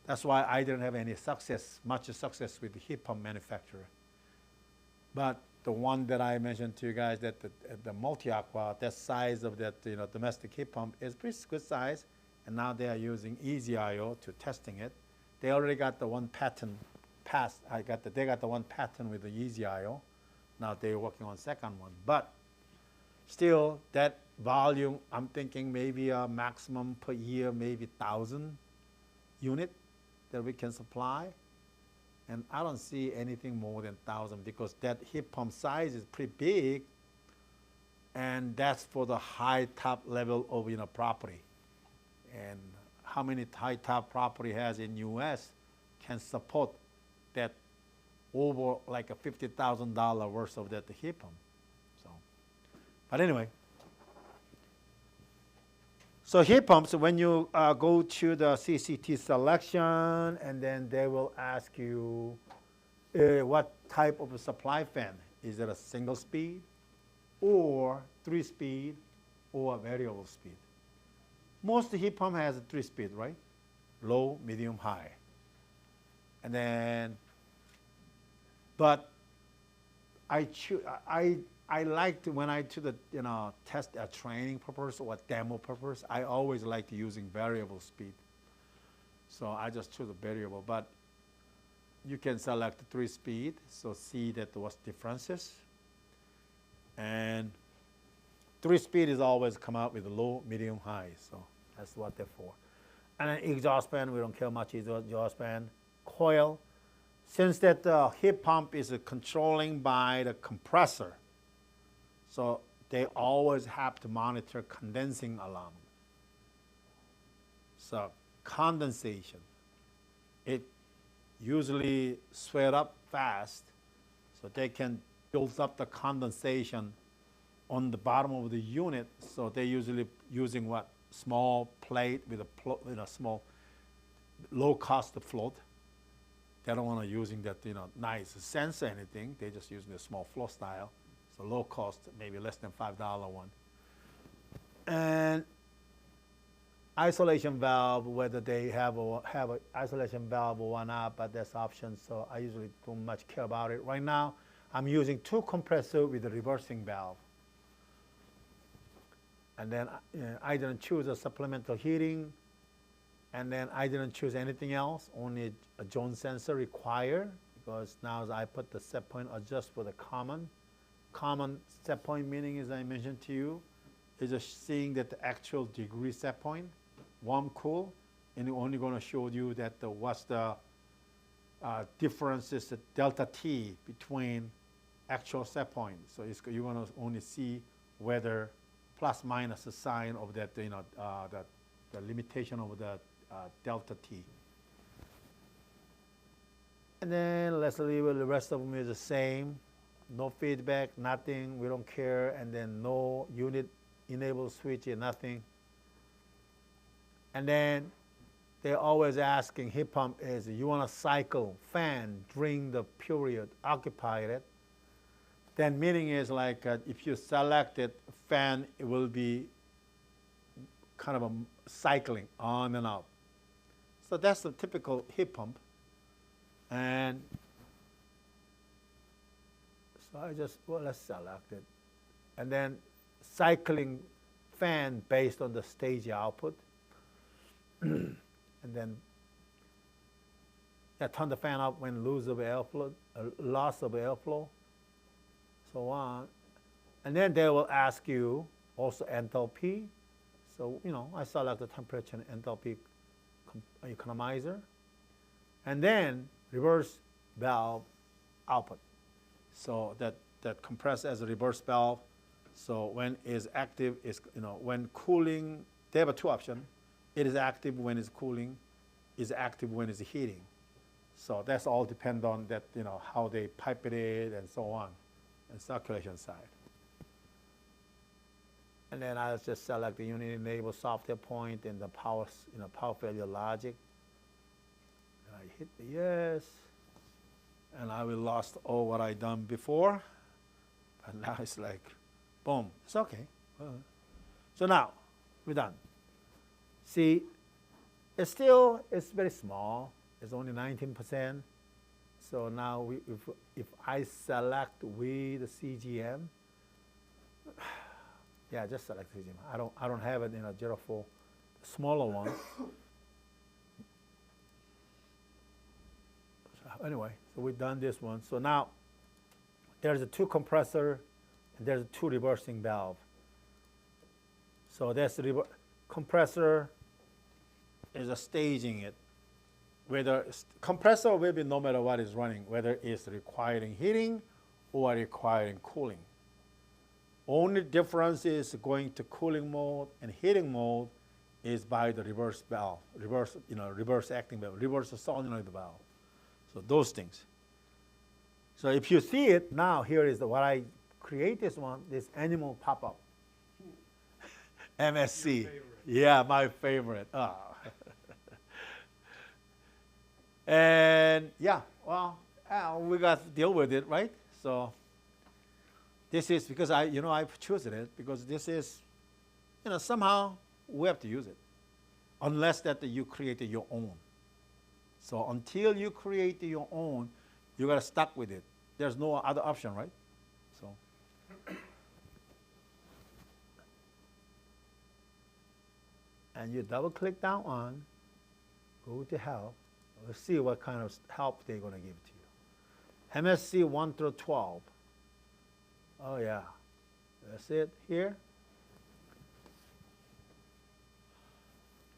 that's why I didn't have any success, much success with the heat pump manufacturer. But the one that I mentioned to you guys, that the multi-aqua, that size of that domestic heat pump is pretty good size, and now they are using EasyIO to testing it. They already got the one patent passed. They got the one patent with the EasyIO. Now they're working on second one, but still that volume, I'm thinking maybe a maximum per year, maybe 1,000 unit that we can supply. And I don't see anything more than 1,000 because that heat pump size is pretty big, and that's for the high top level of property. And how many high top property has in U.S. can support that over like a $50,000 worth of that heat pump? So, but anyway. So heat pumps, when you go to the CCT selection, and then they will ask you what type of a supply fan. Is it a single speed, or 3-speed, or a variable speed? Most heat pump has a 3-speed, right? Low, medium, high. And then, but I liked when I to the test training purpose or demo purpose, I always liked using variable speed. So I just choose a variable, but you can select 3-speed, so see that what's differences. And 3-speed is always come out with low, medium, high, so that's what they're for. And then exhaust fan, we don't care much exhaust fan. Coil, since that the heat pump is controlling by the compressor, so they always have to monitor condensing alarm. So condensation, it usually sweat up fast, so they can build up the condensation on the bottom of the unit. So they're usually using what? Small plate with a small, low-cost float. They don't want to using that nice sensor or anything. They're just using a small float style. So low cost, maybe less than $5 one. And isolation valve, whether they have a isolation valve or not, but that's option. So I usually don't much care about it. Right now, I'm using 2 compressors with a reversing valve. And then I didn't choose a supplemental heating, and then I didn't choose anything else. Only a zone sensor required, because now I put the set point adjust for the common. Common set point meaning, as I mentioned to you, is just seeing that the actual degree set point, warm, cool, and it's only going to show you that what's the difference is the delta T between actual set point. So you're going to only see whether plus minus a sign of that, the limitation of the delta T. And then let's leave it, the rest of them is the same. No feedback, nothing, we don't care, and then no unit enable switch, nothing. And then they're always asking, heat pump is, you want to cycle fan during the period occupied it, then meaning is like if you select it, fan, it will be kind of a cycling on and off. So that's the typical heat pump. And so I just, well, let's select it. And then cycling fan based on the stage output. and then turn the fan up when loss of airflow, so on. And then they will ask you also enthalpy. So, I select the temperature and enthalpy economizer. And then reverse valve output. So that compress as a reverse valve. So when it's active, when cooling, they have two options. It is active when it's cooling, is active when it's heating. So that's all depend on that, how they pipe it in and so on, and circulation side. And then I'll just select the unit enable software point and the power, power failure logic. And I hit the yes, and I will lost all what I done before, but now it's like, boom, it's okay. So now we're done. See, it's very small. It's only 19%. So now if I select with the CGM, yeah, just select CGM. I don't have it in a 04, the smaller one. So anyway, so we've done this one. So now there's a two compressor and there's a two reversing valve. So that's the compressor is a staging it. Whether compressor will be no matter what is running, whether it's requiring heating or requiring cooling. Only difference is going to cooling mode and heating mode is by the reverse valve, reverse acting valve, reverse solenoid valve. So those things. So if you see it now, here is what I create this animal pop up. MSC. Yeah, my favorite. And yeah, well, we got to deal with it, right? So this is because I've chosen it because this is, somehow we have to use it, unless that you created your own. So until you create your own, you got to stuck with it. There's no other option, right? So. And you double click that one, go to help. Let's see what kind of help they're going to give to you. MSC 1 through 12. Oh yeah, that's it here.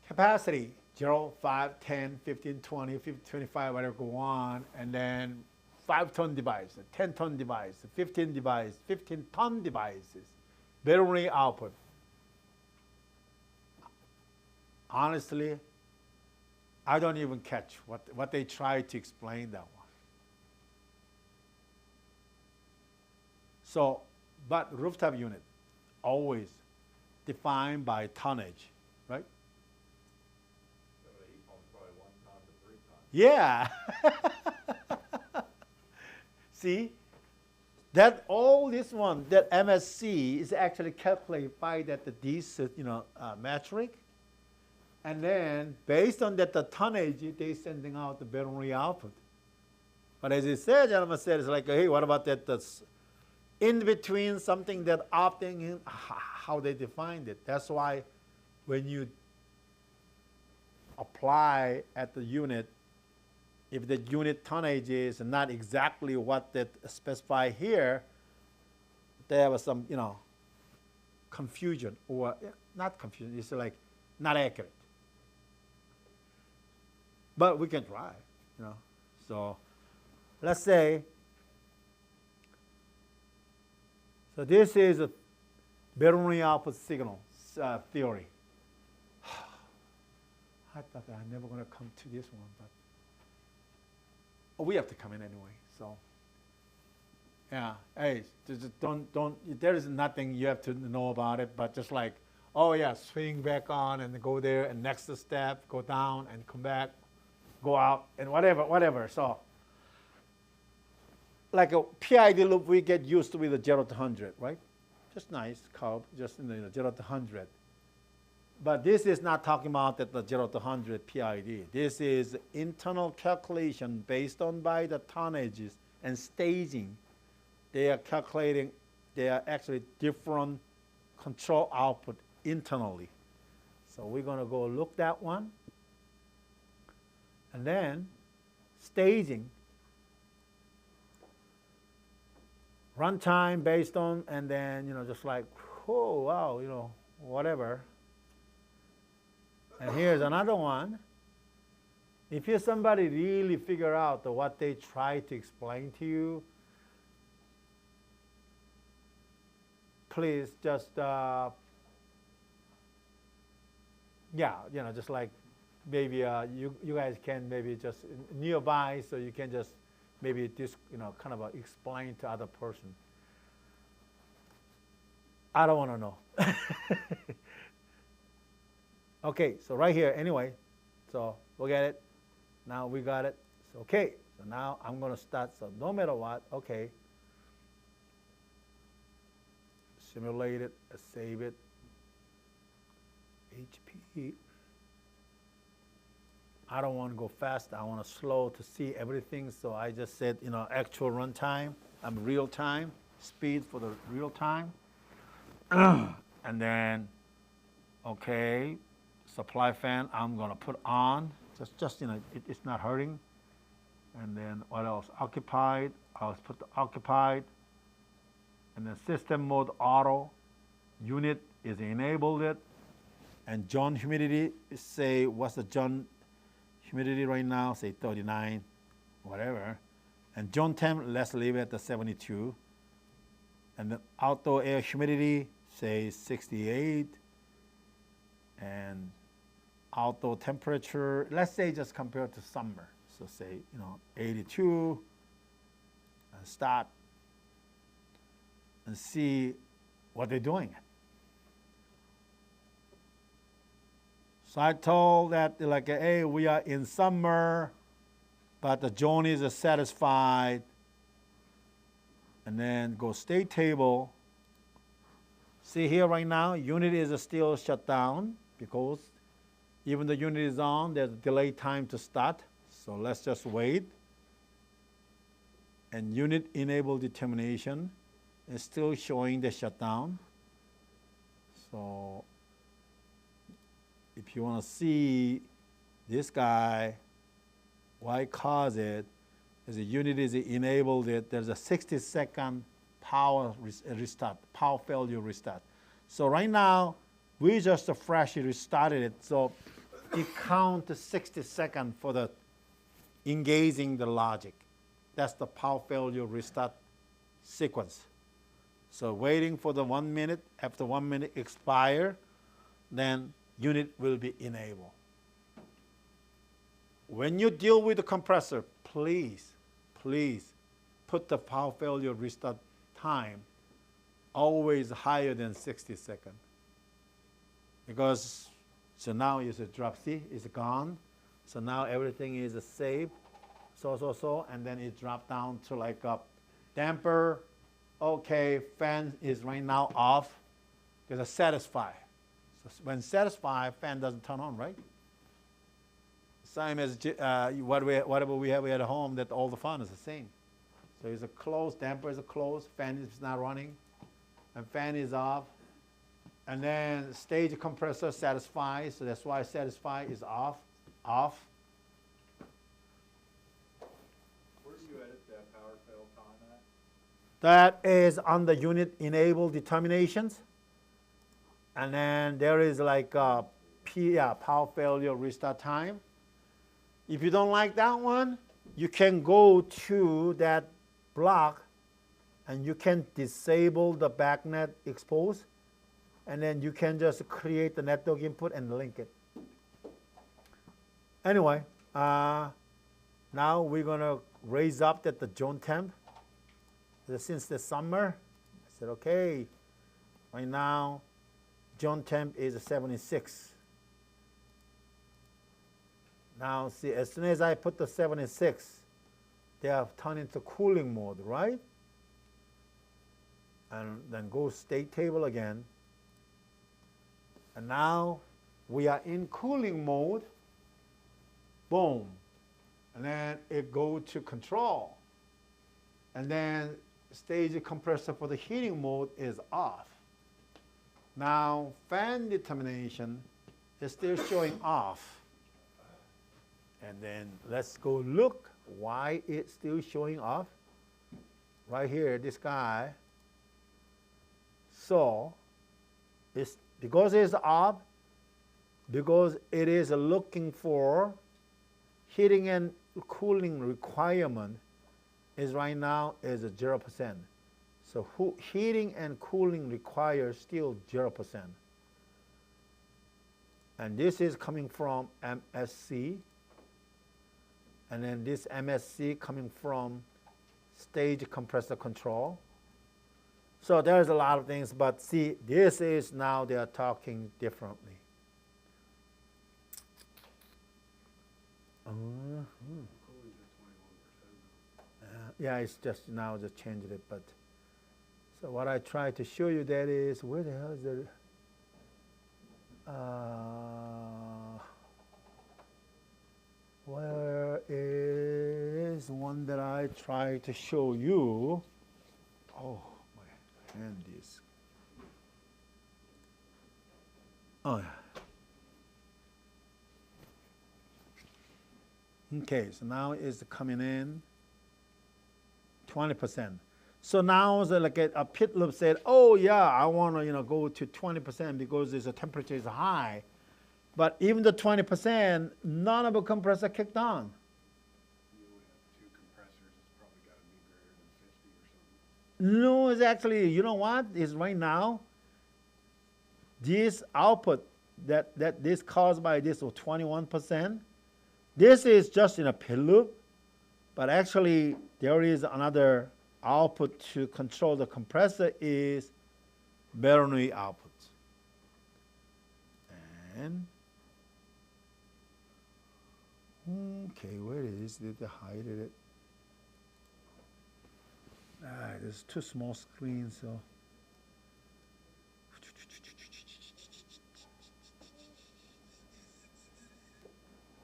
Capacity, 0, 5, 10, 15, 20, 50, 25, whatever, go on. And then 5-ton device, 10-ton device, 15 device, 15-ton devices. Battery output. Honestly, I don't even catch what they try to explain that one. So, but rooftop unit, always defined by tonnage, right? So the heat pump's probably 1 ton to 3 tons. Yeah. See, that all this one, that MSC is actually calculated by this metric. And then, based on that, the tonnage, they're sending out the battery output. But as it said, gentlemen said, it's like, hey, what about that? That's in between something that opting, how they defined it. That's why when you apply at the unit, if the unit tonnage is not exactly what that specify here, there was some, confusion, or not confusion, it's like not accurate. But we can try, So let's say, so this is a battery output signal theory. I thought that I'm never going to come to this one, but we have to come in anyway. So yeah, hey, just don't. There is nothing you have to know about it, but just like, oh yeah, swing back on and go there, and next step, go down and come back. Go out and whatever. So, like a PID loop, we get used to with the 0 to 100, right? Just nice curve, just 0 to 100. But this is not talking about that the 0 to 100 PID. This is internal calculation based on by the tonnages and staging. They are calculating. They are actually different control output internally. So we're going to go look that one. And then staging, runtime based on, and then, just like, oh, wow, whatever. And here's another one. If you're somebody really figure out what they try to explain to you, please just, just like maybe you guys can maybe just nearby, so you can just maybe this, kind of explain to other person. I don't want to know. Okay, so right here, anyway, so look at it. Now we got it. So, okay, so now I'm going to start. So no matter what, okay, simulate it, save it, HP. I don't want to go fast. I want to slow to see everything. So I just said, actual runtime. I'm real time, speed for the real time. And then, okay, supply fan, I'm going to put on. Just it's not hurting. And then what else? Occupied. I'll put the occupied. And then system mode auto. Unit is enabled it. And zone humidity, say, what's the zone humidity right now? Say 39, whatever. And zone temp, let's leave it at the 72. And then outdoor air humidity, say 68. And outdoor temperature, let's say just compared to summer. So say, 82, and start and see what they're doing. So I told that, like, hey, we are in summer, but the zone is satisfied. And then go state table. See here right now, unit is still shut down because even the unit is on, there's a delay time to start. So let's just wait. And unit enable determination is still showing the shutdown. So if you want to see this guy, why cause it, is the unit is enabled, there's a 60-second power restart, power failure restart. So right now, we just freshly restarted it. So it counts 60 seconds for the engaging the logic. That's the power failure restart sequence. So waiting for the 1 minute, after 1 minute expire, then unit will be enabled. When you deal with the compressor, please put the power failure restart time always higher than 60 seconds. Because, so now it's a drop, see, it's gone. So now everything is saved, and then it dropped down to like a damper. Okay, fan is right now off because it's satisfied. So when satisfied, fan doesn't turn on, right? Same as whatever we have at home, that all the fan is the same. So it's a closed, damper is closed, fan is not running, and fan is off. And then stage compressor satisfied, so that's why satisfy is off. Where do you edit that power fail time at? That is on the unit enable determinations. And then there is like a power failure restart time. If you don't like that one, you can go to that block and you can disable the backnet expose. And then you can just create the network input and link it. Anyway, now we're going to raise up that the zone temp. Since the summer, I said, okay, right now, zone temp is 76. Now, see, as soon as I put the 76, they have turned into cooling mode, right? And then go state table again. And now we are in cooling mode. Boom. And then it goes to control. And then stage compressor for the heating mode is off. Now fan determination is still showing off. And then let's go look why it's still showing off. Right here, this guy. So it's because it's off, because it is looking for heating and cooling requirement is right now is 0%. So heating and cooling requires still 0%. And this is coming from MSC. And then this MSC coming from stage compressor control. So there's a lot of things, but see, this is now they are talking differently. Cooling's at 21% Yeah, it's just now just changed it, but so what I try to show you that is where the hell is the where is one that I try to show you? Oh, my hand is. Oh, yeah. Okay, so now it's coming in 20%. So now like a pit loop said, oh yeah, I want to go to 20% because the temperature is high. But even the 20%, none of the compressor kicked on. You only have 2 compressors, it's probably got to be greater than 50 or something. No, it's actually, you know what? Is right now, this output that this caused by this 21%, this is just in a pit loop, but actually there is another output to control the compressor is Bernoulli output. And okay, where is it? They hide it. There's too small screen, so.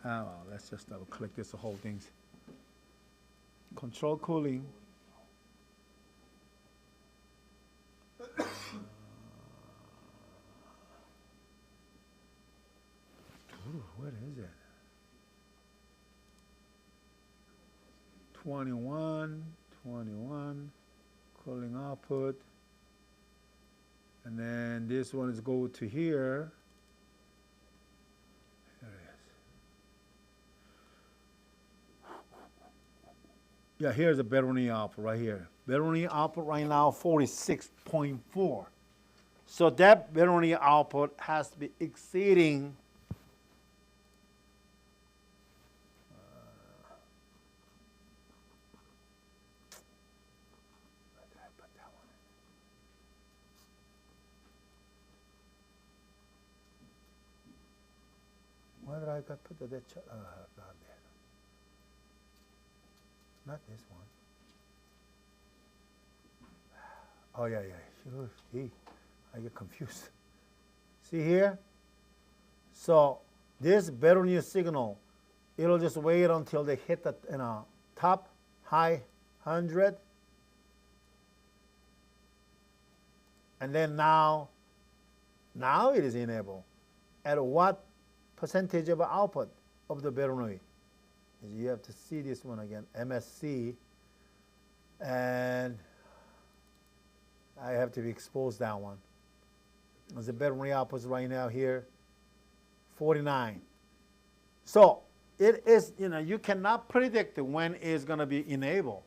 Oh, well, let's just double click this whole thing. Control cooling. What is it? 21, cooling output. And then this one is go to here. Here it is. Yeah, here's the Bernoulli output right here. Bernoulli output right now 46.4. So that Bernoulli output has to be exceeding where did I put that not there. Not this one. Oh yeah. Gee, I get confused. See here? So this Bernoulli signal, it'll just wait until they hit the top high 100. And then now it is enabled. At what percentage of output of the Bernoulli? You have to see this one again, MSC, and I have to expose that one. The Bernoulli output is right now here, 49. So it is, you cannot predict when it's going to be enabled.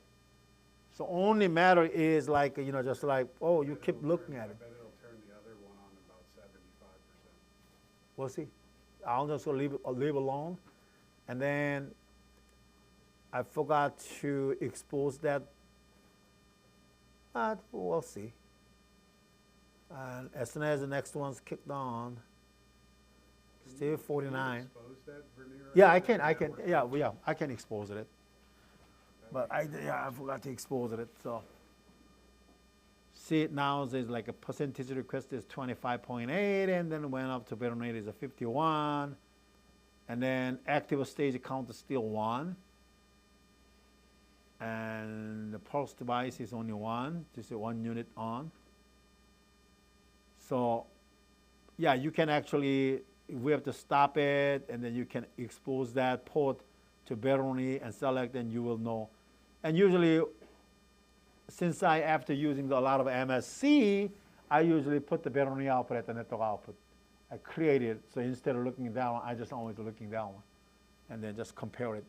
So only matter is like, just like, oh, you keep looking at it. I bet it'll turn the other one on about 75%. We'll see. I'll just leave alone. And then I forgot to expose that, but we'll see. And as soon as the next one's kicked on, still 49. Expose that vernier? Yeah, I can, I can expose it. But I forgot to expose it, so. See it now, there's like a percentage request is 25.8, and then went up to Bernoulli is a 51. And then active stage count is still 1. And the pulse device is only 1, just 1 unit on. So, yeah, you can actually, we have to stop it, and then you can expose that port to Beroni and select, and you will know. And usually, since after using a lot of MSC, I usually put the Beroni output at the network output. I create it, so instead of looking down, I just always looking down, and then just compare it.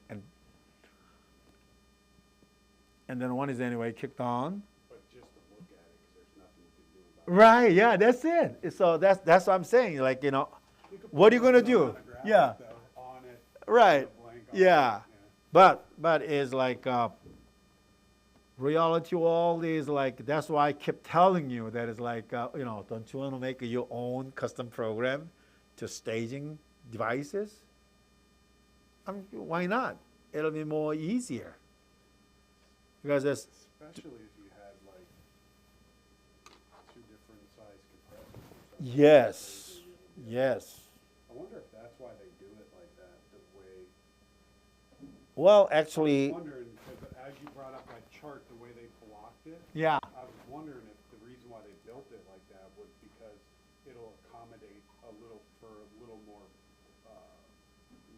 And then one is anyway kicked on. But just to look at it, because there's nothing you can do about it. Right, yeah, that's it. So that's what I'm saying. Like, You could what are you put gonna it do? on a graphic, Yeah. though, on it, right, put a blank on it, yeah. But it's like reality all is like, that's why I keep telling you that it's like, don't you want to make your own custom program to staging devices? I mean, why not? It'll be more easier. Because it's, Especially if you had like 2 different size compressors or something. yes, Yeah. yes. I wonder if that's why they do it like that, the way. Well, I actually, was wondering, because as you brought up that chart, the way they blocked it, yeah, I was wondering if the reason why they built it like that was because it'll accommodate a little more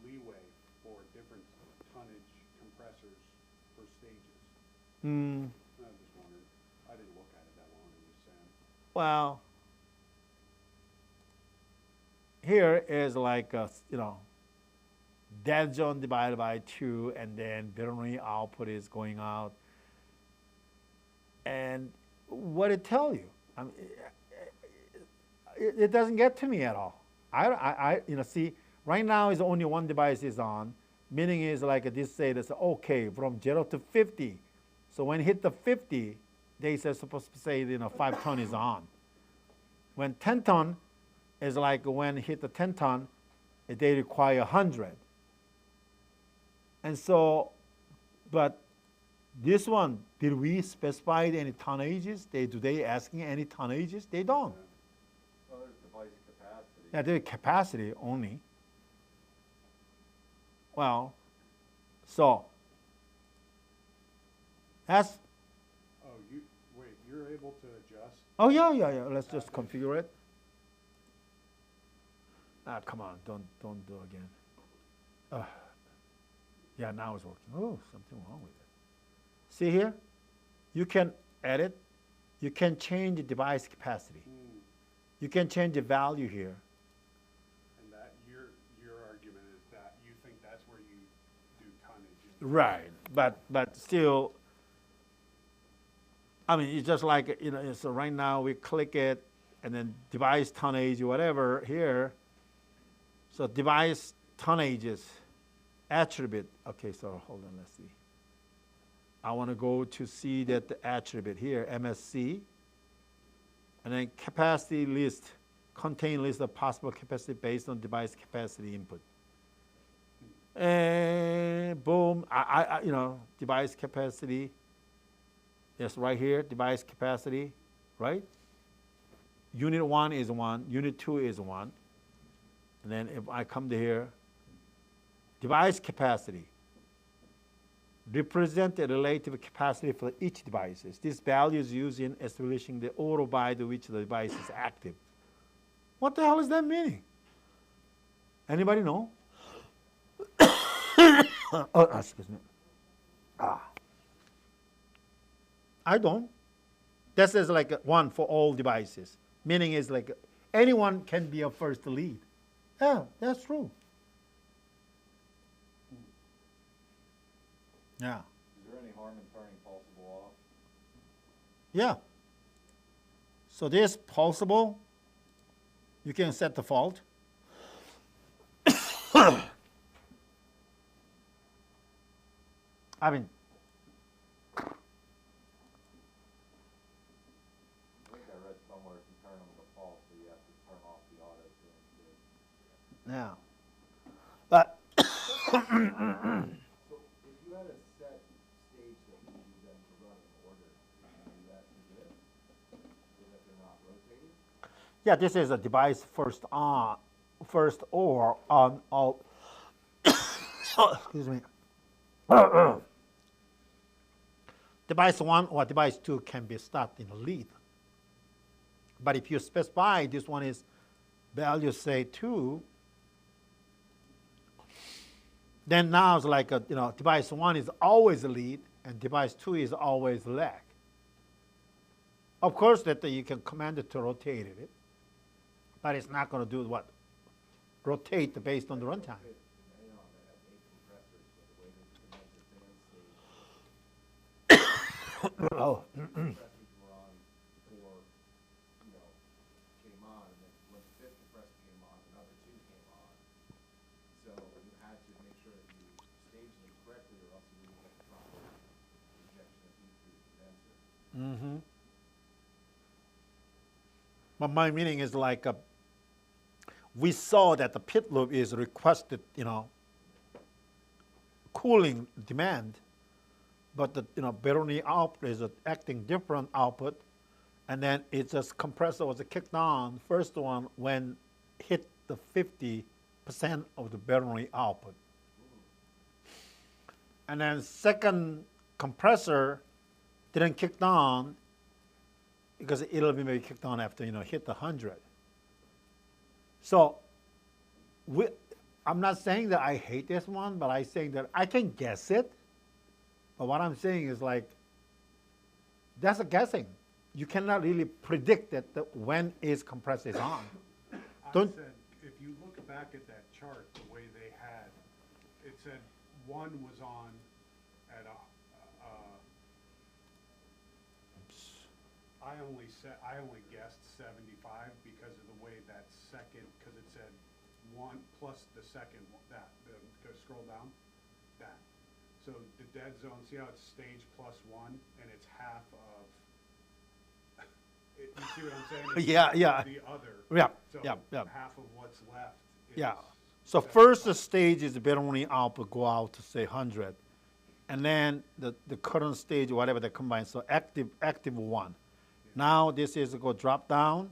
leeway for different tonnage compressors for stages. mm, I was just wondering. I didn't look at it that long. I'm just saying. well, here is like, dead zone divided by 2, and then binary output is going out. And what it tell you? I mean, it doesn't get to me at all. See, right now is only one device is on, meaning is like this say that's okay from 0 to 50. So when hit the 50, they are supposed to say 5 ton is on. When 10 ton is like when hit the 10 ton, they require 100. And so, but this one, did we specify any tonnages? Do they asking any tonnages? They don't. Well, there's device capacity. Yeah, they're capacity only. Well, so that's, Oh, you're able to adjust. oh yeah. Let's just configure it. Ah, come on, don't do again. Yeah, now it's working. Oh, something wrong with it. See here? You can edit. You can change the device capacity. You can change the value here. And that your argument is that you think that's where you do tonnage. Right, but still, I mean, it's just like, so right now we click it, and then device tonnage, whatever, here. So device tonnages, attribute. Okay, so hold on, let's see. I want to go to see that the attribute here, MSC, and then capacity list, contain list of possible capacity based on device capacity input. And boom, device capacity. Yes, right here, device capacity, right? Unit 1 is 1, unit 2 is 1. And then if I come to here, device capacity, represent the relative capacity for each device. This value is used in establishing the order by which the device is active. What the hell is that meaning? Anybody know? Excuse me. I don't. This is like one for all devices. Meaning is like anyone can be a first lead. Yeah, that's true. Yeah. Is there any harm in turning pulsable off? Yeah. So this pulsable, you can set the fault. I mean, I think I read somewhere if you turn them to false, so you have to turn off the auto too. yeah. But So if you had a set stage that you use them to run an order, would you do that to this? So that they're not rotating? yeah, this is a device first or on all. Excuse me. Device 1 or device 2 can be started in a lead. But if you specify this one is value say 2, then now it's like device 1 is always lead and device 2 is always lag. Of course, that you can command it to rotate it, but it's not going to do what? Rotate based on the runtime. Depending on that, 8 compressors, so the way the condensate Oh, compressors were on before, came on, and then when the 5th compressor came on, another 2 came on. So you had to make sure that you staged them correctly, or else you wouldn't get the proper injection of heat through the condenser. mm-hmm. But my meaning is like we saw that the pit loop is requested, cooling demand, but the Bernoulli output is acting different output, and then it just compressor was kicked on. First one when hit the 50% of the Bernoulli output, and then second compressor didn't kick on because it'll be maybe kicked on after hit the 100. So I'm not saying that I hate this one, but I'm saying that I can guess it. But what I'm saying is like, that's a guessing. You cannot really predict that when is compressor is on. I Don't- said, if you look back at that chart, the way they had, it said 1 was on at I only guessed 75 because of the way that second, because it said 1 plus the second, go scroll down, that. So the dead zone, see how it's stage plus 1 and it's half of, you see what I'm saying? It's Yeah, half of yeah. The other. Yeah, So yeah, yeah. half of what's left is. Yeah. So first stage is the Bernoulli output go out to say 100, and then the current stage, whatever they combine, so active 1. Now this is go drop down,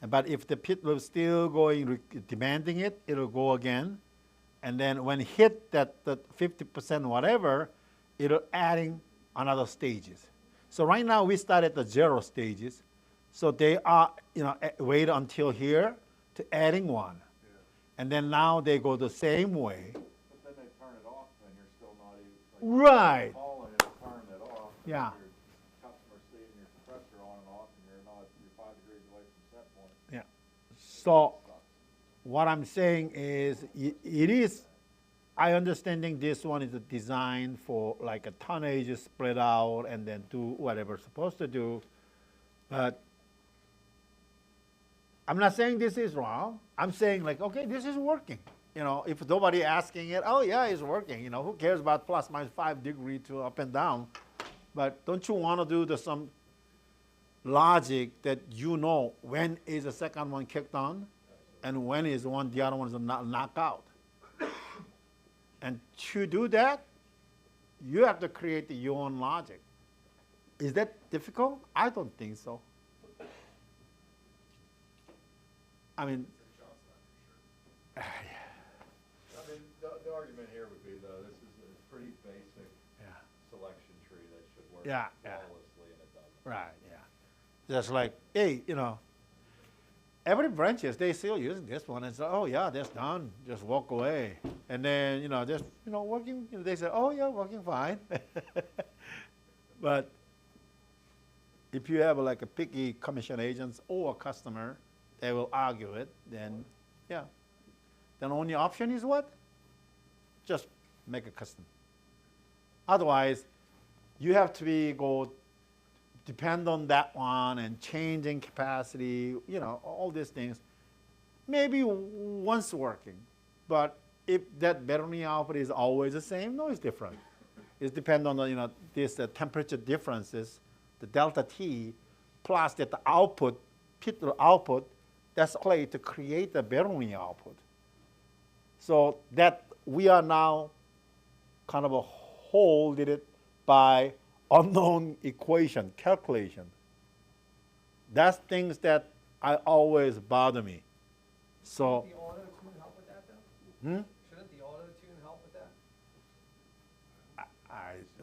but if the pit loop still going demanding it, it'll go again, and then when hit that 50% whatever, it'll adding another stages. So right now we start at the 0 stages, so they are wait until here to adding 1. And then now they go the same way. But then they turn it off and you're still not even. Right. Calling it, turn it off. and Yeah. Your customer's seeing your compressor on and off and you're 5 degrees away from set point. Yeah. So Sucks. what I'm saying is it is, I understanding this one is designed for like a tonnage spread out and then do whatever it's supposed to do. But I'm not saying this is wrong. I'm saying like, okay, this is working. If nobody asking it, oh yeah, it's working. Who cares about plus minus 5 degree to up and down? But don't you want to do some logic that when is the second one kicked on, and when is the other one is knocked out? And to do that, you have to create your own logic. Is that difficult? I don't think so. I mean, I mean, the argument here would be though, this is a pretty basic yeah, selection tree that should work Yeah, yeah. flawlessly and it doesn't. right, yeah. Just like, hey, every branches, they still using this one. And say, oh yeah, that's done. Just walk away. And then, just, working, they say, oh yeah, working fine. But if you have like a picky commission agents or a customer, they will argue it, then, yeah. Then only option is what? Just make a custom. Otherwise, you have to depend on that one and changing capacity, all these things. Maybe once working, but if that Bernoulli output is always the same, no, it's different. It depends on the, this temperature differences, the delta T, plus that the output, pit output, that's play to create the Bernoulli output. So that we are now kind of holding it by unknown equation, calculation. That's things that I always bother me. So, Shouldn't the auto-tune help with that, though? Shouldn't the auto-tune help with that?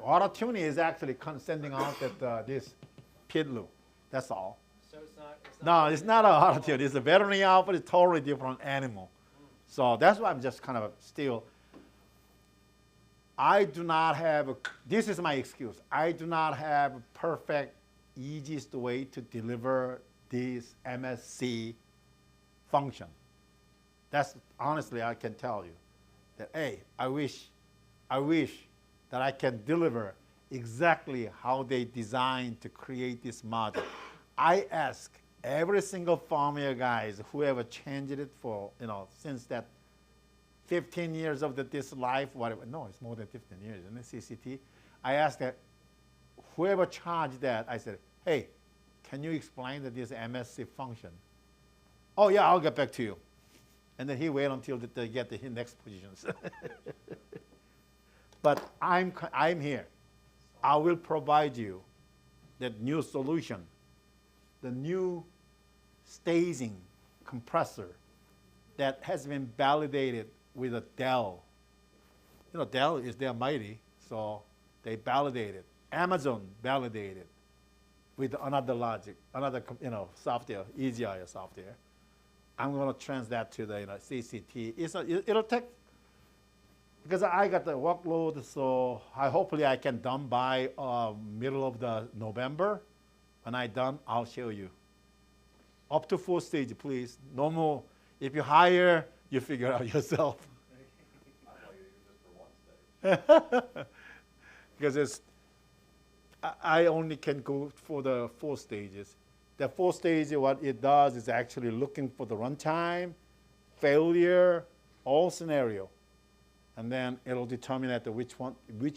auto-tuning is actually sending out that this pit loop. That's all. So it's not. No, it's not an auto-tune. It's a veterinary output. It's totally different animal. So that's why I'm just kind of still. I do not have, this is my excuse. I do not have a perfect, easiest way to deliver this MSC function. That's honestly, I can tell you that, hey, I wish that I can deliver exactly how they designed to create this module. I ask every single formula guys who ever changed it for, since that 15 years of this life, whatever. No, it's more than 15 years, isn't it, CCT? I asked that, whoever charged that, I said, hey, can you explain that this MSC function? Oh yeah, I'll get back to you. And then he wait until they get the next positions. But I'm here. I will provide you that new solution, the new staging compressor that has been validated with a Dell. Dell is their mighty, so they validated. Amazon validated with another logic, another software, EasyIO software. I'm going to translate that to the CCT. It'll take, because I got the workload, so hopefully I can done by middle of the November. When I done, I'll show you. Up to 4 stage, please. No more. If you hire, you figure out yourself. I thought you used it for 1 stage. Because I only can go for the 4 stages. The 4 stage, what it does is actually looking for the runtime, failure, all scenario. And then it'll determine that which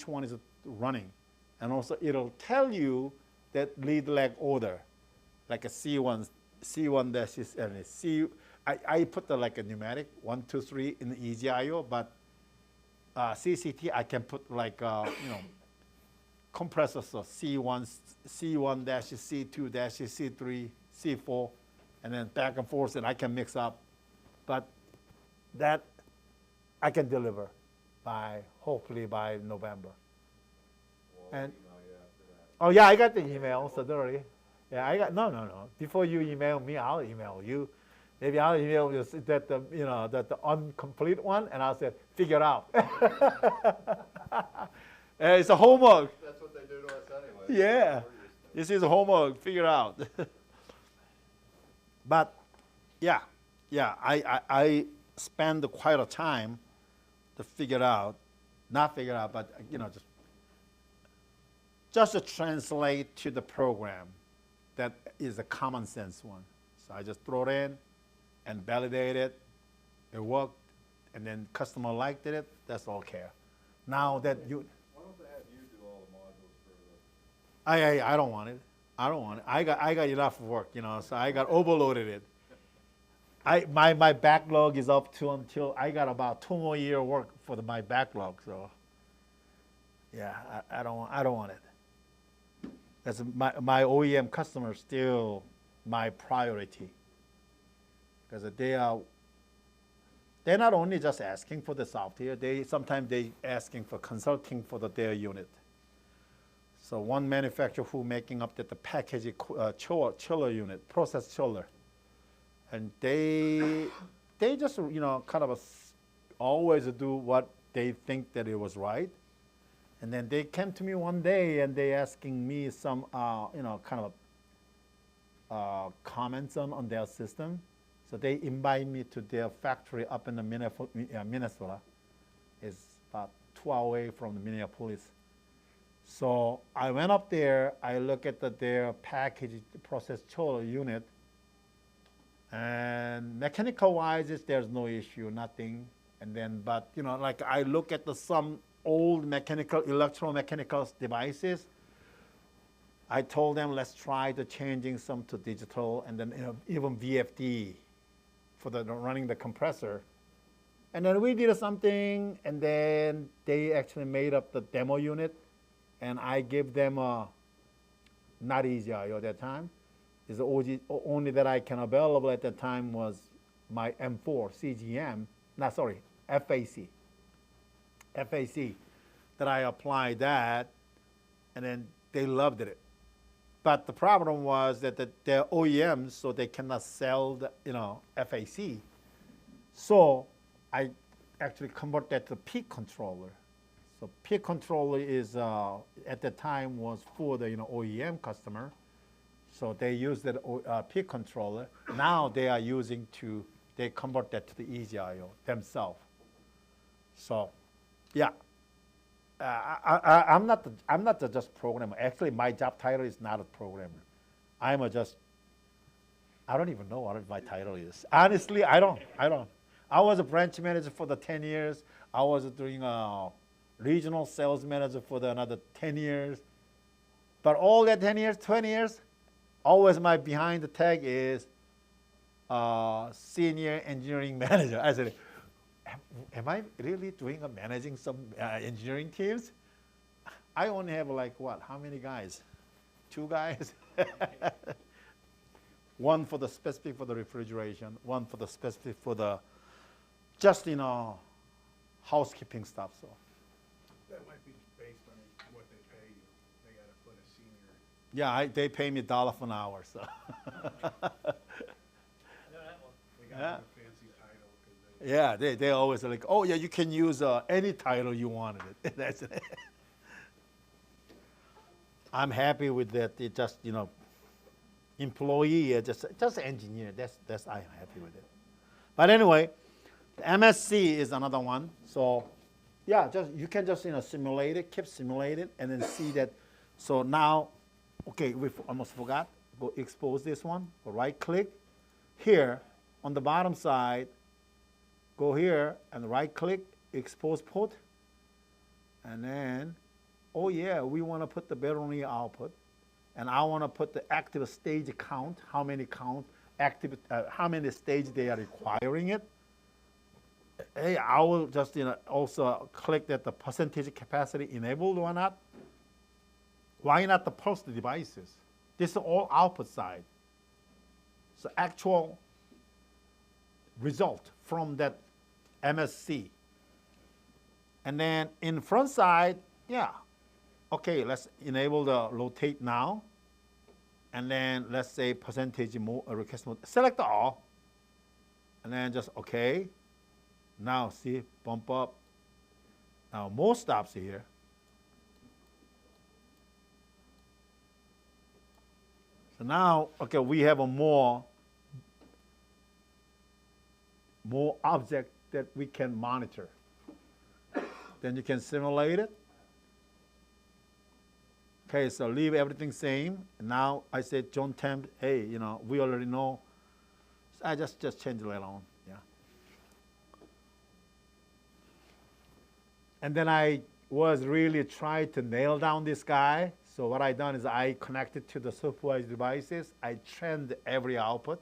one is running. And also it'll tell you that lead lag order, like a C1 dash and C. I put the like a numeric 1, 2, 3 in the EasyIO, but CCT I can put like compressors, so C1 dash C2 dash C3 C4, and then back and forth, and I can mix up. But that I can deliver hopefully by November. Well, And I'll email you after that. oh yeah, I got the email, so don't worry. Yeah, I got no. Before you email me, I'll email you. Maybe I'll email you that the incomplete one, and I'll say figure it out. It's a homework. That's what they do to us anyway. Yeah, this is a homework. Figure it out. But yeah, I spend quite a time to figure out, not figure out, but just to translate to the program that is a common sense one. So I just throw it in and validate it. It worked, and then customer liked it. That's all care. Now that you. Why don't they have you do all the modules for the? I don't want it. I don't want it. I got enough work, so I got overloaded it. My backlog is up to until I got about 2 more years work for my backlog. So yeah, I don't want it. That's my OEM customers still my priority, because they're not only just asking for the software. Sometimes they asking for consulting for their unit. So one manufacturer who making up the package chiller unit, process chiller, and they just kind of always do what they think that it was right. And then they came to me one day and they asking me some kind of comments on their system. So they invite me to their factory up in the Minnesota. It's about 2 hours away from the Minneapolis. So I went up there, I look at their package process chiller unit, and mechanical wise, there's no issue, nothing. And then, but like I look at some old electromechanical devices. I told them, let's try the changing some to digital, and then even VFD for running the compressor. And then we did something, and then they actually made up the demo unit, and I gave them a not EasyIO at that time. Is the only that I can available at that time was my M4 CGM, FAC. FAC, that I applied that, and then they loved it. But the problem was that they're OEMs, so they cannot sell the FAC. So I actually converted that to P controller. So peak controller is at the time was for the OEM customer. So they use that peak controller. Now they are using they convert that to the EasyIO themselves. So, yeah. I'm not just programmer. Actually, my job title is not a programmer. I don't even know what my title is. Honestly, I don't. I was a branch manager for the 10 years. I was doing regional sales manager for another 10 years. But all that 10 years, 20 years, always my behind the tag is senior engineering manager. I said, am I really managing some engineering teams? I only have how many guys? 2 guys? One for the specific for the refrigeration, one for the specific for the just housekeeping stuff. So That might be based on what they pay you. They gotta put a senior. yeah, they pay me $1 an hour. So I know that one. They gotta have a fancy title, 'cause they. yeah, they always are like, oh yeah, you can use any title you wanted it. That's it. I'm happy with that. It just employee, just engineer. That's I'm happy with it. But anyway, the MSC is another one. So yeah, you can just simulate it, keep simulating, and then see that. So now, okay, we almost forgot. Go expose this one. Go right click here on the bottom side. Go here and right click, expose port, and then oh yeah, we want to put the battery output. And I want to put the active stage count, how many how many stages they are requiring it. Hey, I will just also click that the percentage capacity enabled or not. Why not the pulse devices? This is all output side. So actual result from that MSC. And then in front side, yeah. Okay, let's enable the rotate now. And then let's say percentage request mode. Select all. And then just okay. Now see, bump up. Now more stops here. So now, okay, we have a more object that we can monitor. Then you can simulate it. Okay, so leave everything same. Now I said John Temp, hey, we already know. So I just change it later on, yeah. And then I was really trying to nail down this guy. So what I done is I connected to the supervised devices. I trained every output,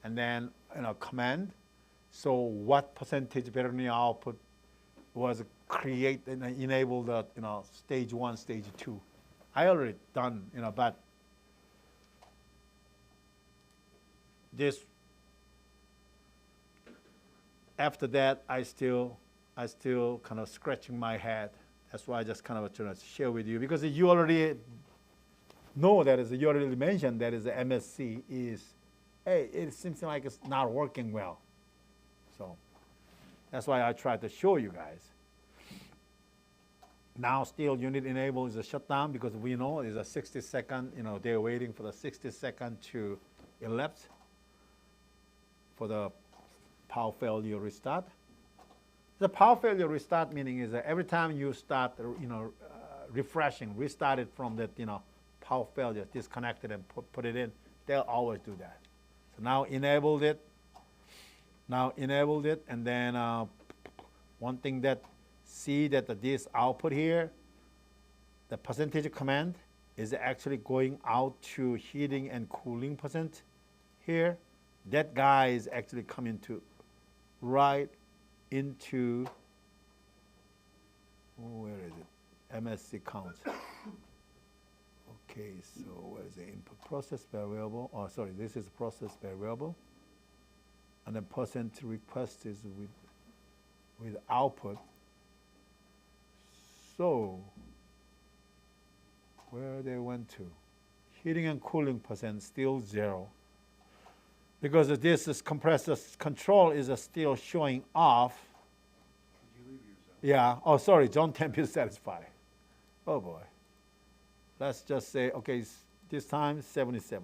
and then command. So what percentage battery output was create and enable the stage 1, stage 2. I already done, but this, after that, I still kind of scratching my head. That's why I just kind of trying to share with you, because you already know you already mentioned that is the MSC is, hey, it seems like it's not working well. So that's why I tried to show you guys. Now still unit enable is a shutdown because we know it's a 60-second, they're waiting for the 60-second to elapse for the power failure restart. The power failure restart meaning is that every time you start, refreshing, restart it from that, power failure, disconnect it and put it in, they'll always do that. So now enabled it, and then one thing that see that this output here, the percentage command is actually going out to heating and cooling percent here. That guy is actually coming to right into, where is it? MSC count. Okay, so where is the input process variable? Oh, sorry, this is process variable. And then percent request is with output. So, where they went to? Heating and cooling percent still 0. Because this is compressor control is still showing off. Did you leave yourself? Yeah, oh, sorry, John Tempe is satisfied. Oh, boy. Let's just say, okay, this time 77.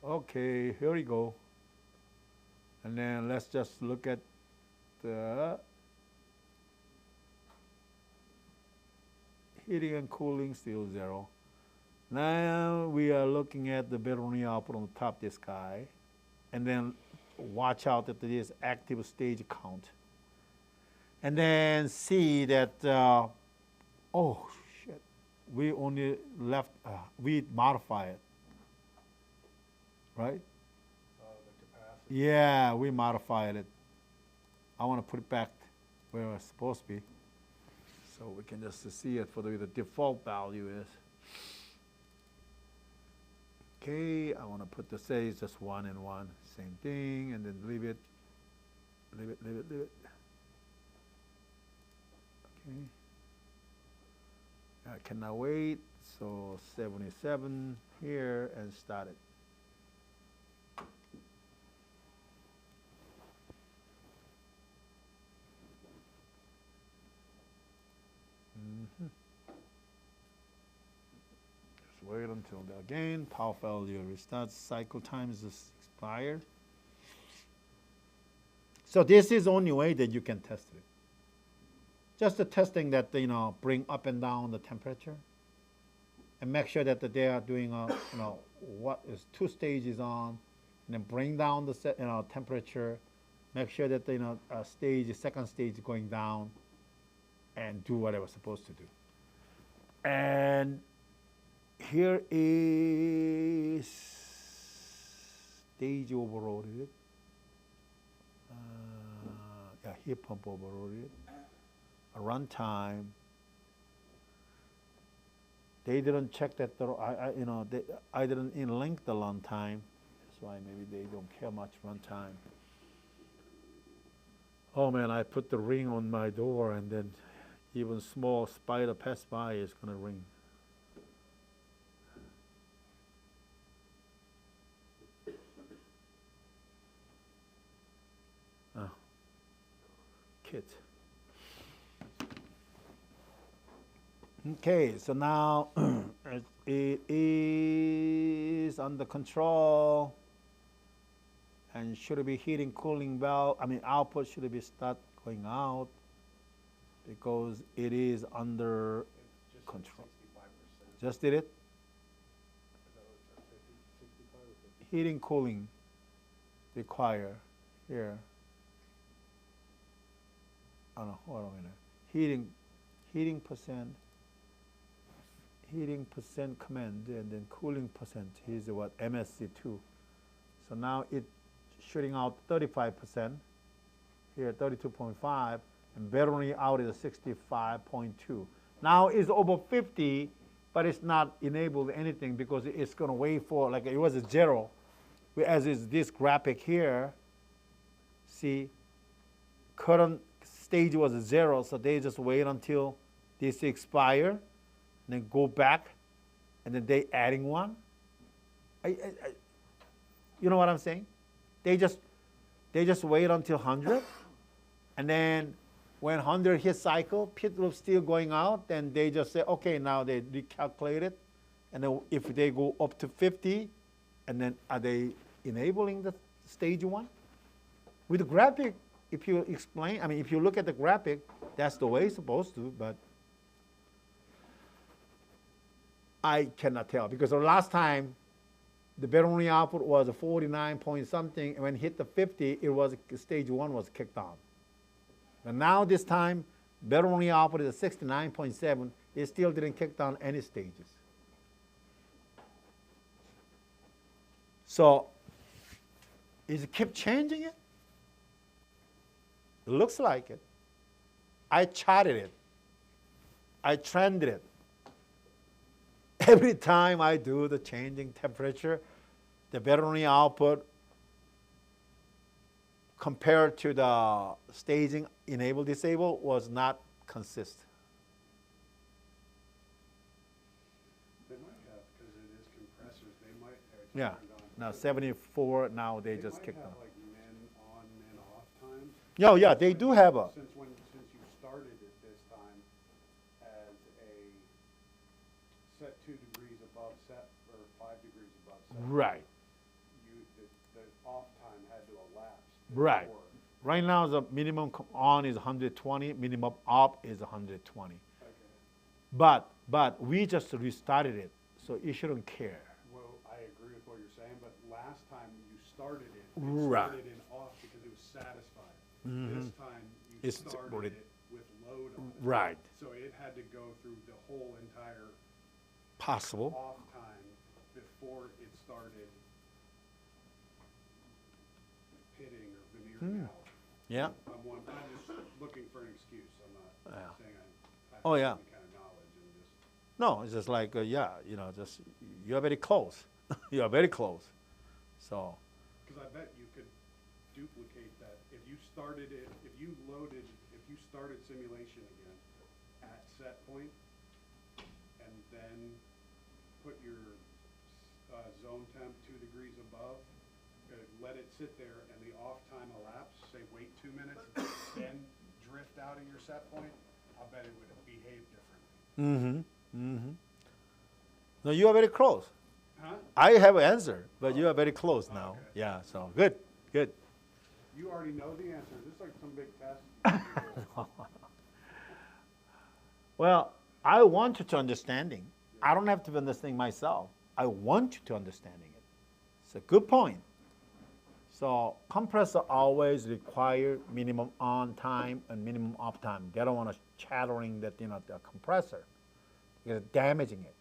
Okay, here we go. And then let's just look at the heating and cooling, still 0. Now we are looking at the battery output on the top of this guy. And then watch out that there is active stage count. And then see that, oh shit, we only left, we modify it, right? The capacity. Yeah, we modified it. I want to put it back where it's supposed to be. So we can just see it for the default value is. Okay, I want to put the say it's just 1 and 1, same thing, and then leave it. Okay. I cannot wait, so 77 here and start it. Just wait until again, power failure restarts, cycle time is expired. So this is the only way that you can test it. Just the testing that, bring up and down the temperature and make sure that they are doing, what is 2 stages on, and then bring down the temperature, make sure that, second stage is going down, and do what I was supposed to do. And here is stage overloaded. Yeah, heat pump overloaded. A runtime. They didn't check that. I didn't link the runtime. That's why maybe they don't care much runtime. Oh man, I put the ring on my door, and then even small spider pass by is gonna ring. Oh, kit. Okay, so now it is under control, and should be heating, cooling valve. Output should be start going out because it is under It's just control. 65%. Just did it? Is that what it said, 50, 65 or 50? Heating, cooling require here. Oh no, hold on a minute. Heating percent. Heating percent command, and then cooling percent is what MSC2. So now it's shooting out 35%, here 32.5, and battery out is 65.2. Now it's over 50, but it's not enabled anything because it's going to wait for, like it was a 0, as is this graphic here. See, current stage was a 0, so they just wait until this expire. And then go back, and then they adding 1. You know what I'm saying? They just wait until 100, and then when 100 hit cycle, pit loop still going out, then they just say, okay, now they recalculate it, and then if they go up to 50, and then are they enabling the stage 1? With the graphic, if you explain, if you look at the graphic, that's the way it's supposed to, but I cannot tell because the last time the battery output was 49 point something, and when it hit the 50, it was stage 1 was kicked on. But now this time, battery output is 69.7. It still didn't kick down any stages. So, is it keep changing it? It looks like it. I charted it. I trended it. Every time I do the changing temperature, the battery output compared to the staging enable disable was not consistent. They might have, because it is compressors, they might have Yeah. turned on. Now 74, now they just might kicked have on. like min on, min off times. Yeah, they do have a. Since when Right, The off time had to elapse. right. before. Right now, the minimum on is 120, minimum off is 120. Okay. But we just restarted it, so you shouldn't care. Well, I agree with what you're saying, but last time you started it, Right. started in off because it was satisfied. Mhm. This time you It's started already- it with load on it. Right, So it had to go through the whole entire possible. off time before it started pitting or veneering out. Yeah, I'm just looking for an excuse, I'm not Yeah. saying I Oh, have yeah. any kind of knowledge and just. no, it's just like, yeah, just, you're very close. You are very close. So, Because I bet you could duplicate that. If you started it, if you started simulation again at set point, and then put your zone temp 2 degrees above, let it sit there and the off time elapse, say wait 2 minutes, then drift out of your set point, I bet it would behave differently. no, you are very close. Huh? I have an answer, but you are very close now. Okay. Yeah, so good, good. You already know the answer. Is this like some big test? Well, I want you to understanding. I don't have to understand myself. I want you to understanding it. It's a good point. So compressor always require minimum on time and minimum off time. They don't want to chattering that the compressor because it's damaging it.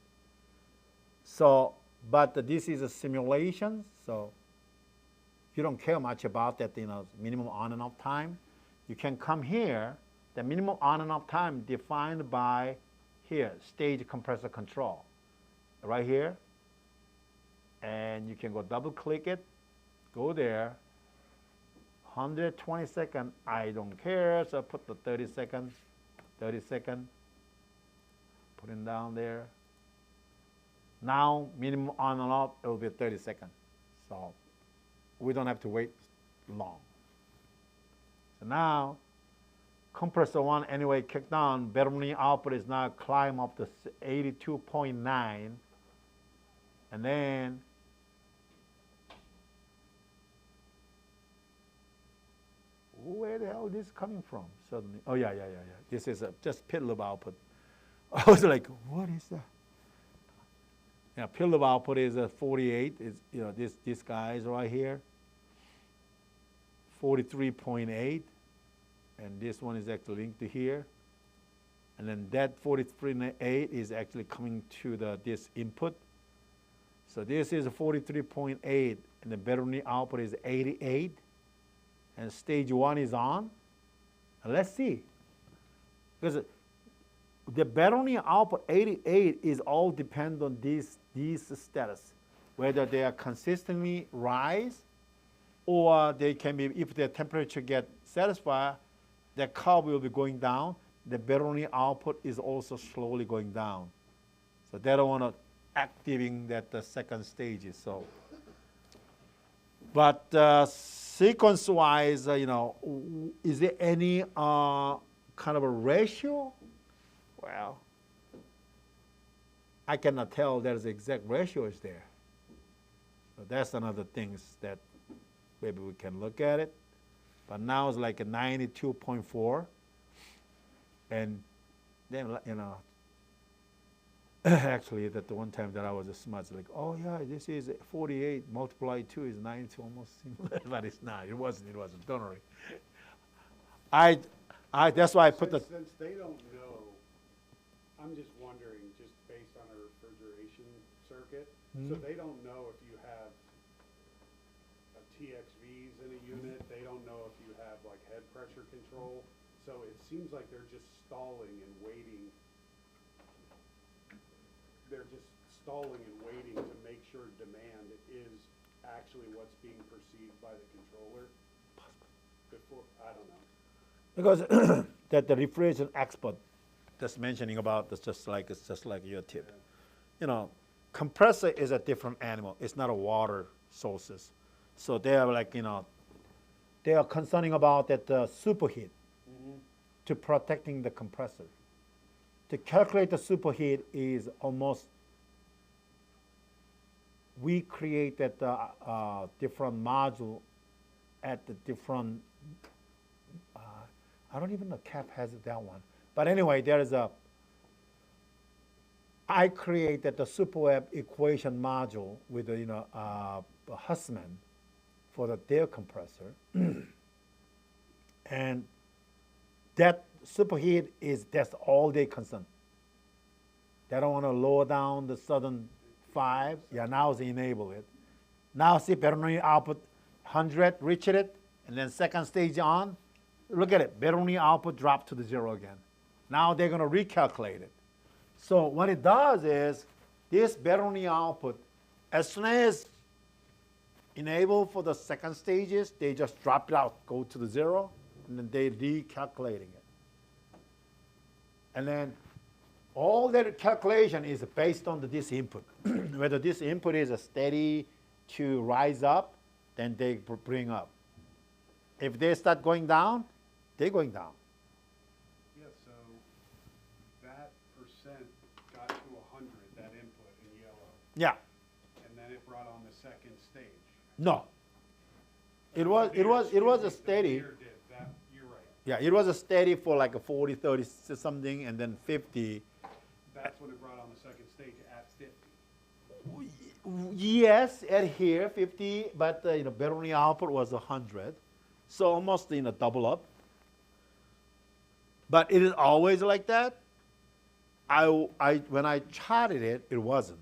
So, but this is a simulation, so you don't care much about that minimum on and off time. You can come here. The minimum on and off time defined by here, stage compressor control, right here. And you can go double click it, go there, 120 seconds, I don't care, so put the 30 seconds, put it down there. Now, minimum on and off, it will be 30 seconds. So we don't have to wait long. So now, compressor 1 anyway kicked on, bearing output is now climb up to 82.9, and then where the hell is this coming from suddenly? Oh yeah. This is just pit loop output. I was like, what is that? Yeah, pit loop output is 48. Is this guy is right here. 43.8. And this one is actually linked to here. And then that 43.8 is actually coming to this input. So this is 43.8, and the battery output is 88. And stage 1 is on. And let's see. Because the battery output 88 is all depend on these status, whether they are consistently rise, or they can be, if the temperature get satisfied, the curve will be going down. The battery output is also slowly going down. So they don't want to activating the second stages. So, but sequence-wise, is there any kind of a ratio? Well, I cannot tell there's exact ratio is there. So that's another things that maybe we can look at it. But now it's like a 92.4. And then, actually, that the one time that I was smart, it's like, oh yeah, this is 48 multiplied 2 is 92, almost similar. But it's not. It wasn't. Don't worry. That's why I put Since they don't know, I'm just wondering, just based on a refrigeration circuit, so they don't know if you have TXVs in a unit, they don't know if you have like head pressure control, so it seems like they're just stalling and waiting. They're just stalling and waiting to make sure demand is actually what's being perceived by the controller. Before, I don't know. because that the refrigeration expert just mentioning about it's just like your tip. Compressor is a different animal. It's not a water sources. So they are like, they are concerning about that superheat to protecting the compressor. To calculate the superheat is almost we created different module at the different, I don't even know CAP has that one. But anyway, there is I created the SuperWeb equation module with the, Hussman for the their compressor. And that superheat that's all they concern. They don't want to lower down the southern 5. Yeah, now it's enable it. Now see Bernoulli output 100, reach it, and then second stage on. Look at it, Bernoulli output dropped to the 0 again. Now they're going to recalculate it. So what it does is this Bernoulli output, as soon as enable for the second stages, they just drop it out, go to the 0, and then they recalculating it. And then all that calculation is based on this input. Whether this input is a steady to rise up, then they bring up. If they start going down, they're going down. Yeah, so that percent got to 100, that input in yellow, Yeah. and then it brought on the second stage. No. It was a steady. The meter did that, you're right. Yeah, it was a steady for like a 40, 30 something, and then 50. That's when it brought on the second stage at 50. Yes, at here 50, but Bernoulli output was 100, so almost double up. But it is always like that. When I charted it, it wasn't.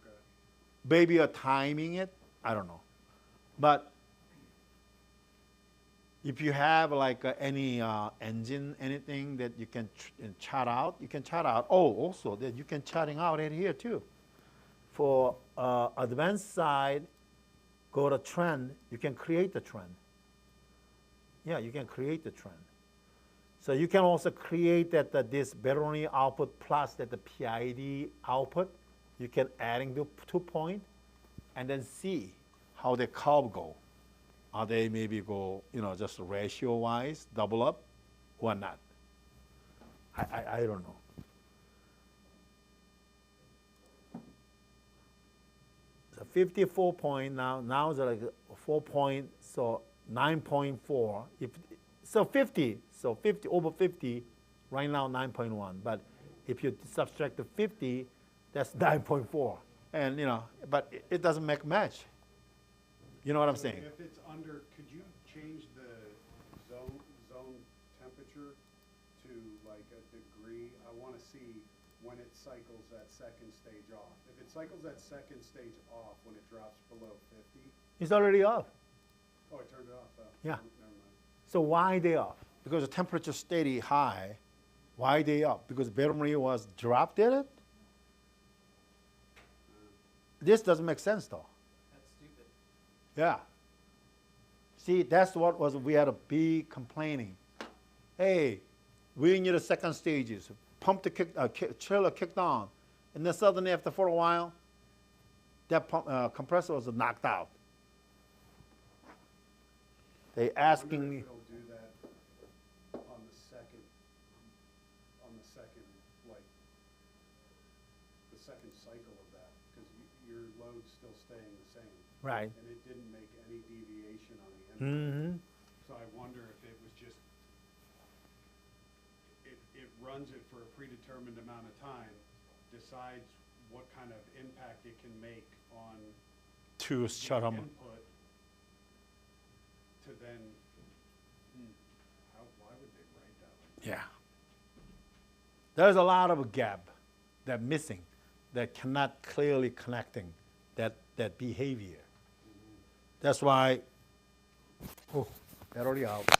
Okay. Maybe a timing it, I don't know. But if you have like any engine, anything that you can chart out, you can chart out. Oh, also that you can charting out in here too. For advanced side, go to trend, you can create the trend. Yeah, you can create the trend. So you can also create that this Bernoulli output plus that the PID output. You can adding the 2 point, and then see how the curve go. Are they maybe go just ratio wise double up, or not? I don't know. So 54 point now it's like 4 point, so 9.4. So 50 over 50, right now 9.1. But if you subtract the 50, that's 9.4. And but it doesn't make match. You know what I'm saying? If it's under, could you change the zone temperature to like a degree? I want to see when it cycles that second stage off. If it cycles that second stage off when it drops below 50. It's already off. Oh, I turned it off. Oh, Yeah. Never mind. So why they off? Because the temperature steady high. Why they up? Because Bernoulli was dropped in it? This doesn't make sense though. That's stupid. Yeah. See, that's what we had to be complaining. Hey, we need a second stages. Pump the chiller kicked on. And then suddenly after for a while, that compressor was knocked out. They asking I me. wonder if it'll do that on the second, like, the second cycle of that, because your load's still staying the same. Right. And it didn't make any deviation on the input. Mm-hmm. So I wonder if it was just, it runs it for a predetermined amount of time, decides what kind of impact it can make on To the shut them. input to then, why would they write that? Yeah. There's a lot of gap that missing, that cannot clearly connecting that behavior. That's why, oh, that already out.